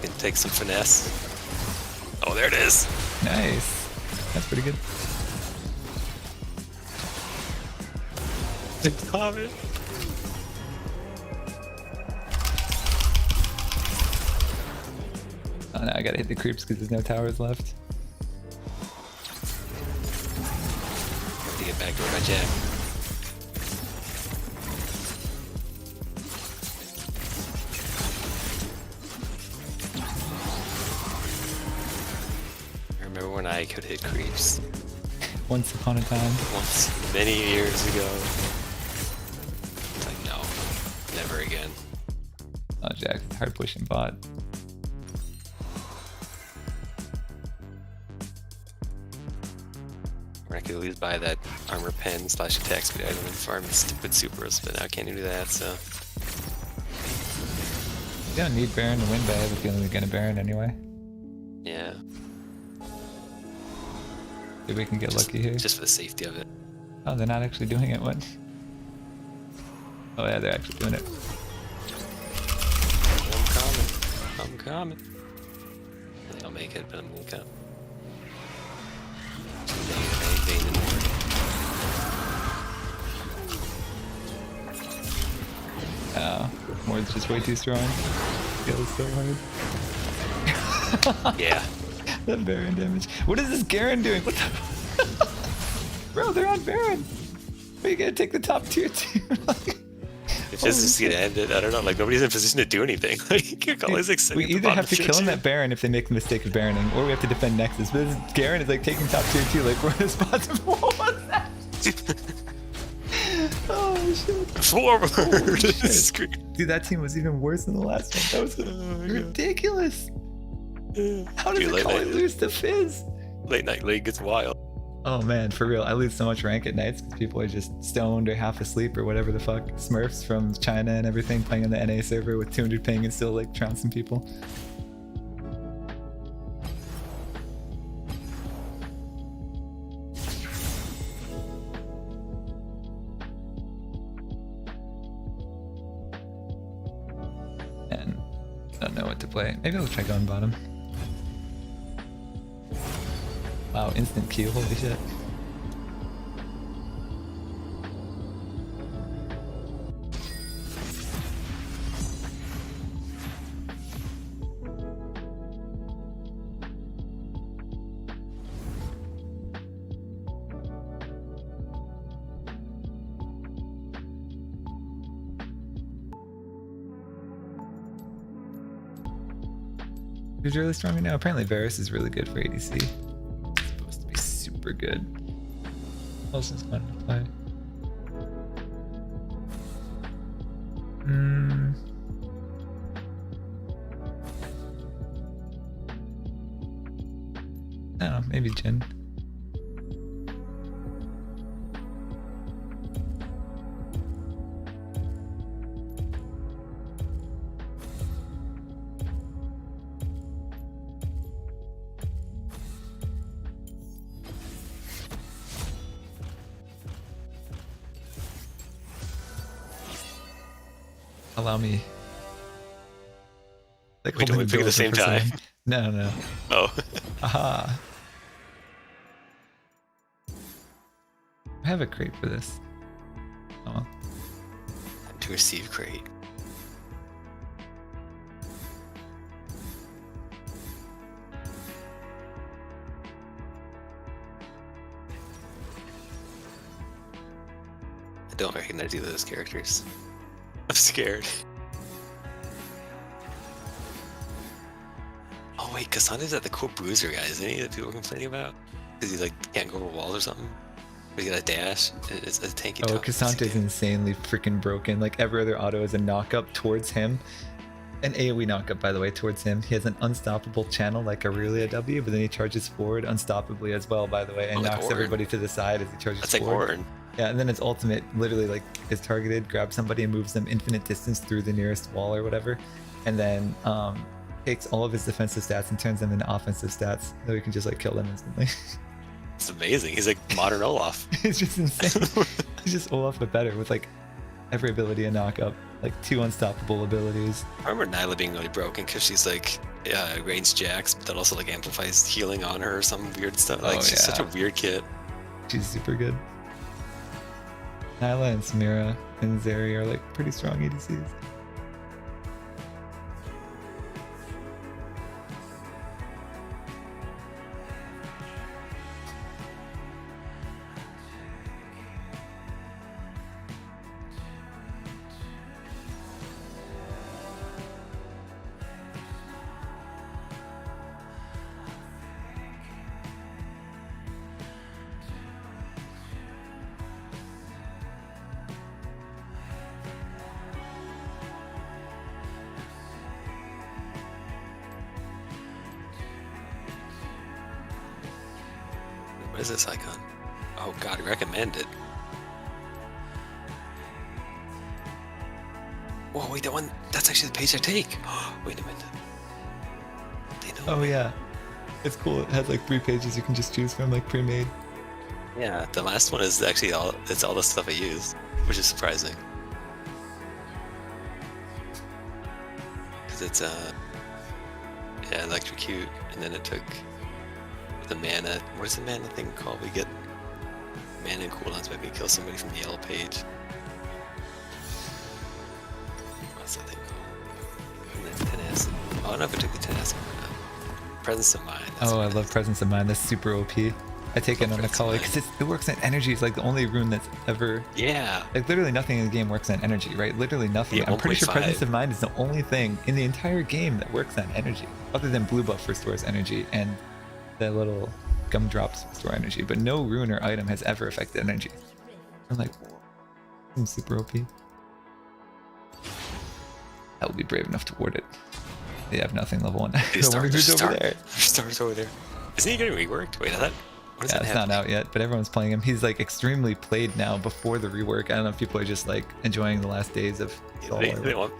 Can take some finesse. Oh, there it is. Nice. That's pretty good. Comment. Oh no, I gotta hit the creeps because there's no towers left. Have to get back to my Jack. I remember when I could hit creeps. Once upon a time. Once, many years ago. It's like, no, never again. Oh, Jack's hard pushing bot. I could at least buy that armor pen / attack speed item and farm stupid supers, but now I can't do that, so. You don't need Baron to win, but I have a feeling we're gonna Baron anyway. Yeah. Maybe we can get lucky here. Just for the safety of it. Oh, they're not actually doing it. What? Oh yeah, they're actually doing it. I'm coming. I'm coming. I think I'll make it, but I'm gonna come. Oh, Mord's just way too strong. Feels so hard. Yeah. That Baron damage. What is this Garen doing? What the? Bro, they're on Baron. Are you gonna take the top tier too? If this is gonna end it, I don't know. Like nobody's in a position to do anything. Like you're always like sitting We at the either bottom have to of kill him shit. at Baron if they make the mistake of Baroning, or we have to defend Nexus. But Garen is like taking top tier 2. Like we're in a spot to What's that? Oh shit! Forward. Holy shit. Dude, that team was even worse than the last one. That was ridiculous. How does Dude, the late Colin night- lose to Fizz? Late night league gets wild. Oh man, for real. I lose so much rank at nights because people are just stoned or half asleep or whatever the fuck. Smurfs from China and everything playing on the NA server with 200 ping and still like trouncing people. And I don't know what to play. Maybe I'll try going bottom. Wow, instant Q, holy shit. Who's really strong right now? Apparently Varus is really good for ADC. It's supposed to be super good. What else is fun to play? I don't know, maybe Jhin. Allow me. Like Wait, do we holding pick at the door same for time? someone. No, no. Oh. Aha. I have a crate for this. Oh well. To receive crate. I don't recognize either of those characters. I'm scared. Oh wait, Cassandra's at the cool bruiser guy, isn't he? That people are complaining about? Because he like can't go over walls or something? Or he got a dash? It's a tanky Oh, top. Cassandra's insanely freaking broken. Like every other auto is a knock up towards him. An AoE knock up, by the way, towards him. He has an unstoppable channel like Aurelia W, but then he charges forward unstoppably as well, by the way, and Oh, like knocks Ornn. everybody to the side as he charges That's like forward. Ornn. Yeah, and then his ultimate literally like is targeted, grabs somebody and moves them infinite distance through the nearest wall or whatever, and then takes all of his defensive stats and turns them into offensive stats, so he can just like kill them instantly. It's amazing. He's like modern Olaf. It's just insane. He's just Olaf but better with like every ability a knock up, like 2 unstoppable abilities. I remember Nyla being really broken because she's like ranged Jax, but that also like amplifies healing on her or some weird stuff. Like Oh, she's such a yeah. weird kid. She's super good. Nyla and Samira and Zeri are like pretty strong ADCs. What is this icon? Oh god, recommend it. Whoa, wait, that one, that's actually the page I take. Wait a minute. Oh yeah. It's cool. It has like 3 pages you can just choose from, like pre-made. Yeah, the last one is actually all the stuff I use, which is surprising. Because it's yeah, electrocute, and then it took the mana. What is the mana thing called? We get mana and cooldowns by kill somebody from the yellow page. What's that thing called? And then tenacity. Oh, I don't know if I took the tenacity or not. Presence of mind. Oh, I love Presence of Mind. That's super OP. I take it on a color because it works on energy. It's like the only rune that's ever. Yeah. Like literally nothing in the game works on energy, right? Literally nothing. Yeah, I'm pretty sure 1.5. Presence of Mind is the only thing in the entire game that works on energy, other than Blue Buff restores energy and the little gumdrops restore energy. But no rune or item has ever affected energy. I'm like, I'm super OP. I will be brave enough to ward it. They have nothing level 1. Who's over there? Star's over there. Isn't he getting reworked? Wait, what is Yeah, that it's not out yet, but everyone's playing him. He's like extremely played now before the rework. I don't know if people are just like enjoying the last days of Soul. They want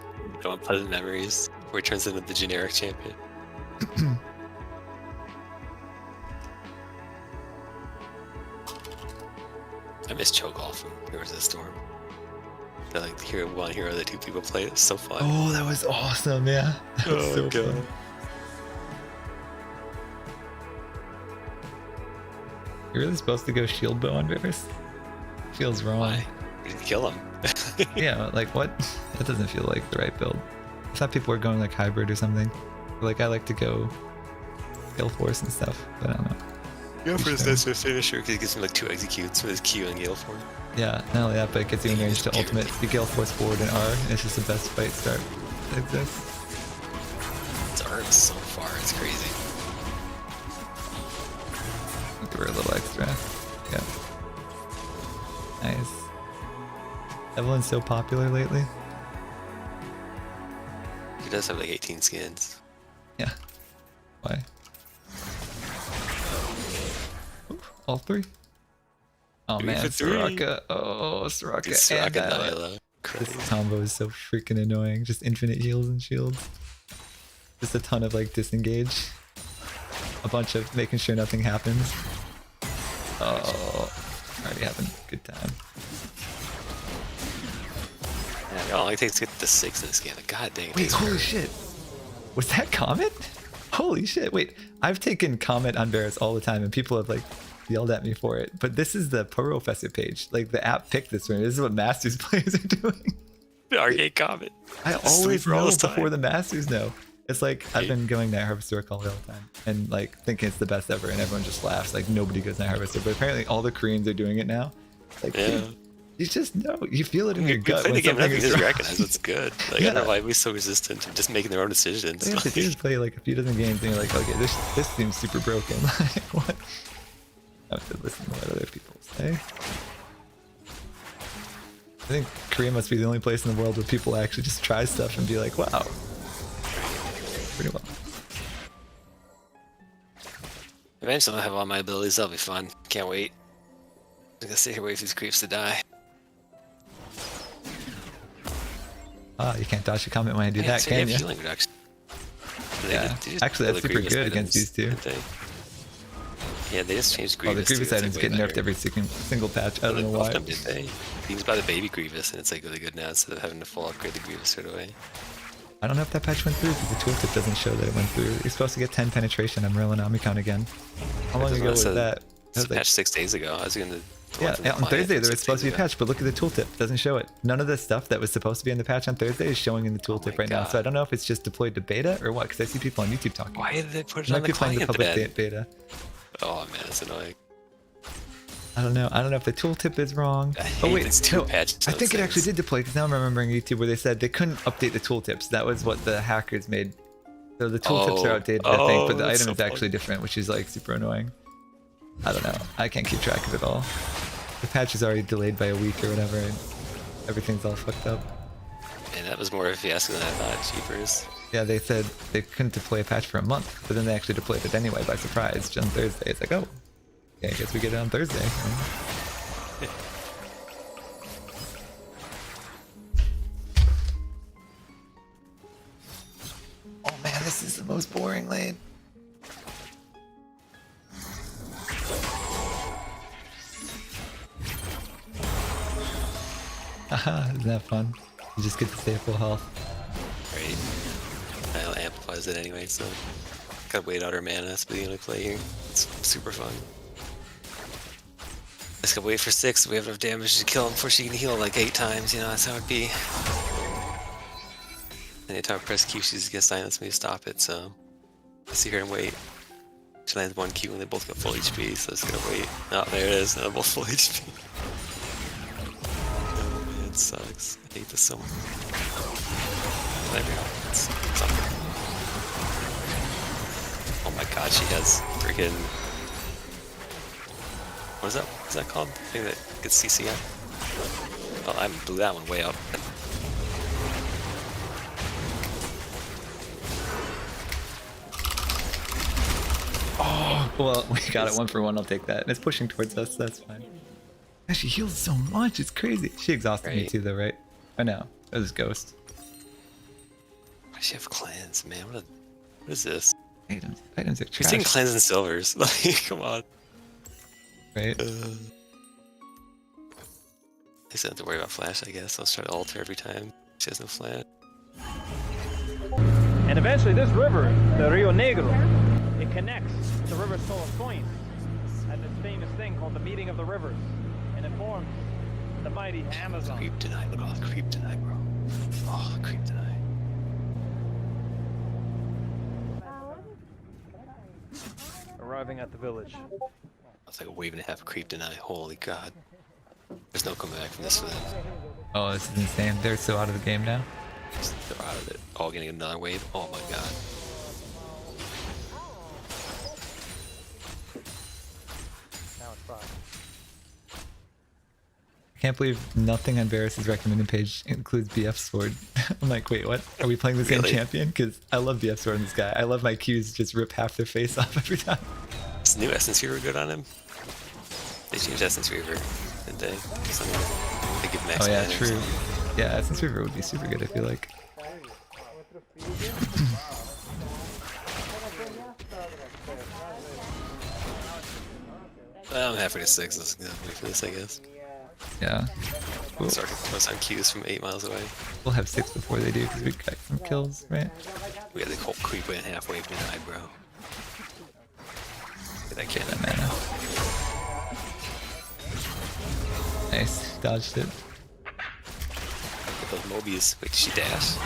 pleasant memories where he turns into the generic champion. I miss Cho'Gall from Heroes of the Storm. They're like the one hero that 2 people play. It's so fun. Oh, that was awesome, yeah. That was so fun. You're really supposed to go shield bow on Varus? Feels wrong. Why? We didn't kill him. Yeah, like what? That doesn't feel like the right build. I thought people were going like hybrid or something. Like I like to go Gale Force and stuff, but I don't know. Go for his nice finisher because he gives him like 2 executes with his Q and Gale Force. Yeah, not only that, but it gets you in range to ultimate. You Gale Force forward and R, and it's just the best fight start that exists. It's art so far, it's crazy. Give her a little extra. Yeah. Nice. Evelyn's so popular lately. He does have like 18 skins. Yeah. Why? All 3? Oh 3 man, for 3. Soraka. Oh, Soraka. It's Soraka and Nyla. This combo is so freaking annoying. Just infinite heals and shields. Just a ton of like disengage. A bunch of making sure nothing happens. Oh, already having a good time. Yeah, it only takes to get to 6 in this game. God dang it. Wait, holy shit. Was that Comet? Holy shit. Wait, I've taken Comet on Varus all the time and people have like yelled at me for it. But this is the Professor page. Like the app picked this one. This is what Masters players are doing. The Arcade Comet. I always know before the Masters know. It's like I've been going Night Harvester all the time and like thinking it's the best ever and everyone just laughs. Like nobody goes Night Harvester. But apparently all the Koreans are doing it now. Like dude, you just know. You feel it in your gut. Play When the game something and is just wrong. recognize it's good. Like I don't know why we're so resistant to just making their own decisions. You have to do is play like a few dozen games and you're like, okay, this seems super broken. Like what? I have to listen to what other people say. I think Korea must be the only place in the world where people actually just try stuff and be like, wow. Pretty well. Eventually I'll have all my abilities, that'll be fun. Can't wait. I'm gonna sit here waiting for these creeps to die. Ah, you can't dodge a comment when I do Yeah, that, so can they you? have healing reduction. Yeah, They just actually kill that's the super Grievous good against items, these two. didn't they? Yeah, they just changed Oh, Grievous. the Grievous too, it's, items like, get way nerfed better. every single patch. I don't know Both why. of them, did they? He was by the baby Grievous, and it's like really good now instead of having to full upgrade the Grievous straight away. I don't know if that patch went through because the tooltip doesn't show that it went through. You're supposed to get 10 penetration on Merlin Omicron again. How long ago was that? It's patched 6 days ago. I was gonna. Yeah, on Thursday there was supposed to be a patch, but look at the tooltip. It doesn't show it. None of the stuff that was supposed to be in the patch on Thursday is showing in the tooltip right now. So I don't know if it's just deployed to beta or what, because I see people on YouTube talking. Why did they put it Might on be the playing the client public then? beta. Oh man, it's annoying. I don't know. I don't know if the tooltip is wrong. I Oh hate wait, these two no, patches I think it things. actually did deploy because now I'm remembering YouTube where they said they couldn't update the tooltips. That was what the hackers made. So the tooltips are outdated, I think, but the that's item so is actually different, which is like super annoying. I don't know. I can't keep track of it all. The patch is already delayed by a week or whatever, and everything's all fucked up. And that was more of a fiasco than I thought. Cheapers. Yeah, they said they couldn't deploy a patch for a month, but then they actually deployed it anyway by surprise on Thursday. It's like, oh, yeah, I guess we get it on Thursday. Oh man, this is the most boring lane. Haha, isn't that fun? You just get to stay at full health. Right. That amplifies it anyway, so gotta wait out our mana. That's the only play here. It's super fun. Just gotta wait for 6. We have enough damage to kill him before she can heal like 8 times. You know, that's how it be. Anytime I press Q, she just gets silence me to stop it. So I sit here and wait. She lands 1Q and they both got full HP, so I'm just gonna wait. Oh, there it is. Now they're both full HP. Oh man, it sucks. I hate this so much. There we go. It's something. Oh my god, she has freaking... What is that? What's that called? The thing that gets CC up? Oh, I blew that one way up. Oh, well, we got it 1 for 1. I'll take that. And it's pushing towards us, so that's fine. Man, she heals so much. It's crazy. She exhausted me too, though, right? I know. It was Ghost. Why does she have clans, man? What is this? Items are She's trash. taking clans and silvers. Like, come on. Right? I just don't have to worry about flash, I guess. I'll try to ult her every time. She has no flash. And eventually this river, the Rio Negro, it connects the river Solar Point at this famous thing called the Meeting of the Rivers. And it forms the mighty Amazon. Creep deny, look at all the creep deny, bro. Oh, creep deny. Arriving at the village. It's like a wave and a half creep deny. Holy god. There's no coming back from this for them. Oh, this is insane. They're so out of the game now. They're out of it. All getting another wave. Oh my god. Now it's 5. I can't believe nothing on Varus' recommended page includes BF Sword. I'm like, wait, what? Are we playing the same Really? champion? Because I love BF Sword in this guy. I love my Qs just rip half their face off every time. Is new Essence Reaver good on him? They changed Essence Reaver, didn't they? They give max Oh yeah, mana or true. something. Yeah, Essence Reaver would be super good, I feel like. I'm halfway to 6. Let's wait for this, I guess. Yeah. Cool. Start to post on Qs from 8 miles away. We'll have 6 before they do because we got some kills, right? We got the whole creep and half wave denied, bro. Get that cannon. That mana. Nice. Dodged it. Get those Mobius. Wait, did she dash?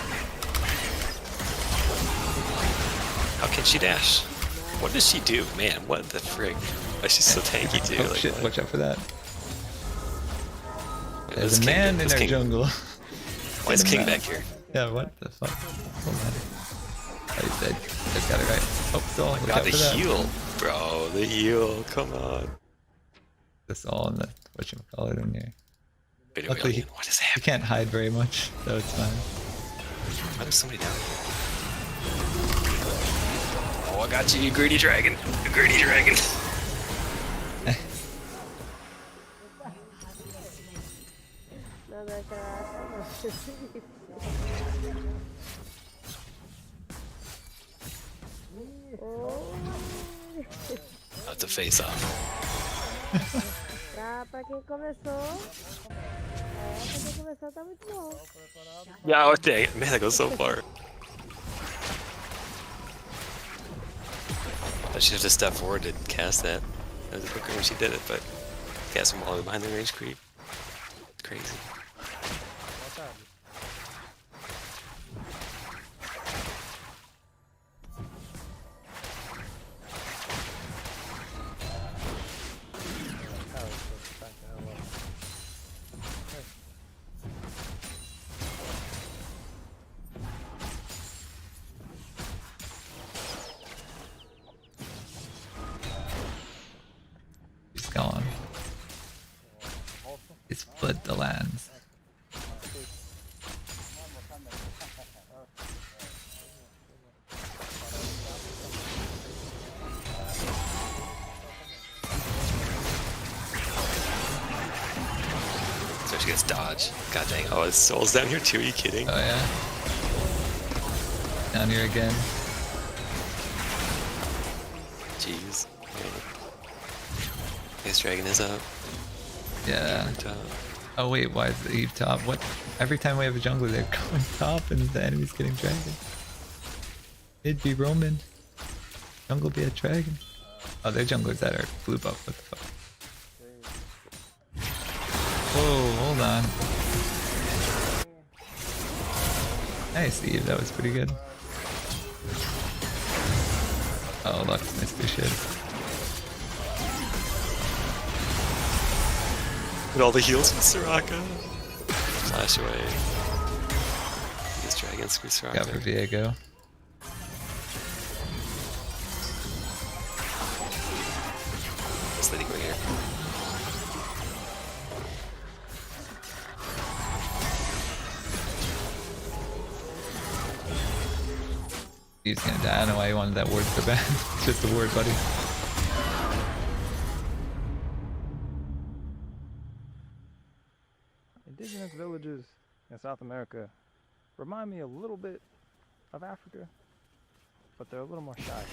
How can she dash? What does she do? Man, what the frig? Why she's so tanky too? Oh like, shit, what? watch out for that. Yeah, There's this a king- man in this our king- jungle. Why is Get him King out. back here? Yeah, what the fuck? Hold on. Oh, he's dead. Just got it right. Oh, still, watch God, out the for that. heal, bro. The heal. Come on. This all in the whatchamacallit in here. Video Luckily, alien. What is he can't hide very much, so it's fine. Oh, there's somebody down here. Oh, I got you, you greedy dragon. You greedy dragon. That's a face off. Pra quem começou. Pra quem começou tá muito bom. Yeah, oh, dang it. Man, that goes so far. I should have just stepped forward to cast that. That was quicker when she did it, but cast him all the way behind the range creep. It's crazy. He's gone. It's flood the lands. So she gets dodge. God dang. Oh, his soul's down here too. Are you kidding? Oh yeah. Down here again. Jeez. His dragon is up. Yeah. Top. Oh wait, why is the Eve top? What? Every time we have a jungler, they're going top and the enemy's getting dragon. It'd be Roman. Jungle be a dragon. Oh, they're junglers that are blue buff. What the fuck? Whoa, hold on. Nice, Eve. That was pretty good. Oh, Lux, nice appreciate. And all the heals from Soraka. Flash away. Use Dragon, screw Soraka. Got for Viego. Just letting go here. He's gonna die. I don't know why he wanted that ward so bad. It's just a word, buddy. Indigenous villages in South America remind me a little bit of Africa, but they're a little more shy.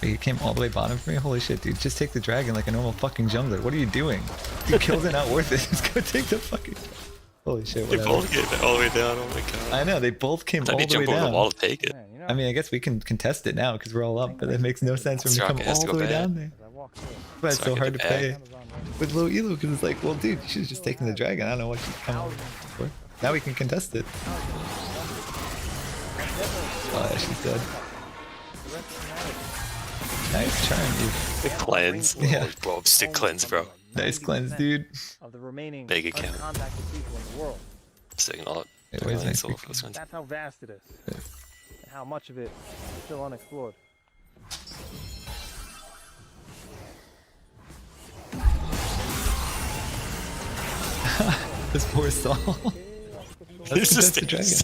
You came all the way bottom for me? Holy shit, dude. Just take the dragon like a normal fucking jungler. What are you doing? You killed it, not worth it. Just go take the fucking... Holy shit, They whatever. both came all the way down, oh my god. I know, they both came Let all me the way jump over down. the wall to take it. I mean, I guess we can contest it now because we're all up, but it makes no sense for him to come Soraka has all to the go way back. down there. But it's so Soraka hard to to play back. with low elo because it's like, well, dude, you should have just taken the dragon. I don't know what you come over for. Now we can contest it. Oh, yeah, she's dead. Nice charm, dude. The cleanse. Yeah. Bro, stick cleanse, bro. Nice cleanse, dude. Of the remaining Big account. uncontacted people in the world. Sticking all Wait, where's my soul speaker? first ones. That's how vast it is. And how much of it is still unexplored. This poor Saul. He's just the dragon.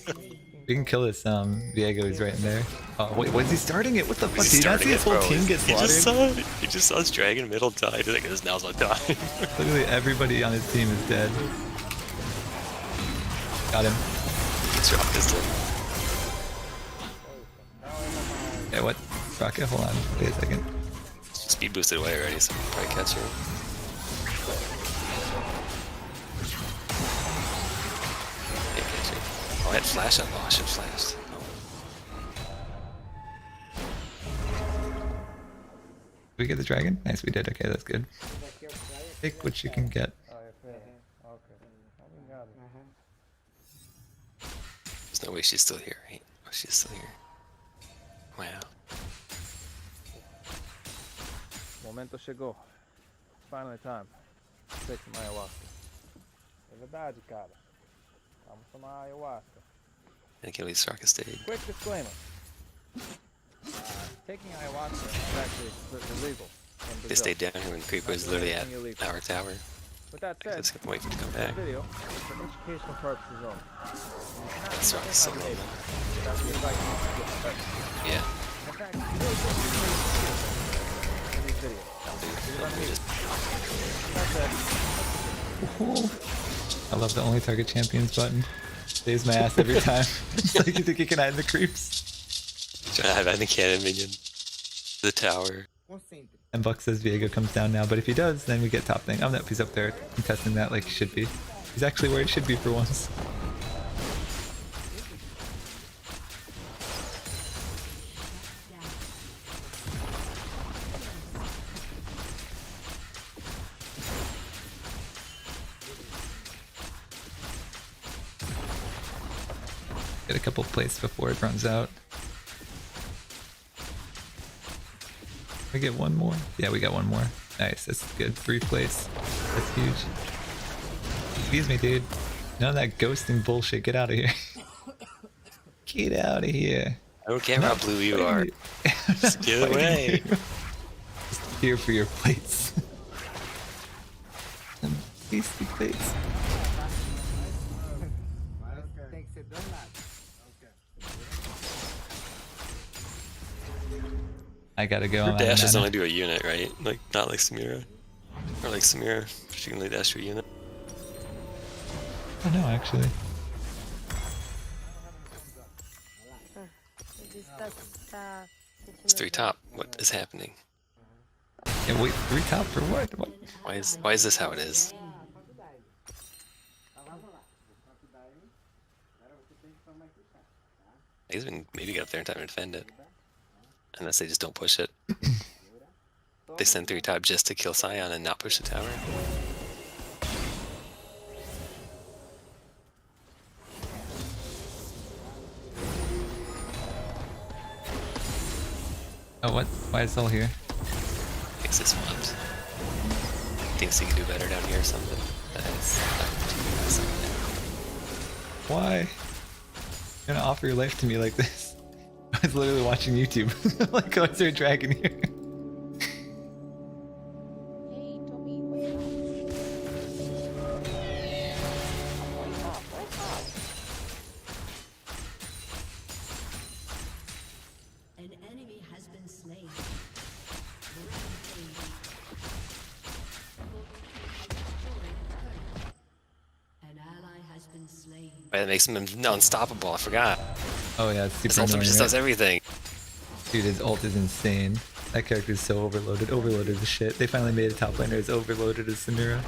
We can kill this Viego, he's right in there. Oh wait, was he starting it? What the fuck? He's Did you not starting see his it, whole bro. team get slaughtered? He just saw his dragon middle die. He's like, this now's my time. Literally everybody on his team is dead. Got him. Soraka's dead. Yeah, what? Rocket, hold on. Wait a second. Speed boosted away already, so we'll probably catch her. Can't catch her. Oh, I had flash up. Oh, I should have flashed. Did we get the dragon? Nice, we did. Okay, that's good. Take what you can get. There's no way she's still here, right? Oh, she's still here. Wow. Momento chegou. It's finally time. Take some ayahuasca. É verdade, cara. Vamos tomar ayahuasca. I can't believe Soraka stayed. Quick disclaimer. Taking ayahuasca is actually illegal in Brazil. They stayed down here when Creeper was literally at our tower. With that said, Just wait for him to come this back. video is for educational purposes only. That's right, so low now. That's the advice you get first. Yeah. In fact, you really don't need to in these videos. I love the only target champions button. Saves my ass every time. It's like you think you can hide the creeps. Trying to hide behind the cannon minion. The tower. And Buck says Viego comes down now, but if he does, then we get top thing. Oh no, he's up there contesting that like he should be. He's actually where he should be for once. Get a couple plates before it runs out. We get one more? Yeah, we got one more. Nice, that's good. 3 plates. That's huge. Excuse me, dude. None of that ghosting bullshit. Get out of here. Get out of here. I don't care how blue you are. Just get away. Just here for your plates. Some tasty plates. I gotta go. Her I'm dashes out of only do a unit, right? Like, not like Samira. Or like Samira, she can only dash to a unit. Oh no, actually. It's 3 top. What is happening? Yeah, wait, 3 top for what? What? Why is this how it is? He's been maybe get up there in time to defend it. Unless they just don't push it. They send 3 top just to kill Scion and not push the tower. Oh, what? Why is Soul here? Thinks this swamped. Thinks he can do better down here or something. That's not Why? You're gonna offer your life to me like this? I was literally watching YouTube. Like, oh, is there a dragon here? An enemy has been slain. An ally has been slain. That makes him unstoppable. I forgot. Oh yeah, it's super His ultimate annoying, just right? does everything. Dude, his ult is insane. That character is so overloaded. Overloaded as shit. They finally made a top laner as overloaded as Samira.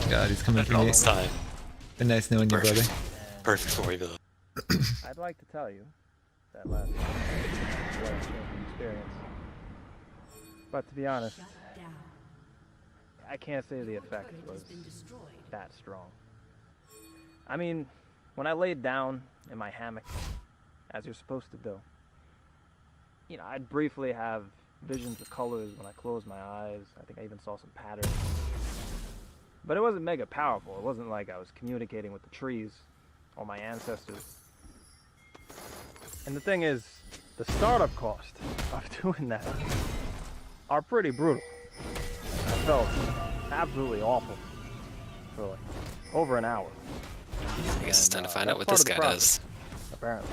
God, he's coming for All me. this time. Been nice knowing you, brother. Perfect for you, though. I'd like to tell you that last night was a life-changing experience. But to be honest, I can't say the effect was that strong. I mean, when I laid down in my hammock, as you're supposed to do, you know, I'd briefly have visions of colors when I closed my eyes. I think I even saw some patterns. But it wasn't mega powerful. It wasn't like I was communicating with the trees or my ancestors. And the thing is, the startup cost of doing that are pretty brutal. I felt absolutely awful for like over an hour. I guess it's time to find out what that's this part guy of the does. Apparently.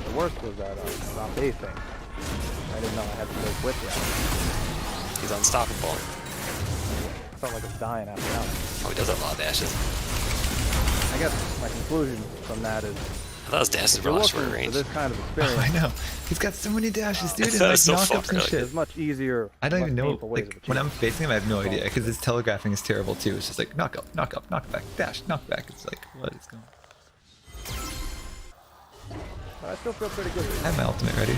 The worst was that Zombie thing. I didn't know I had to live with that. He's unstoppable. I felt like I was dying after that. Oh, he does have a lot of dashes. I guess my conclusion from that is, I thought his dashes if were a you're lot looking shorter for range. this kind of experience, I know. He's got so many dashes, dude. And That like was so knockups far, and really. shit. there's much easier, I don't less even know. painful ways of Like when I'm achieving facing him, I have no idea because his telegraphing is terrible too. It's just like knock up, knock up, knock back, dash, knock back. It's like what is going on? But I still feel pretty good. I have my ultimate ready.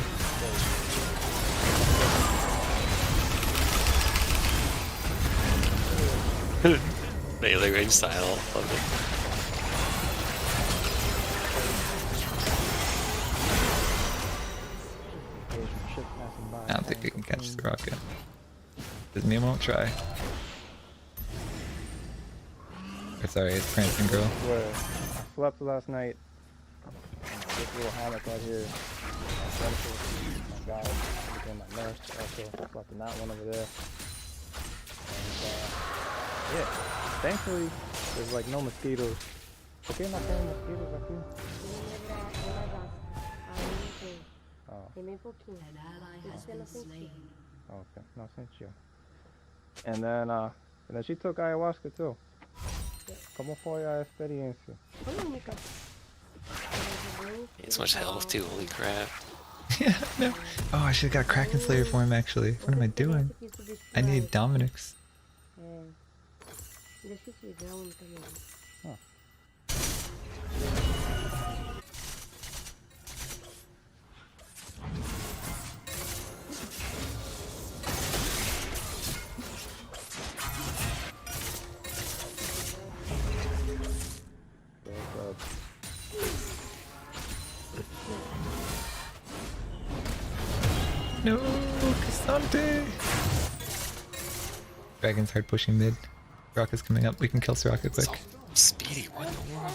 Melee range style. Love it. I don't think we can catch the rocket. Doesn't mean we won't try. Or sorry, it's Prancing Girl. Where I slept last night in this little hammock right here. My friend, my guide, became my nurse. Also slept in that one over there. And yeah, thankfully there's like no mosquitoes. ¿Por qué no hay mosquitoes aquí? Oh. An ally has been slain. Okay, no, thank you. And then she took ayahuasca too. ¿Cómo fue la experiencia? He has so much health too, holy crap. Yeah, no. Oh, I should have got Kraken Slayer for him actually. What am I doing? I need Dominic's. Huh. No, Cassante! Dragon's hard pushing mid. Rocket's coming up. We can kill Soraka quick. Speedy, what in the world?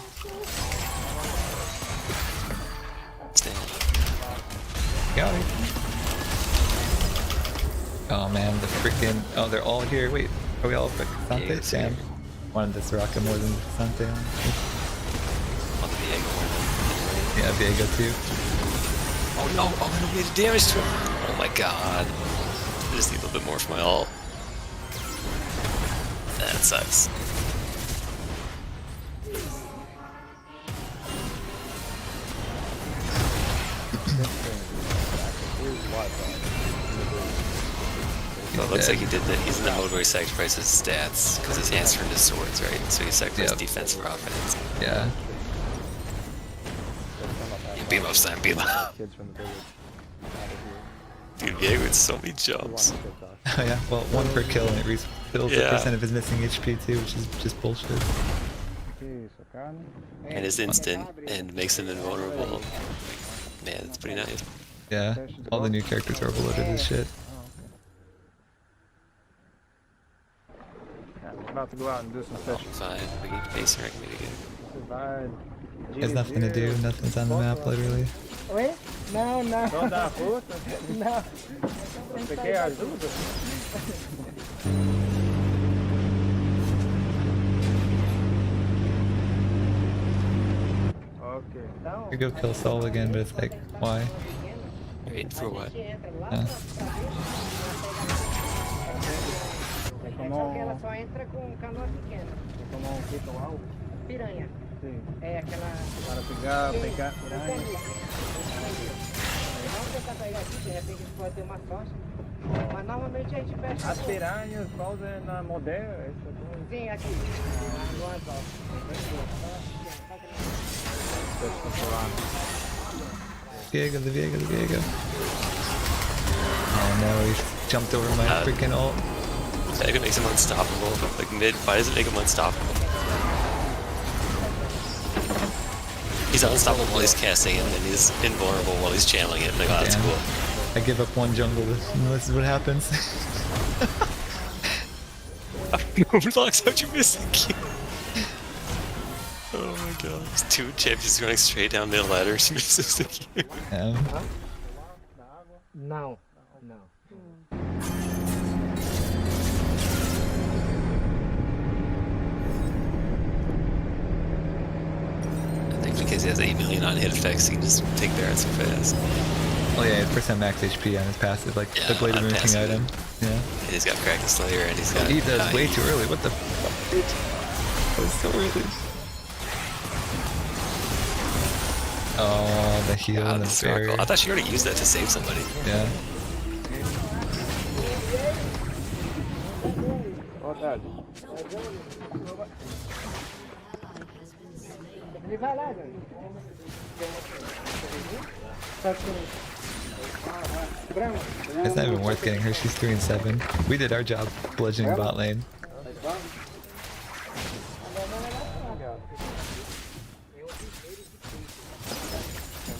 Got it. Oh man, the freaking. Oh, they're all here. Wait, are we all for Cassante? Yeah, Damn. Wanted the Soraka more than Cassante. On Viego more than Yeah, Viego too. Oh no, oh no, we did damage to him. Oh my god. I just need a little bit more for my ult. That sucks. Well, it looks like he did that. He's in the mode where he sacrifices stats because his hands turned to swords, right? So he sacrificed defense for offense. Yeah. Beam up, Sam, beam up. Dude, Viego with so many jumps. Oh yeah, well, one per kill and it refills the percent of his missing HP too, which is just bullshit. And his instant and makes him invulnerable. Man, it's pretty nice. Yeah, all the new characters are overloaded as shit. I'm about to go out and do some sessions. Fine, we need pacing rank me to get. Survive. There's nothing to do, nothing's on the map, literally. Oi? Não, não. Não dá fruta? Não. Você quer ajuda? We go kill Saul again, but it's like, why? Wait, for what? Yeah. É só que ela só entra com canoa pequena. Tomar um ritual? Piranha. Sim. É aquela... Para pegar piranha. Vamos tentar pegar aqui, de repente a gente pode ter uma sorte. Mas normalmente a gente fecha... As piranhas causam na modelo? Sim, aqui. No anzol. Viego, the Viego, the Viego. Oh no, he jumped over my freaking ult. That makes him unstoppable. Like mid, why does it make him unstoppable? He's unstoppable while he's casting it, and then he's invulnerable while he's channeling it. Like, oh, that's Damn. cool. I give up one jungle, and this is what happens. Roblox, how'd you miss the key? Oh my god. There's two champions running straight down middle ladder. She misses the key. Não, não. I think because he has 8 million on hit effects, he can just take Baron so fast. Oh yeah, 8% max HP on his passive, like the Blade of Moonking item. Yeah. And he's got Kraken Slayer, and he's got... He does way too early, what the fuck, dude? That was so early. Oh, the heal and the barrier. I thought she already used that to save somebody. Yeah. Ele vai lá, gente. It's not even worth getting her, she's 3-7. We did our job bludgeoning bot lane.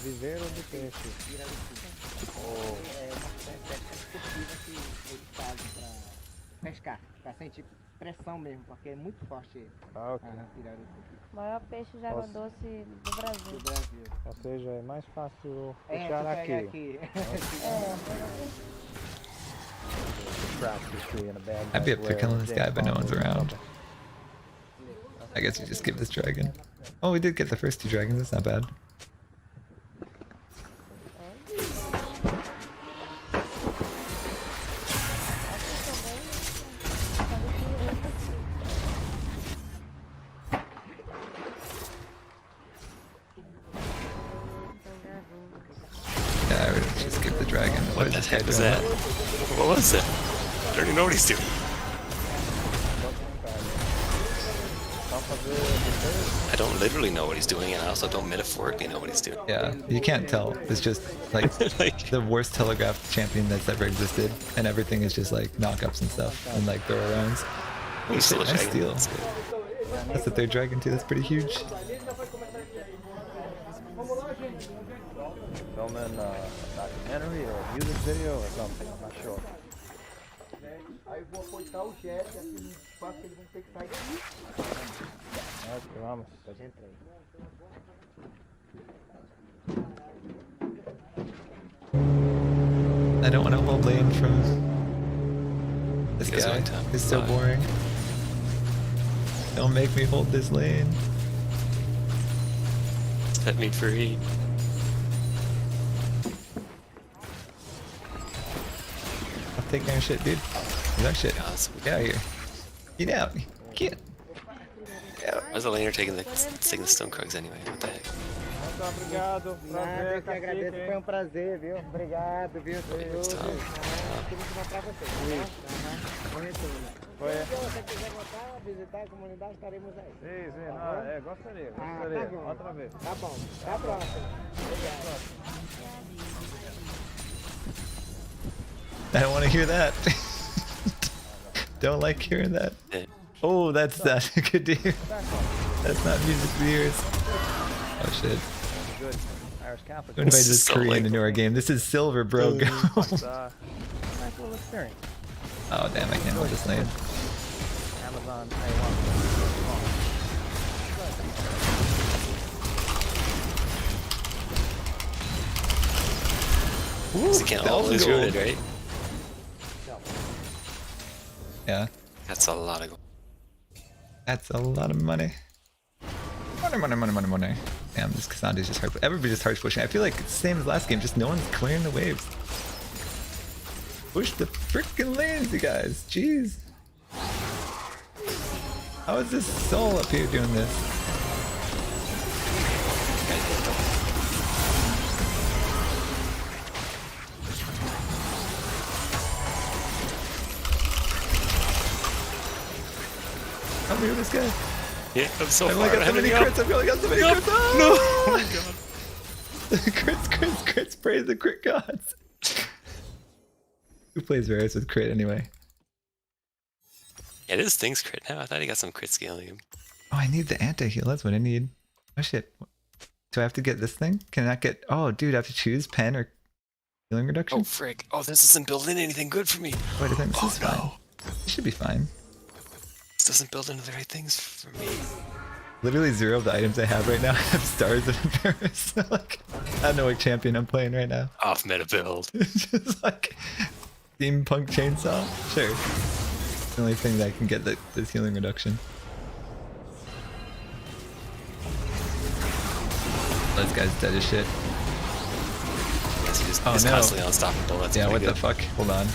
Viveiro do peixe. Pescar, pra sentir pressão mesmo, porque é muito forte ele. Ah, ok. O maior peixe de água doce do Brasil. Ou seja, é mais fácil É, fechar tu aqui. pega aqui. I'd be up there killing this guy, but no one's around. I guess we just give this dragon. Oh, we did get the first 2 dragons, that's not bad. Yeah, I would just give the dragon. What the heck was that? What was that? I don't even know what he's doing. I don't literally know what he's doing, and I also don't metaphorically know what he's doing. Yeah, you can't tell. It's just like, the worst telegraphed champion that's ever existed, and everything is just like knockups and stuff, and like throw arounds. Oh shit, nice steal. That's the 3rd dragon too, that's pretty huge. Filming a documentary or a music video or something, I'm not sure. Aí vou apoiar o jet, assim, no espaço eles vão ter que sair daqui. Ok, vamos. Pode entrar aí. I don't want to hold lane from this guy. It's so boring. Don't make me hold this lane. Set me free. I'll take your shit, dude. That shit. Get out of here. Get out. Get. Why's the laner taking the stone krugs anyway? What the heck? Obrigado. Nada, eu que agradeço, foi um prazer, viu? Obrigado, viu? Tudo de bom pra vocês, tá? Bom retorno. Se você quiser voltar, visitar a comunidade, estaremos aí. Sim, sim, Tá bom? não, gostaria. Tá bom. Outra vez. Tá bom, até a próxima. Obrigado. I don't want to hear that. Don't like hearing that. Oh, that's not good to hear. That's not music to the ears. Oh shit. Good. Irish Catholic. Who invited this Korean into our game? This is silver, bro. Go. Nice little experience. Oh damn, I can't hold this lane. Amazon Because you can't all lose rooted, right? Yeah. That's a lot of gold. That's a lot of money. Money. Damn, this Cassandra's just hard. Everybody's just hard pushing. I feel like it's the same as last game, just no one's clearing the waves. Push the freaking lanes, you guys. Jeez. How is this soul up here doing this? Help me with this guy. Yeah, I'm so I've far only got so ahead many of you. crits. I've only got so many crits. No! Oh Oh my god. crits. Praise the crit gods. Who plays Varus with crit anyway? Yeah, this thing's crit now. I thought he got some crit scaling. Oh, I need the anti-heal. That's what I need. Oh shit. Do I have to get this thing? Can I not get... Oh, dude, I have to choose pen or healing reduction? Oh, frick. Oh, this isn't building anything good for me. Wait, I think this is fine. This should be fine. This doesn't build into the right things for me. Literally zero of the items I have right now have stars of Varus. Like, I don't know what champion I'm playing right now. Off meta build. Just like steampunk chainsaw. Sure. It's the only thing that I can get this healing reduction. This guy's dead as shit. He's Oh no. constantly unstoppable. That's Yeah, what pretty the fuck? Hold on.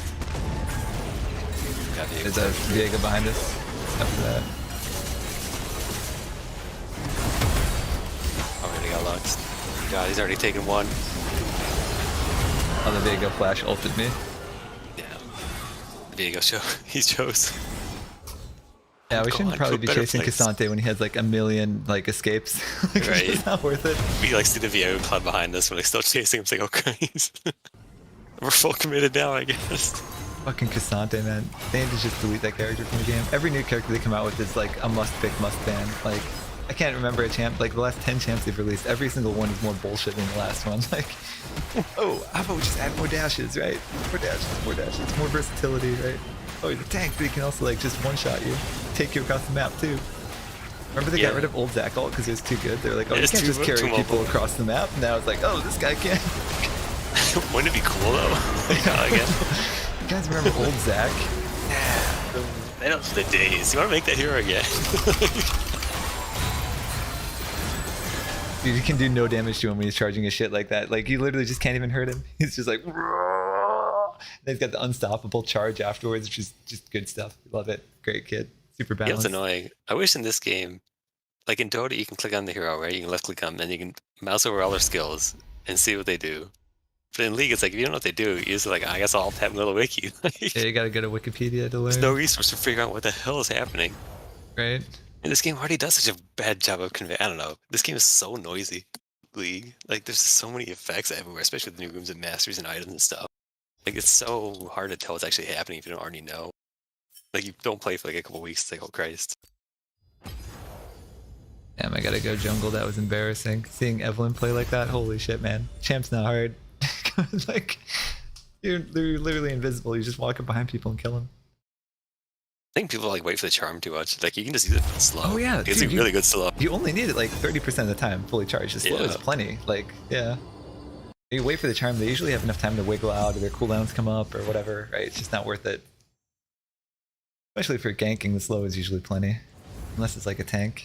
Got There's a Viega behind us. After that. Already got Lux. God, he's already taken one. Oh, the Viega flash ulted me. Yeah. Viego show. He chose. Yeah, we Go shouldn't on, probably to a be better chasing place. Cassante when he has like a million like escapes. Like, Right. It's just not worth it. We like see the Viego cloud behind us when they're still chasing him. It's like, oh, Christ. We're full committed now, I guess. Fucking Cassante, man. They need to just delete that character from the game. Every new character they come out with is like a must pick, must ban. Like, I can't remember a champ, like the last 10 champs they've released, every single one is more bullshit than the last one. Like, oh, how about we just add more dashes, right? More dashes, more versatility, right? Oh, he's a tank, but he can also like just one-shot you, take you across the map too. Remember they got rid of old Zac ult because it was too good? They were like, oh, you can't just carry people across the map. Now it's like, oh, this guy can. Wouldn't it be cool though? I guess. You guys remember old Zac? Yeah. Those are the days. You want to make that hero again? Dude, you can do no damage to him when he's charging his shit like that. Like, you literally just can't even hurt him. He's just like... Then he's got the unstoppable charge afterwards, which is just good stuff. Love it. Great kid. Super Yeah, it's balanced. annoying. I wish in this game, like in Dota, you can click on the hero, right? You can left click on them, and you can mouse over all their skills and see what they do. But in League, it's like, if you don't know what they do, you're just like, I guess I'll tap little wiki. Yeah, you gotta go to Wikipedia to learn. There's no resource to figure out what the hell is happening. Right. And this game already does such a bad job of convey. I don't know. This game is so noisy. League. Like, there's just so many effects everywhere, especially with the new rooms and masters and items and stuff. Like, it's so hard to tell what's actually happening if you don't already know. Like, you don't play for like a couple weeks, it's like, oh Christ. Damn, I gotta go jungle. That was embarrassing. Seeing Evelyn play like that, holy shit, man. Champ's not hard. Like, you're literally invisible. You just walk up behind people and kill them. I think people like wait for the charm too much. Like, you can just use it slow. Oh yeah, it's dude, really good slow. You only need it like 30% of the time fully charged. The slow is Yeah. plenty. Like, yeah. You wait for the charm, they usually have enough time to wiggle out or their cooldowns come up or whatever, right? It's just not worth it. Especially for ganking, the slow is usually plenty. Unless it's like a tank.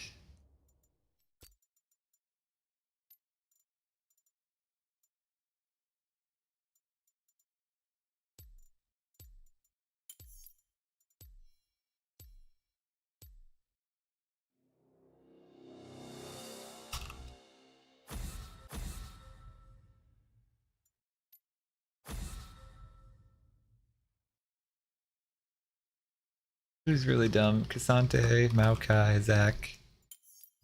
Who's really dumb? Cassante, Maokai, Zac.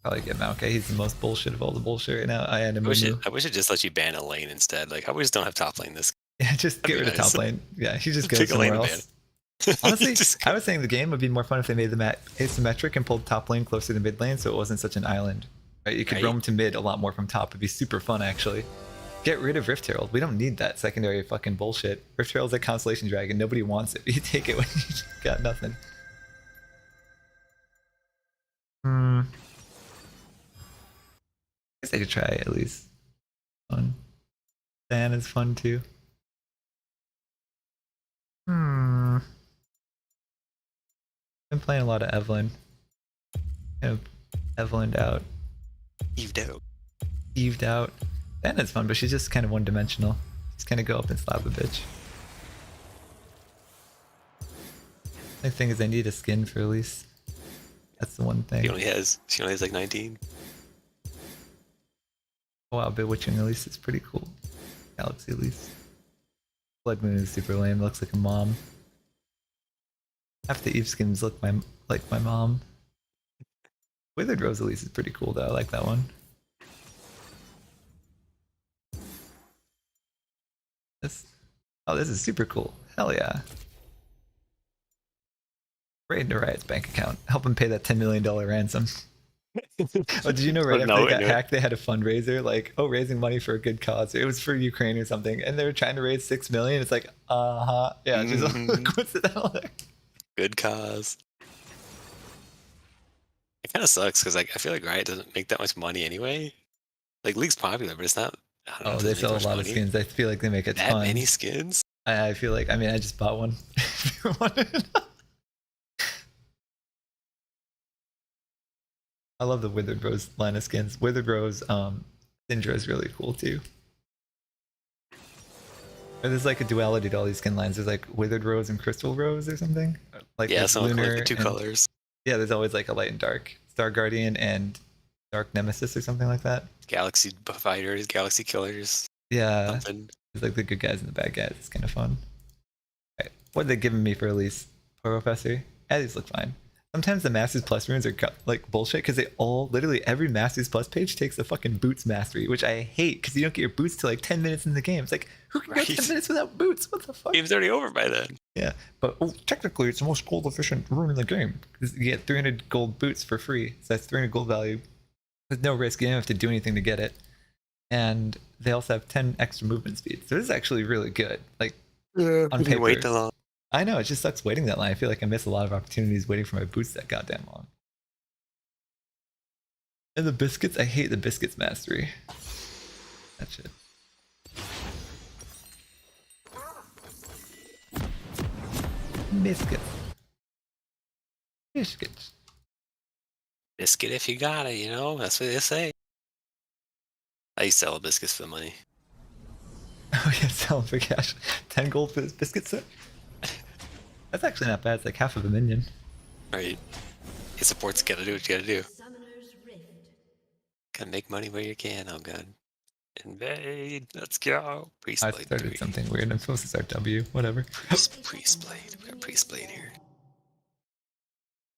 Probably get Maokai. He's the most bullshit of all the bullshit right now. I wish it just let you ban a lane instead. Like, I wish don't have top lane this. Yeah, just get rid of top lane. Yeah, he just goes Pick a lane somewhere and else. Honestly, I was saying the game would be more fun if they made the map asymmetric and pulled top lane closer to mid lane, so it wasn't such an island. Right? You could Right. roam to mid a lot more from top. It'd be super fun, actually. Get rid of Rift Herald. We don't need that secondary fucking bullshit. Rift Herald's a Constellation Dragon. Nobody wants it. You take it when you got nothing. I guess I could try it at least. Fun. Diana's fun too. Been playing a lot of Evelyn. Kind of Evelyned out. Eaved out. Diana's fun, but she's just kind of one-dimensional. Just kind of go up and slap a bitch. The thing is, I need a skin for Elise. That's the one thing. She only has like 19. Oh, wow, Bewitching Elise is pretty cool. Galaxy Elise. Blood Moon is super lame. Looks like a mom. Half the Eve skins look like my mom. Withered Rose Elise is pretty cool though. I like that one. This is super cool. Hell yeah. Right into Riot's bank account. Help him pay that $10 million ransom. Oh, did you know right after they got hacked, they had a fundraiser like, oh, raising money for a good cause. It was for Ukraine or something, and they were trying to raise $6 million. It's like, yeah, just coincidental. Good cause. It kind of sucks because like I feel like Riot doesn't make that much money anyway. Like League's popular, but it's not. I don't know, they sell a lot of skins. I feel like they make a ton. That many skins? I feel like, I mean, I just bought one. If you wanted. I love the Withered Rose line of skins. Withered Rose, Syndra is really cool too. Or there's like a duality to all these skin lines. There's like Withered Rose and Crystal Rose or something. Like yeah, some like the two and, colors. Yeah, there's always like a light and dark. Star Guardian and Dark Nemesis or something like that. Galaxy Fighters, Galaxy Killers. Yeah. Something. It's like the good guys and the bad guys. It's kind of fun. Right. What are they giving me for Elise? Professor? Yeah, these look fine. Sometimes the Masters Plus runes are like bullshit because they all, literally every Masters Plus page takes the fucking boots mastery, which I hate because you don't get your boots till like 10 minutes in the game. It's like, who can go 10 minutes without boots? What the fuck? Game's already over by then. Yeah, but technically it's the most gold efficient rune in the game because you get 300 gold boots for free. So that's 300 gold value with no risk. You don't have to do anything to get it. And they also have 10 extra movement speed. So this is actually really good. Like, on paper. Wait that long. I know, it just sucks waiting that long. I feel like I miss a lot of opportunities waiting for my boots that goddamn long. And the biscuits, I hate the biscuits mastery. That shit. Biscuits. Biscuits. Biscuit if you got it, you know? That's what they say. I used to sell biscuits for the money. Oh yeah, sell them for cash. 10 gold for this biscuit set? That's actually not bad. It's like half of a minion. Right. It supports, gotta do what you gotta do. Gotta make money where you can. Oh god. Invade. Let's go. Priest I Blade started 3. something weird. I'm supposed to start W. Whatever. Priest Blade. We got Priest Blade here.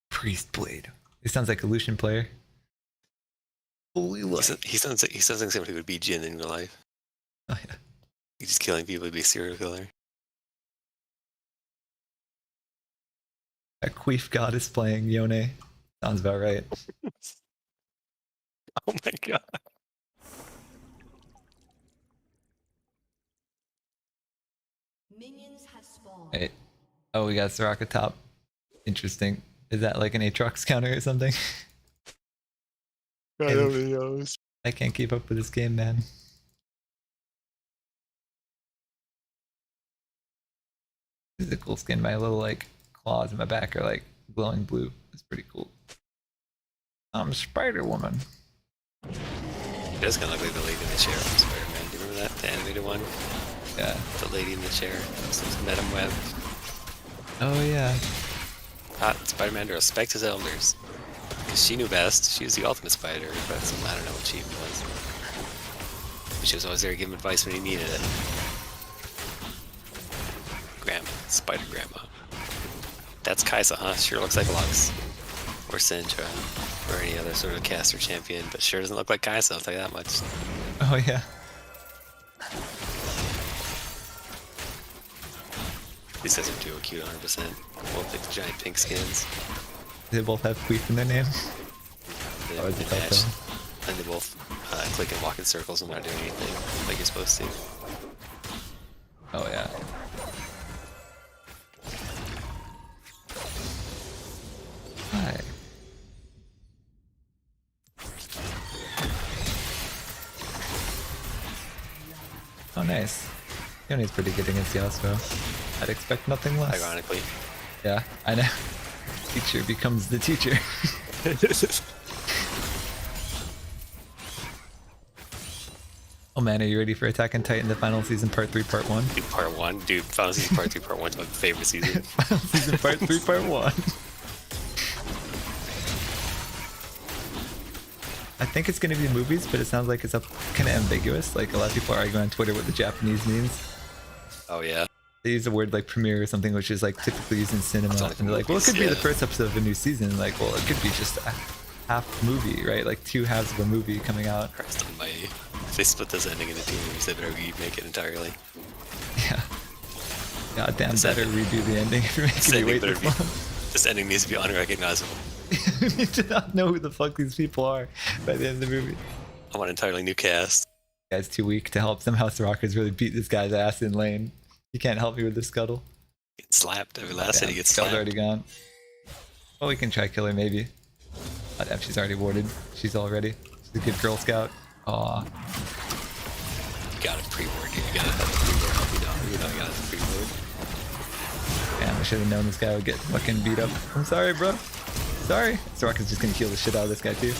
Priest Blade. He sounds like a Lucian player. Holy light. He sounds like somebody who would be Jin in real life. Oh yeah. He's just killing people to be a serial killer. A Queef God is playing Yone. Sounds about right. Oh my god. Minions have spawned. Wait. Oh, we got Soraka top. Interesting. Is that like an Aatrox counter or something? I don't really know. I can't keep up with this game, man. This is a cool skin. My little like claws in my back are like glowing blue. It's pretty cool. I'm Spider Woman. It does kind of look like the lady in the chair from Spider-Man. Do you remember that? The animated one? Yeah. The lady in the chair. It's Madam Web. Oh yeah. Spider-Man to respect his elders. Because she knew best. She was the ultimate spider, but I don't know what she even was. But she was always there to give him advice when he needed it. Grandma. Spider Grandma. That's Kaisa, huh? Sure looks like Lux. Or Syndra. Or any other sort of caster champion, but sure doesn't look like Kaisa, I'll tell you that much. Oh yeah. These guys are duo cute 100%. Both big giant pink skins. They both have Queef in their name. They Oh, is it match. And they both click and walk in circles and not doing anything like you're supposed to. Oh yeah. Hi. Oh nice. Yoni's pretty good against Yasuo. I'd expect nothing less. Ironically. Yeah, I know. Teacher becomes the teacher. Oh man, are you ready for Attack on Titan, the final season, part 3, part 1? Dude, part 1. Dude, final season, part 3, part 1 is my favorite season. Final season, part 3, part 1. I think it's going to be movies, but it sounds like it's kind of ambiguous. Like, a lot of people are arguing on Twitter what the Japanese means. Oh yeah. They use a word like premiere or something, which is like typically used in cinema. And they're like, well, it could be the first episode of a new season. Like, well, it could be just a half movie, right? Like 2 halves of a movie coming out. Christ almighty. If they split this ending into 2 movies, they better remake it entirely. Yeah. Goddamn, better redo the ending if you're making me wait this long. This ending needs to be unrecognizable. You need to not know who the fuck these people are by the end of the movie. I want an entirely new cast. This guy's too weak to help. Somehow Soraka's really beat this guy's ass in lane. You can't help me with the scuttle. Gets slapped. Every last hit he gets Scuttle's slapped. already gone. Well, we can try kill her maybe. Oh, damn, she's already warded. She's all ready. She's a good Girl Scout. Aw. You gotta pre-ward, dude. You gotta have the pre-ward. You know you gotta have the pre-ward. Damn, I should have known this guy would get fucking beat up. I'm sorry, bro. Sorry. Soraka's just gonna heal the shit out of this guy too.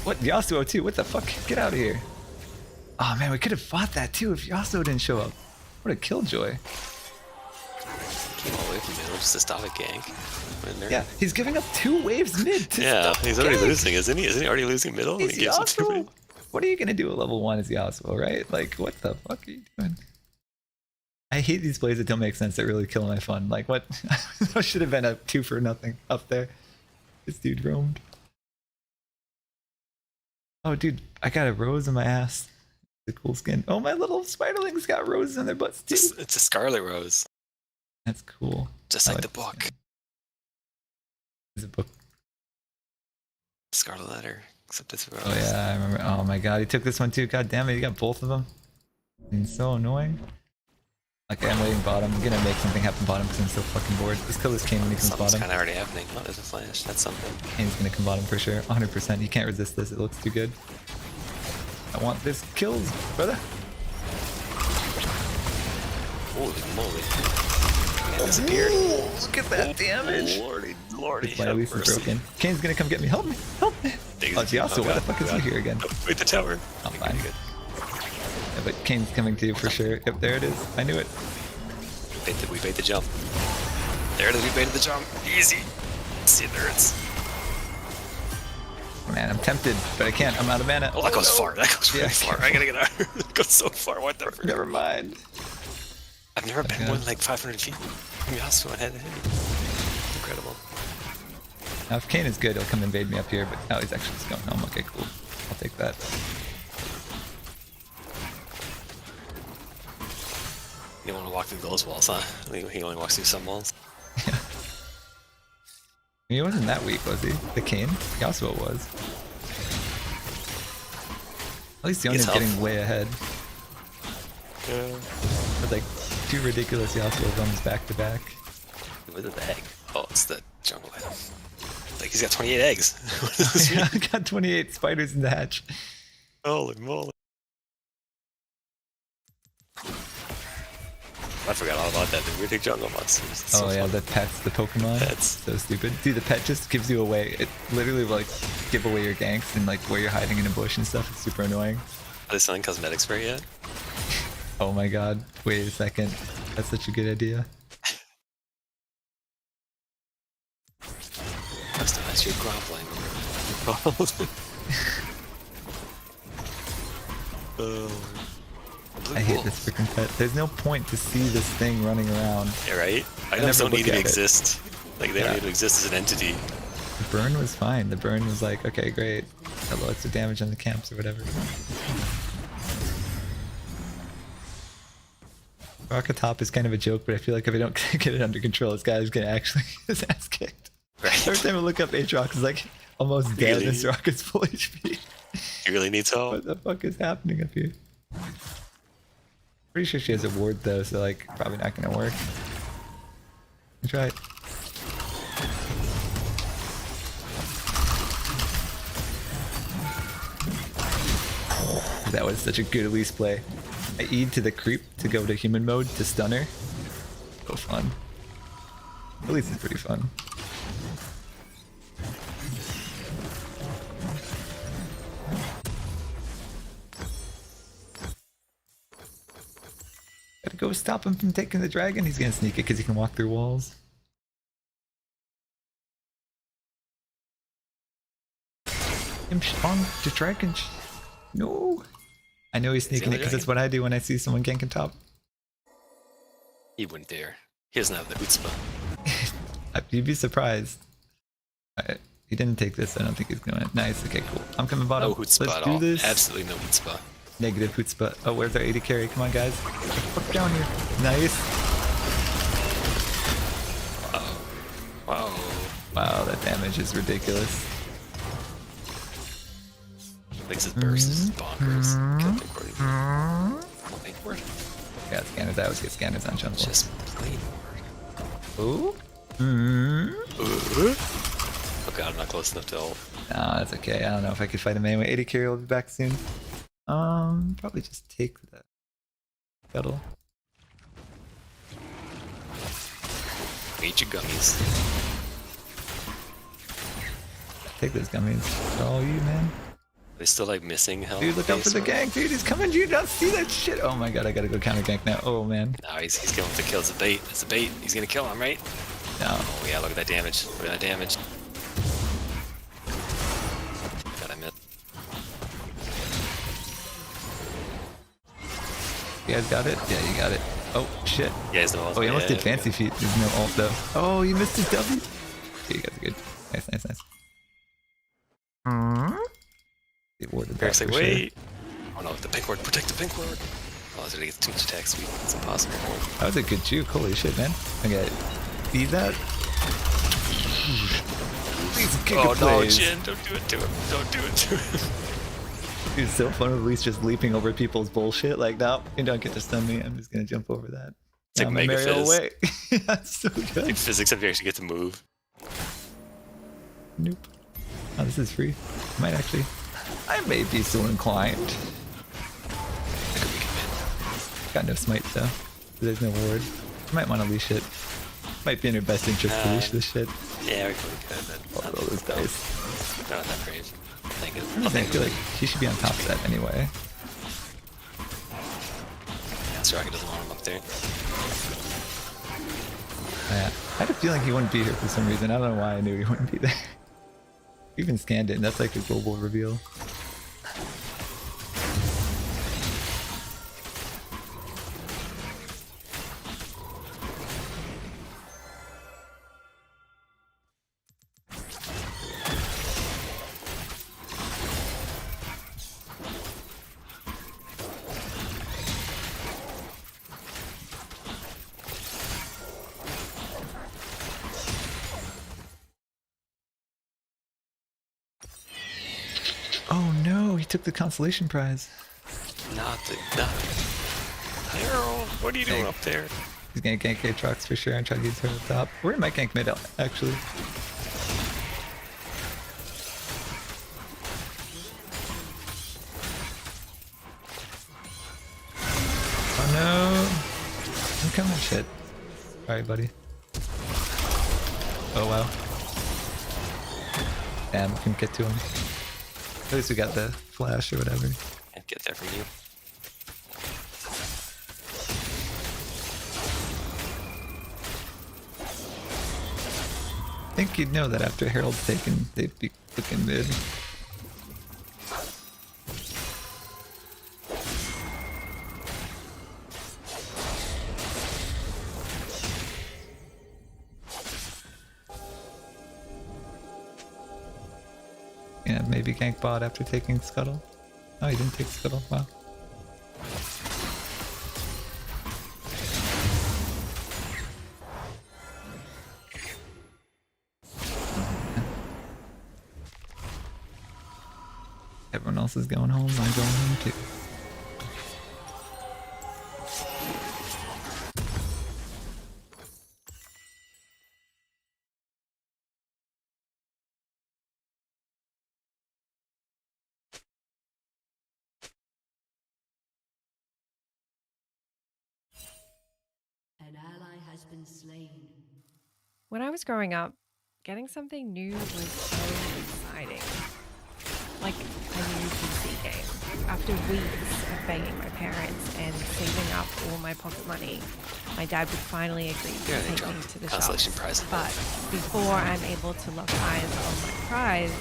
What? Yasuo too? What the fuck? Get out of here. Oh man, we could have fought that too if Yasuo didn't show up. What a killjoy. Came all the way from middle just to stop a gank. Yeah, he's giving up 2 waves mid to stop he's already gank. losing, isn't he? Isn't he already losing middle? He's He gives him 2 Yasuo. waves. What are you gonna do at level 1 as Yasuo, right? Like, what the fuck are you doing? I hate these plays that don't make sense that really kill my fun. Like, what? That should have been a 2 for nothing up there. This dude roamed. Oh, dude, I got a rose in my ass. The cool skin. Oh, my little spiderlings got roses in their butts too. It's a scarlet rose. That's cool. Just I like the this book. guy. There's a book. Scarlet letter. Except it's a rose. Oh yeah, I remember. Oh my god, he took this one too. God damn it, he got both of them. It's so annoying. Okay, I'm waiting bottom. I'm gonna make something happen bottom because I'm so fucking bored. Just kill this Kane when he comes Something's bottom. kind of already happening. Oh, there's a flash. That's something. Kane's gonna come bottom for sure. 100%. You can't resist this. It looks too good. I want this kills, brother. Holy moly. Man, disappeared. Look at that damage. Lordy, lordy. My Elise is broken. Kane's gonna come get me. Help me. Help me. Oh, Yasuo, why the fuck is he here again? Wait, the tower. Oh, fine. Yeah, but Kane's coming to you for sure. Yep, there it is. I knew it. We bait the jump. There it is. We baited the jump. Easy. See, there it's. Man, I'm tempted, but I can't. I'm out of mana. Oh, that goes far. That goes really Yeah, far. I gotta get out. That goes so far. What the frick? Never mind. I've never been more than like 500 feet from Yasuo head to head. Incredible. Now, if Kane is good, he'll come invade me up here, but now he's actually just going home. Okay, cool. I'll take that. You don't want to walk through those walls, huh? He only walks through some walls. He wasn't that weak, was he? The Kane? Yasuo was. At least Yoni's getting way ahead. Yeah. With like 2 ridiculous Yasuo runs back to back. What is the egg? Oh, it's the jungle item. Like he's got 28 eggs. What does this mean? I got 28 spiders in the hatch. Holy moly. I forgot all about that. The weird jungle monsters. It's so Oh yeah, fun. the pets, the Pokemon. Pets. So stupid. Dude, the pet just gives you away. It literally will, like give away your ganks and like where you're hiding in a bush and stuff. It's super annoying. Are they selling cosmetics for it yet? Oh my god. Wait a second. That's such a good idea. Customize your groveling. I hate this freaking pet. There's no point to see this thing running around. Yeah, right? I Items never don't need look to at it. exist. Like, they don't Yeah. need to exist as an entity. The burn was fine. The burn was like, okay, great. Got lots of damage on the camps or whatever. Rocket Top is kind of a joke, but I feel like if I don't get it under control, this guy's gonna actually get his ass kicked. Right. Every time I look up Aatrox, is like almost dead Really? and Soraka's full HP. He really needs help. What the fuck is happening up here? Pretty sure she has a ward though, so like probably not gonna work. Try it. That was such a good Elise play. I E'd to the creep to go to human mode to stun her. So fun. Elise is pretty fun. Gotta go stop him from taking the dragon. He's gonna sneak it because he can walk through walls. Imp on the dragon. No. I know he's sneaking it because that's what I do when I see someone ganking top. He wouldn't dare. He doesn't have the chutzpah. You'd be surprised. He didn't take this. I don't think he's going to. Nice. Okay, cool. I'm coming bottom. No chutzpah Let's at do all. this. Absolutely no chutzpah. Negative chutzpah. Oh, where's our 80 carry? Come on, guys. Get the fuck down here. Nice. Wow. Wow, that damage is ridiculous. Thinks his burst is bonkers. Kill Pinkboard. Yeah, scanners. I always get scanners on jump. Just plain Ooh. Oh god, I'm not close enough to ult. No, that's okay. I don't know if I could fight him anyway. 80 carry will be back soon. Probably just take the scuttle. Eat your gummies. Take those gummies. They're all you, man. They still like missing health. Dude, look out for the gank, dude. He's coming. Do you not see that shit? Oh my god, I gotta go counter gank now. Oh man. No, he's going for the kill. It's a bait. It's a bait. He's gonna kill him, right? No. Oh yeah, look at that damage. Look at that damage. God, I missed. You guys got it? Yeah, you got it. Oh shit. Yeah, he's no ult. Oh, he almost Yeah. did fancy feet. There's no ult though. Oh, you missed his W. Okay, you guys are good. Nice, nice, nice. They warded that Eric's like, for sure. wait. Oh no, the pink ward. Protect the pink ward. Oh, it's gonna get too much attack speed. It's impossible. That was a good juke. Holy shit, man. Okay, see that? These kick Oh no, plays. Jin, don't do it to him. Don't do it to him. It's so fun with Elise just leaping over people's bullshit. Like, no, you don't get to stun me. I'm just gonna jump over that. It's like I'm Mega Mario Fizz. away. That's so good. Like physics if you actually get to move. Nope. Oh, this is free. Might actually. I may be so inclined. Got no smite though. There's no ward. Might want to leash it. Might be in your best interest to leash this shit. Yeah, we probably could, but All those dice. they're not that brave. Thank you. I feel like he should be on top of that anyway. Soraka doesn't want him up there. Yeah. I had a feeling he wouldn't be here for some reason. I don't know why I knew he wouldn't be there. Even scanned it, and that's like a global reveal. Oh no, he took the consolation prize. Not. Harold, what are you doing up there? He's gonna gank Aatrox for sure and try to get her up top. We're in my gank mid actually. Oh no! I'm coming, shit. Alright, buddy. Oh wow. Damn, couldn't get to him. At least we got the flash or whatever. Can't get there from you. I think you'd know that after Herald's taken, they'd be looking mid. Yeah, maybe gank bot after taking Scuttle. Oh, he didn't take Scuttle. Wow. Everyone else is going home. I'm going home too. An ally has been slain. When I was growing up, getting something new was so exciting. Like a new PC game. After weeks of begging my parents and saving up all my pocket money, my dad would finally agree to take me to the shop. Consolation prize. But before I'm able to lock eyes on my prize,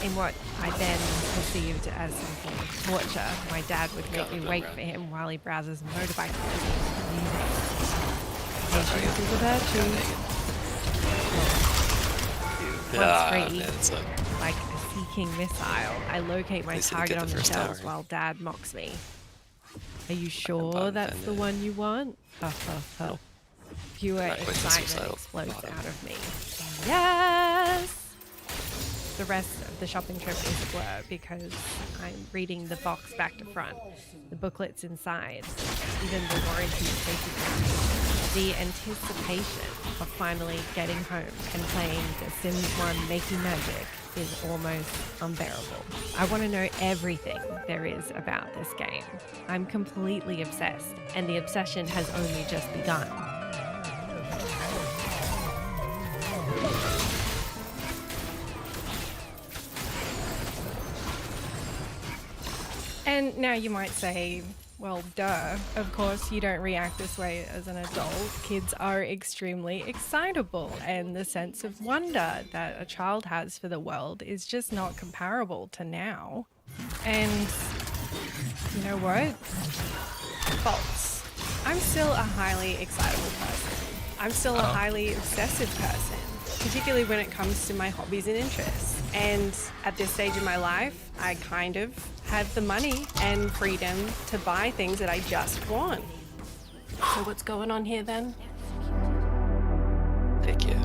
in what I then perceived as some form of torture, my dad would make me wait for him while he browses motorbike magazines. Patience is a virtue. Once free, like a seeking missile, I locate my target on the shelves while Dad mocks me. Are you sure that's the one you want? Pure excitement explodes out of me. Yes! The rest of the shopping trip is a blur because I'm reading the box back to front, the booklets inside, even the warranty safety package, the anticipation of finally getting home and playing The Sims 1 Making Magic is almost unbearable. I want to know everything there is about this game. I'm completely obsessed, and the obsession has only just begun. And now you might say, well, duh. Of course, you don't react this way as an adult. Kids are extremely excitable, and the sense of wonder that a child has for the world is just not comparable to now. And you know what? False. I'm still a highly excitable person. I'm still a highly obsessive person, particularly when it comes to my hobbies and interests. And at this stage in my life, I kind of have the money and freedom to buy things that I just want. So what's going on here then? Heck yeah.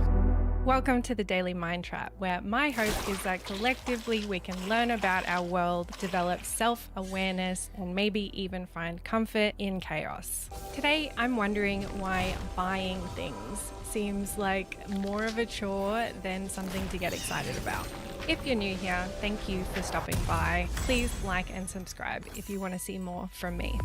Welcome to the Daily Mind Trap, where my hope is that collectively we can learn about our world, develop self-awareness, and maybe even find comfort in chaos. Today, I'm wondering why buying things seems like more of a chore than something to get excited about. If you're new here, thank you for stopping by. Please like and subscribe if you want to see more from me.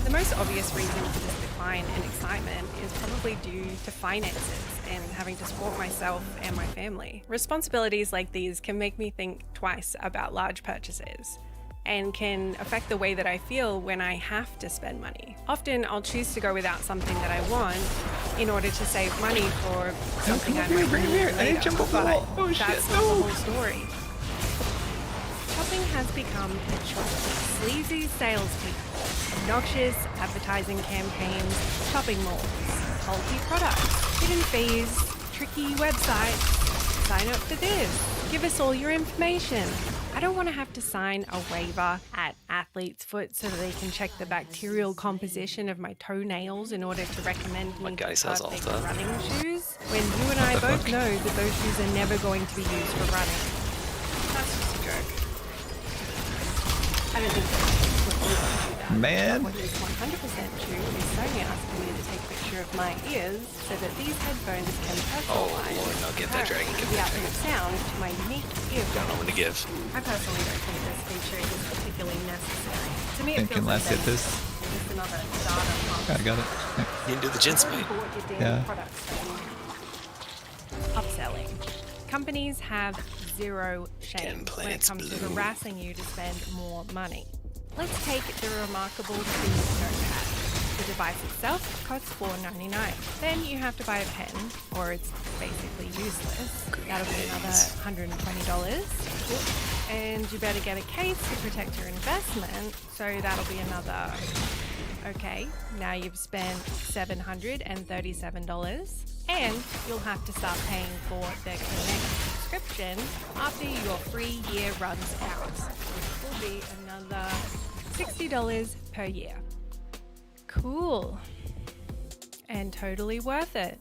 The most obvious reason for this decline in excitement is probably due to finances and having to support myself and my family. Responsibilities like these can make me think twice about large purchases and can affect the way that I feel when I have to spend money. Often I'll choose to go without something that I want in order to save money for something I might need later. I didn't jump over the wall. Oh shit, that's not the whole story. Shopping has become a choice. Sleazy salespeople, obnoxious advertising campaigns, shopping malls, faulty products, hidden fees, tricky websites. Sign up for this. Give us all your information. I don't want to have to sign a waiver at Athlete's Foot so that they can check the bacterial composition of my toenails in order to recommend me perfect running shoes, when you and I both know that those shoes are never going to be used for running. That's just a joke. I don't think that do that. Man. What is 100% true is Sony asking me to take a picture of my ears so that these headphones can personalize the output of sound to my unique earphones. Don't know when to give. I personally don't think this feature is particularly necessary. To me, it Think feels let's like hit this. just another data pump. I got it. You can do the gin spray. Yeah. Upselling. Companies have zero shame when it comes to harassing you to spend more money. Let's take the remarkable Bing Notepad. The device itself costs $4.99. Then you have to buy a pen, or it's basically useless. That'll be another $120. And you better get a case to protect your investment, so that'll be another... Okay, now you've spent $737. And you'll have to start paying for the Connect subscription after your free year runs out, which will be another $60 per year. Cool. and totally worth it.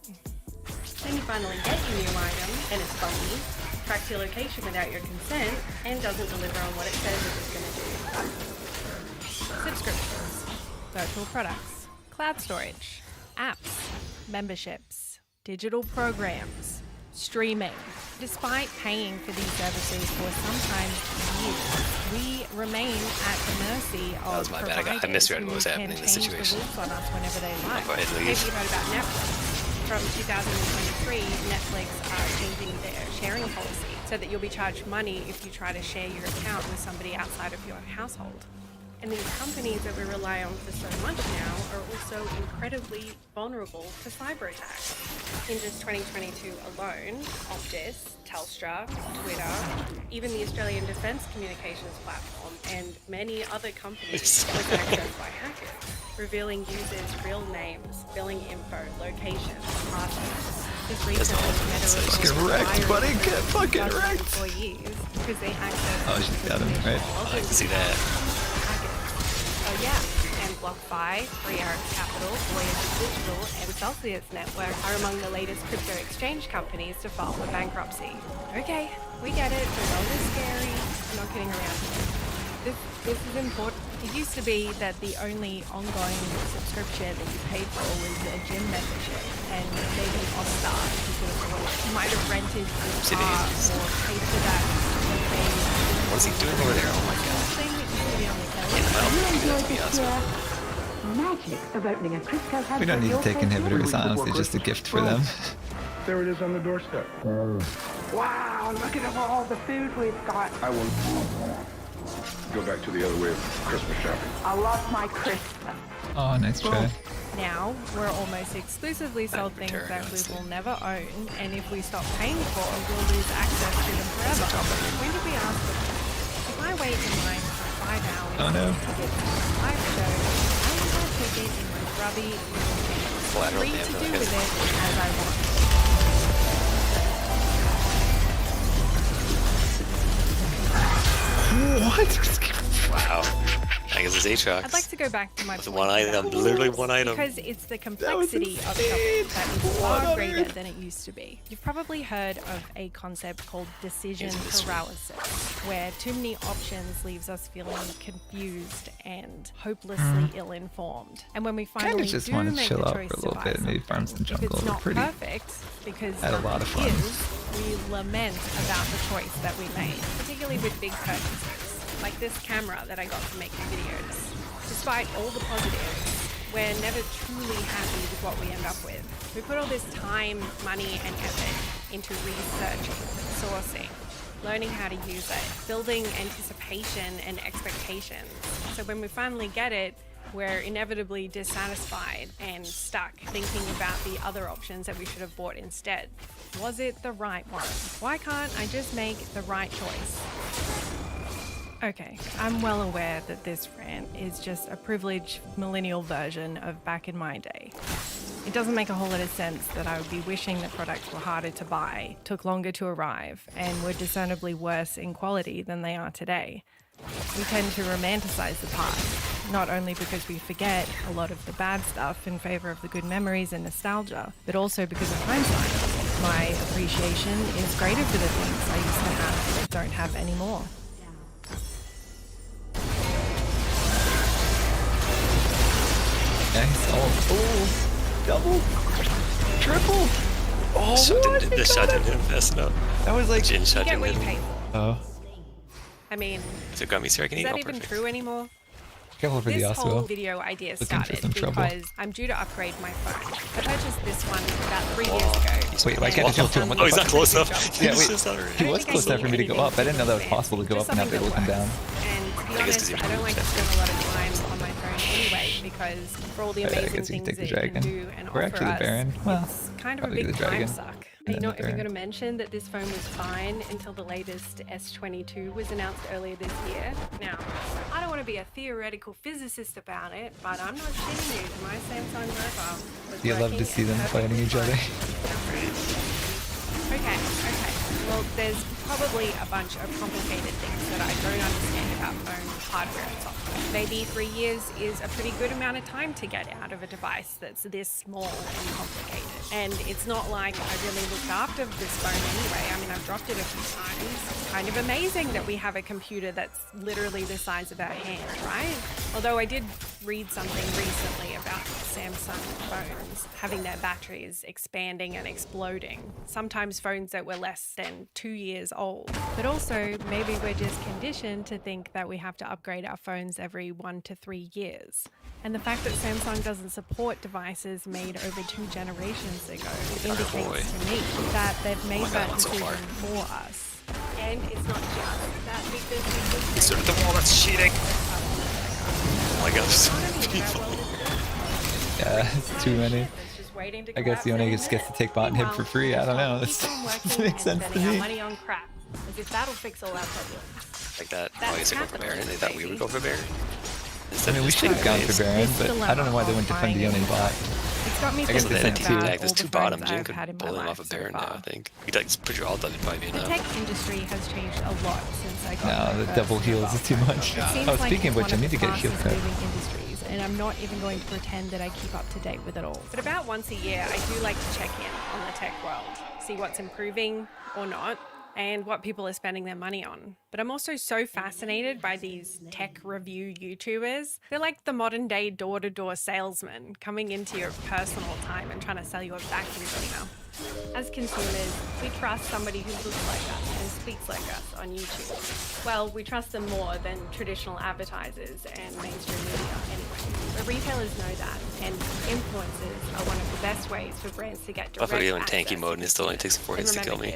Then you finally get your new item, and it's funky, tracks your location without your consent, and doesn't deliver on what it says it's going to do. Subscriptions, virtual products, cloud storage, apps, memberships, digital programs, streaming. Despite paying for these services for sometimes years, we remain at the mercy of That was my bad. I misread what was happening in this situation. on us whenever they like. Go ahead and Maybe leave. you heard about Netflix. From 2023, Netflix are changing their sharing policy so that you'll be charged money if you try to share your account with somebody outside of your household. And these companies that we rely on for so much now are also incredibly vulnerable to cyber attacks. In just 2022 alone, Optus, Telstra, Twitter, even the Australian Defence Communications Platform, and many other companies was accessed by hackers, revealing users' real names, billing info, locations, passwords. This recently Meta Get wrecked, buddy. Get fucking wrecked. employees because they accessed Oh, she's got him, right? I can see that. Oh yeah, and BlockFi, Free Arrow Capital, Voyager Digital, and Celsius Network are among the latest crypto exchange companies to file for bankruptcy. Okay, we get it, the world is scary, I'm not kidding around here. This is important. It used to be that the only ongoing subscription that you paid for was a gym membership, and maybe All-Star, you could afford it. You might have rented a car or paid for that. What's he doing over there? Oh my god. Thing that used to be on the Yeah, well, to be honest with Magic of opening a Crisco has We don't need to take inhibitors, honestly, just a gift for them. There it is on the doorstep. Wow, look at all the food we've got. I will go back to the other way of Christmas shopping. I love my Christmas. Oh, nice try. Now, we're almost exclusively sold things that we will never own, and if we stop paying for them, we'll lose access to them forever. When did we ask for this? If I wait in line for 5 hours Oh, no. to get to a live show, I will have a ticket in my grubby little hand, free to do with it as I want. What? Wow. I guess it's Aatrox. I'd like to go back to my With point one item, literally one item. because it's the complexity of something that is far greater than it used to be. You've probably heard of a concept called decision paralysis, where too many options leaves us feeling confused and hopelessly ill-informed. And when we finally Kinda just do want to make chill the out choice for a to little buy bit, maybe farm some something, if jungle. it's We're not pretty. perfect, because Had a lot of fun. we lament about the choice that we made, particularly with big purchases, like this camera that I got for making videos. Despite all the positives, we're never truly happy with what we end up with. We put all this time, money, and effort into researching, sourcing, learning how to use it, building anticipation and expectations. So when we finally get it, we're inevitably dissatisfied and stuck thinking about the other options that we should have bought instead. Was it the right one? Why can't I just make the right choice? Okay, I'm well aware that this rant is just a privileged millennial version of back in my day. It doesn't make a whole lot of sense that I would be wishing that products were harder to buy, took longer to arrive, and were discernibly worse in quality than they are today. We tend to romanticize the past, not only because we forget a lot of the bad stuff in favor of the good memories and nostalgia, but also because of hindsight. My appreciation is greater for the things I used to have that don't have anymore. Nice. Oh, double, triple. Oh, The shot didn't hit him fast enough. That was like Jin shot You get didn't what hit you him. pay for. Oh, I mean, So got me here. I can is eat that all even perfect. true anymore? careful for the This whole Yasuo. video idea Looking for started some trouble. because I'm due to upgrade my phone. I purchased this one about 3 years ago. Wait, why can't I jump to him? What the Oh, he's fuck? not close enough. Yeah, He's wait. just already. He was close enough for me to go up. I didn't know that was possible to go up and not be able to come down. And to be I guess 'cause honest, you I don't like to spend a lot of time on my phone anyway because for all the I amazing guess you can things take the it can dragon. do and Or offer actually the us, Baron. Well, it's kind of a probably big the time dragon. suck. And You then know, the if you're Baron. going to mention that this phone was fine until the latest S22 was announced earlier this year. Now, I don't want to be a theoretical physicist about it, but I'm not shitting you. My Samsung mobile was Do you love to working see them and fighting each other? Okay. Well, there's probably a bunch of complicated things that I don't understand about phone hardware and software. Maybe 3 years is a pretty good amount of time to get out of a device that's this small and complicated. And it's not like I really looked after this phone anyway. I mean, I've dropped it a few times. It's kind of amazing that we have a computer that's literally the size of our hand, right? Although I did read something recently about Samsung phones having their batteries expanding and exploding. Sometimes phones that were less than 2 years old. But also, maybe we're just conditioned to think that we have to upgrade our phones every 1 to 3 years. And the fact that Samsung doesn't support devices made over 2 generations ago indicates to me that they've made that decision for us. And it's not just that because Insert the wall, that's cheating. Oh my god, so many people. Yeah, it's too many. I guess the only just gets to take bot and hit for free. I don't know. This makes sense to me. Money on crap, as if that'll fix all our problems. Like that. Oh, I guess I go for Baron. They thought we would go for Baron. I mean, we should have gone for Baron, but I don't know why they went to fund the only bot. It's got me I guess they sent two. There's 2 bottom. Jin could pull them off of Baron now, I think. You'd like put your ult on, it'd probably be The enough. tech industry has changed a lot since I got No, my the first double heals mobile is too phone. much. It seems Oh, like speaking of it's which, I one need to get a heal fastest code. moving industries, and I'm not even going to pretend that I keep up to date with it all. But about once a year, I do like to check in on the tech world, see what's improving or not, and what people are spending their money on. But I'm also so fascinated by these tech review YouTubers. They're like the modern day door-to-door salesman coming into your personal time and trying to sell you a vacuum cleaner. As consumers, we trust somebody who looks like us and speaks like us on YouTube. Well, we trust them more than traditional advertisers and mainstream media anyway. But retailers know that, and influencers are one of the best ways for brands to get direct If I go in access tanky mode and it still only takes 4 hits to kill me.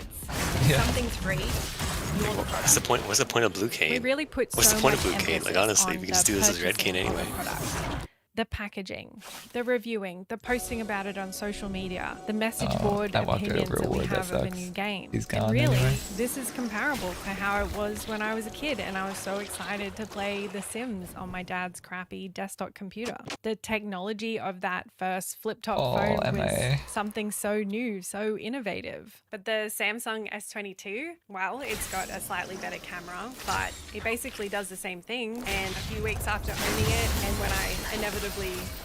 Something's free. What's the point? What's the point of Blue Cane? We really put What's so the point of much Blue Cane? Like emphasis honestly, on we can just the do this as Red purchasing Cane of anyway. products. The packaging, the reviewing, the posting about it on social media, the message board I walked right opinions over a that we ward, that have of a sucks. new game. He's And gone really, anyway. this is comparable to how it was when I was a kid and I was so excited to play The Sims on my dad's crappy desktop computer. The technology of that first flip-top phone was MIA. something so new, so innovative. But the Samsung S22, well, it's got a slightly better camera, but it basically does the same thing. And a few weeks after owning it, and when I inevitably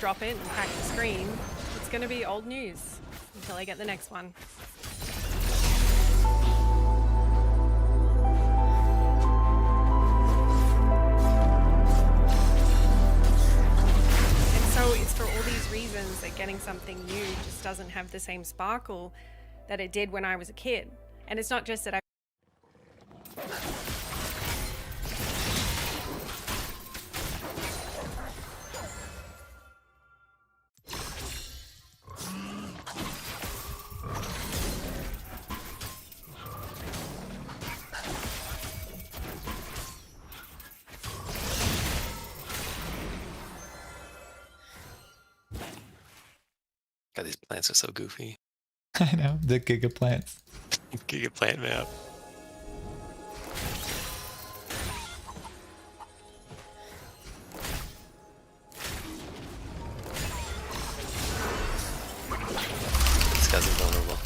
drop it and crack the screen, it's going to be old news until I get the next one. And so it's for all these reasons that getting something new just doesn't have the same sparkle that it did when I was a kid. And it's not just that I God, these plants are so goofy. I know, the Giga plants. Giga plant map. This guy's invulnerable.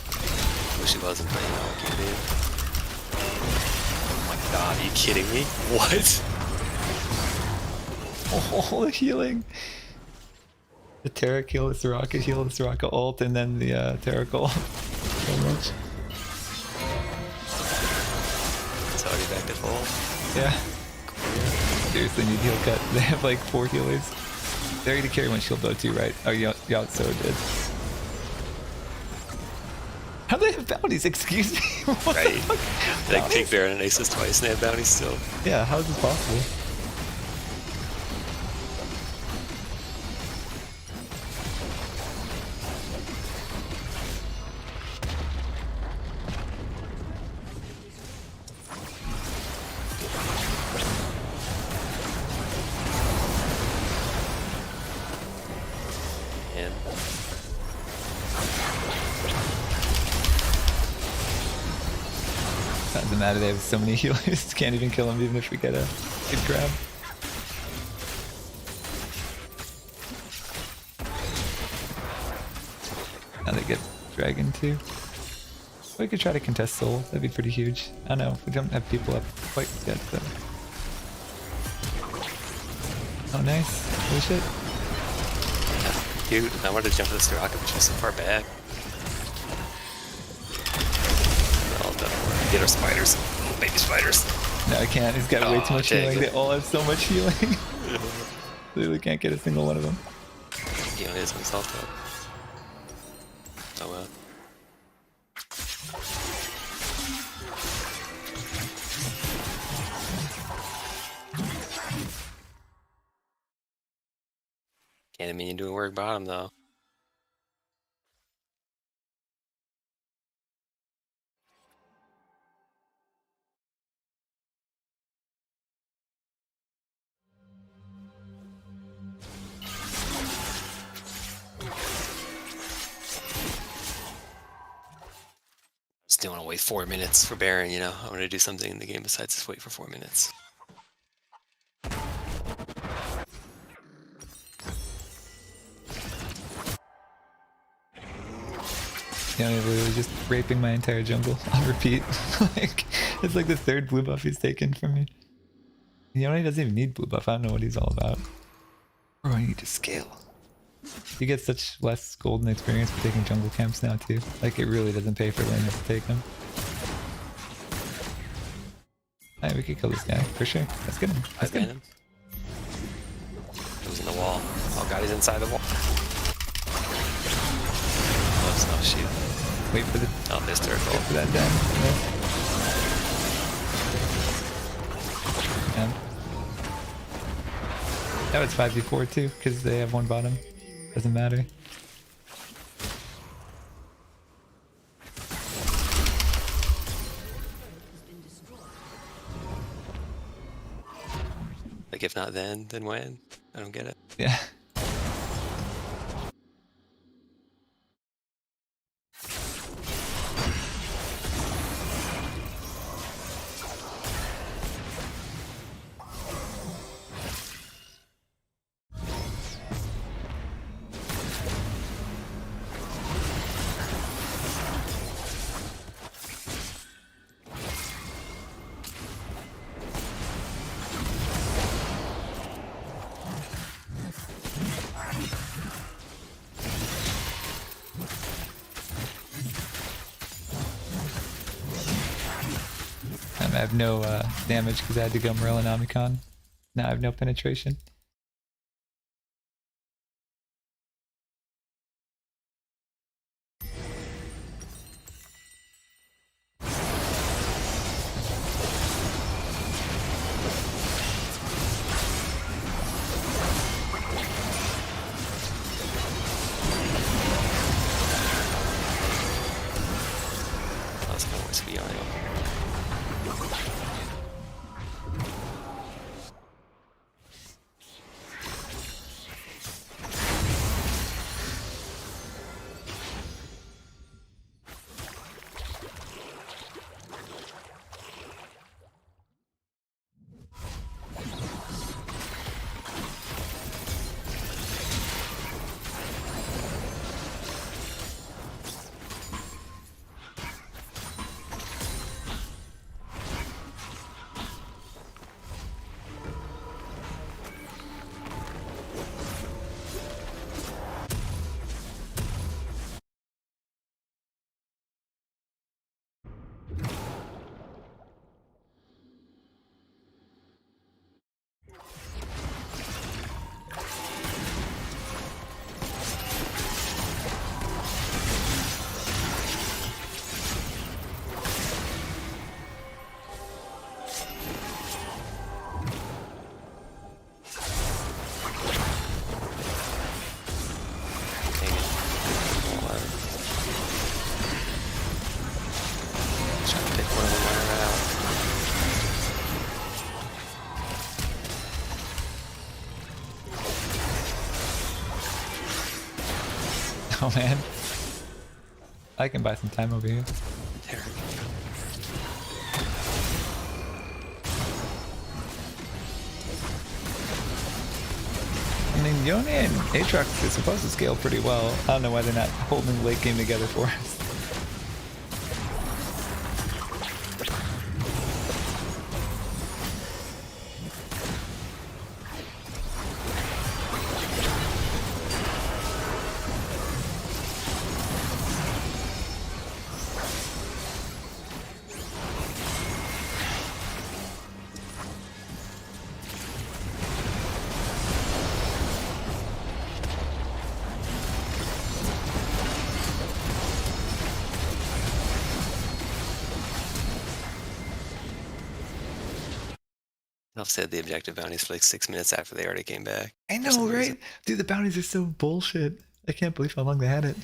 Wish he wasn't playing Alki, dude. Oh my god, are you kidding me? What? Oh, the healing. The Terra kill, the Soraka ult, and then the Terra ult. So much. It's already back to full. Yeah. Seriously, need heal cut. They have like 4 healers. They're gonna carry one shield though too, right? Oh, Yatso did. How do they have bounties? Excuse me? What Right. the fuck? They take Baron and Aces twice and they have bounties still. Yeah, how is this possible? And Doesn't matter, they have so many healers. Can't even kill them even if we get a good grab. Now they get Dragon too. We could try to contest Soul. That'd be pretty huge. I don't know. We don't have people up quite yet, though. Oh, nice. Holy shit. Cute. I wanted to jump for this rocket, but she's so far back. All done. Get our spiders. Baby spiders. No, I can't. He's got way too much dang healing. it. They all have so much healing. Literally can't get a single one of them. He only has himself up. Oh well. Can't mean doing work bottom though. Still want to wait 4 minutes for Baron, you know? I want to do something in the game besides just wait for 4 minutes. Yeah, I'm literally just raping my entire jungle on repeat. Like, it's like the third blue buff he's taken from me. Yone doesn't even need blue buff. I don't know what he's all about. Bro, I need to scale. You get such less golden experience for taking jungle camps now too. Like, it really doesn't pay for laners to take them. Alright, we could kill this guy for sure. Let's get him. Let's get him. He was in the wall. Oh god, he's inside the wall. Oh shoot. Wait for the. Oh, missed her. Wait for that down. Yeah. Now it's 5v4 too, because they have one bottom. Doesn't matter. Like, if not then when? I don't get it. Yeah. I have no damage because I had to go Morel and Omicron. Now I have no penetration. That's gonna always be on. Oh man. I can buy some time over here. I mean, Yone and Aatrox is supposed to scale pretty well. I don't know why they're not holding the late game together for us. I've said the objective bounties for like 6 minutes after they already came back. I know, right? Dude, the bounties are so bullshit. I can't believe how long they had it.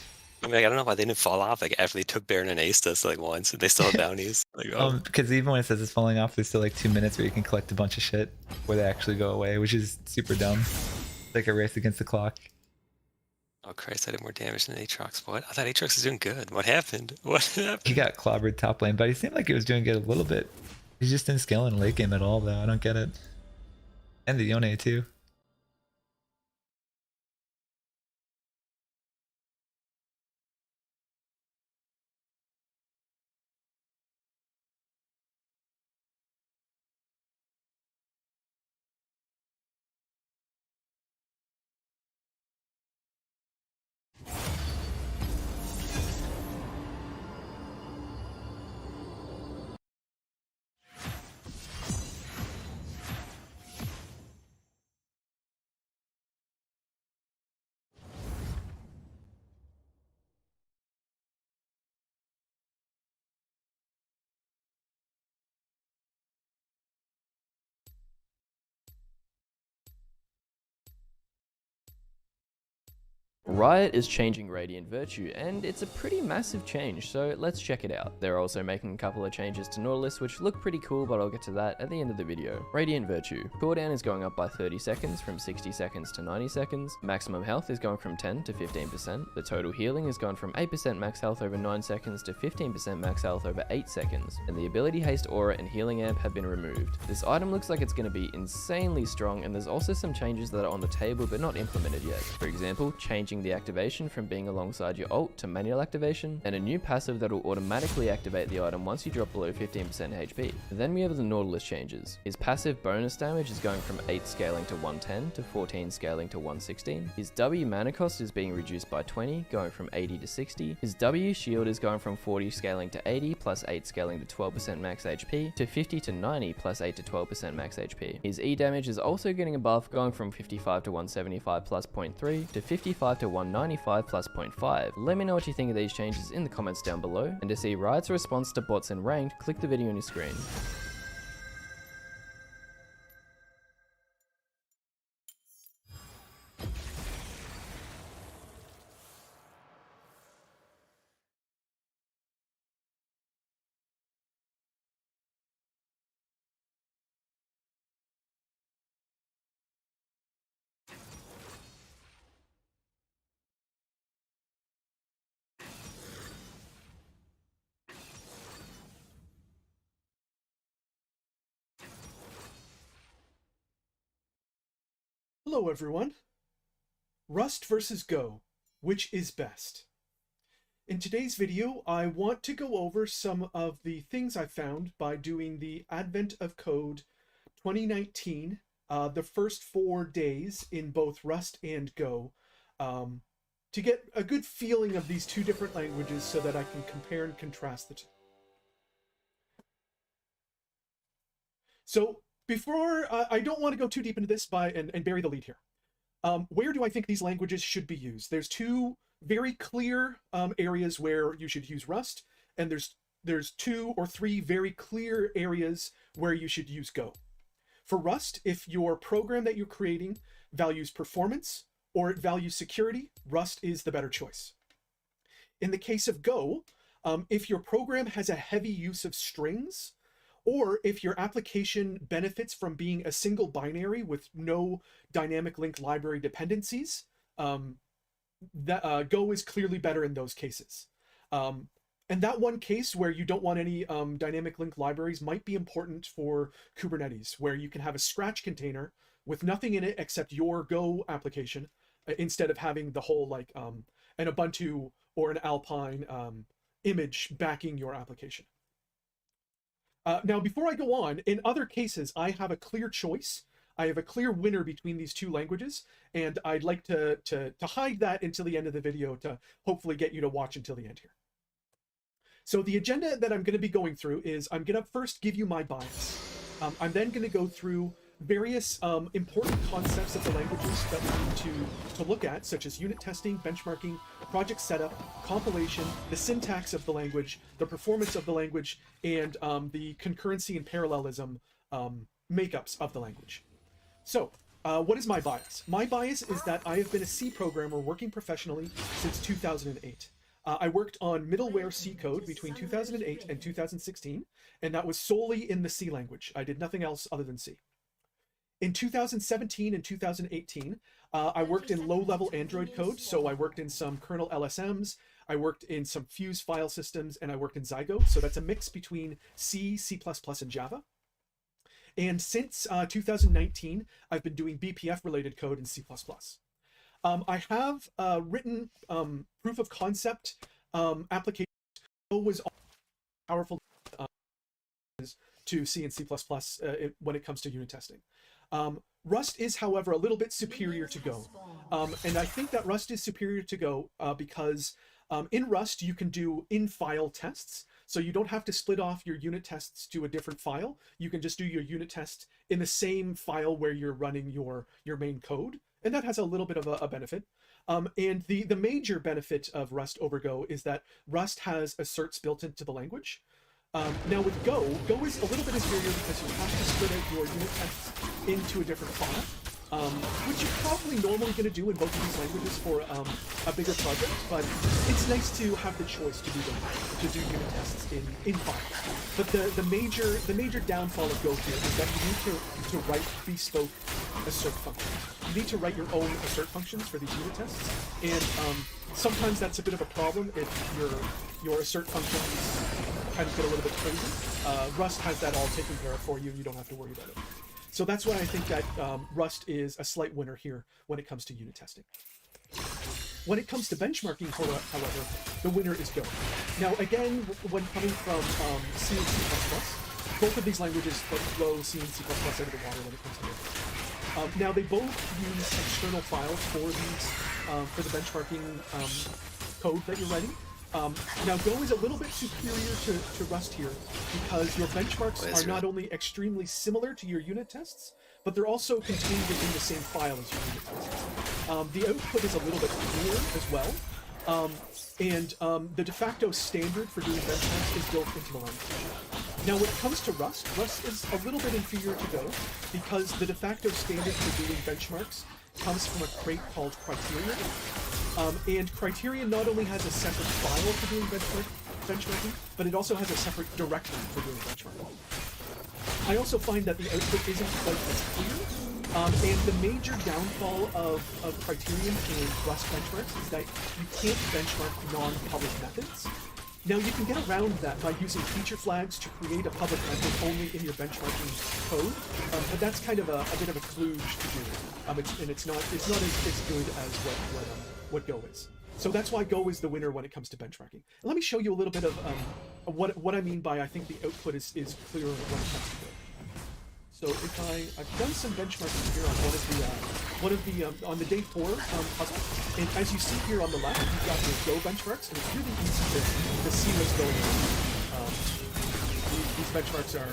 I mean, like, I don't know why they didn't fall off like after they took Baron and Aestus like once, and they still have bounties. Like, oh. Because even when it says it's falling off, there's still like 2 minutes where you can collect a bunch of shit before they actually go away, which is super dumb. It's like a race against the clock. Oh Christ, I did more damage than Aatrox. What? I thought Aatrox was doing good. What happened? What happened? He got clobbered top lane, but he seemed like he was doing good a little bit. He just didn't scale in late game at all, though. I don't get it. And the Yone too. Riot is changing Radiant Virtue, and it's a pretty massive change, so let's check it out. They're also making a couple of changes to Nautilus which look pretty cool, but I'll get to that at the end of the video. Radiant Virtue. Cooldown is going up by 30 seconds from 60 seconds to 90 seconds. Maximum health is going from 10 to 15%. The total healing is going from 8% max health over 9 seconds to 15% max health over 8 seconds. And the ability haste aura and healing amp have been removed. This item looks like it's going to be insanely strong, and there's also some changes that are on the table but not implemented yet. For example, changing the activation from being alongside your ult to manual activation, and a new passive that will automatically activate the item once you drop below 15% HP. Then we have the Nautilus changes. His passive bonus damage is going from 8 scaling to 110 to 14 scaling to 116. His W mana cost is being reduced by 20, going from 80 to 60. His W shield is going from 40 scaling to 80 plus 8 scaling to 12% max HP to 50 to 90 plus 8 to 12% max HP. His E damage is also getting a buff, going from 55 to 175 plus 0.3 to 55 to 195 plus 0.5. Let me know what you think of these changes in the comments down below, and to see Riot's response to bots in ranked, click the video on your screen. Hello everyone. Rust versus Go, which is best? In today's video, I want to go over some of the things I found by doing the Advent of Code 2019, the first 4 days in both Rust and Go, to get a good feeling of these two different languages so that I can compare and contrast the two. So, before, I don't want to go too deep into this and bury the lead here. Where do I think these languages should be used? There's two very clear areas where you should use Rust, and there's 2 or 3 very clear areas where you should use Go. For Rust, if your program that you're creating values performance or it values security, Rust is the better choice. In the case of Go, if your program has a heavy use of strings, or if your application benefits from being a single binary with no dynamic link library dependencies, Go is clearly better in those cases. And that one case where you don't want any dynamic link libraries might be important for Kubernetes, where you can have a Scratch container with nothing in it except your Go application, instead of having the whole like an Ubuntu or an Alpine image backing your application. Now, before I go on, in other cases, I have a clear choice. I have a clear winner between these two languages, and I'd like to hide that until the end of the video to hopefully get you to watch until the end here. So the agenda that I'm going to be going through is I'm going to first give you my bias. I'm then going to go through various important concepts of the languages that we need to look at, such as unit testing, benchmarking, project setup, compilation, the syntax of the language, the performance of the language, and the concurrency and parallelism makeups of the language. So, what is my bias? My bias is that I have been a C programmer working professionally since 2008. I worked on middleware C code between 2008 and 2016, and that was solely in the C language. I did nothing else other than C. In 2017 and 2018, I worked in low-level Android code, so I worked in some kernel LSMs, I worked in some Fuse file systems, and I worked in Zygo, so that's a mix between C, C++, and Java. And since 2019, I've been doing BPF-related code in C++. I have written proof of concept applications was powerful to C and C++ when it comes to unit testing. Rust is, however, a little bit superior to Go. And I think that Rust is superior to Go because in Rust, you can do in-file tests. So you don't have to split off your unit tests to a different file. You can just do your unit test in the same file where you're running your main code. And that has a little bit of a benefit. And the major benefit of Rust over Go is that Rust has asserts built into the language. Now with Go is a little bit inferior because you have to split out your unit tests into a different file, which you're probably normally going to do in both of these languages for a bigger project, but it's nice to have the choice to do unit tests in file. But the major downfall of Go here is that you need to write bespoke assert functions. You need to write your own assert functions for these unit tests, and sometimes that's a bit of a problem if your assert functions kind of get a little bit crazy. Rust has that all taken care of for you, and you don't have to worry about it. So that's why I think that Rust is a slight winner here when it comes to unit testing. When it comes to benchmarking, however, the winner is Go. Now again, when coming from C and C++, both of these languages blow C and C++ out of the water when it comes to benchmarking. Now they both use external files for these for the benchmarking code that you're writing. Now Go is a little bit superior to Rust here because your benchmarks are not only extremely similar to your unit tests, but they're also contained within the same file as your unit tests. The output is a little bit cleaner as well, and the de facto standard for doing benchmarks is built into the language. Now when it comes to Rust is a little bit inferior to Go because the de facto standard for doing benchmarks comes from a crate called Criterion. And Criterion not only has a separate file for doing benchmarking, but it also has a separate directory for doing benchmarking. I also find that the output isn't quite as clear, and the major downfall of Criterion and Rust benchmarks is that you can't benchmark non-public methods. Now you can get around that by using feature flags to create a public method only in your benchmarking code, but that's kind of a bit of a kludge to do, and it's not as good as what Go is. So that's why Go is the winner when it comes to benchmarking. And let me show you a little bit of what I mean by I think the output is clearer when it comes to Go. So if I've done some benchmarking here on on the day 4 puzzle, and as you see here on the left, you've got your Go benchmarks, and it's really easy to see what's going on. These benchmarks are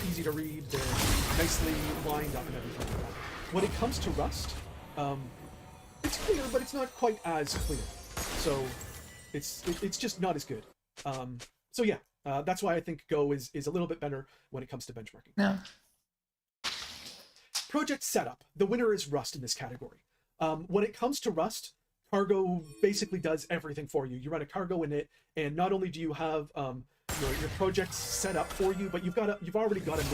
easy to read. They're nicely lined up and everything like that. When it comes to Rust, it's clear, but it's not quite as clear. So it's just not as good. So yeah, that's why I think Go is a little bit better when it comes to benchmarking. No. Project setup. The winner is Rust in this category. When it comes to Rust, Cargo basically does everything for you. You run a cargo in it, and not only do you have your project set up for you, but you've already got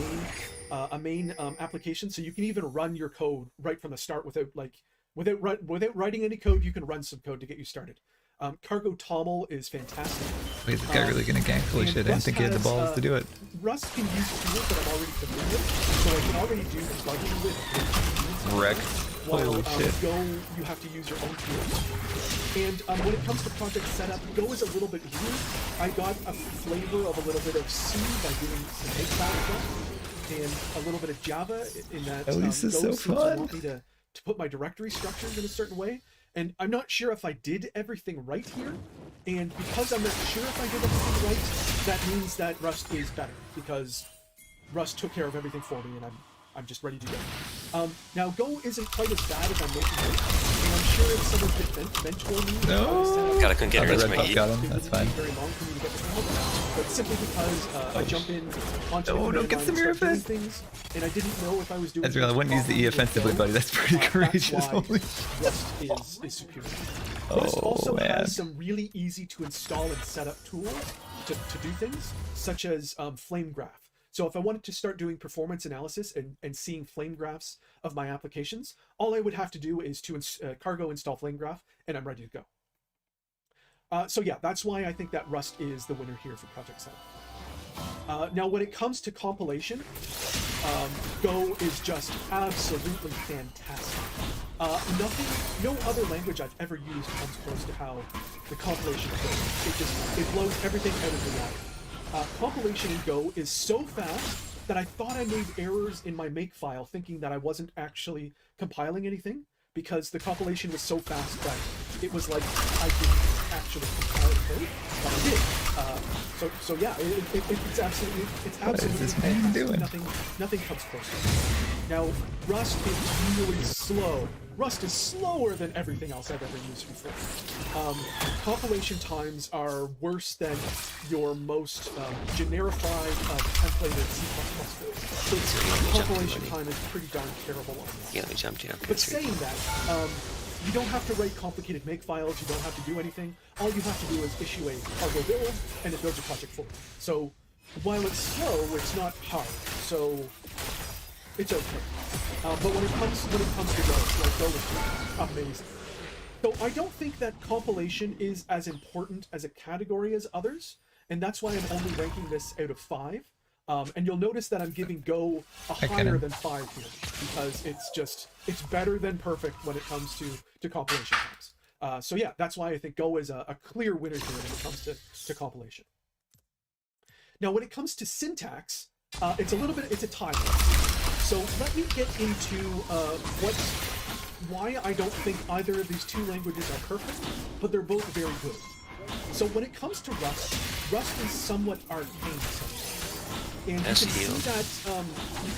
a main application, so you can even run your code right from the start without writing any code. You can run some code to get you started. Cargo TOML is fantastic. Wait, is this guy really gonna gank? Holy shit, I didn't think he had the balls to do it. Rust can use tools that I'm already familiar with, so I can already do debugging with Wreck. While Holy shit. Go, you have to use your own tools. And when it comes to project setup, Go is a little bit weird. I got a flavor of a little bit of C by doing some makefile stuff, and a little bit of Java in that At least it's so Go seems to fun. want me to put my directory structures in a certain way. And I'm not sure if I did everything right here, and because I'm not sure if I did everything right, that means that Rust is better, because Rust took care of everything for me, and I'm just ready to go. Now, Go isn't quite as bad as I'm making it, and I'm sure if someone could bench for me, No. God, I couldn't get Oh, her the into red my buff E. got him. That's fine. Very long for me to get the help, but simply because I jump in onto Oh, the don't get line the and mirror start doing effect. things, and I didn't know if I was doing. That's real. I wouldn't use the E offensively, buddy. That's pretty courageous. Holy Rust is superior. Rust Oh, also man. has some really easy to install and set up tools to do things, such as flame graph. So if I wanted to start doing performance analysis and seeing flame graphs of my applications, all I would have to do is to cargo install flame graph, and I'm ready to go. So yeah, that's why I think that Rust is the winner here for Project 7. Now, when it comes to compilation, Go is just absolutely fantastic. No other language I've ever used comes close to how the compilation goes. It blows everything out of the water. Compilation in Go is so fast that I thought I made errors in my make file, thinking that I wasn't actually compiling anything, because the compilation was so fast that it was like I didn't actually compile the code, but I did. So yeah, it's absolutely What is this man fantastic. doing? Nothing comes close to it. Now, Rust is really slow. Rust is slower than everything else I've ever used before. Compilation times are worse than your most generified templated C++ code. So compilation time is pretty darn terrible on this. Yeah, let me jump down. But saying that, you don't have to write complicated make files, you don't have to do anything. All you have to do is issue a cargo build, and it builds a project for you. So while it's slow, it's not hard. So it's okay. But when it comes to Go, like Go is amazing. So I don't think that compilation is as important as a category as others, and that's why I'm only ranking this out of 5. And you'll notice that I'm giving Go a higher than 5 here, because it's better than perfect when it comes to compilation times. So yeah, that's why I think Go is a clear winner here when it comes to compilation. Now, when it comes to syntax, it's a tie. So let me get into why I don't think either of these two languages are perfect, but they're both very good. So when it comes to Rust is somewhat arcane. And you can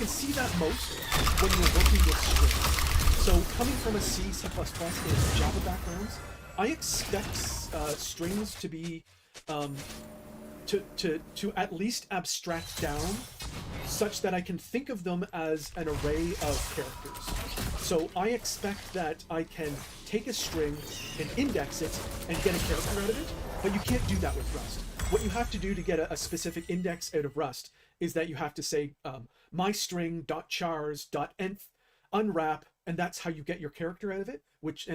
see that most when you're working with strings. So coming from a C, C++, and Java backgrounds, I expect strings to be to at least abstract down such that I can think of them as an array of characters. So I expect that I can take a string and index it and get a character out of it, but you can't do that with Rust. What you have to do to get a specific index out of Rust is that you have to say mystring.chars.nth unwrap, and that's how you get your character out of it,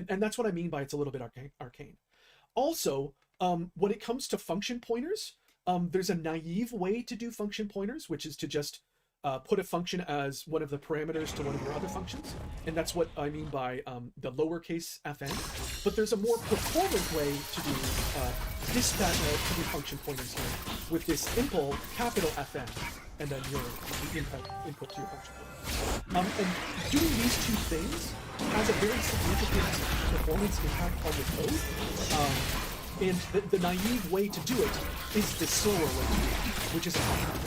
and that's what I mean by it's a little bit arcane. Also, when it comes to function pointers, there's a naive way to do function pointers, which is to just put a function as one of the parameters to one of your other functions, and that's what I mean by the lowercase fn. But there's a more performant way to do to do function pointers here with this impl capital Fn, and then the input to your function pointer. And doing these two things has a very significant performance impact on your code. And the naive way to do it is the slower way to do it, which is a function point.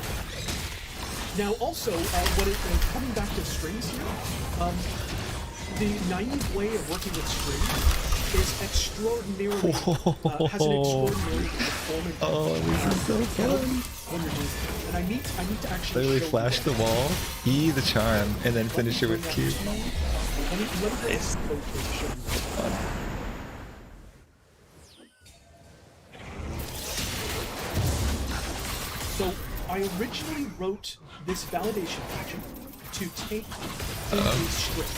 Now, also, coming back to strings here, the naive way of working with strings is extraordinarily has an extraordinary performance. Oh, this is so fun. When you're doing it. And I need to actually Literally show flash you the wall, E the charm, and then finish it with Q. Let me bring this code to show you that. So I originally wrote this validation function to take a string.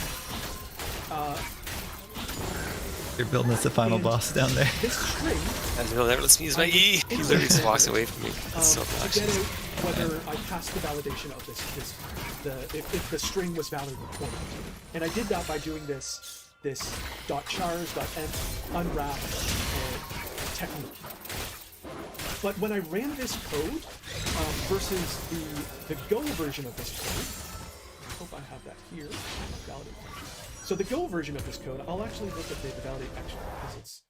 You're building us a final boss down there. This string. And he'll never let me use my E. He literally just walks away from me. It's so To get obnoxious. out whether I passed the validation of if the string was valid or pointed. And I did that by doing this .chars.nth unwrap technique. But when I ran this code versus the Go version of this code, I hope I have that here. Validate function. So the Go version of this code, I'll actually look at the validate action because it's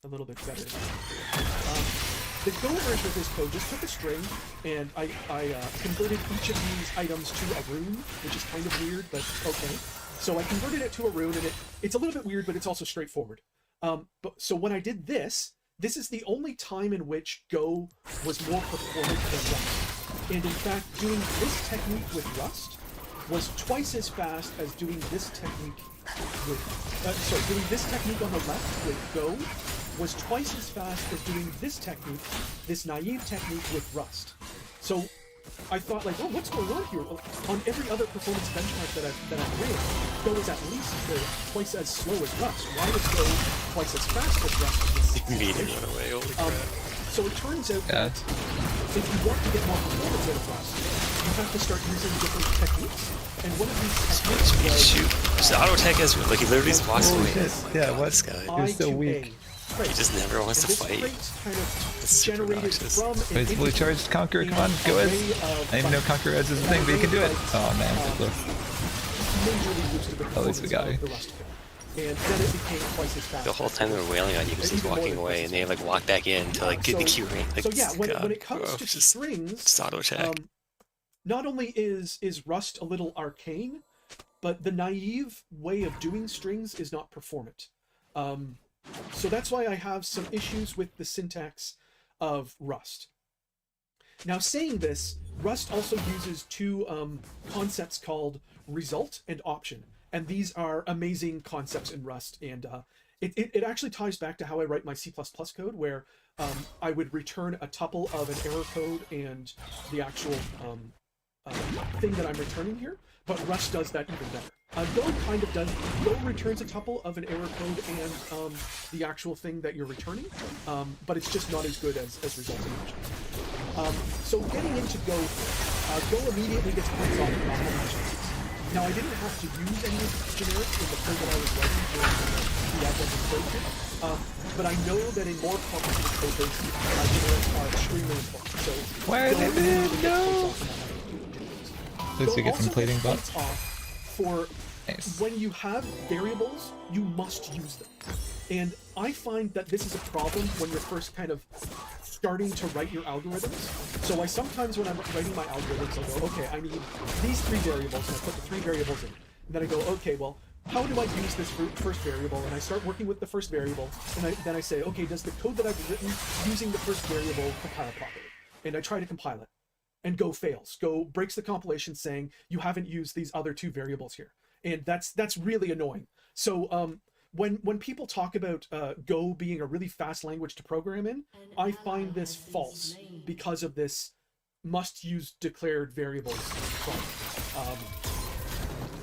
a little bit better. The Go version of this code just took a string and I converted each of these items to a rune, which is kind of weird, but okay. So I converted it to a rune, and it's a little bit weird, but it's also straightforward. So when I did this, this is the only time in which Go was more performant than Rust. And in fact, doing this technique with Rust was twice as fast as doing this technique with, doing this technique on the left with Go was twice as fast as doing this technique, this naive technique with Rust. So I thought, like, oh, what's going on here? Well, on every other performance benchmark that I've ran, Go is at least twice as slow as Rust. Why is Go twice as fast as Rust? Immediately went away. Holy crap. So it turns out that if you want to get more performance out of Rust, you have to start using different techniques. And one of these techniques was... Shoot. Just auto attack has, like, he literally just walks away. Yeah, what? This guy. You're so weak. He just never wants to fight. It's super obnoxious. But it's fully charged Conqueror, come on, go Eds. I didn't even know Conqueror Eds was a thing, but you can do it. Oh man, so close. At least we got it. The whole time they were wailing on you, he was just walking away, and they like walk back in to like get the Q rank. Like, so yeah, when it comes to strings, just auto attack. Not only is Rust a little arcane, but the naive way of doing strings is not performant. So that's why I have some issues with the syntax of Rust. Now, saying this, Rust also uses two concepts called result and option. And these are amazing concepts in Rust. And it actually ties back to how I write my C++ code, where I would return a tuple of an error code and the actual thing that I'm returning here. But Rust does that even better. Go kind of does. Go returns a tuple of an error code and the actual thing that you're returning, but it's just not as good as result and option. So getting into Go, Go immediately gets points off on all these changes. Now I didn't have to use any of these generics in the code that I was writing during the advent of code kit, but I know that in more complicated code base, generics are extremely important. So why are they bad? No. At least we get some plating bots. For when you have variables, you must use them. And I find that this is a problem when you're first kind of starting to write your algorithms. So I sometimes, when I'm writing my algorithms, I'll go, okay, I need these three variables, and I put the three variables in. And then I go, okay, well, how do I use this first variable? And I start working with the first variable, and then I say, okay, does the code that I've written using the first variable compile properly? And I try to compile it. And Go fails. Go breaks the compilation saying you haven't used these other two variables here, and that's really annoying. So when people talk about Go being a really fast language to program in, I find this false because of this must use declared variables problem.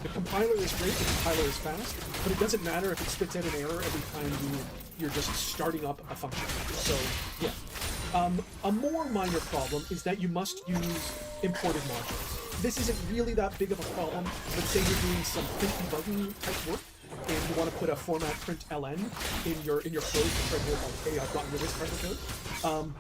The compiler is great, the compiler is fast, but it doesn't matter if it spits out an error every time you're just starting up a function. So yeah. A more minor problem is that you must use imported modules. This isn't really that big of a problem, but say you're doing some print debugging type work, and you want to put a format print ln in your code to try to go, okay, I've gotten rid of this part of the code.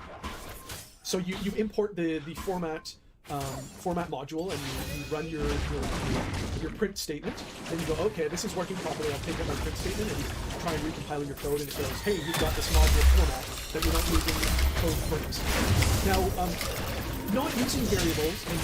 So you import the format module, and you run your print statement. Then you go, okay, this is working properly. I'll take out my print statement, and you try and recompile your code, and it goes, hey, you've got this module format that you're not using code for this. Now, not using variables and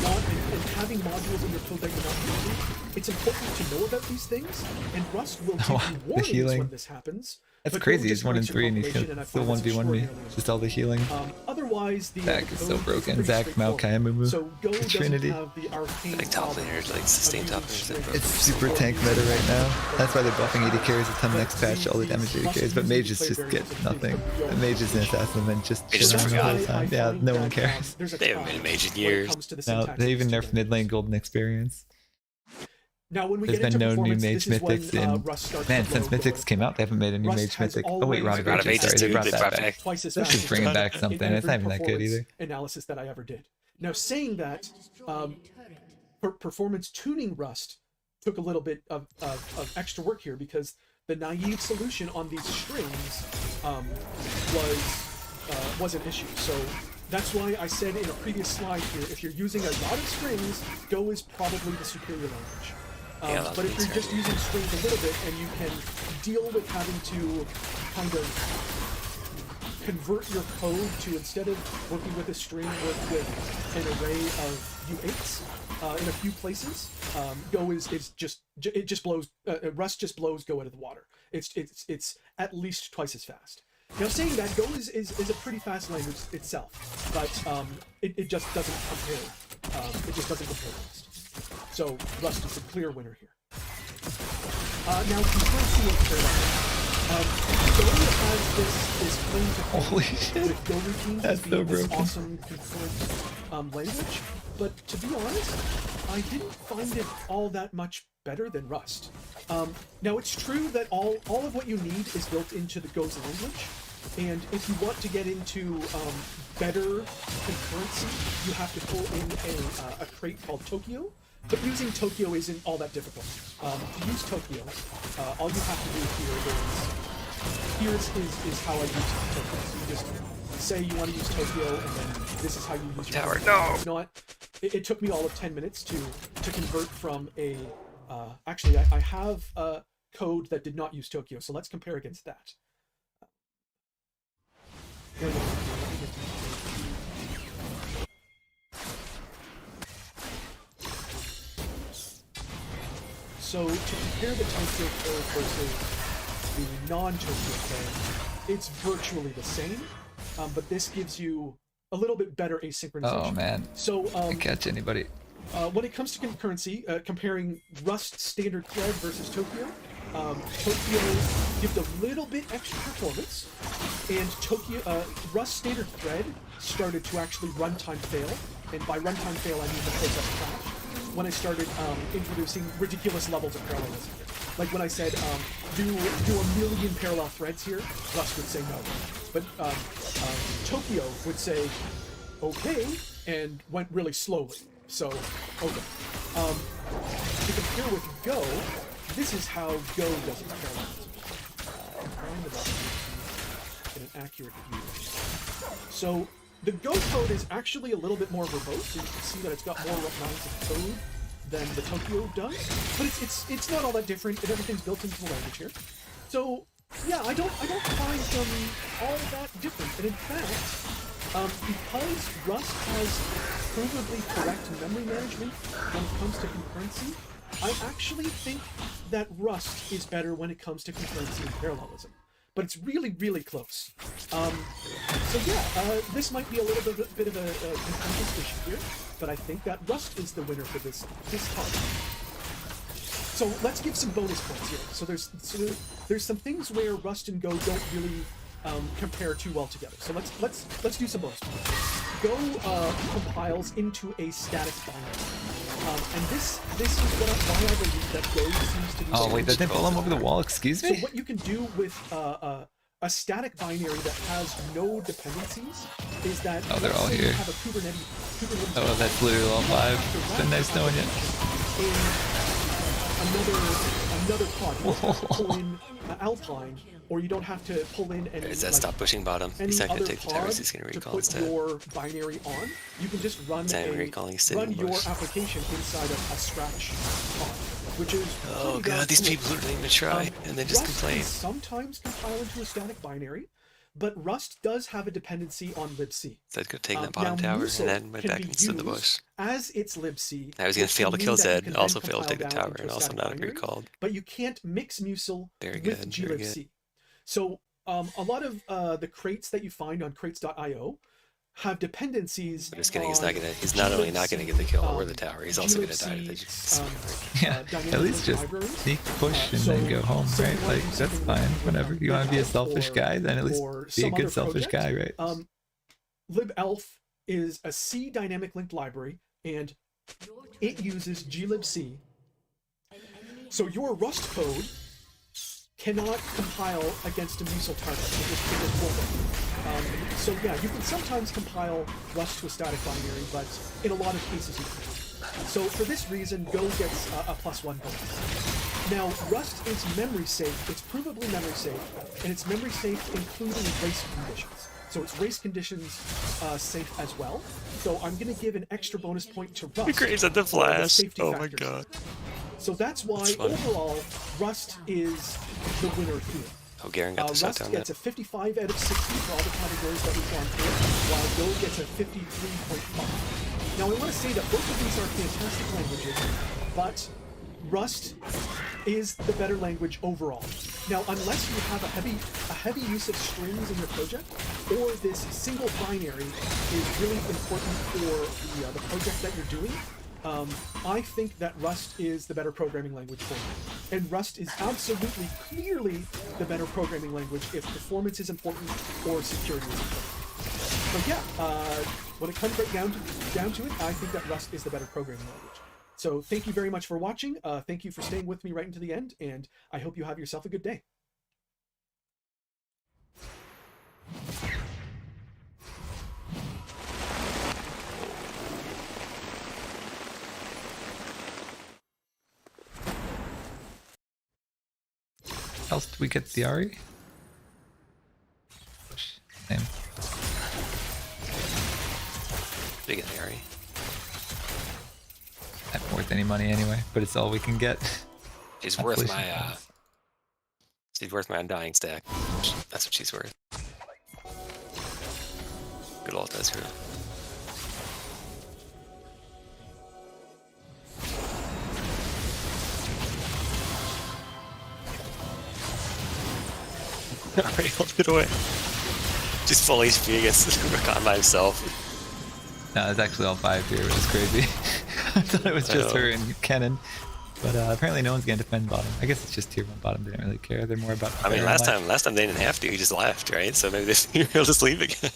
having modules in your code that you're not using, it's important to know about these things, and Rust will give you warnings when this happens. That's crazy, he's 1 in 3 and he still 1v1 me. Just all the healing. Otherwise, Zach is so broken. Zach, Maokai, Mumu, the Trinity. Like top laners, like sustain top laners. It's super tank meta right now. That's why they're buffing AD carries a ton next patch, all the damage AD carries, but mages just get nothing. The mages and assassins and just shit on the whole time. Yeah, no one cares. They haven't been a mage in years. No, they even nerfed mid lane golden experience. Now, when we There's get been into no new performance, mage this is mythics when, in Rust man since mythics came out. They haven't made a new mage mythic. Oh wait, Rod of Ages. Sorry, they brought that back. Let's just bringing back something. It's not even that good either. Analysis that I ever did. Now, saying that, performance tuning Rust took a little bit of extra work here, because the naive solution on these strings was an issue. So that's why I said in a previous slide here, if you're using a lot of strings, Go is probably the superior language. But if you're just using strings a little bit, and you can deal with having to kind of convert your code to, instead of working with a string, work with an array of U8s in a few places, Go is just, it just blows, Rust just blows Go out of the water. It's at least twice as fast. Now, saying that, Go is a pretty fast language itself, but it just doesn't compare. It just doesn't compare to Rust. So Rust is the clear winner here. Now, concurrency and parallel. Go has this claim to fame with Go routines as being this awesome concurrent language, but to be honest, I didn't find it all that much better than Rust. Now, it's true that all of what you need is built into the Go's language, and if you want to get into better concurrency, you have to pull in a crate called Tokyo. But using Tokyo isn't all that difficult. To use Tokyo, all you have to do here is how I use Tokyo. So you just say you want to use Tokyo, and then this is how you use your tower. No! You know what? It took me all of 10 minutes to convert from a... actually, I have code that did not use Tokyo, so let's compare against that. So to compare the Tokyo code versus the non-Tokyo code, it's virtually the same, but this gives you a little bit better asynchronization. Oh man, so can't catch anybody. When it comes to concurrency, comparing Rust standard thread versus Tokyo, Tokyo gives a little bit extra performance, and Rust standard thread started to actually runtime fail, and by runtime fail I mean the process crash, when I started introducing ridiculous levels of parallelism. Like when I said, do a million parallel threads here, Rust would say no. But Tokyo would say, okay, and went really slowly. So, okay. To compare with Go, this is how Go does its parallelism. Get an accurate view. So, the Go code is actually a little bit more verbose. You can see that it's got more lines of code than the Tokyo does, but it's not all that different, and everything's built into the language here. So yeah, I don't find them all that different. And in fact, because Rust has provably correct memory management when it comes to concurrency, I actually think that Rust is better when it comes to concurrency and parallelism. But it's really, really close. So yeah, this might be a little bit of a contentious issue here, but I think that Rust is the winner for this talk. So let's give some bonus points here. So there's some things where Rust and Go don't really compare too well together. So let's do some bonus points. Go compiles into a static binary, and this is why I believe that Go seems to be. Oh wait, did they pull him over the wall? Excuse me. So what you can do with a static binary that has no dependencies is that they're all here. Have a Kubernetes oh, that's literally all five. It's been nice knowing you. Another pod. You don't have to pull in Alpine, or you don't have to pull in any. Is that stop pushing bottom? He's not going to take the towers. He's going to recall instead. Your binary on. You can just run your application inside of a Scratch pod, which is. Oh god, these people are going to try and then just complain. Rust can sometimes compile into a static binary, but Rust does have a dependency on libc. So I'd go take that bottom tower and then went back into the bush. As its libc. I was going to fail to kill Zed, also fail to take the tower, and also not recalled. But you can't mix Musel with glibc. So a lot of the crates that you find on crates.io have dependencies. I'm just kidding. He's not only not going to get the kill or the tower, he's also going to die. Yeah, at least just sneak push and then go home, right? Like that's fine. Whenever you want to be a selfish guy, then at least be a good selfish guy, right? libelf is a C dynamic linked library, and it uses glibc. So your Rust code cannot compile against a Musel target. It just won't. So yeah, you can sometimes compile Rust to a static binary, but in a lot of cases you can't. So for this reason, Go gets a +1 bonus. Now, Rust is memory safe. It's provably memory safe, and it's memory safe including race conditions. So it's race conditions safe as well. So I'm going to give an extra bonus point to Rust. Graves at the flash. Oh my god. So that's why overall Rust is the winner here. Oh, Garen got the shot down. Rust gets a 55 out of 60 for all the categories that we've gone through, while Go gets a 53.5. Now I want to say that both of these are fantastic languages, but Rust is the better language overall. Now, unless you have a heavy use of strings in your project, or this single binary is really important for the project that you're doing, I think that Rust is the better programming language for you. And Rust is absolutely, clearly the better programming language if performance is important or security is important. But yeah, when it comes right down to it, I think that Rust is the better programming language. So thank you very much for watching. Thank you for staying with me right into the end, and I hope you have yourself a good day. Else do we get the Ari? Same. Big in the Ari. Not worth any money anyway, but it's all we can get. She's worth my she's worth my Undying stack. That's what she's worth. Good old Ezreal. Already hold it away. Just full HP against Rakan by himself. No, it's actually all 5 here, which is crazy. I thought it was just her and Kennen. But apparently no one's gonna defend bottom. I guess it's just tier 1 bottom, they didn't really care. They're more about I mean last time they didn't have to, he just left, right? So maybe he'll just leave again.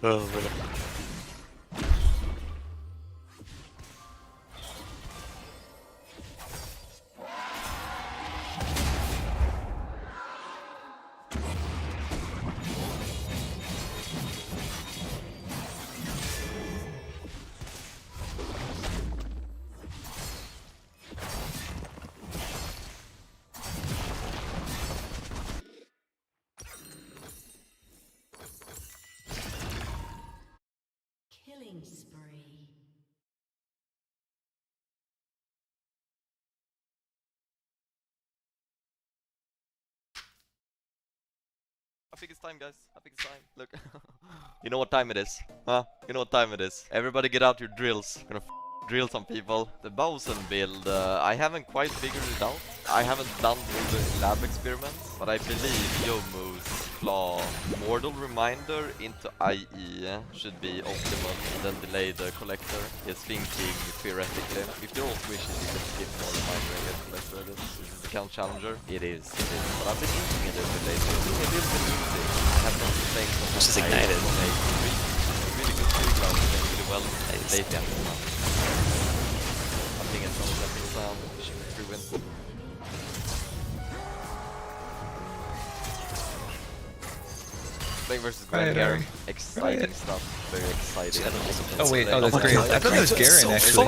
Oh man. Killing spree. I think it's time, guys. I think it's time. Look. You know what time it is? Huh? You know what time it is? Everybody get out your drills. Gonna drill some people. The Bowsen build, I haven't quite figured it out. I haven't done all the lab experiments, but I believe Yomu's Claw Mortal Reminder into IE should be optimal, and then delay the collector. He's thinking theoretically. If you don't wish it, you can skip more reminder and get collector. This is the count challenger. It is. But I've been using it a bit lately. It's a little bit easy. I have not been playing so much. She's ignited. Really good free ground, playing really well lately after that. I think it's on stepping sound, free win. Playing versus Grand Garen. Exciting stuff. Very exciting. Oh wait, oh that's great. I thought that was Garen actually.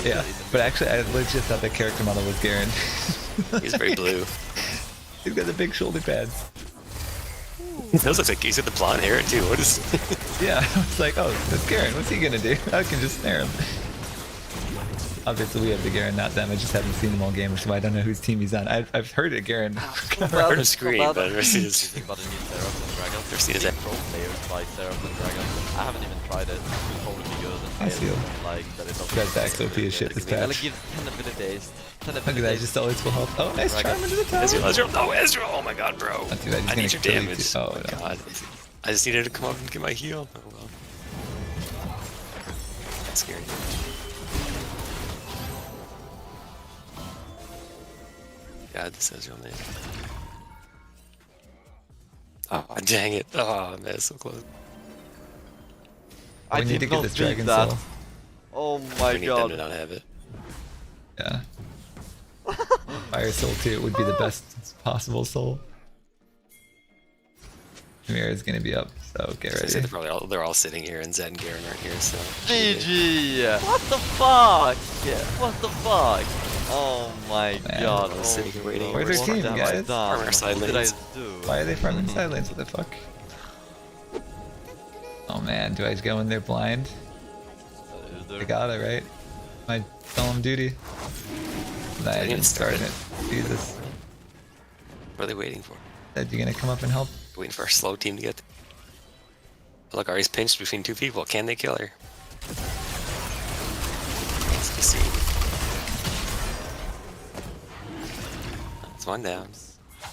Yeah, but actually I legit thought the character model was Garen. He's very blue. He's got the big shoulder pads. Those look like he's got the blonde hair too. What is? Yeah, I was like, oh, that's Garen. What's he gonna do? I can just snare him. Obviously, we have the Garen, not them. I just haven't seen them all game, which is why I don't know whose team he's on. I've heard of Garen. I've heard of Screen, but I've never seen his. You think about the new Seraphs and Dragons? Never seen his. Pro players by Seraphs and Dragons. I haven't even tried it. It's probably good. I feel like that it doesn't. That's XOP as shit this patch. I'll give 10 abilities. Look at that, just always full health. Oh, nice charm into the tower. Ezreal, no, Ezreal! Oh my god, bro. Not too bad. I need your damage. Oh my god. I just needed to come up and get my heal. Oh well. That's scary. God, this Ezreal man. Oh, dang it. Oh, man, it's so close. We need to get this Dragon Soul. Oh my we need god. them to not have it. Yeah. Fire Soul too would be the best possible soul. Mira is gonna be up, so get ready. They're all sitting here, and Zed and Garen aren't here, so. GG! What the fuck? What the fuck? Oh my god. I'm sitting here waiting. Where's their team, guys? Farming side What did I lanes. do? Why are they farming side lanes? What the fuck? Oh man, do I just go in there blind? I got it, right? My solemn duty. Nah, I didn't start it. Jesus. What are they waiting for? Said you gonna come up and help? Waiting for our slow team to get. Look, Ari's pinched between two people. Can they kill her? remains to be seen. It's one down.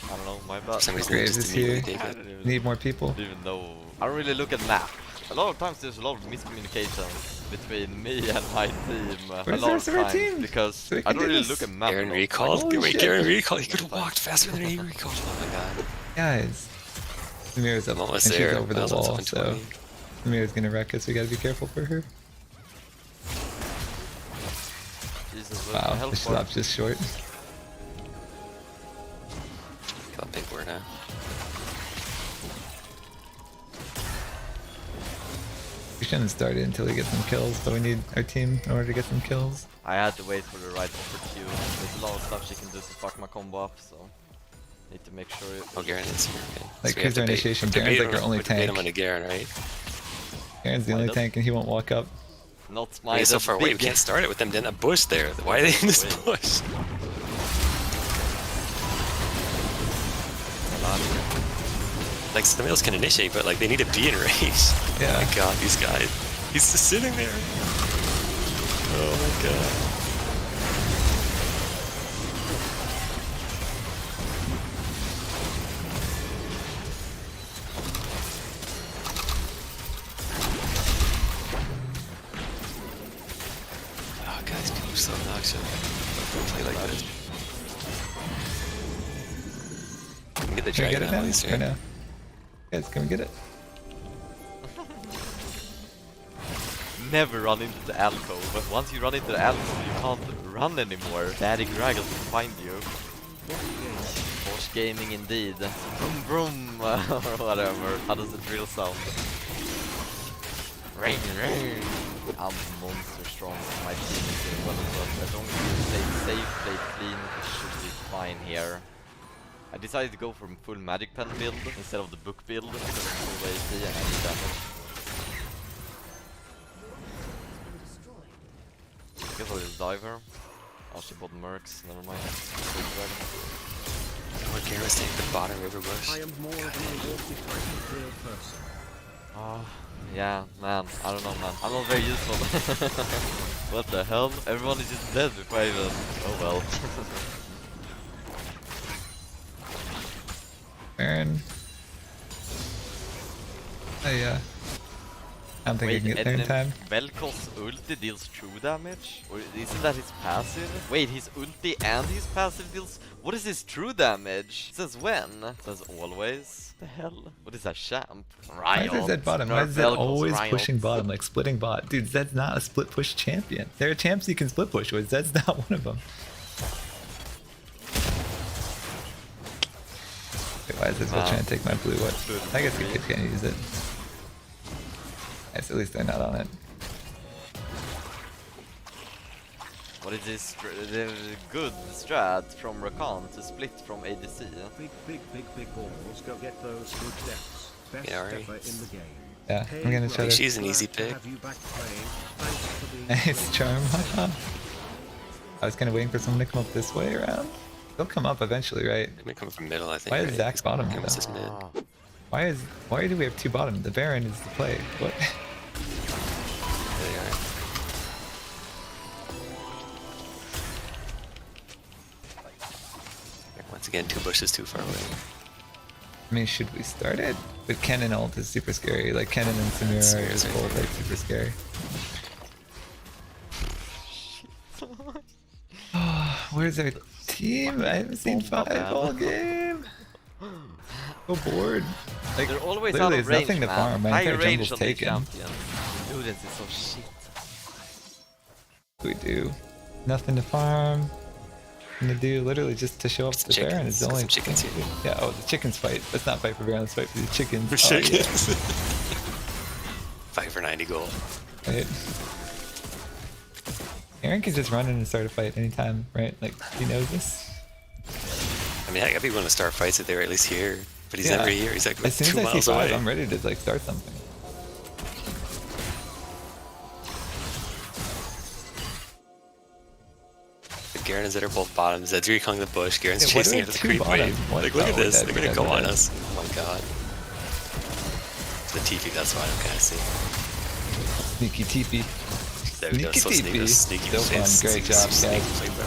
I don't know, my bad. For some reason, Graves just is here. immediately take it. Need more people. I don't even know. I don't really look at map. A lot of times there's a lot of miscommunication between me and my team. A lot of times because I don't really look at map. Garen recalled. Wait, Garen recalled. He could have walked faster than he recalled. Oh my god. Guys. Samira's up and almost she's there. over the Miles on wall, so 720. Samira's gonna wreck us. We gotta be careful for her. Jesus, Wow, the stop's just short. Got a big word now. We shouldn't start it until we get some kills, but we need our team in order to get some kills. I had to wait for the right opportunity. There's a lot of stuff she can do to fuck my combo up, so need to make sure. Oh, Garen is here. Okay. Like, So we have cruiser to bait- initiation, to Garen's bait like our him- only we have to bait tank. him onto Garen, right? Garen's the only tank and he won't walk up. Not my. He's so far away. We can't start it with them in a bush there. Why are they in this bush? Like, somebody else can initiate, but like they need to be in range. Yeah. Oh my god, these guys. He's just sitting there. Oh my god. Oh, guys, people are so obnoxious. Don't play like this. Can we get the Can we get dragon it out now? at least, Or right? no? Guys, can we get it? Never run into the alcove, but once you run into the alcove, you can't run anymore. Daddy Graggle will find you. Force gaming indeed. Vroom vroom, or whatever. How does the drill sound? Rain, rain. I'm monster strong. My team is doing well as well. As long as you play safe, play clean, it should be fine here. I decided to go for full magic pen build instead of the book build because of full AP and any damage. Guess I'll just diver. Oh, she bought mercs, never mind. Oh, Garen's taking the bottom river bush. I am more than a real person. Oh, yeah, man, I don't know, man. I'm not very useful. What the hell? Everyone is just dead before I even... Oh well. Baron. Oh yeah. I don't think I can get there in time. Vel'Koz ulti deals true damage? Or isn't that his passive? Wait, his ulti and his passive deals... What is his true damage? It says when? It says always? The hell? What is that champ? Why is Zed bottom? Why is Zed Vel'Koz, always Riot. pushing bottom, like splitting bot? Dude, Zed's not a split push champion. There are champs you can split push with. Zed's not one of them. Wait, why is this guy trying to take my blue? What? I guess we can't use it. Nice, at least they're not on it. What is this the good strat from Rakan to split from ADC? Big balls. Go get those good deaths. Best Yeah, stepper right. in the game. Yeah, I'm gonna try to. She's an easy pick. Have you back playing? Thanks for being Nice charm. I was kind of waiting for someone to come up this way around. They'll come up eventually, right? They may come from middle, I think. Why right? is Zach's bottom here? Camus is mid. Why do we have two bottom? The Baron is the play. What? There they are. Once again, two bushes too far away. I mean, should we start it? But Kennen ult is super scary. Like Kennen and Samira are just both like super scary. Where's our team? I haven't seen 5 all game. So bored. Like, They're always literally, out of there's range, nothing to man. farm. My High entire range jungle's on the taken. champion. Ludens is so shit. We do nothing to farm. Nothing to do. Literally just to show up the Baron is the only. Chickens here. Yeah. Oh, the chickens fight. Let's not fight for Baron. Let's fight for the chickens. For Oh, yeah. chickens. Fight for 90 gold. Right. Aaron can just run in and start a fight anytime, right? Like, he knows this. I mean, I'd be willing to start fights if they were at least here. But he's Yeah. never here. He's like As soon 2 as I see miles 5, away. I'm ready to like start something. Garen and Zed are both bottoms. Zed's recalling the bush. Garen's Yeah, why do chasing we after have the two creep bottoms? wave. What? Like, look at Oh, this. we're They're dead, gonna we're go dead, on we're us. Oh my god. The TP, that's why I don't kind of see. Sneaky teepee. There we go. So TP. sneaky So fun. Great job, guys. play, bro.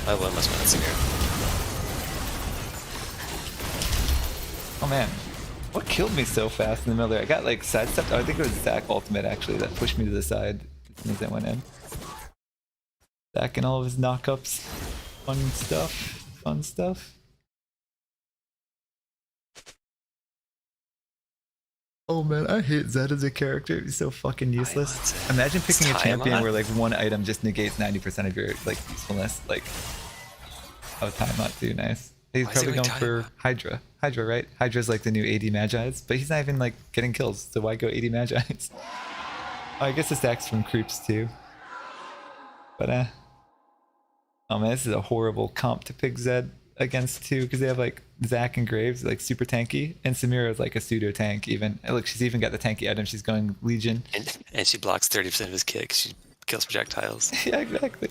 I won must have been Samira. Oh man, what killed me so fast in the middle there? I got like sidestepped. Oh, I think it was Zach ultimate actually that pushed me to the side as soon as I went in. Zach and all of his knockups. Fun stuff. Fun stuff. Oh man, I hate Zed as a character. He's so fucking useless. Imagine picking a champion where like one item just negates 90% of your like usefulness. Like, oh, Tiamat too, nice. He's probably going for Hydra. Hydra, right? Hydra's like the new AD Magi's, but he's not even like getting kills, so why go AD Magi's? Oh, I guess the stacks from creeps too. But oh man, this is a horrible comp to pick Zed against too, because they have like Zac and Graves like super tanky, and Samira is like a pseudo tank even. And look, she's even got the tanky item. She's going Legion, and she blocks 30% of his kicks. She kills projectiles. Yeah, exactly.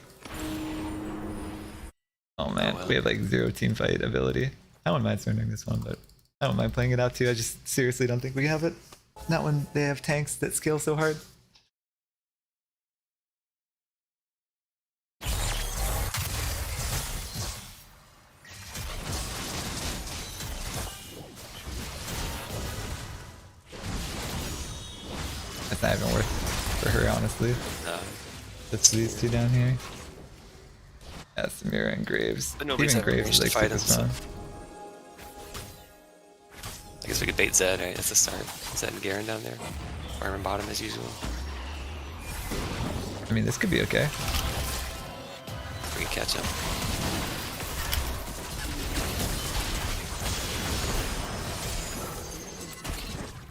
Oh man, we have like 0 team fight ability. I wouldn't mind surrendering this one, but I don't mind playing it out too. I just seriously don't think we have it. Not when they have tanks that scale so hard. That's not even worth for her, honestly. No. Just these two down here. Yeah, Samira and Graves. But nobody's even ever Graves is managed to like fight super him, strong. I guess we could bait Zed, right? That's the start. Zed and Garen down there. Farming bottom as usual. I mean, this could be okay. We can catch him.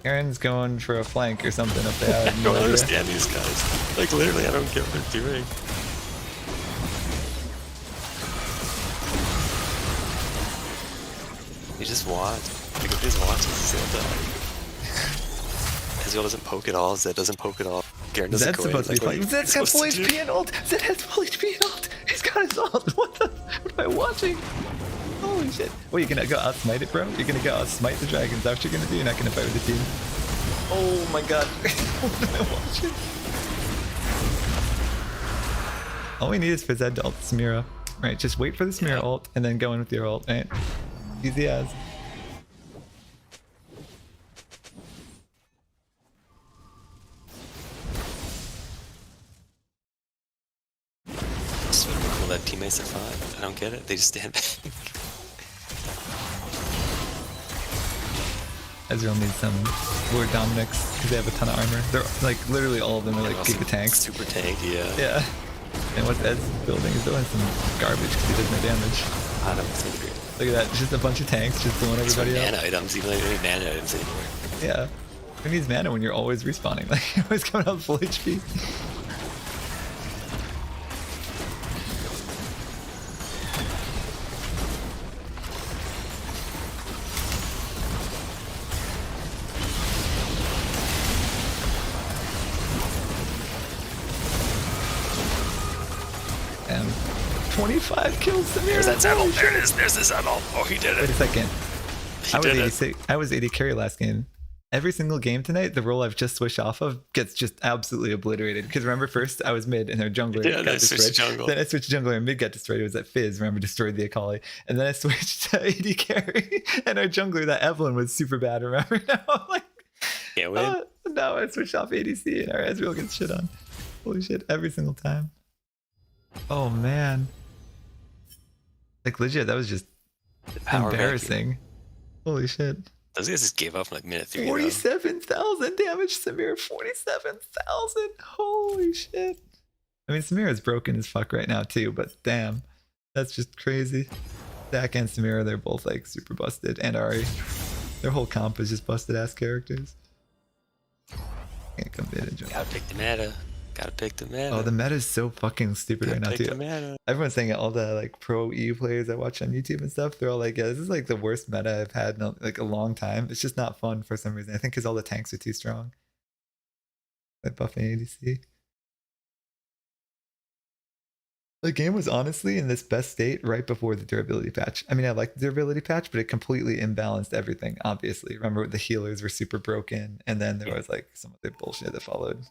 Aaron's going for a flank or something up there. I don't understand these guys. Like, literally, I don't get what they're doing. You just watch. Like, if he's watching Zed Ezreal doesn't poke at all, Zed doesn't poke at all. Garen doesn't Zed's go in. supposed to be Like, playing. Zed's got full HP and ult! Zed has full HP and ult! He's got his ult! What am I watching? Holy shit. Well, you're gonna go outsmite it, bro? You're gonna go outsmite the dragons. That's what you're gonna do? You're not gonna fight with the team. Oh my god. What am I watching? All we need is for Zed to ult Samira. Right, just wait for the Samira ult and then go in with your ult, right? Easy as. Just would have been cool that teammates at 5. I don't get it. They just stand back. Ezreal needs some Lord Dominic's because they have a ton of armor. They're like literally all of them are like giga tanks. Super tank, yeah. Yeah. And what Ed's building is doing some garbage because he does no damage. I don't disagree. Look at that, just a bunch of tanks just blowing everybody up. Mana items, even though you don't need mana items anymore. Yeah. Who needs mana when you're always respawning? Like you're always coming out full HP. And 25 kills Samira. There's that Zedel. There it is. There's the Zedel. Oh, he did it. Wait a second. I was did it. 86. I was 80 carry last game. Every single game tonight, the role I've just switched off of gets just absolutely obliterated. Because remember, first I was mid and their jungler Yeah, got then I switched destroyed. to jungle. Then I switched to jungler and mid got destroyed. It was that Fizz, remember, destroyed the Akali. And then I switched to 80 carry. And our jungler, that Evelyn, was super bad, remember? Now I'm like, can't win. now I switched off ADC and our Ezreal gets shit on. Holy shit, every single time. Oh man. Like legit, that was just Power embarrassing. Holy shit. Those guys just gave up in like minute 3. 47,000 damage, Samira. 47,000. Holy shit. I mean, Samira's broken as fuck right now too, but damn, that's just crazy. Zac and Samira, they're both like super busted, and Ari. Their whole comp is just busted ass characters. Can't come in and jump. Gotta pick the meta. Gotta pick the meta. Oh, the meta is so fucking stupid right now pick too. the meta. Everyone's saying it. All the like pro EU players I watch on YouTube and stuff, they're all like, "Yeah, this is like the worst meta I've had in like a long time. It's just not fun for some reason. I think because all the tanks are too strong." Like buffing ADC. The game was honestly in this best state right before the durability patch. I mean, I liked the durability patch, but it completely imbalanced everything, obviously. Remember, the healers were super broken, and then there was like some other bullshit that followed.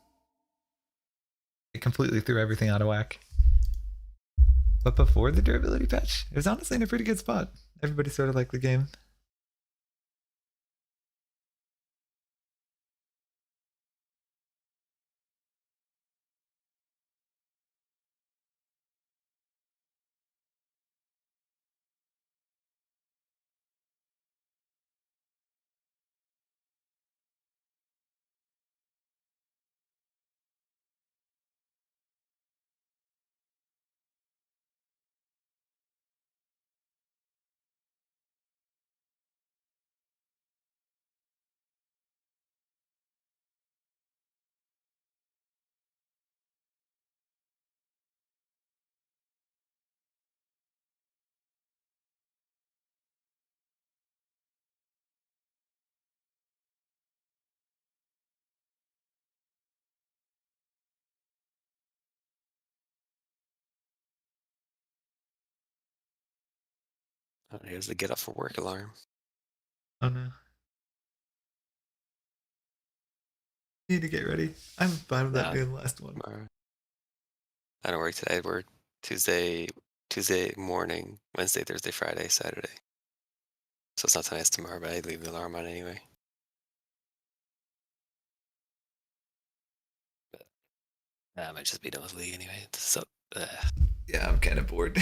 It completely threw everything out of whack. But before the durability patch, it was honestly in a pretty good spot. Everybody sort of liked the game. Oh, here's the get up for work alarm. Oh no. Need to get ready. I'm fine with that being the last one. Tomorrow. I don't work today. I work Tuesday morning, Wednesday, Thursday, Friday, Saturday. So it's not tonight, it's tomorrow, but I leave the alarm on anyway. But I might just be done with League anyway. So, Yeah, I'm kind of bored.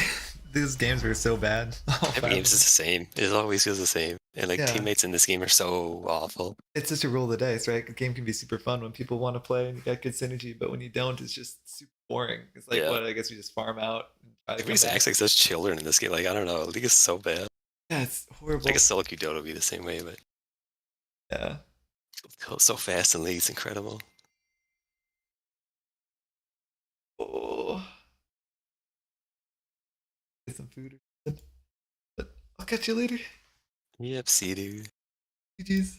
These games were so bad. every game's just the same. It always feels the same. And like Yeah. teammates in this game are so awful. It's just a roll of the dice, right? The game can be super fun when people want to play and you got good synergy, but when you don't, it's just super boring. It's like, Yeah. what? I guess we just farm out and try to Everybody just acts like such children in this game. Like, I don't know. League is so bad. Yeah, it's horrible. I guess Solo Queue Dota would be the same way, but Yeah. so fast in League, it's incredible. Oh. Get some food or something. But I'll catch you later. Yep, see you, dude. GG's.